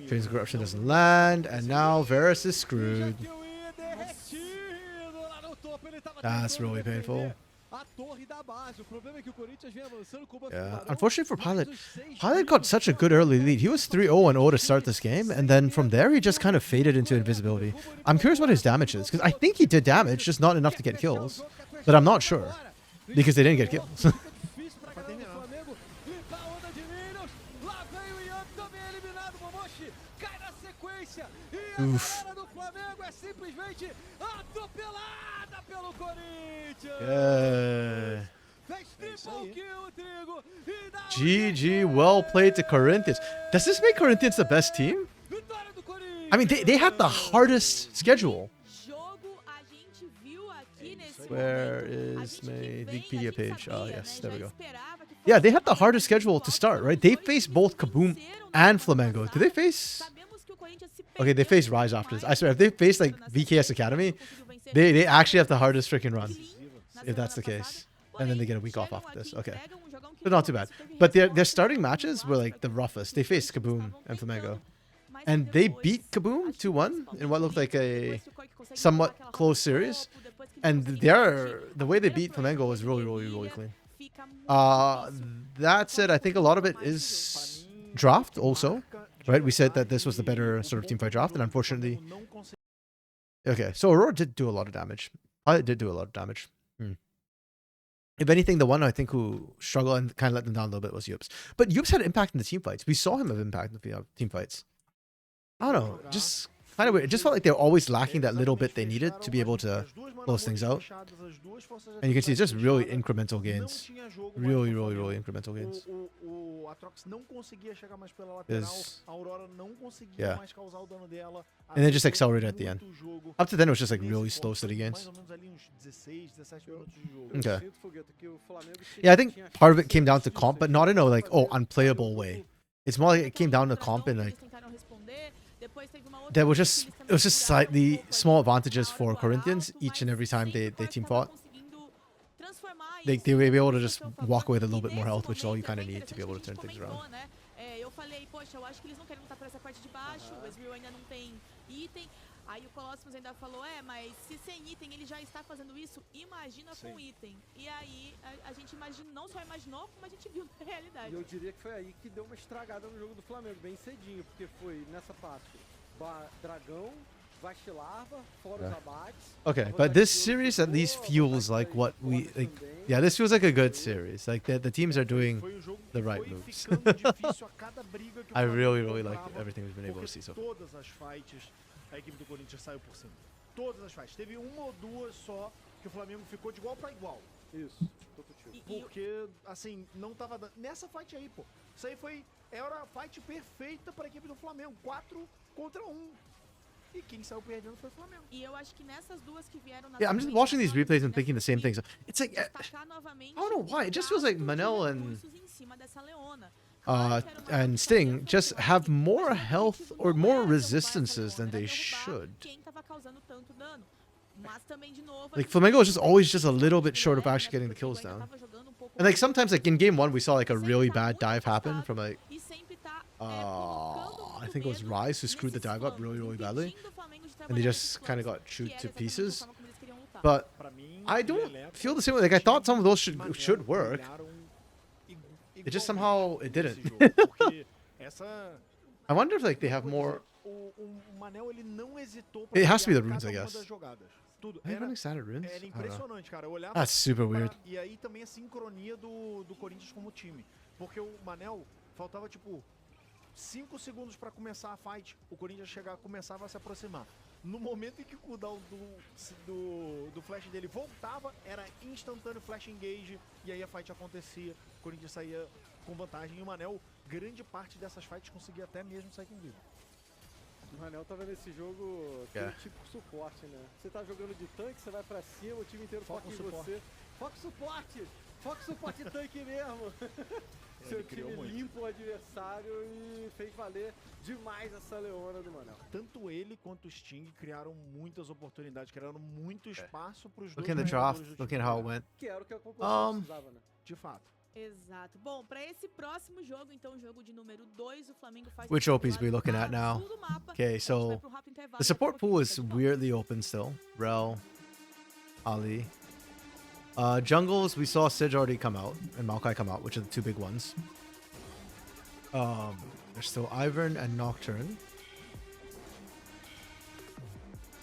Train's corruption doesn't land, and now Varus is screwed. That's really painful. Yeah, unfortunately for Pilot, Pilot got such a good early lead. He was 3-0 and 0 to start this game, and then from there he just kind of faded into invisibility. I'm curious what his damage is, because I think he did damage, just not enough to get kills. But I'm not sure, because they didn't get kills. Oof. Yeah. GG, well played to Corinthians. Does this make Corinthians the best team? I mean, they had the hardest schedule. Where is my Wikipedia page? Oh, yes, there we go. Yeah, they had the hardest schedule to start, right? They faced both Kaboom and Flamengo. Did they face... Okay, they faced Rise after this. I swear, if they faced like VKS Academy, they actually have the hardest freaking run. If that's the case. And then they get a week off after this. Okay. But not too bad. But their starting matches were like the roughest. They faced Kaboom and Flamengo. And they beat Kaboom 2-1 in what looked like a somewhat close series. And the way they beat Flamengo was really, really, really clean. That said, I think a lot of it is draft also. Right? We said that this was the better sort of teamfight draft, and unfortunately... Okay, so Aurora did do a lot of damage. Pilot did do a lot of damage. If anything, the one I think who struggled and kind of let them down a little bit was Yups. But Yups had impact in the team fights. We saw him have impact in the team fights. I don't know. Just kind of weird. It just felt like they were always lacking that little bit they needed to be able to close things out. And you can see it's just really incremental gains. Really incremental gains. O Atrox não conseguia chegar mais pela lateral, Is- a Aurora não conseguia Yeah. mais causar o dano dela. And then just accelerated at the end. Muito jogo Up to then, it was just like nesse really ponto, slow, steady mais gains. ou menos ali uns 16, 17 minutos de jogo. Okay. Eu sinto, Fogueta, que o Flamengo Yeah, I think tinha part of it chance came down to disso, comp, but eles not in a tinham like, que oh, fazer unplayable way. It's more like it came down to comp and like there was just slightly small advantages for Corinthians each and every time they team fought. They were able to just walk away with a little bit more health, which is all you kind of need to be able to turn things around. Eu falei, poxa, eu acho que eles não querem lutar por essa parte de baixo, o Ezreal ainda não tem item. Aí o Costream ainda falou, mas se sem item ele já está fazendo isso, imagina com item. E aí a gente não só imaginou, como a gente viu na realidade. E eu diria que foi aí que deu uma estragada no jogo do Flamengo, bem cedinho, porque foi nessa parte dragão, vacilarva, fora os abates. Okay, but this series at least feels like what we like. Yeah, this feels like a good series. Like the teams are doing Foi um jogo que the right foi moves. ficando difícil a cada briga que o I Flamengo really like encontrava, everything we've been able to porque see so far. todas as fights a equipe do Corinthians saiu por cima. Todas as fights. Teve uma ou duas só que o Flamengo ficou de igual pra igual. Isso, tô contigo. Porque, assim, não tava dando. Nessa fight aí, pô. Isso aí era a fight perfeita pra equipe do Flamengo. 4 contra 1. E quem saiu perdendo foi o Flamengo. E eu acho que nessas duas que vieram na Yeah, I'm just watching these replays and thinking the same things. It's like I don't know why. It just feels like Manel and Sting just have more health or more resistances than they should. Like Flamengo is just always just a little bit short of actually getting the kills down. And like sometimes like in game 1 we saw like a really bad dive happen from like I think it was Rise who screwed the dive up really badly. And they just kind of got chewed to pieces. But I don't feel the same way. Like I thought some of those should work. It just somehow it didn't. I wonder if like they have more. It has to be the runes, I guess. Tudo. Are they running standard runes? Era I don't know. impressionante, cara. Eu olhava That's super weird. E aí também a sincronia do Corinthians como time. Porque o Manel faltava tipo 5 segundos pra começar a fight. O Corinthians começava a se aproximar. No momento em que o cooldown do flash dele voltava, era instantâneo flash engage. E aí a fight acontecia. O Corinthians saía com vantagem. E o Manel, grande parte dessas fights, conseguia até mesmo sair com vida. O Manel tava nesse jogo tipo suporte, né? Você tá jogando de tanque, você vai pra cima, o time inteiro foca em você. Foca suporte! Foca suporte tanque mesmo! Seu time limpa o adversário e fez valer demais essa leona do Manel. Tanto ele quanto o Sting criaram muitas oportunidades, criaram muito espaço pros dois. Looking at the draft, looking at how it went. Que era o que a concorrência precisava, né? De fato. Exato. Bom, para esse próximo jogo, então, jogo de número 2, o Flamengo faz... Which OPs we looking at now? Okay, so the support pool is weirdly open still. Rel, Ali. Jungles, we saw Sidge already come out and Maokai come out, which are the two big ones. There's still Ivern and Nocturne.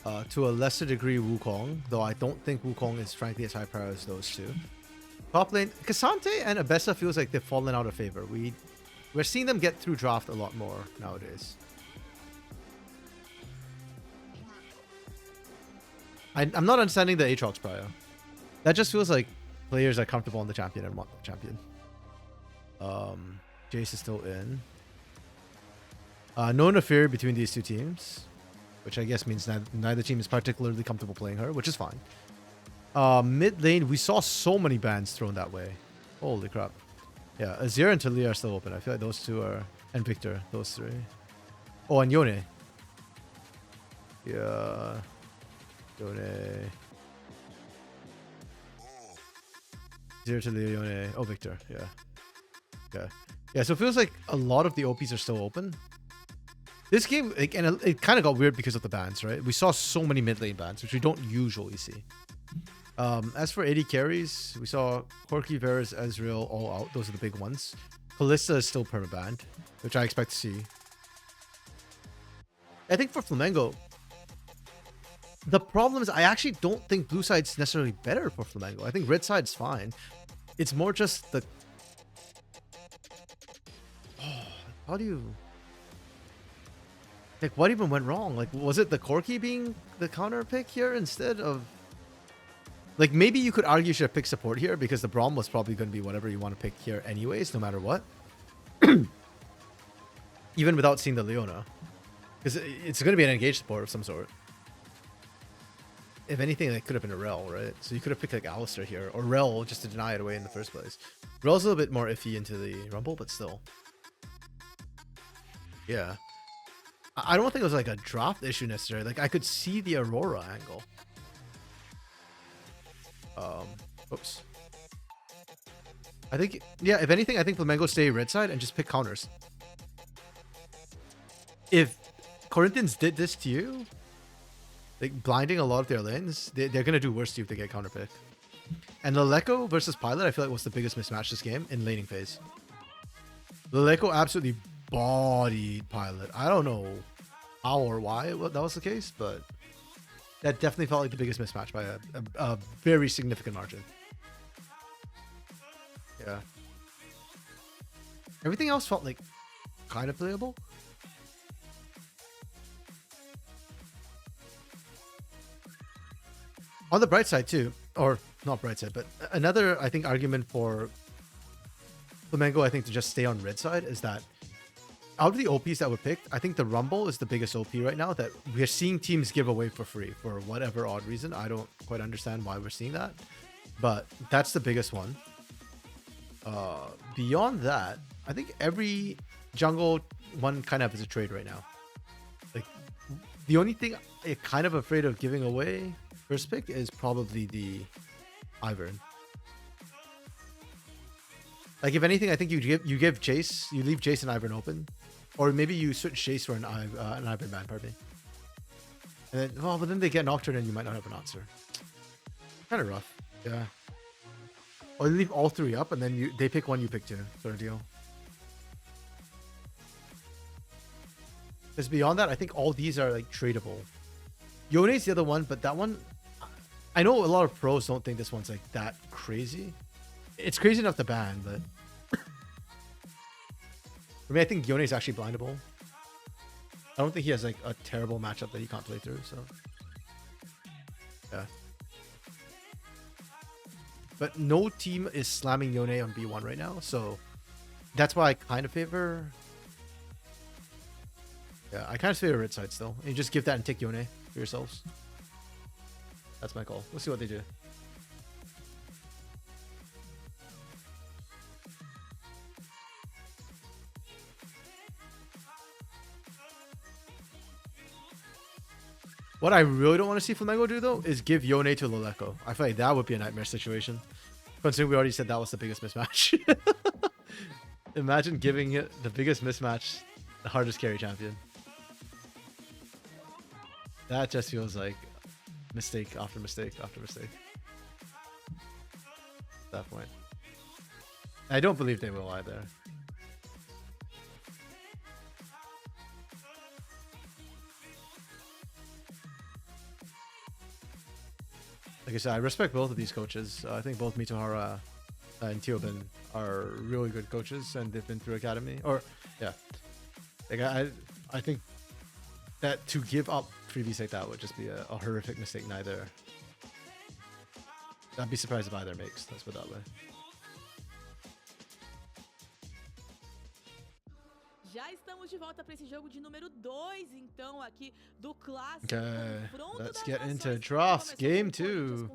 To a lesser degree Wukong, though I don't think Wukong is frankly as high power as those two. Top lane, Cassante and Abessa feels like they've fallen out of favor. We're seeing them get through draft a lot more nowadays. I'm not understanding the Aatrox prior. That just feels like players are comfortable on the champion and want the champion. Jace is still in. No interference between these two teams, which I guess means neither team is particularly comfortable playing her, which is fine. Mid lane, we saw so many bans thrown that way. Holy crap. Yeah, Azir and Talia are still open. I feel like those two are... And Victor, those three. Oh, and Yone. Yeah. Yone. Azir, Talia, Yone. Oh, Victor, yeah. Okay. Yeah, so it feels like a lot of the OPs are still open. This game, like, and it kind of got weird because of the bans, right? We saw so many mid lane bans, which we don't usually see. As for AD carries, we saw Corki, Varus, Ezreal all out. Those are the big ones. Kalista is still permabanned, which I expect to see. I think for Flamengo, the problem is I actually don't think blue side's necessarily better for Flamengo. I think red side's fine. It's more just the... Oh, how do you... Like, what even went wrong? Like, was it the Corki being the counter pick here instead of... Like, maybe you could argue you should have picked support here because the Braum was probably going to be whatever you want to pick here anyways, no matter what. Even without seeing the Leona. Because it's going to be an engaged support of some sort. If anything, it could have been a Rel, right? So you could have picked like Alistar here, or Rel just to deny it away in the first place. Rel's a little bit more iffy into the Rumble, but still. Yeah. I don't think it was like a draft issue necessarily. Like, I could see the Aurora angle. Oops. I think, yeah, if anything, I think Flamengo stay red side and just pick counters. If Corinthians did this to you, like blinding a lot of their lanes, they're going to do worse to you if they get counter pick. And Leleco versus Pilot, I feel like was the biggest mismatch this game in laning phase. Leleco absolutely bodied Pilot. I don't know how or why that was the case, but that definitely felt like the biggest mismatch by a very significant margin. Yeah. Everything else felt like kind of playable. On the bright side too, or not bright side, but another, I think, argument for Flamengo, I think, to just stay on red side is that out of the OPs that were picked, I think the Rumble is the biggest OP right now that we're seeing teams give away for free for whatever odd reason. I don't quite understand why we're seeing that, but that's the biggest one. Beyond that, I think every jungle one kind of is a trade right now. Like, the only thing I'm kind of afraid of giving away first pick is probably the Ivern. Like, if anything, I think you give Jace, you leave Jace and Ivern open, or maybe you switch Jace for an Ivern ban, pardon me. And then, well, but then they get Nocturne and you might not have an answer. Kind of rough, yeah. Or you leave all three up and then they pick one, you pick two, sort of deal. Because beyond that, I think all these are like tradable. Yone's the other one, but that one, I know a lot of pros don't think this one's like that crazy. It's crazy enough to ban, but for me, I think Yone's actually blindable. I don't think he has like a terrible matchup that he can't play through, so yeah. But no team is slamming Yone on B1 right now, so that's why I kind of favor. Yeah, I kind of favor red side still. And you just give that and take Yone for yourselves. That's my call. We'll see what they do. What I really don't want to see Flamengo do, though, is give Yone to Leleco. I feel like that would be a nightmare situation. Considering we already said that was the biggest mismatch. Imagine giving it the biggest mismatch, the hardest carry champion. That just feels like mistake after mistake after mistake. At that point. I don't believe they will either. Like I said, I respect both of these coaches. I think both Mitohara and Teobin are really good coaches, and they've been through academy. Or, yeah, like I think that to give up freebies like that would just be a horrific mistake. Neither. I'd be surprised if either makes. Let's put it that way. Já estamos de volta para esse jogo de número 2, então, aqui do clássico. Okay, let's get into draft game 2.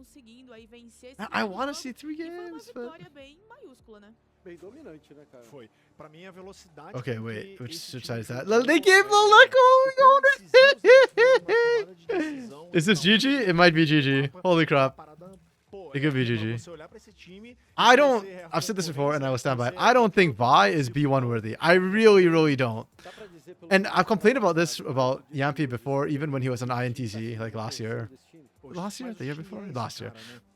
I want to see 3 games, but... bem maiúscula, né? Bem dominante, né, cara? Foi. Pra mim, a velocidade... Okay, wait, which side is that? They gave Leleco! Is this GG? It might be GG. Holy crap. It could be GG. I've said this before and I will stand by it. I don't think Vi is B1 worthy. I really, really don't. And I've complained about this about Yampi before, even when he was on INTZ, like last year. Last year? The year before? Last year.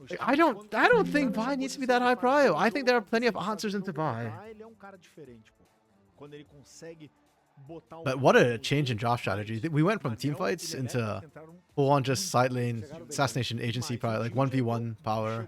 Like, I don't think Vi needs to be that high prio. I think there are plenty of answers into Vi. But what a change in draft strategy. We went from team fights into full on just side lane assassination agency, probably like 1v1 power.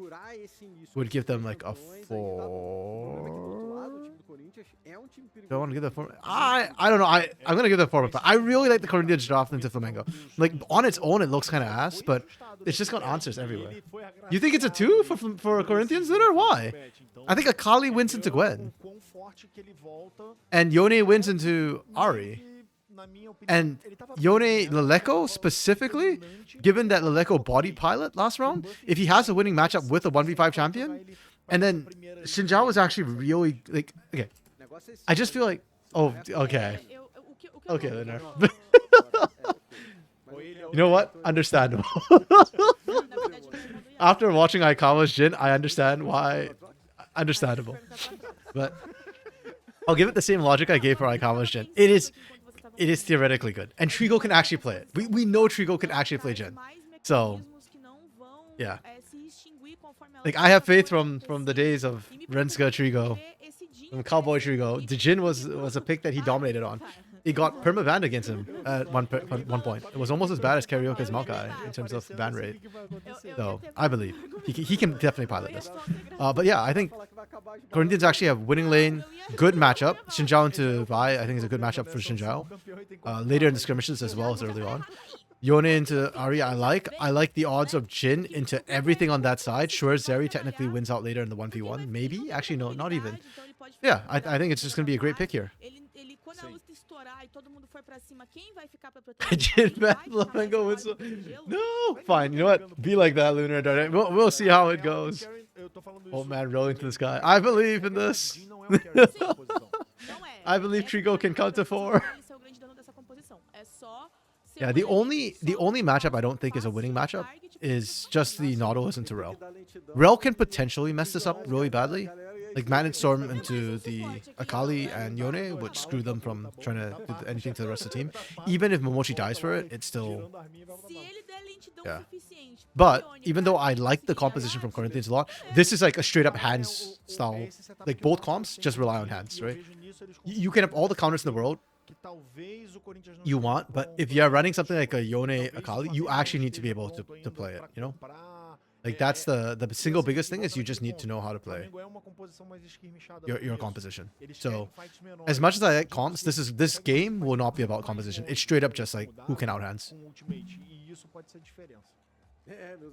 segurar esse início. Would give them like a campeões aí, tá bom. O problema é que do outro 4. lado, o time do Corinthians é um time perigoso. Do I want to give that 4? I don't know. I'm gonna give that 4. But I really like the Corinthians draft into Flamengo. Like on its own, it looks kind of ass, but it's just got answers everywhere. You think it's a 2 for Corinthians then, or why? I think Akali wins into Gwen, and Yone wins into Ari. And Yone Leleco specifically, given that Leleco body pilot last round, if he has a winning matchup with a 1v5 champion, and then Xinjiao was actually really like, okay, I just feel like, oh, okay, okay, Leonard. You know what? Understandable. After watching Aikawa's Jin, I understand why. Understandable. But I'll give it the same logic I gave for Aikawa's Jin. It is theoretically good. And Trigo can actually play it. We know Trigo can actually play Jin. So, yeah. Like, I have faith from the days of Renska Trigo, from Cowboy Trigo. The Jin was a pick that he dominated on. He got perma-banned against him at one point. It was almost as bad as Karaoke's Maokai in terms of ban rate. So, I believe. He can definitely pilot this. But yeah, I think Corinthians actually have winning lane, good matchup. Xinjiao into Vi, I think is a good matchup for Xinjiao. Later in the skirmishes as well as early on. Yone into Ari, I like the odds of Jin into everything on that side. Sure, Zeri technically wins out later in the 1v1. Maybe? Actually, no, not even. Yeah, I think it's just going to be a great pick here. Jin Flamengo wins. No! Fine, you know what? Be like that, Lunar. We'll see how it goes. Old man rolling to the sky. I believe in this. I believe Trigo can count to 4. Yeah, the only matchup I don't think is a winning matchup is just the Nautilus into Rel. Rel can potentially mess this up really badly. Like Managed Storm into the Akali and Yone would screw them from trying to do anything to the rest of the team. Even if Momochi dies for it, it's still... Yeah. But even though I like the composition from Corinthians a lot, this is like a straight up hands style. Like both comps just rely on hands, right? You can have all the counters in the world you want, but if you're running something like a Yone Akali, you actually need to be able to play it, you know? Like that's the single biggest thing is you just need to know how to play your composition. So as much as I like comps, this game will not be about composition. It's straight up just like who can outhands.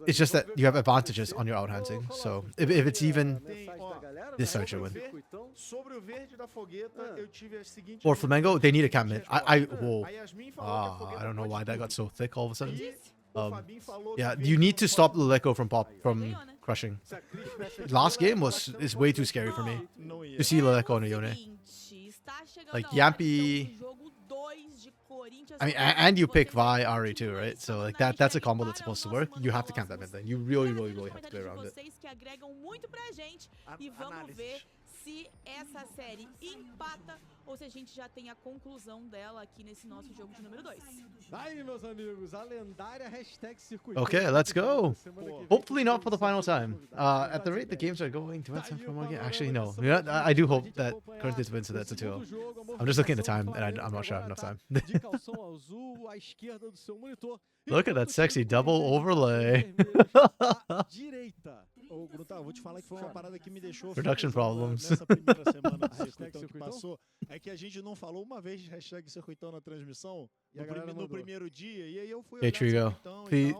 It's just that you have advantages on your outhanding. So if it's even, this side should win. For Flamengo, they need a camp mid. I don't know why that got so thick all of a sudden. Yeah, you need to stop Leleco from crushing. Last game is way too scary for me to see Leleco on a Yone. Like Yampi. I mean, and you pick Vi Ari too, right? So like that's a combo that's supposed to work. You have to camp that mid lane. You really have to play around it. Se essa série empata ou se a gente já tem a conclusão dela aqui nesse nosso jogo de número 2. Aí, meus amigos, a lendária #Circuito. Okay, let's go. Hopefully not for the final time. At the rate the games are going, do I have time for more game? Actually, no. I do hope that Corinthians wins, so that's a 2-0. I'm just looking at the time, and I'm not sure I have enough time. Look at that sexy double overlay. Vou te falar que foi uma parada que me deixou Production problems. nessa primeira semana do Circuitão que passou. É que a gente não falou uma vez de #Circuitão na transmissão no primeiro dia. E aí eu fui Hey Trigo,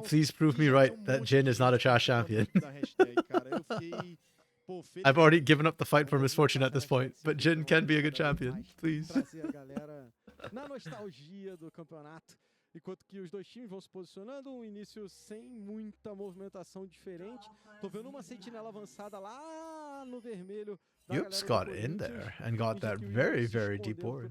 please prove me right that Jin is not a trash champion. I've already given up the fight for misfortune at this point, but Jin can be a good champion, please. Na nostalgia do campeonato. Enquanto que os dois times vão se posicionando, um início sem muita movimentação diferente. Tô vendo uma sentinela avançada lá no vermelho. Yups got in there and got that very deep ward.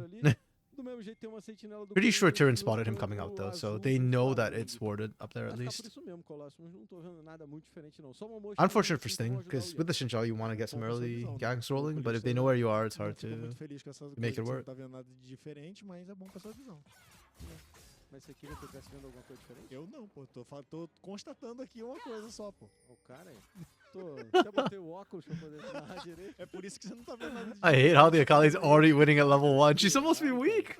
Do mesmo jeito tem uma sentinela do Pretty sure Tyrion spotted him coming out though, so they know that it's warded up there at least. Por isso mesmo, Colossus, não tô vendo nada muito diferente não. Só uma Unfortunate for Sting, because with the Xinjiao you want to get some early ganks rolling, but if they know where you are, it's hard to make it work. Não tá vendo nada de diferente, mas é bom pra sua visão. Mas você queria que eu estivesse vendo alguma coisa diferente? Eu não, pô. Tô constatando aqui uma coisa só, pô. O cara aí. Até botei o óculos pra poder narrar direito. É por isso que você não tá vendo nada de I hate how the Akali's already winning at level 1. She's supposed to be weak.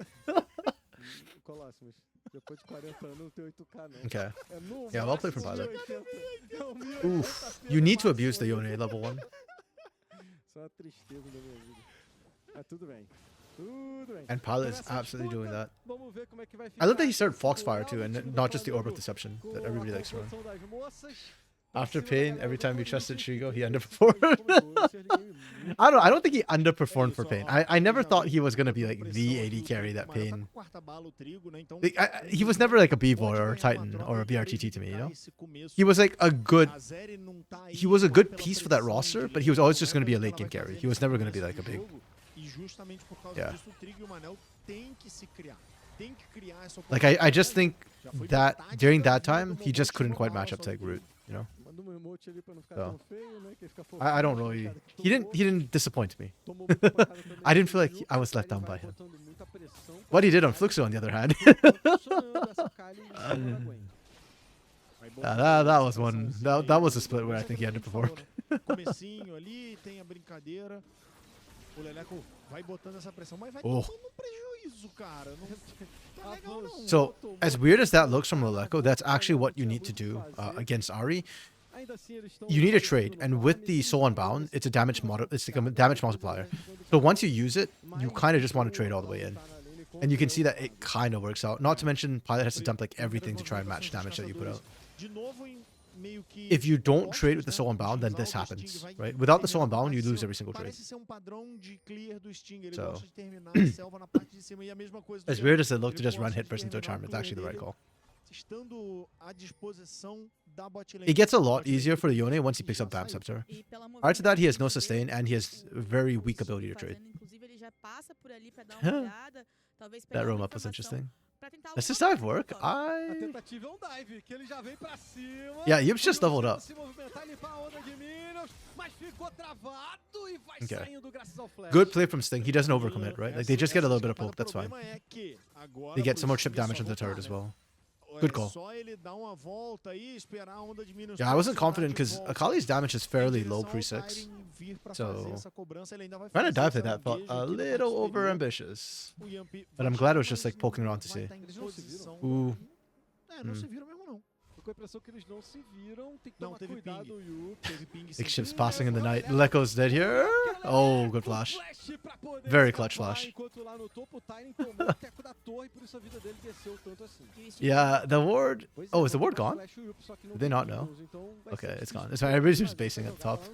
Colossus, depois de 40 anos não tem 8K não. Okay. É no Yeah, well played from Violet. 80. Oof. You need to abuse the Yone level 1. Só uma tristeza da minha vida. Mas tudo bem. And Pilot is absolutely doing that. I love that he started Foxfire too, and not just the Orb of Deception that everybody likes to run. After Pain, every time you trusted Trigo, he underperformed. I don't think he underperformed for Pain. I never thought he was gonna be like the AD carry that Pain. He was never like a B-Boy or a Titan or a BRTT to me, you know? He was like a good piece for that roster, but he was always just gonna be a late game carry. He was never gonna be like a big. Yeah. Like I just think that during that time he just couldn't quite match up to like Root, you know? So, I don't really. He didn't disappoint me. I didn't feel like I was let down by him. What he did on Fluxo, on the other hand. That was one. That was a split where I think he underperformed. Oh. So, as weird as that looks from Leleco, that's actually what you need to do against Ahri. You need a trade, and with the Soul Unbound, it's a damage it's like a damage multiplier. So once you use it, you kind of just want to trade all the way in. And you can see that it kind of works out. Not to mention, Pilot has to dump like everything to try and match damage that you put out. If you don't trade with the Soul Unbound, then this happens, right? Without the Soul Unbound, you lose every single trade. So, as weird as it looked to just run hit first into a charm, it's actually the right call. It gets a lot easier for the Yone once he picks up Bam Scepter. Prior to that, he has no sustain and he has very weak ability to trade. That roam up was interesting. Does this dive work? Yeah, Yip's just leveled up. Okay. Good play from Sting. He doesn't overcommit, right? Like they just get a little bit of poke. That's fine. They get some more chip damage on the turret as well. Good call. Yeah, I wasn't confident because Akali's damage is fairly low pre-6. So, trying to dive to that felt a little over-ambitious. But I'm glad it was just like poking around to see. Ooh. Big ships passing in the night. Leko's dead here. Oh, good flash. Very clutch flash. Yeah, the ward. Oh, is the ward gone? Did they not know? Okay, it's gone. It's fine. Everybody's just basing at the top.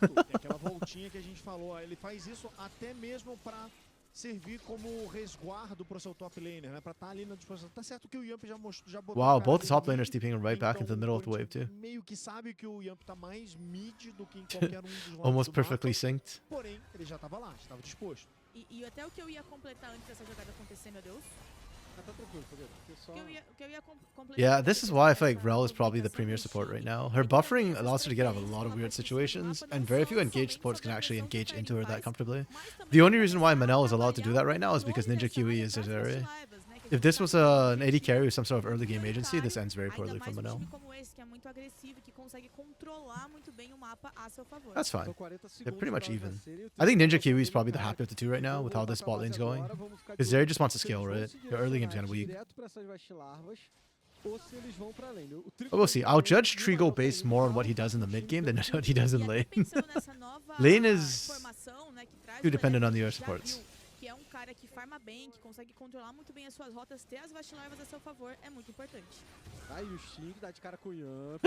Servir como resguardo pro seu top laner, né? Pra ali na disposição. Tá certo que o Yamp já botou. Wow, both top laners TPing right back into the middle of the wave too. Meio que sabe que o Yamp tá mais mid do que em qualquer dos Almost perfectly synced. Porém, ele já tava lá, estava disposto. E até o que eu ia completar antes dessa jogada acontecer, meu Deus. Yeah, this is why I feel like Rel is probably the premier support right now. Her buffering allows her to get out of a lot of weird situations, and very few engaged supports can actually engage into her that comfortably. The only reason why Manel is allowed to do that right now is because Ninja Kiwi is his area. If this was an AD carry with some sort of early game agency, this ends very poorly for Manel. That's fine. They're pretty much even. I think Ninja Kiwi is probably the happy of the two right now with how this bot lane's going. Because Zeri just wants to scale, right? Your early game's kind of weak. But we'll see. I'll judge Trigo based more on what he does in the mid game than what he does in lane. Lane is too dependent on the other supports. Que é cara que farma bem, que consegue controlar muito bem as suas rotas, ter as vacilarvas a seu favor é muito importante. Aí o Sting dá de cara com o Yamp.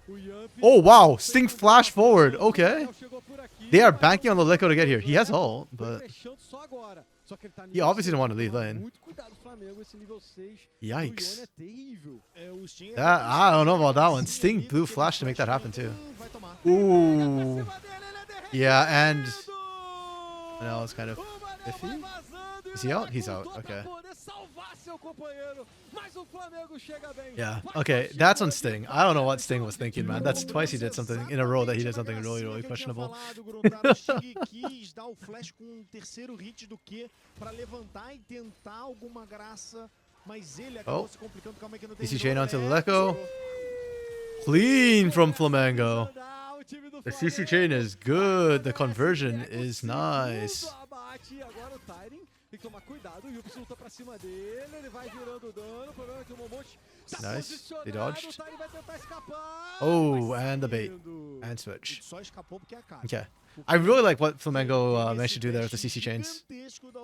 O Yamp. Oh wow, Sting flash forward. Okay. They are banking on the Leleco to get here. He has ult, but he obviously didn't want to leave lane. Yikes. I don't know about that one. Sting blew flash to make that happen too. Ooh. Yeah, and no, it's kind of iffy. Is he out? He's out. Okay. Yeah. Okay. That's on Sting. I don't know what Sting was thinking, man. That's twice he did something in a row that he did something really, really questionable. Oh. DC chain onto Leleco. Clean from Flamengo. The CC chain is good. The conversion is nice. Nice. They dodged. Oh, and the bait. And switch. Okay. I really like what Flamengo managed to do there with the CC chains.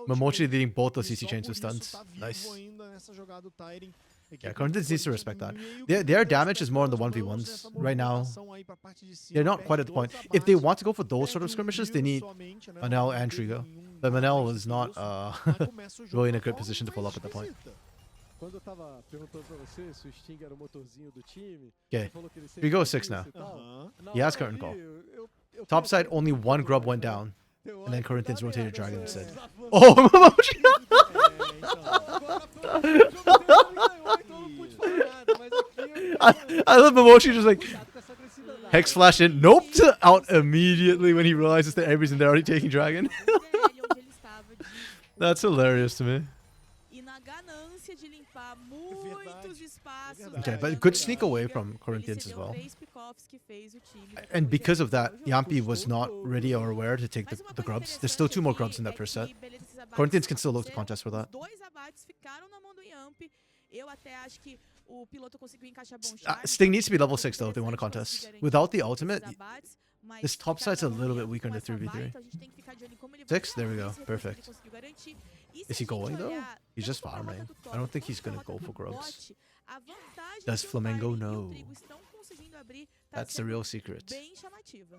Momochi leading both those CC chains with stuns. Nice. Yeah, Corinthians needs to respect that. Their damage is more on the 1v1s right now. They're not quite at the point. If they want to go for those sort of skirmishes, they need Manel and Trigo. But Manel was not really in a good position to pull up at that point. Quando eu tava perguntando pra você se o Sting era o motorzinho do time, Okay, você falou que ele sempre Trigo fez 6 now. isso e tal. Na He has hora curtain call. ali, eu Top pensei, side, only one grub went "Pô, down. eu And then acho que Corinthians tá rotated merda Dragon essa instead. desafio." Oh, Momochi! Agora, pelo menos, o jogo dele não ganhou, então eu não pude fazer nada, mas aqui eu- I love Momochi just like Cuidado com essa agressividade. Hex flash in. Nope! Out immediately when he realizes that everybody's in there already taking Dragon. onde ele estava de That's hilarious to me. e na ganância de limpar muitos espaços. Okay, da but Yampi good da sneak away Liga, from ele Corinthians as cedeu well. 3 pick-offs que fez o time da And because of that, Já Yampi was puxou not o- ready or aware to take Mas uma the coisa grubs. There's still 2 more grubs in that interessante first set. é que, beleza, esses abates Corinthians can still look to aconteceram, contest for that. Os 2 abates ficaram na mão do Yampi. Eu até acho que o piloto conseguiu encaixar bons Sting needs to be level 6 though if they want to contest. Without the ultimate, this top side's a little bit weaker in the 3v3. 6? There we go. Perfect. Is he going though? He's just farming. I don't think he's gonna go for grubs. Does Flamengo know? That's the real secret. Bem chamativa.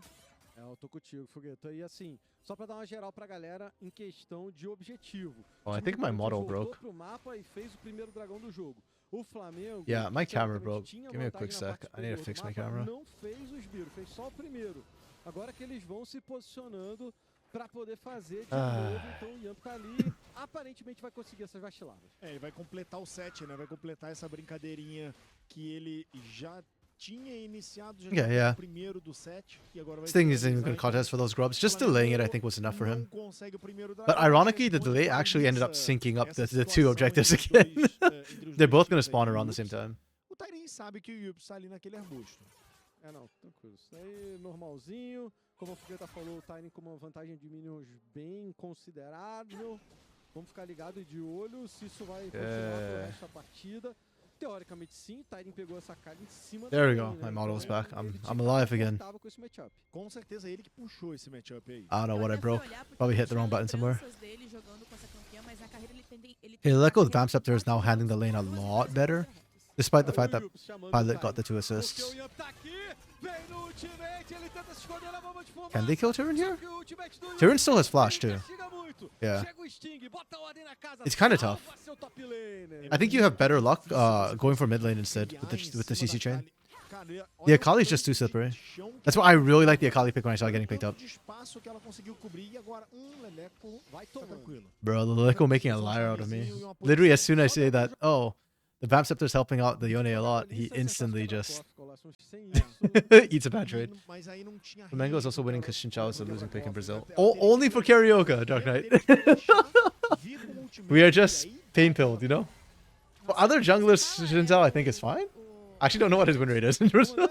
É, eu tô contigo, Fogueto. E assim, só pra dar uma geral pra galera em questão de objetivo. Oh, I O think my time model voltou broke. pro mapa e fez o primeiro dragão do jogo. O Flamengo, Yeah, my camera teoricamente, broke. tinha Give me a vantagem quick na sec. parte I need to superior fix do my mapa, camera. Não fez o esbiro, fez só o primeiro. Agora que eles vão se posicionando pra poder fazer de novo. Então o Yamp tá ali, aparentemente vai conseguir essas vaciladas. É, ele vai completar o set, né? Vai completar essa brincadeirinha que ele já tinha iniciado já Yeah, no yeah. primeiro do set e agora vai Sting isn't even finalizar, gonna então, contest for those grubs. Just delaying it, I think, was enough for him. não consegue o primeiro But dragão, ironically, the mas delay quando actually ended up essa- syncing up essa the 2 situação objectives entre os again. dois, entre os They're dois both gonna times spawn aí, around the o same time. O Tyrion sabe que o Yups tá ali naquele arbusto. É, não, tranquilo. Isso aí, normalzinho. Como a Fogueta falou, o Tiny com uma vantagem de minions bem considerável. Vamos ficar ligado e de olho se isso vai continuar pro resto da partida. Teoricamente sim, Tiny pegou essa cara em cima There we da go. lane, né? My model's Então, back. ele I'm tinha alive que again. confortável com esse matchup. Com certeza ele que puxou esse matchup aí. I don't know what I broke. Probably hit the wrong button somewhere. Dele jogando com essa campeã, mas na carreira ele Hey, Leco, the Vamceptor is now handling the lane a lot better. Despite the fact that Pilot got the 2 assists. Can they kill Tyrion here? Tyrion still has flash too. Yeah. It's kind of tough. I think you have better luck going for mid lane instead with the CC chain. The Akali's just too slippery. That's why I really like the Akali pick when I saw it getting picked up. Bro, the Leco making a liar out of me. Literally, as soon as I say that, oh, the Vamceptor's helping out the Yone a lot, he instantly just eats a bad trade. Flamengo is also winning because Xinjiao is a losing pick in Brazil. Only for Carioca, Dark Knight. We are just pain-pilled, you know? For other junglers, Xinjiao I think is fine. I actually don't know what his win rate is in Brazil.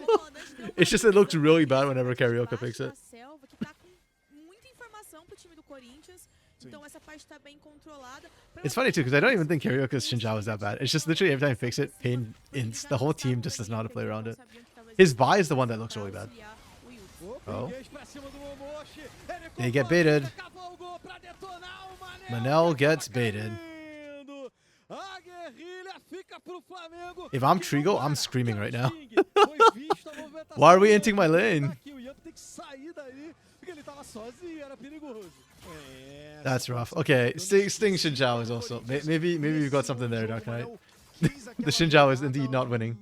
It's just it looks really bad whenever Carioca picks it. It's funny too, because I don't even think Carioca's Xinjiao is that bad. It's just literally every time he picks it, pain ints. The whole team just does not know how to play around it. His buy is the one that looks really bad. Oh. They get baited. Manel gets baited. If I'm Trigo, I'm screaming right now. Why are we inting my lane? That's rough. Okay, Sting Xinjiao is also... Maybe we've got something there, Dark Knight. The Xinjiao is indeed not winning.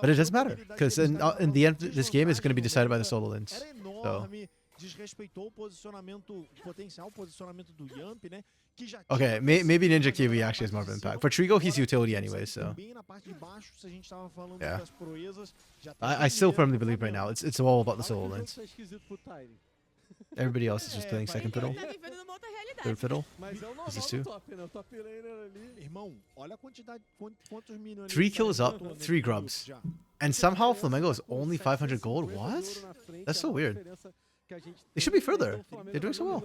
But it doesn't matter, because in the end, this game is going to be decided by the solo lanes. So. Okay, maybe Ninja Kiwi actually has more of an impact. For Trigo, he's utility anyway, so... Yeah. I still firmly believe right now, it's all about the solo lanes. Everybody else is just playing second fiddle. Third fiddle. Is this 2? 3 kills up, 3 grubs. And somehow Flamengo is only 500 gold? What? That's so weird. They should be further. They're doing so well.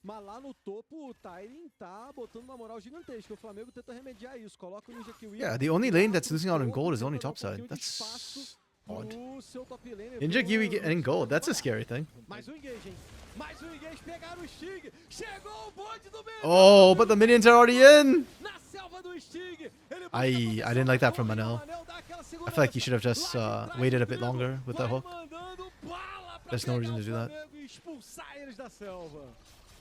Mas lá no topo, o Tyrion tá botando uma moral gigantesca. O Flamengo tenta remediar isso. Coloca o Ninja Kiwi. Yeah, the only lane that's losing out on gold is only topside. That's odd. Ninja Kiwi getting gold. That's a scary thing. Mais um engage, hein? Mais um engage, pegaram o Sting. Chegou o bonde do meio. Oh, but the minions are already in. Na selva do Sting. Ele I didn't like that from Manel. I feel like he should have just waited a bit longer with that hook. There's no reason to do that. Expulsar eles da selva.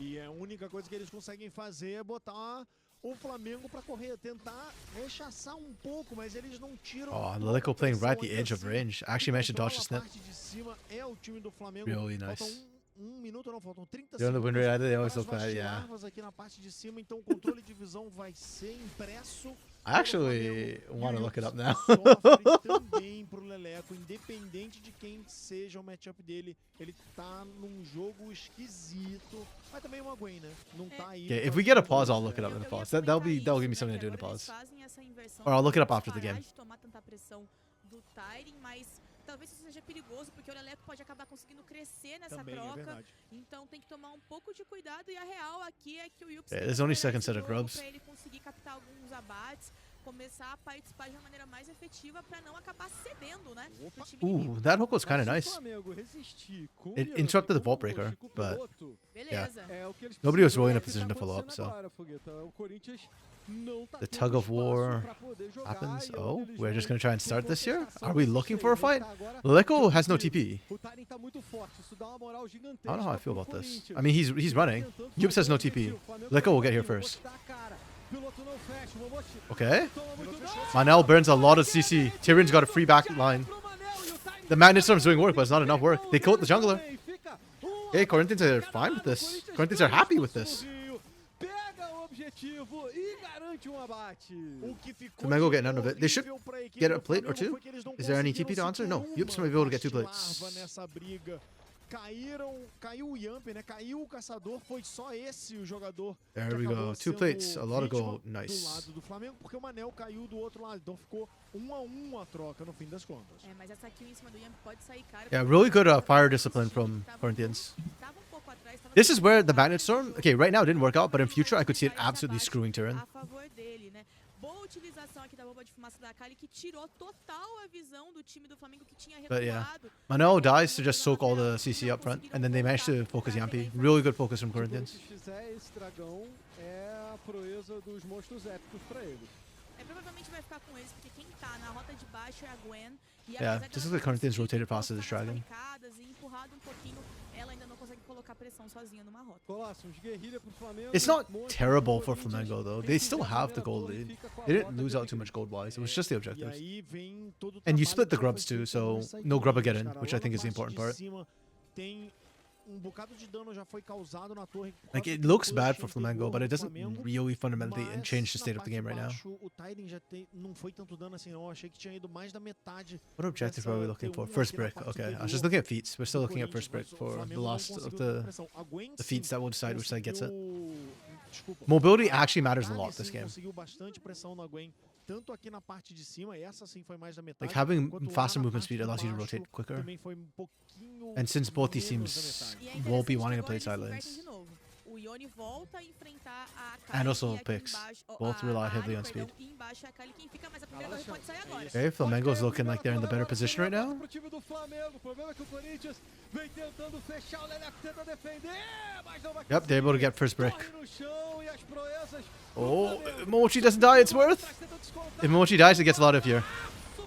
E a única coisa que eles conseguem fazer é botar o Flamengo pra correr, tentar rechaçar um pouco, mas eles não tiram. Oh, Lilico playing right at the edge of range. I actually managed to dodge the snip. parte de cima é o time do Flamengo. Really Faltam nice. um minuto, não, faltam 30 They're on the win rate, they always para look as bad, yeah. larvas aqui na parte de cima, então o controle de visão vai ser impresso. I actually want to look it up now. Sofre também pro Leleco, independente de quem seja o matchup dele, ele tá num jogo esquisito, mas também uma Gwen, né? Não tá aí. Okay, if we get a pause, I'll look it up in the pause. That'll give me something to do in the pause. Or I'll look it up after the game. Talvez isso seja perigoso, porque o Leleco pode acabar conseguindo crescer nessa Também, troca. verdade. Então tem que tomar um pouco de cuidado. E a real aqui é que o Yups Yeah, there's only second set of grubs. pra ele conseguir captar alguns abates, começar a participar de uma maneira mais efetiva pra não acabar cedendo, né? pro time inimigo. Ooh, that hook was kind of nice. It interrupted the vault breaker, but Beleza. nobody was really in a position to follow up, so. The tug of war happens. Oh, we're just going to try and start this here? Are we looking for a fight? Lilico has no TP. I don't know how I feel about this. I mean, he's running. Yups has no TP. Lilico will get here first. Okay. Manel burns a lot of CC. Tyrion's got a free back line. The Magnet Storm's doing work, but it's not enough work. They killed the jungler. Hey, Corinthians are fine with this. Corinthians are happy with this. Flamengo getting out of it. They should get a plate or two. Is there any TP to answer? No. Yups might be able to get 2 plates. Caiu o Yamp, né? Caiu o caçador, foi só esse o jogador. There we go. 2 plates, a lot of gold. Nice. Do lado do Flamengo, porque o Manel caiu do outro lado, então ficou 1-1 a troca no fim das contas. É, mas essa kill em cima do Yamp pode sair cara. Yeah, really good fire discipline from Corinthians. Tava um pouco atrás, tava This is where the Magnet Storm, okay, right now it didn't work out, but in future I could see it absolutely screwing Tyrion. a favor dele, né? Boa utilização aqui da bomba de fumaça da Kali, que tirou total a visão do time do Flamengo que tinha But yeah, recuado. Manel dies to just soak all the CC up front, and then they managed to focus Yampi. Really good focus from Corinthians. Esse dragão é a proeza dos monstros épicos pra eles. É, provavelmente vai ficar com eles, porque quem tá na rota de baixo é a Gwen. E Yeah, apesar de just ela look like Corinthians conseguir rotated past this colocar dragon. as barricadas e empurrado um pouquinho, ela ainda não consegue colocar pressão sozinha numa rota. It's not terrible for Flamengo though. They still have the gold lead. They didn't lose out too much gold wise. It was just the objectives. And you split the grubs too, so no grubber get in, which I think is the important part. Bocado de dano já foi causado na torre. Like, it looks bad for Flamengo, but it doesn't really fundamentally change the state of the game right now. O Tiden já não foi tanto dano assim não. Achei que tinha ido mais da metade. What objective are we looking for? First brick. Okay, I was just looking at feats. We're still looking at first brick for the last of the feats that will decide which side gets it. Mobility actually matters a lot this game. Conseguiu bastante pressão na Gwen, tanto aqui na parte de cima, e essa sim foi mais da metade. Like, having faster movement speed allows you to rotate quicker. Também foi pouquinho. And since both these teams will be wanting to play side lanes, O Yone volta a enfrentar a Kali, and also e aqui picks, embaixo- both a rely Ari, heavily on perdão, speed. e embaixo é a Kali quem fica, mas a primeira torre pode sair agora. Okay, Flamengo's looking like they're in the better position right now. Pro time do Flamengo, o problema é que o Corinthians vem tentando fechar, o Leleco tenta defender, mas não vai Yep, they're able to get first brick. corre no chão e as proezas. Oh, if Momochi doesn't die, it's worth. If Momochi dies, it gets a lot of here.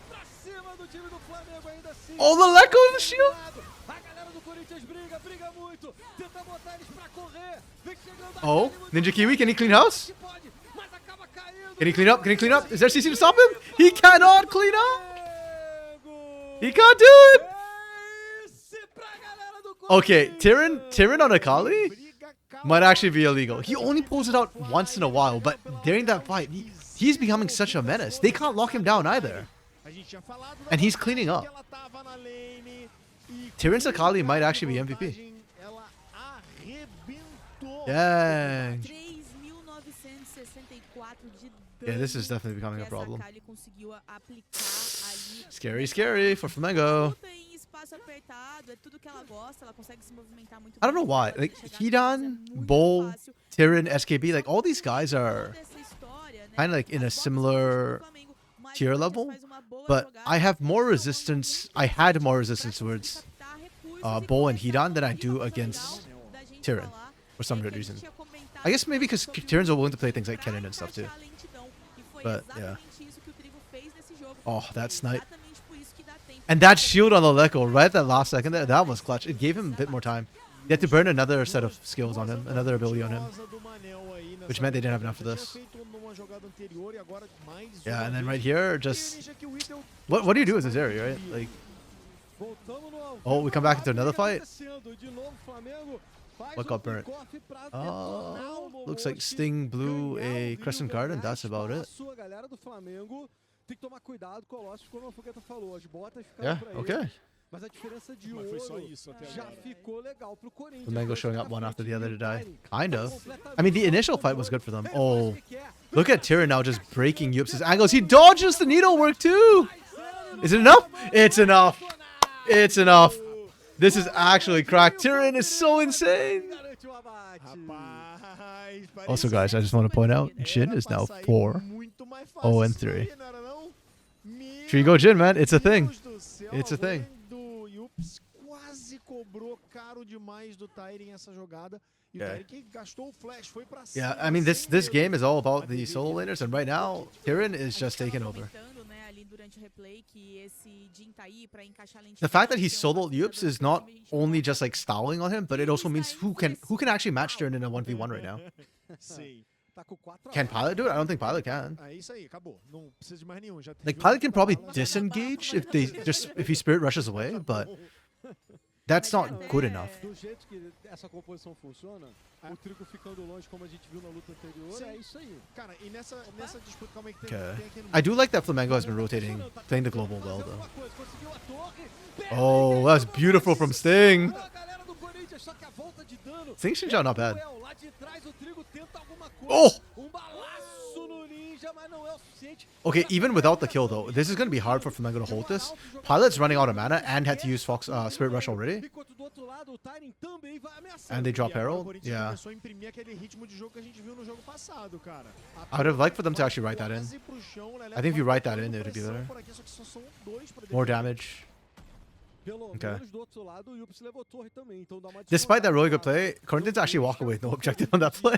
Pra cima do time do Flamengo ainda assim. Oh, the Leleco in the shield! A galera do Corinthians briga muito, tenta botar eles pra correr. Vem chegando a Oh, Kali, muito Ninja Kiwi, can he clean house? que pode, mas acaba caindo. Can he clean up? Can he clean up? Is there CC to stop him? He cannot clean up! He can't do it! Esse pra galera do Okay, Tyrion on Akali might actually be illegal. He only pulls it out once in a while, but during that fight, he's becoming such a menace. They can't lock him down either. A gente tinha falado And he's cleaning up. que ela tava na lane e Tyrion's Akali might actually be MVP. ela arrebentou. Dang. 3.964 de dano. Yeah, this is definitely becoming a que essa problem. Kali conseguiu aplicar ali. Scary, scary for Flamengo. Luta em espaço apertado, é tudo que ela gosta, ela consegue se movimentar muito I don't know bem, why. chegar Like, na base é Hidan, muito Bull, fácil. Tyrion, SKB, like, all these guys are Toda essa história, né? kind of like in a As boxes similar do Flamengo, mas tier o Corinthians level, faz uma boa but jogada, I have more então, resistance. I had more resistance towards captar recursos e Bull and começar Hidan than I a do legal against da Tyrion for some weird reason. I guess maybe because Tyrion's willing to play things like Kennen and stuff too. But yeah. Oh, that snipe. And that shield on the Lekko right at that last second there, that was clutch. It gave him a bit more time. They had to burn another set of skills on him, another ability on him. Which meant they didn't have enough for this. Yeah, and then right here, just... What do you do with this area, right? Like... Oh, we come back into another fight? What got burnt? Oh, looks like Sting blew a Crescent Guard and that's about it. Yeah, okay. Flamengo showing up one after the other to die. Kind of. I mean, the initial fight was good for them. Oh, look at Tyrion now just breaking Yups' angles. He dodges the needlework too. Is it enough? It's enough. It's enough. This is actually cracked. Tyrion is so insane. Also, guys, I just want to point out, Jin is now 4-0-3. Here you go, Jin, man. It's a thing. It's a thing. Yeah, I mean, this game is all about the solo laners, and right now, Tyrion is just taking over. The fact that he soloed Yups is not only just like styling on him, but it also means who can actually match Tyrion in a 1v1 right now. Can Pilot do it? I don't think Pilot can. Like, Pilot can probably disengage if he spirit rushes away, but that's not good enough. Okay. I do like that Flamengo has been rotating, playing the global well, though. Oh, that's beautiful from Sting. Sting Xinjiao not bad. Oh! Okay, even without the kill though, this is going to be hard for Flamengo to hold this. Pilot's running out of mana and had to use Fox Spirit Rush already. And they drop Herald. Yeah. I would have liked for them to actually write that in. I think if you write that in, it would be better. More damage. Okay. Despite that really good play, Corinthians actually walk away with no objective on that play.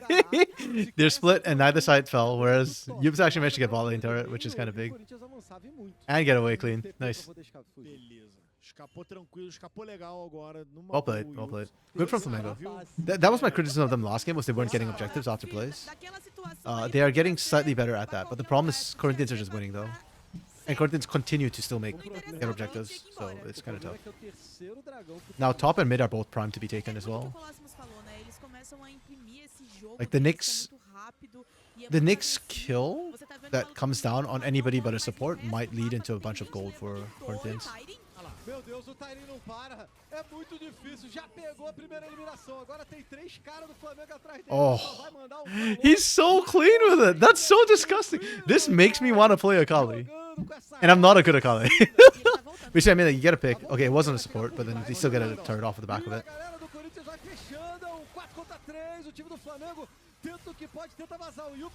They're split and neither side fell, whereas Yups actually managed to get volley into it, which is kind of big. And get away clean. Nice. Well played, well played. Good from Flamengo. That was my criticism of them last game, was they weren't getting objectives after plays. They are getting slightly better at that, but the problem is Corinthians are just winning though. And Corinthians continue to still make their objectives, so it's kind of tough. Now top and mid are both primed to be taken as well. Like the Nyx kill that comes down on anybody but a support might lead into a bunch of gold for Corinthians. Meu Deus, o Tyrion não para. É muito difícil. Já pegou a primeira eliminação. Agora tem 3 caras do Flamengo atrás dele. Oh, he's so clean with it. That's so disgusting. This makes me want to play Akali. And I'm not a good Akali. Which I mean, like, you get a pick. Okay, it wasn't a support, but then you still get a turret off of the back of it.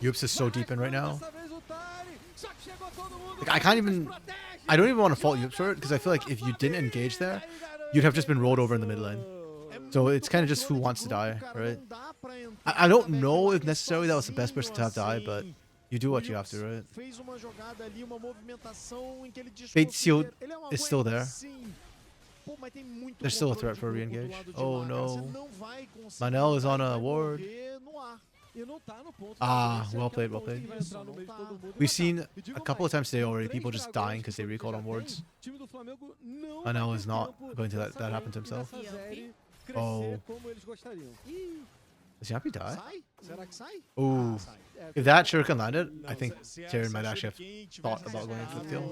Yups is so deep in right now. Like, I don't even want to fault Yups for it, because I feel like if you didn't engage there, you'd have just been rolled over in the mid lane. So it's kind of just who wants to die, right? I don't know if necessarily that was the best person to have die, but you do what you have to, right? Fate Shield is still there. There's still a threat for a re-engage. Oh no. Manel is on a ward. Ah, well played, well played. We've seen a couple of times today already people just dying because they recalled on wards. Manel is not going to let that happen to himself. Oh. Does Yappy die? Ooh. If that shuriken landed, I think Tyrion might actually have thought about going for the kill.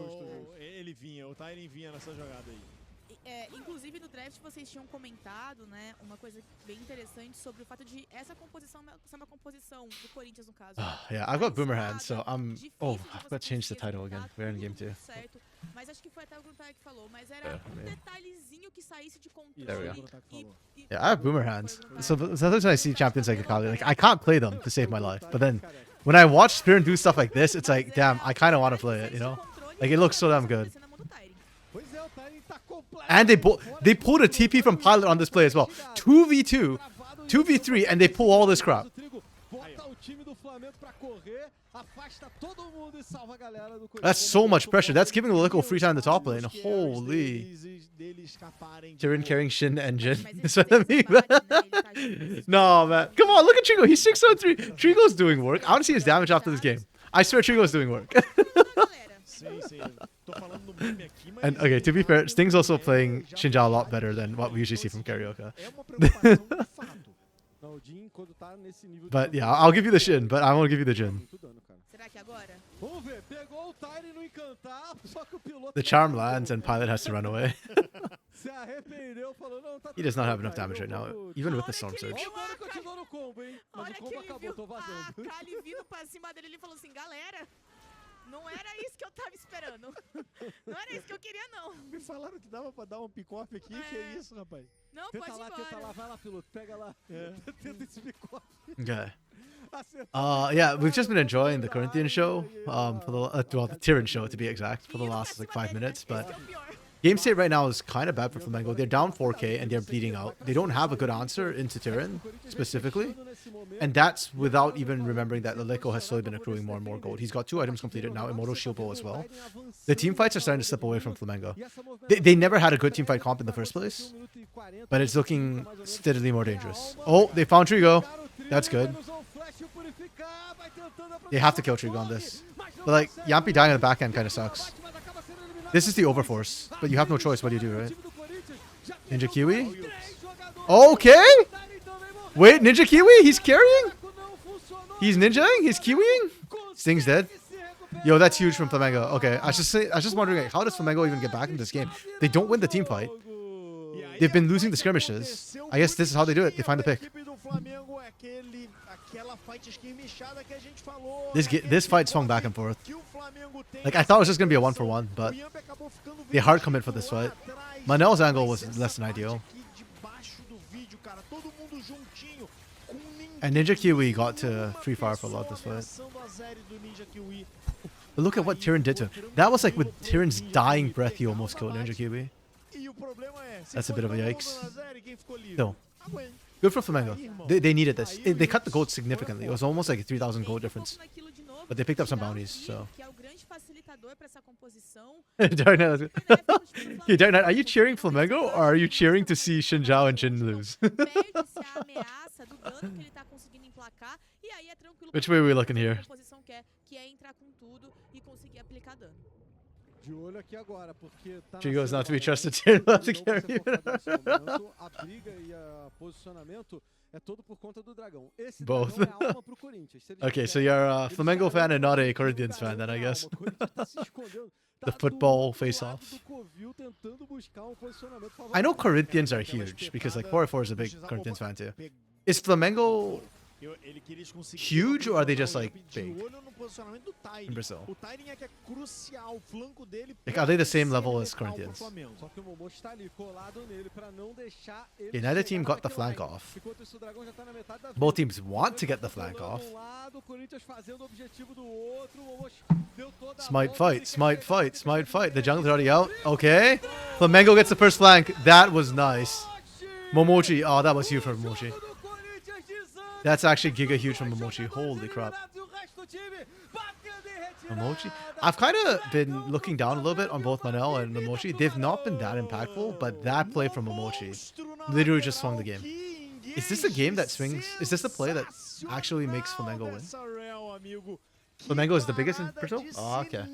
Inclusive no draft vocês tinham comentado, né, uma coisa bem interessante sobre o fato de essa composição ser uma composição do Corinthians no caso. Yeah, I've got Boomer Hands, so I'm... Oh, I've got to change the title again. We're in game 2. Mas acho que foi até o Gruntar que falou, mas era detalhezinho que saísse de controle. There we go. Yeah, I have Boomer Hands. So sometimes when I see champions like Akali, like, I can't play them to save my life. But then, when I watch Spirit do stuff like this, it's like, damn, I kind of want to play it, you know? Like, it looks so damn good. And they pulled a TP from Pilot on this play as well. 2v2. 2v3 and they pull all this crap. That's so much pressure. That's giving Lico free time in the top lane. Holy. Tyrion carrying Shin engine. That's what I mean. No, man. Come on, look at Trigo. He's 603. Trigo's doing work. I want to see his damage after this game. I swear Trigo's doing work. And okay, to be fair, Sting's also playing Xinjiao a lot better than what we usually see from Carioca. But yeah, I'll give you the Shin, but I won't give you the Jin. The charm lands and Pilot has to run away. He does not have enough damage right now, even with the Storm Surge. Não era isso que eu tava esperando. Não era isso que eu queria, não. Me falaram que dava pra dar pick-off aqui. Que é isso, rapaz? Não, pode ir embora. Tenta lá, vai lá, piloto. Pega lá. Tenta esse pick-off. Okay. Yeah, we've just been enjoying the Corinthian show, for the Tyrion show to be exact, for the last like 5 minutes. But game state right now is kind of bad for Flamengo. They're down 4k and they're bleeding out. They don't have a good answer into Tyrion specifically, and that's without even remembering that Lico has slowly been accruing more and more gold. He's got 2 items completed now, Immortal Shield Bow as well. The team fights are starting to slip away from Flamengo. They never had a good team fight comp in the first place, but it's looking steadily more dangerous. Oh, they found Trigo. That's good. They have to kill Trigo on this. But like, Yampi dying on the back end kind of sucks. This is the overforce, but you have no choice. What do you do, right? Ninja Kiwi? Okay! Wait, Ninja Kiwi? He's carrying? He's ninjaing? He's kiwiing? Sting's dead. Yo, that's huge from Flamengo. Okay, I was just wondering, like, how does Flamengo even get back in this game? They don't win the team fight. They've been losing the skirmishes. I guess this is how they do it. They find the pick. This fight swung back and forth. Like, I thought it was just going to be a 1-for-1, but they hard commit for this fight. Manel's angle was less than ideal. And Ninja Kiwi got to free fire for a lot this fight. But look at what Tyrion did to him. That was like with Tyrion's dying breath, he almost killed Ninja Kiwi. That's a bit of a yikes. Still. Good for Flamengo. They needed this. They cut the gold significantly. It was almost like a 3,000 gold difference. But they picked up some bounties, so. Dark Knight, okay, Dark Knight, are you cheering Flamengo or are you cheering to see Xinjiao and Jin lose? Which way are we looking here? Trigo is not to be trusted to carry. Both. Okay, so you're a Flamengo fan and not a Corinthians fan then, I guess. The football face-off. I know Corinthians are huge because like 4-4 is a big Corinthians fan too. Is Flamengo huge or are they just like big in Brazil? Like, are they the same level as Corinthians? Okay, neither team got the flank off. Both teams want to get the flank off. Smite fight, smite fight, smite fight. The jungler's already out. Okay. Flamengo gets the first flank. That was nice. Momochi. Oh, that was huge for Momochi. That's actually giga huge from Momochi. Holy crap. Momochi? I've kind of been looking down a little bit on both Manel and Momochi. They've not been that impactful, but that play from Momochi literally just swung the game. Is this a game that swings? Is this the play that actually makes Flamengo win? Flamengo is the biggest in Brazil? Oh, okay.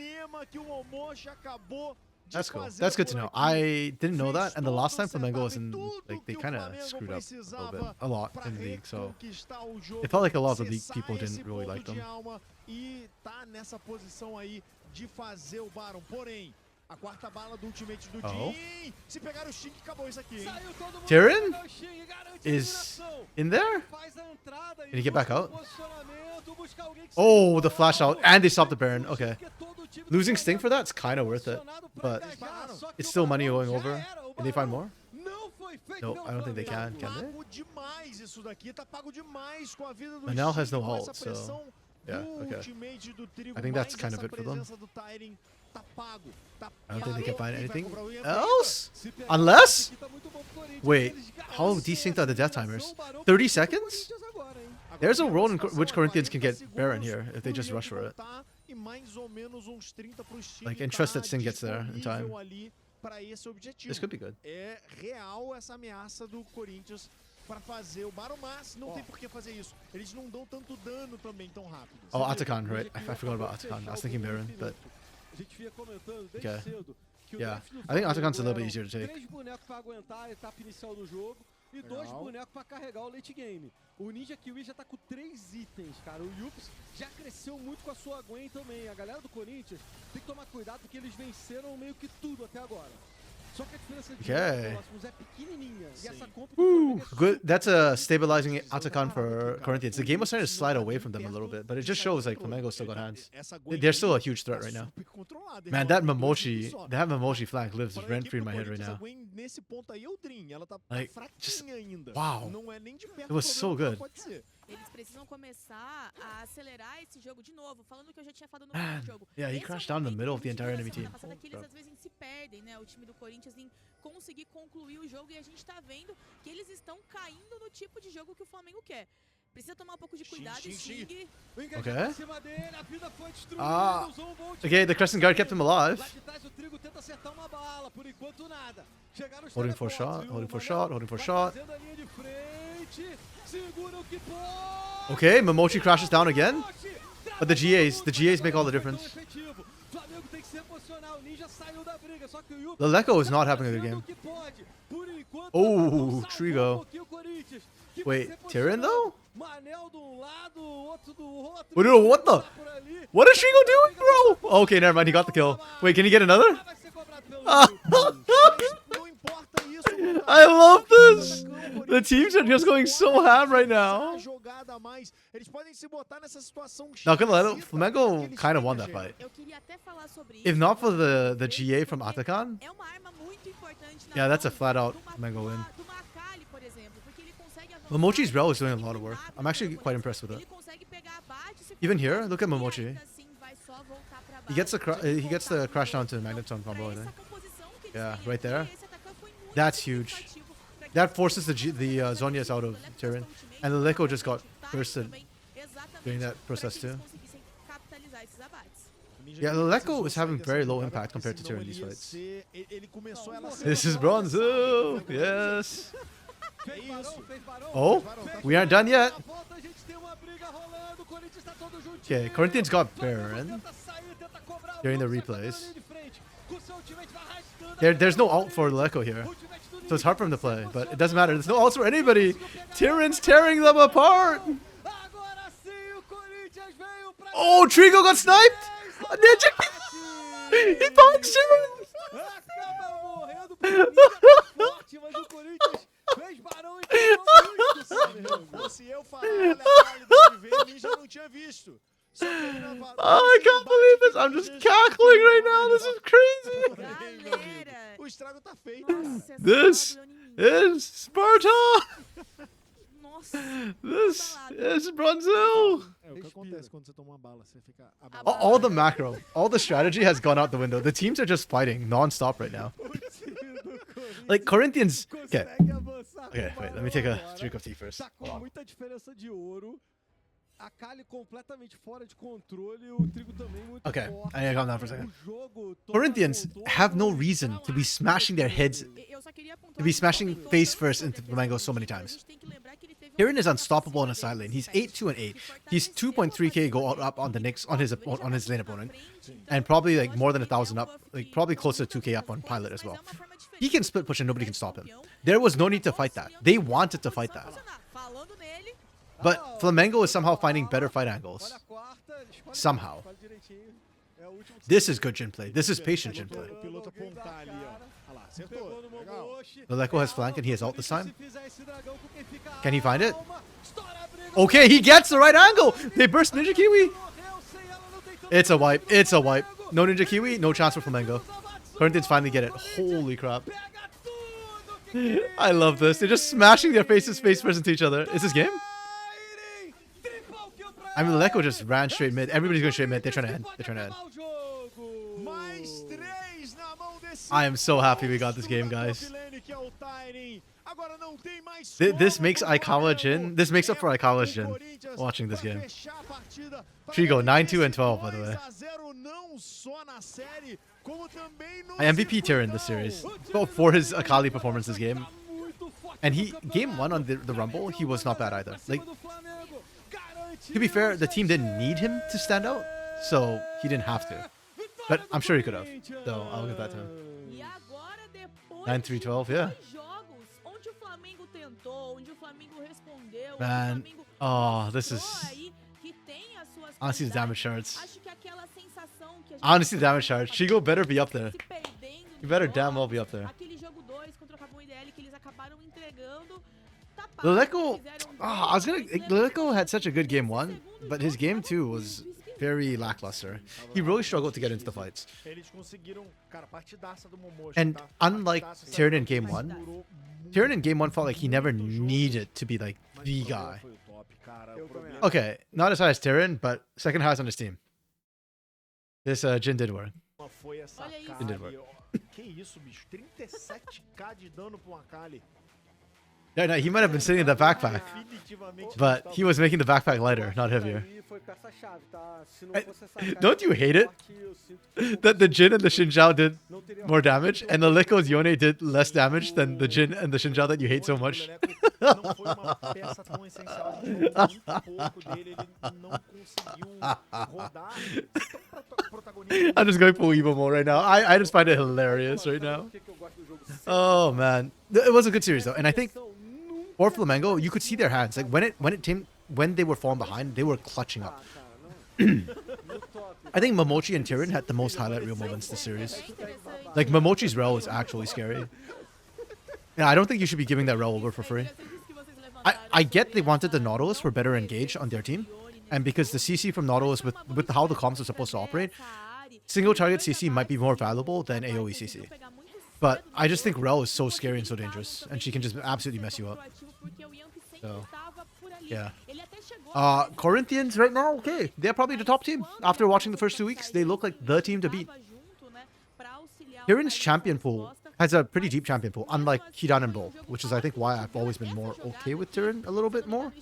That's cool. That's good to know. I didn't know that, and the last time Flamengo was in, like, they kind of screwed up a little bit, a lot in the league, so it felt like a lot of the league people didn't really like them. Oh? Tyrion is in there? Can he get back out? Oh, the flash out, and they stopped the Baron. Okay. Losing Sting for that's kind of worth it, but it's still money going over. Can they find more? No, I don't think they can they? Manel has no ult, so yeah, okay. I think that's kind of it for them. I don't think they can find anything else. Unless... Wait, how desynced are the death timers? 30 seconds? There's a world in which Corinthians can get Baron here if they just rush for it. Like, interest that Sin gets there in time. This could be good. Para fazer o Baron, mas não tem por que fazer isso. Eles não dão tanto dano também tão rápido. Oh, Atakan, right? I forgot about Atakan. I was thinking Baron, but... Okay. Yeah, I think Atakan's a little bit easier to take. 3 bonecos para aguentar a etapa inicial do jogo e 2 bonecos para carregar o late game. O Ninja Kiwi já tá com 3 itens, cara. O Yups já cresceu muito com a sua Gwen também. A galera do Corinthians tem que tomar cuidado porque eles venceram meio que tudo até agora. Só que a diferença de próximos é pequenininha. E essa Good. That's a stabilizing Atakan for Corinthians. The game was starting to slide away from them a little bit, but it just shows like Flamengo still got hands. They're still a huge threat right now. Man, that Momoshi flank lives rent free in my head right now. Like, just wow. It was so good. Eles precisam começar a acelerar esse jogo de novo, falando o que eu já tinha falado no primeiro jogo. Yeah, he crashed down in the middle of the entire enemy team. Que eles às vezes se perdem, né? O time do Corinthians em conseguir concluir o jogo e a gente tá vendo que eles estão caindo no tipo de jogo que o Flamengo quer. Precisa tomar um pouco de cuidado e Xing. Okay. Okay, the Crescent Guard kept him alive. Holding for shot, holding for shot, holding for shot. Okay, Momochi crashes down again. But the GAs make all the difference. The Leko is not having a good game. Oh, Trigo. Wait, Tyrion though? What the? What is Trigo doing, bro? Okay, never mind. He got the kill. Wait, can he get another? I love this. The teams are just going so ham right now. Not gonna let it. Flamengo kind of won that fight. If not for the GA from Atakan, yeah, that's a flat out Flamengo win. Momochi's Rel is doing a lot of work. I'm actually quite impressed with it. Even here, look at Momochi. He gets the crash down to Magneton combo, I think. Yeah, right there. That's huge. That forces the Zhonya's out of Tyrion. And the Leko just got bursted during that process too. Yeah, the Leko is having very low impact compared to Tyrion in these fights. This is Bronzo! Yes! Oh, we aren't done yet. Okay, Corinthians got Baron during the replays. There's no ult for Leko here, so it's hard for him to play, but it doesn't matter. There's no ults for anybody. Tyrion's tearing them apart. Oh, Trigo got sniped. Ninja, he punched him. Oh, I can't believe this. I'm just cackling right now. This is crazy. This is Sparta. This is Bronzil. All the macro, all the strategy has gone out the window. The teams are just fighting non-stop right now. Like Corinthians. Okay. Okay, wait. Let me take a drink of tea first. Okay, I gotta calm down for a second. Corinthians have no reason to be smashing their heads, to be smashing face first into Flamengo so many times. Tyrion is unstoppable on a side lane. He's 8-2 and 8. He's 2.3k go up on the Nyx on his lane opponent, and probably like more than 1,000 up, like probably closer to 2k up on Pilot as well. He can split push and nobody can stop him. There was no need to fight that. They wanted to fight that. But Flamengo is somehow finding better fight angles. Somehow. This is good Jhin play. This is patient Jhin play. The Leko has flank and he has ult this time. Can he find it? Okay, he gets the right angle. They burst Ninja Kiwi. It's a wipe. It's a wipe. No Ninja Kiwi, no chance for Flamengo. Corinthians finally get it. Holy crap. I love this. They're just smashing their faces face first into each other. Is this game? I mean, Leko just ran straight mid. Everybody's going straight mid. They're trying to end. They're trying to end. I am so happy we got this game, guys. This makes Aikawa Jin. This makes up for Aikawa's Jin. Watching this game. Trigo 9-2 and 12, by the way. I MVP Tyrion this series. Well, for his Akali performance this game. And game 1 on the Rumble, he was not bad either. Like, to be fair, the team didn't need him to stand out, so he didn't have to. But I'm sure he could have. So I'll give that to him. 9-3-12, yeah. Man, oh, this is... I want to see the damage charts. I want to see the damage charts. Shigo better be up there. You better damn well be up there. Leleco, Leleco had such a good game 1, but his game 2 was very lackluster. He really struggled to get into the fights. And unlike Tyrion in game 1, Tyrion in game 1 felt like he never needed to be like the guy. Okay, not as high as Tyrion, but second highest on his team. This Jin did work. Jin did work. Yeah, no, he might have been sitting in the backpack, but he was making the backpack lighter, not heavier. Don't you hate it that the Jin and the Xinjiao did more damage, and the Leleco's Yone did less damage than the Jin and the Xinjiao that you hate so much? I'm just going full evil mode right now. I just find it hilarious right now. Oh man, it was a good series though, and I think for Flamengo, you could see their hands. Like when they were falling behind, they were clutching up. I think Momochi and Tyrion had the most highlight reel moments this series. Like Momochi's rel is actually scary. Yeah, I don't think you should be giving that rel over for free. I get they wanted the Nautilus for better engage on their team, and because the CC from Nautilus with how the comms are supposed to operate, single target CC might be more valuable than AoE CC. But I just think Rel is so scary and so dangerous, and she can just absolutely mess you up. So, yeah. Corinthians right now, okay. They're probably the top team. After watching the first 2 weeks, they look like the team to beat. Tyrion's champion pool has a pretty deep champion pool, unlike Hidan and Bull, which is I think why I've always been more okay with Tyrion a little bit more.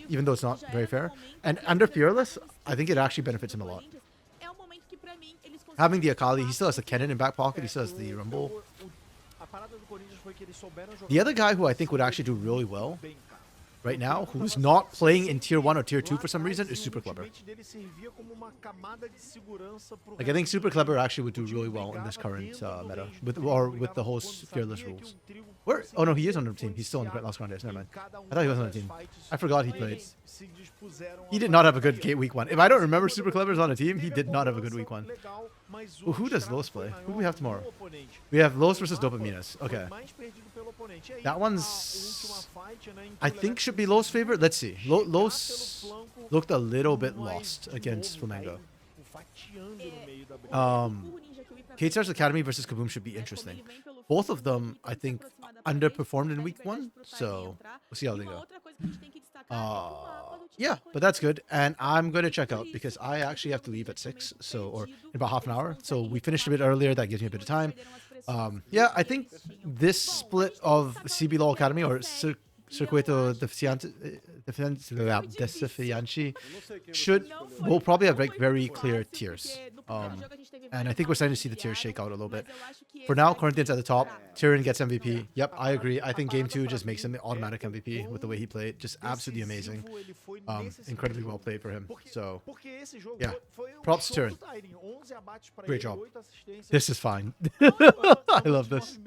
Even though it's not very fair. And under Fearless, I think it actually benefits him a lot. Having the Akali, he still has the Kennen in back pocket, he still has the Rumble. The other guy who I think would actually do really well right now, who's not playing in tier 1 or tier 2 for some reason, is Super Clever. Like I think Super Clever actually would do really well in this current meta, with the whole Fearless rules. Where? Oh no, he is on the team. He's still on Las Grandes. Never mind. I thought he was on the team. I forgot he played. He did not have a good week 1. If I don't remember Super Clever's on the team, he did not have a good week 1. Well, who does Los play? Who do we have tomorrow? We have Los versus Dopaminas. Okay. That one's... I think should be Los' favorite. Let's see. Los looked a little bit lost against Flamengo. K-Stars Academy versus Kaboom should be interesting. Both of them, I think, underperformed in week 1, so we'll see how they go. Yeah, but that's good. And I'm going to check out because I actually have to leave at 6, or in about half an hour. So we finished a bit earlier. That gives me a bit of time. Yeah, I think this split of CBLOL Academy or Circuito Desafiante will probably have like very clear tiers. And I think we're starting to see the tiers shake out a little bit. For now, Corinthians at the top. Tyrion gets MVP. Yep, I agree. I think game 2 just makes him the automatic MVP with the way he played. Just absolutely amazing. Incredibly well played for him. So, yeah. Props to Tyrion. Great job. This is fine. I love this.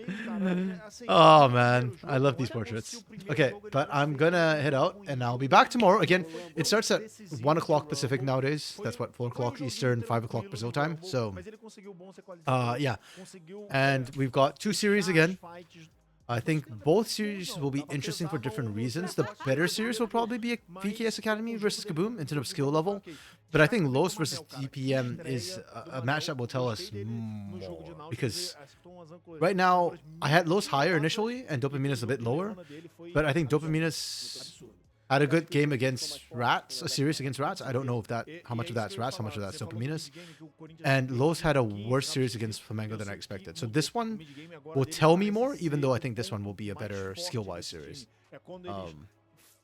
Oh, man. I love these portraits. Okay, but I'm going to head out and I'll be back tomorrow. Again, it starts at 1 o'clock Pacific nowadays. That's what, 4 o'clock Eastern, 5 o'clock Brazil time. So, yeah. And we've got 2 series again. I think both series will be interesting for different reasons. The better series will probably be a VKS Academy versus Kaboom in terms of skill level. But I think Los versus DPM is a match that will tell us more. Because right now, I had Los higher initially and Dopaminas a bit lower. But I think Dopaminas had a good game against Rats, a series against Rats. I don't know if that, how much of that's Rats, how much of that's Dopaminas. And Los had a worse series against Flamengo than I expected. So this one will tell me more, even though I think this one will be a better skill-wise series.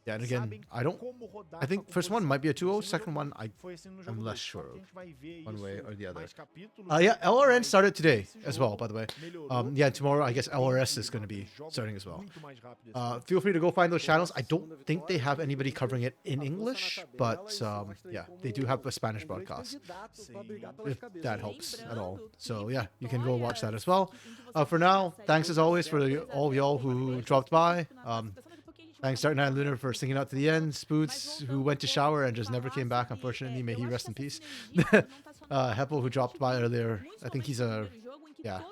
Yeah, and again, I think first one might be a 2-0, second one I'm less sure of, one way or the other. Yeah, LRN started today as well, by the way. Yeah, tomorrow I guess LRS is going to be starting as well. Feel free to go find those channels. I don't think they have anybody covering it in English, but yeah, they do have a Spanish broadcast, if that helps at all. So yeah, you can go watch that as well. For now, thanks as always for all y'all who dropped by. Thanks, Dark Knight Lunar, for singing out to the end. Spoots, who went to shower and just never came back, unfortunately. May he rest in peace. Heppel, who dropped by earlier. I think he's a... Yeah,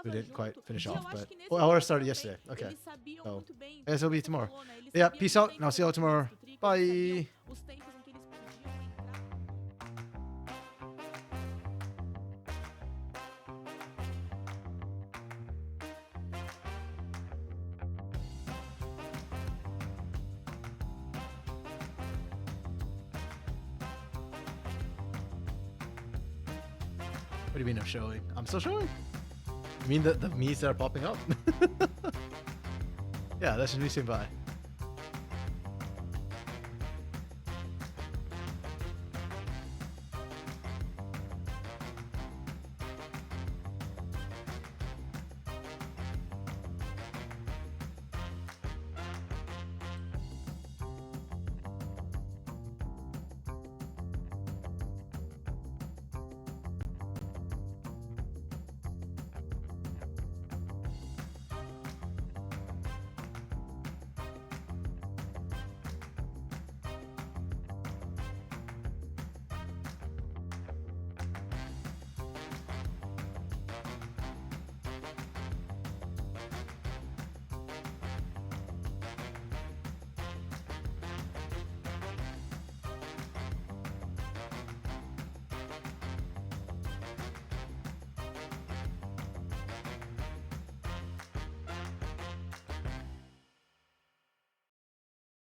we didn't quite finish off, but... Oh, LR started yesterday. Okay. So, I guess it'll be tomorrow. Yeah, peace out, and I'll see y'all tomorrow. Bye! What do you mean I'm showing? I'm still showing? You mean the me's that are popping up? Yeah, that's just me saying bye.